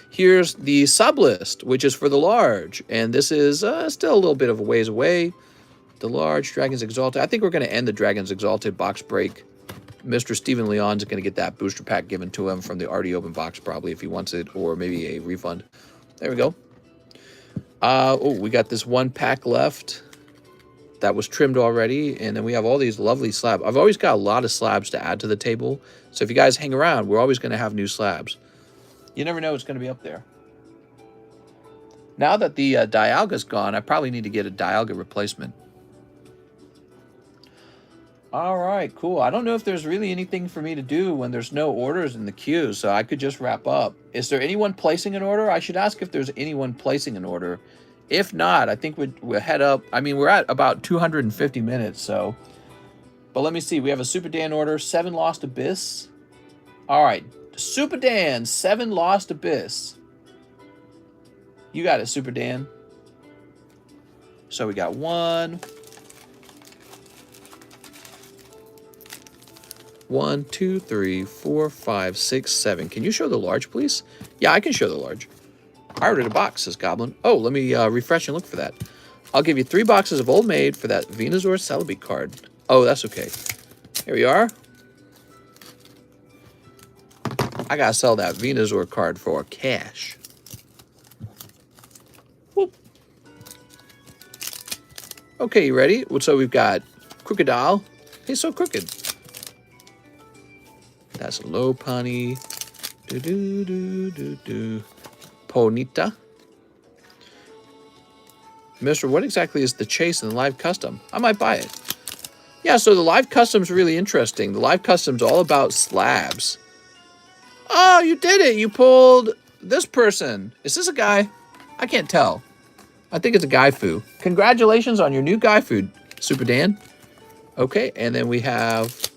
Here's the Sublist, which is for the large. And this is still a little bit of a ways away. The large Dragons Exalted. I think we're going to end the Dragons Exalted box break. Mr. Stephen Leon's going to get that booster pack given to him from the already open box probably if he wants it, or maybe a refund. There we go. We got this 1 pack left that was trimmed already, and then we have all these lovely slabs. I've always got a lot of slabs to add to the table, so if you guys hang around, we're always going to have new slabs. You never know what's going to be up there. Now that the Dialga's gone, I probably need to get a Dialga replacement. All right, cool. I don't know if there's really anything for me to do when there's no orders in the queue, so I could just wrap up. Is there anyone placing an order? I should ask if there's anyone placing an order. If not, I think we'll head up. I mean, we're at about 250 minutes, so. But let me see. We have a Super Dan order, 7 Lost Abyss. All right, Super Dan, 7 Lost Abyss. You got it, Super Dan. So we got 1. 1, 2, 3, 4, 5, 6, 7. Can you show the large, please? Yeah, I can show the large. I ordered a box, says Goblin. Oh, let me refresh and look for that. I'll give you 3 boxes of Old Maid for that Venusaur Celebi card. Oh, that's okay. Here we are. I gotta sell that Venusaur card for cash. Whoop. Okay, you ready? So we've got Crocodile. He's so crooked. That's Lopunny. Ponyta. Mister, what exactly is the chase in the live custom? I might buy it. Yeah, so the live custom's really interesting. The live custom's all about slabs. Oh, you did it. You pulled this person. Is this a guy? I can't tell. I think it's a Gaifu. Congratulations on your new Gaifu, Super Dan. Okay, and then we have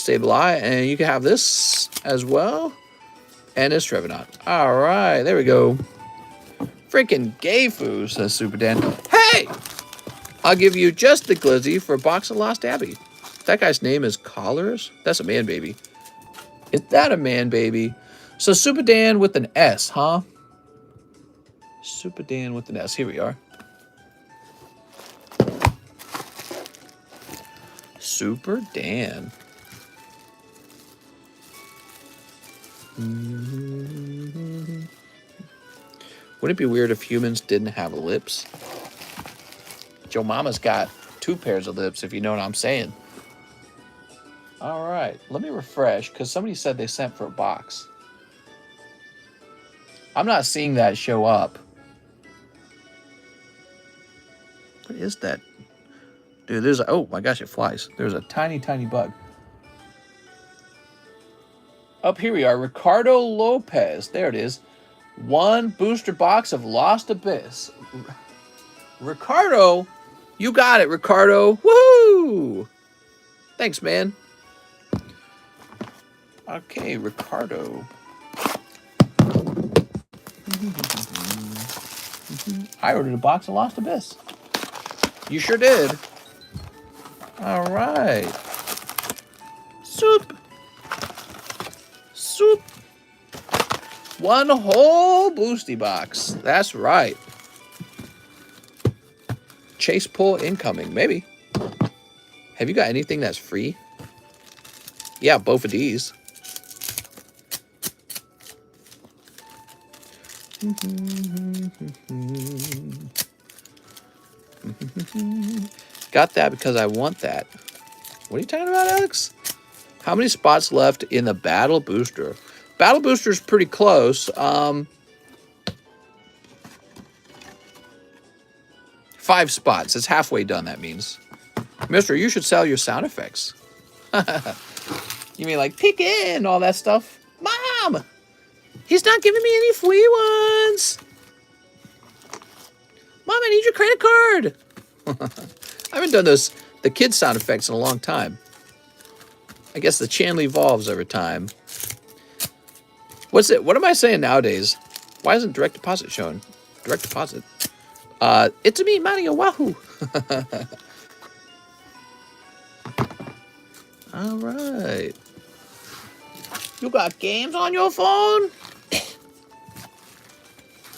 Stable-AWAY, and you can have this as well. And it's Trevenant. All right, there we go. Freaking gay foo, says Super Dan. Hey! I'll give you just the glizzy for a box of Lost Abbey. That guy's name is Collars? That's a man baby. Is that a man baby? So Super Dan with an S, huh? Super Dan with an S. Here we are. Super Dan. Wouldn't it be weird if humans didn't have lips? Joe Mama's got 2 pairs of lips, if you know what I'm saying. All right, let me refresh, because somebody said they sent for a box. I'm not seeing that show up. What is that? Dude, there's a, oh my gosh, it flies. There's a tiny, tiny bug. Up here we are, Ricardo Lopez. There it is. 1 booster box of Lost Abyss. Ricardo, you got it, Ricardo. Woohoo! Thanks, man. Okay, Ricardo. I ordered a box of Lost Abyss. You sure did. All right. Soup. Soup. 1 whole boosty box. That's right. Chase pull incoming. Maybe. Have you got anything that's free? Yeah, both of these. Got that because I want that. What are you talking about, Alex? How many spots left in the Battle Booster? Battle Booster's pretty close. 5 spots. It's halfway done, that means. Mister, you should sell your sound effects. You mean like peek in, all that stuff? Mom! He's not giving me any free ones. Mom, I need your credit card. I haven't done the kids sound effects in a long time. I guess the channel evolves over time. What's it? What am I saying nowadays? Why isn't direct deposit shown? Direct deposit. It's me, Mario Wahoo. All right. You got games on your phone?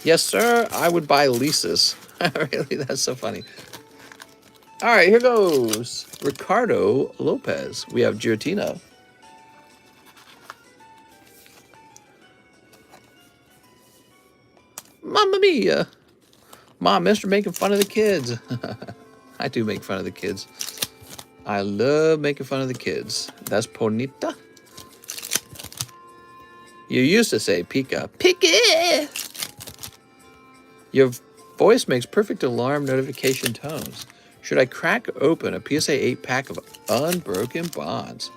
Yes, sir. I would buy leases. Really, that's so funny. All right, here goes. Ricardo Lopez. We have Giratina. Mamma mia. Mom, Mister making fun of the kids. I do make fun of the kids. I love making fun of the kids. That's Ponita. You used to say Pika. Pika! Your voice makes perfect alarm notification tones. Should I crack open a PSA 8 pack of Unbroken Bonds?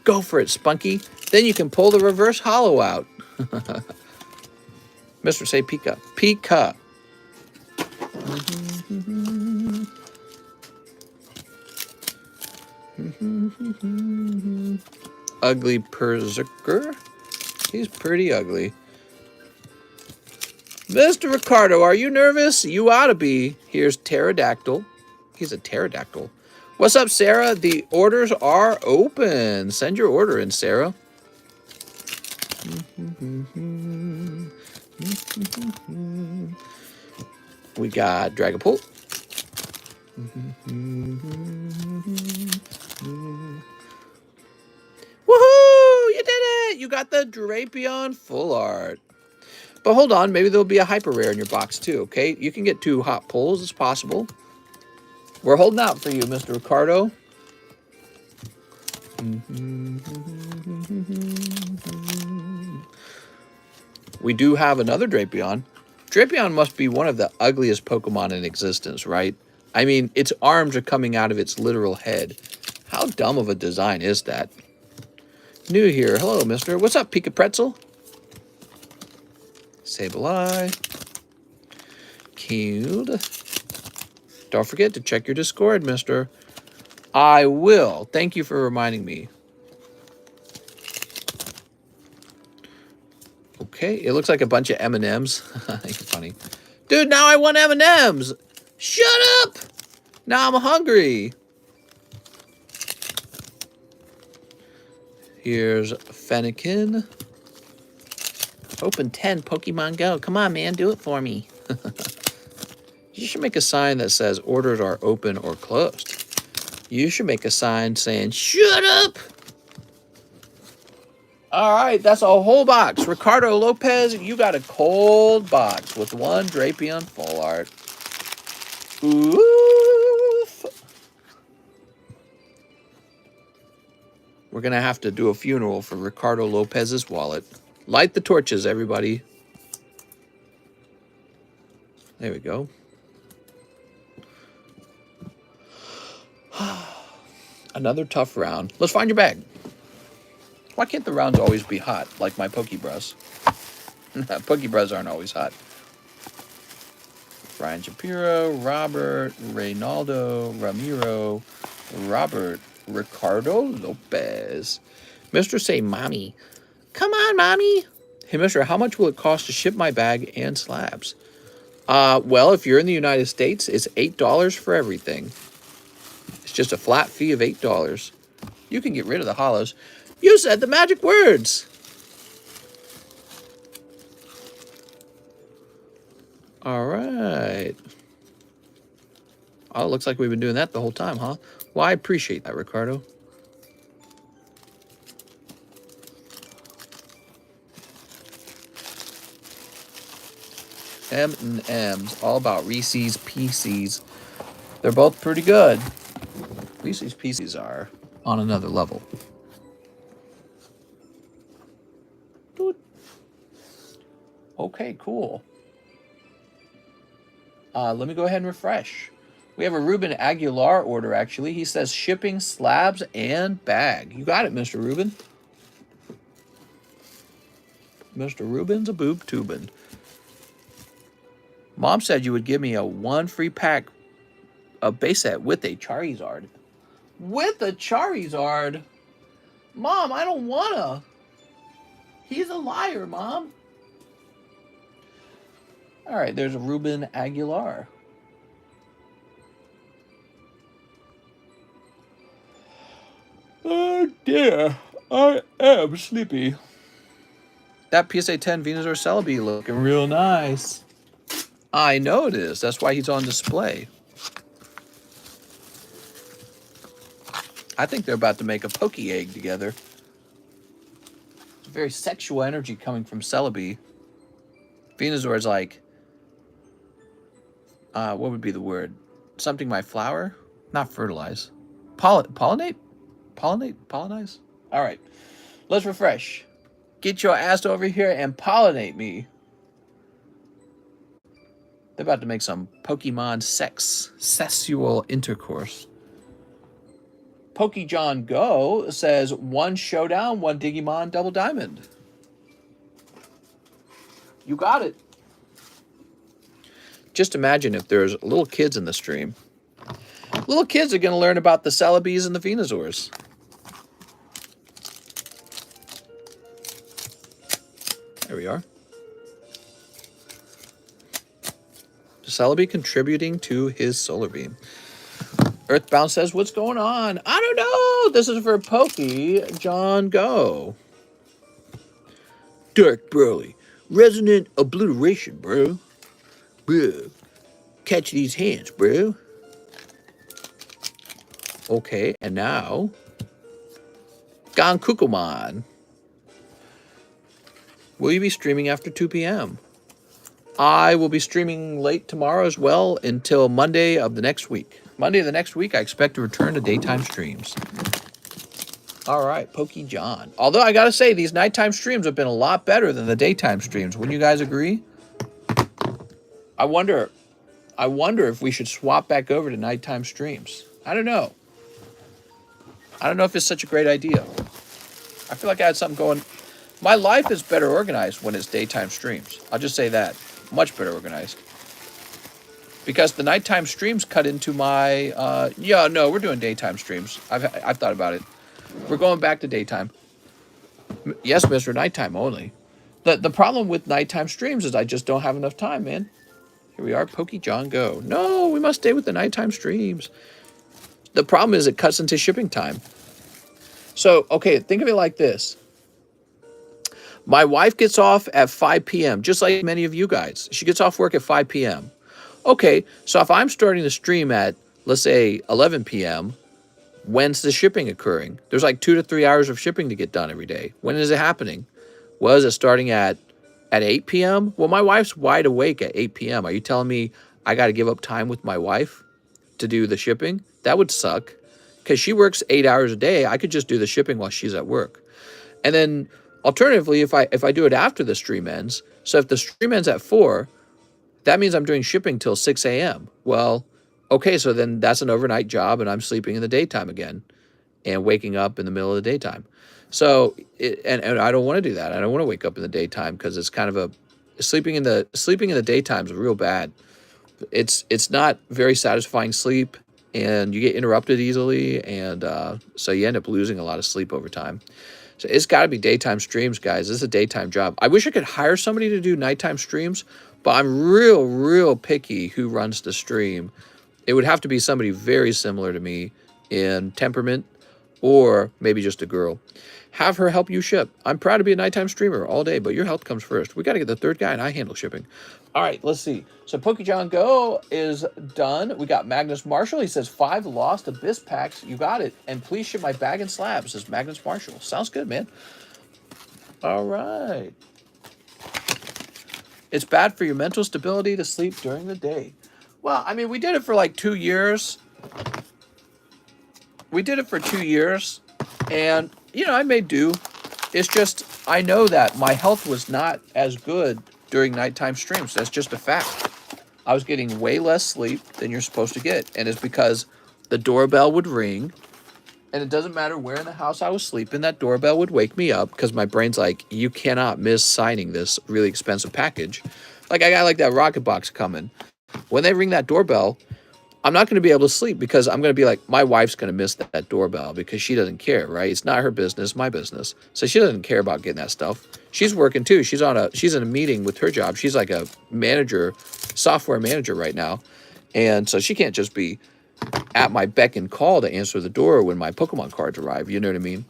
Go for it, Spunky. Then you can pull the reverse hollow out. Mister, say Pika. Pika. Ugly Berserker. He's pretty ugly. Mr. Ricardo, are you nervous? You ought to be. Here's Pterodactyl. He's a pterodactyl. What's up, Sarah? The orders are open. Send your order in, Sarah. We got Dragapult. Woohoo! You did it! You got the Drapion full art. But hold on, maybe there'll be a hyper rare in your box too, okay? You can get 2 hot pulls, it's possible. We're holding out for you, Mr. Ricardo. We do have another Drapion. Drapion must be one of the ugliest Pokemon in existence, right? I mean, its arms are coming out of its literal head. How dumb of a design is that? New here. Hello, mister. What's up, Pika Pretzel? Sableye. Cute. Don't forget to check your Discord, mister. I will. Thank you for reminding me. Okay, it looks like a bunch of M&Ms. You're funny. Dude, now I want M&Ms. Shut up. Now I'm hungry. Here's Fennekin. Open 10 Pokemon Go. Come on, man, do it for me. You should make a sign that says orders are open or closed. You should make a sign saying, shut up. All right, that's a whole box. Ricardo Lopez, you got a cold box with one Drapion full art. Oof. We're going to have to do a funeral for Ricardo Lopez's wallet. Light the torches, everybody. There we go. Another tough round. Let's find your bag. Why can't the rounds always be hot, like my Pokebras? Pokebras aren't always hot. Brian Shapiro, Robert, Reynaldo, Ramiro, Robert, Ricardo Lopez. Mr. Say Mommy. Come on, Mommy. Hey, mister, how much will it cost to ship my bag and slabs? Well, if you're in the United States, it's $8 for everything. It's just a flat fee of $8. You can get rid of the hollows. You said the magic words. All right. Oh, it looks like we've been doing that the whole time, huh? Well, I appreciate that, Ricardo. M&M's, all about Reese's Pieces. They're both pretty good. Reese's Pieces are on another level. Okay, cool. Let me go ahead and refresh. We have a Ruben Aguilar order, actually. He says shipping, slabs, and bag. You got it, Mr. Ruben. Mr. Ruben's a boob tubin'. Mom said you would give me a 1 free pack of base set with a Charizard. With a Charizard? Mom, I don't wanna. He's a liar, Mom. All right, there's a Ruben Aguilar. Oh dear, I am sleepy. That PSA 10 Venusaur Celebi looking real nice. I know it is. That's why he's on display. I think they're about to make a Poke Egg together. It's very sexual energy coming from Celebi. Venusaur is like, what would be the word? Something my flower? Not fertilize. Pollinate? Pollinize? All right. Let's refresh. Get your ass over here and pollinate me. They're about to make some Pokemon sexual intercourse. Pokejohn Go says 1 Showdown, 1 Digimon, Double Diamond. You got it. Just imagine if there's little kids in the stream. Little kids are going to learn about the Celebes and the Venusaurs. There we are. Celebi contributing to his solar beam. Earthbound says, what's going on? I don't know. This is for Pokejohn Go. Dark Broly. Resonant obliteration, bro. Bro. Catch these hands, bro. Okay, and now Gonkukomon. Will you be streaming after 2 p.m.? I will be streaming late tomorrow as well until Monday of the next week. Monday of the next week, I expect to return to daytime streams. All right, Pokejohn. Although I gotta say, these nighttime streams have been a lot better than the daytime streams. Wouldn't you guys agree? I wonder if we should swap back over to nighttime streams. I don't know. I don't know if it's such a great idea. I feel like I had something going. My life is better organized when it's daytime streams. I'll just say that. Much better organized. Because the nighttime streams cut into my... yeah, no, we're doing daytime streams. I've thought about it. We're going back to daytime. Yes, Mr. Nighttime only. The problem with nighttime streams is I just don't have enough time, man. Here we are, Pokey John Go. No, we must stay with the nighttime streams. The problem is it cuts into shipping time. So, okay, think of it like this. My wife gets off at 5 p.m., just like many of you guys. She gets off work at 5 p.m. Okay, so if I'm starting the stream at, let's say, 11 p.m., when's the shipping occurring? There's like 2 to 3 hours of shipping to get done every day. When is it happening? Well, is it starting at 8 p.m.? Well, my wife's wide awake at 8 p.m. Are you telling me I got to give up time with my wife to do the shipping? That would suck because she works 8 hours a day. I could just do the shipping while she's at work. And then alternatively, if I do it after the stream ends, so if the stream ends at 4, that means I'm doing shipping till 6 a.m. Well, okay, so then that's an overnight job and I'm sleeping in the daytime again and waking up in the middle of the daytime. So, and I don't want to do that. I don't want to wake up in the daytime because it's kind of sleeping in the daytime is real bad. It's not very satisfying sleep, and you get interrupted easily, and so you end up losing a lot of sleep over time. So it's got to be daytime streams, guys. This is a daytime job. I wish I could hire somebody to do nighttime streams, but I'm real picky who runs the stream. It would have to be somebody very similar to me in temperament, or maybe just a girl. Have her help you ship. I'm proud to be a nighttime streamer all day, but your help comes first. We got to get the third guy, and I handle shipping. All right, let's see. So Pokejohn Go is done. We got Magnus Marshall. He says 5 lost Abyss packs. You got it. And please ship my bag and slabs, says Magnus Marshall. Sounds good, man. All right. It's bad for your mental stability to sleep during the day. Well, I mean, we did it for like 2 years. We did it for 2 years. And, you know, I may do. It's just, I know that my health was not as good during nighttime streams. That's just a fact. I was getting way less sleep than you're supposed to get. And it's because the doorbell would ring. And it doesn't matter where in the house I was sleeping, that doorbell would wake me up because my brain's like, you cannot miss signing this really expensive package. Like, I got like that rocket box coming. When they ring that doorbell, I'm not going to be able to sleep because I'm going to be like, my wife's going to miss that doorbell because she doesn't care, right? It's not her business, my business. So she doesn't care about getting that stuff. She's working too. She's in a meeting with her job. She's like a manager, software manager right now. And so she can't just be at my beck and call to answer the door when my Pokemon cards arrive. You know what I mean?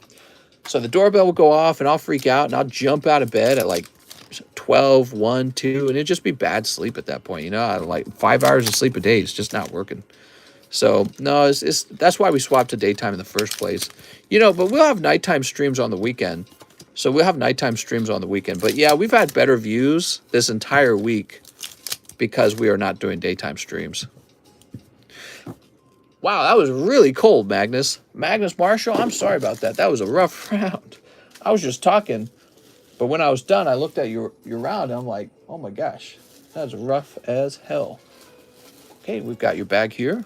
So the doorbell will go off and I'll freak out and I'll jump out of bed at like 12, 1, 2, and it'd just be bad sleep at that point. You know, like 5 hours of sleep a day is just not working. So no, that's why we swapped to daytime in the first place. You know, but we'll have nighttime streams on the weekend. So we'll have nighttime streams on the weekend. But yeah, we've had better views this entire week because we are not doing daytime streams. Wow, that was really cold, Magnus. Magnus Marshall, I'm sorry about that. That was a rough round. I was just talking. But when I was done, I looked at your round, and I'm like, oh my gosh, that was rough as hell. Okay, we've got your bag here.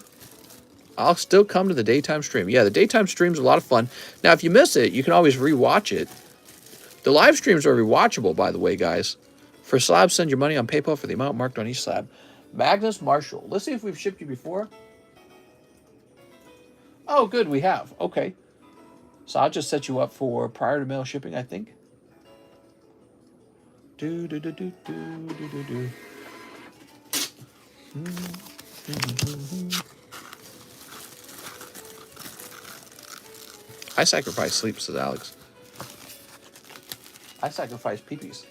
I'll still come to the daytime stream. Yeah, the daytime stream's a lot of fun. Now, if you miss it, you can always rewatch it. The live streams are rewatchable, by the way, guys. For slabs, send your money on PayPal for the amount marked on each slab. Magnus Marshall. Let's see if we've shipped you before. Oh, good, we have. Okay. So I'll just set you up for prior to mail shipping, I think. I sacrifice sleep, says Alex. I sacrifice peepees.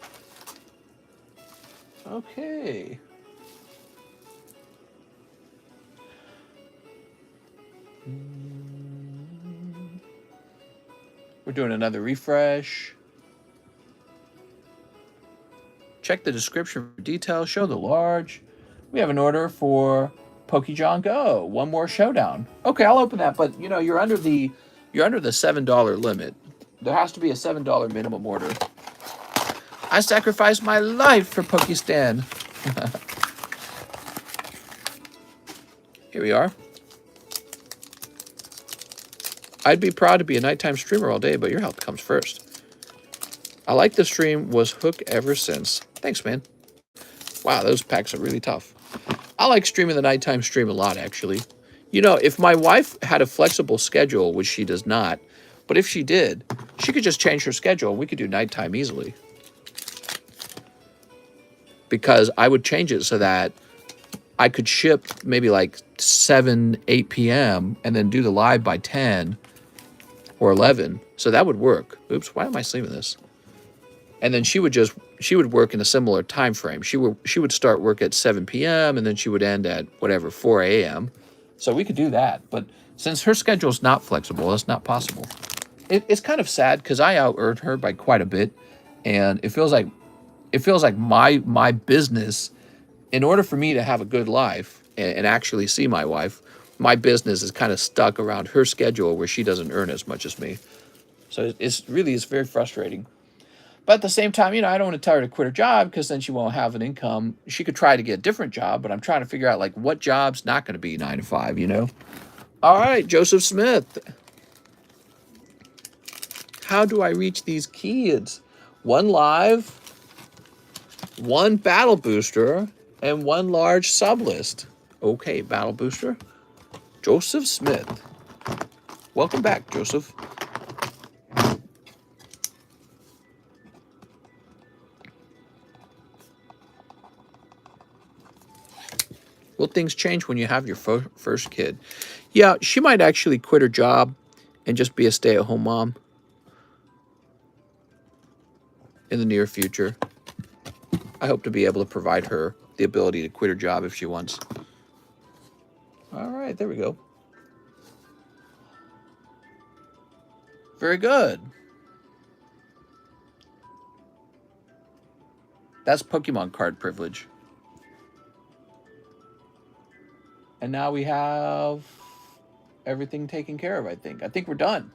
Okay. We're doing another refresh. Check the description for details. Show the large. We have an order for Pokejohn Go. One more showdown. Okay, I'll open that. But you know, you're under the $7 limit. There has to be a $7 minimum order. I sacrificed my life for Pokestan. Here we are. I'd be proud to be a nighttime streamer all day, but your health comes first. I like the stream, was hooked ever since. Thanks, man. Wow, those packs are really tough. I like streaming the nighttime stream a lot, actually. You know, if my wife had a flexible schedule, which she does not, but if she did, she could just change her schedule and we could do nighttime easily. because I would change it so that I could ship maybe like 7, 8 p.m. and then do the live by 10 or 11. So that would work. Oops, why am I sleeving this? And then she would work in a similar time frame. She would start work at 7 p.m. and then she would end at whatever, 4 a.m. So we could do that. But since her schedule is not flexible, that's not possible. It's kind of sad because I out-earned her by quite a bit. And it feels like my business, in order for me to have a good life and actually see my wife, my business is kind of stuck around her schedule where she doesn't earn as much as me. So it's very frustrating. But at the same time, I don't want to tell her to quit her job because then she won't have an income. She could try to get a different job, but I'm trying to figure out like what job's not going to be 9 to 5, All right, Joseph Smith. How do I reach these kids? 1 live, 1 battle booster, and 1 large sublist. Okay, battle booster. Joseph Smith. Welcome back, Joseph. Will things change when you have your first kid? Yeah, she might actually quit her job and just be a stay-at-home mom in the near future. I hope to be able to provide her the ability to quit her job if she wants. All right, there we go. Very good. That's Pokemon card privilege. And now we have everything taken care of, I think. I think we're done.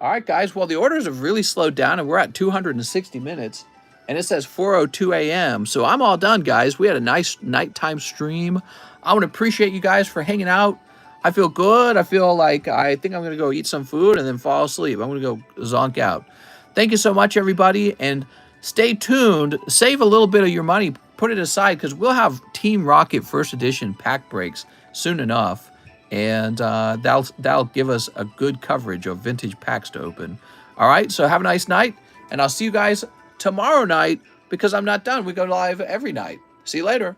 All right, guys. Well, the orders have really slowed down, and we're at 260 minutes. And it says 4:02 a.m. So I'm all done, guys. We had a nice nighttime stream. I want to appreciate you guys for hanging out. I feel good. I feel like I think I'm going to go eat some food and then fall asleep. I'm going to go zonk out. Thank you so much, everybody. And stay tuned. Save a little bit of your money. Put it aside because we'll have Team Rocket First Edition pack breaks soon enough. And that'll give us a good coverage of vintage packs to open. All right, so have a nice night. And I'll see you guys tomorrow night because I'm not done. We go live every night. See you later.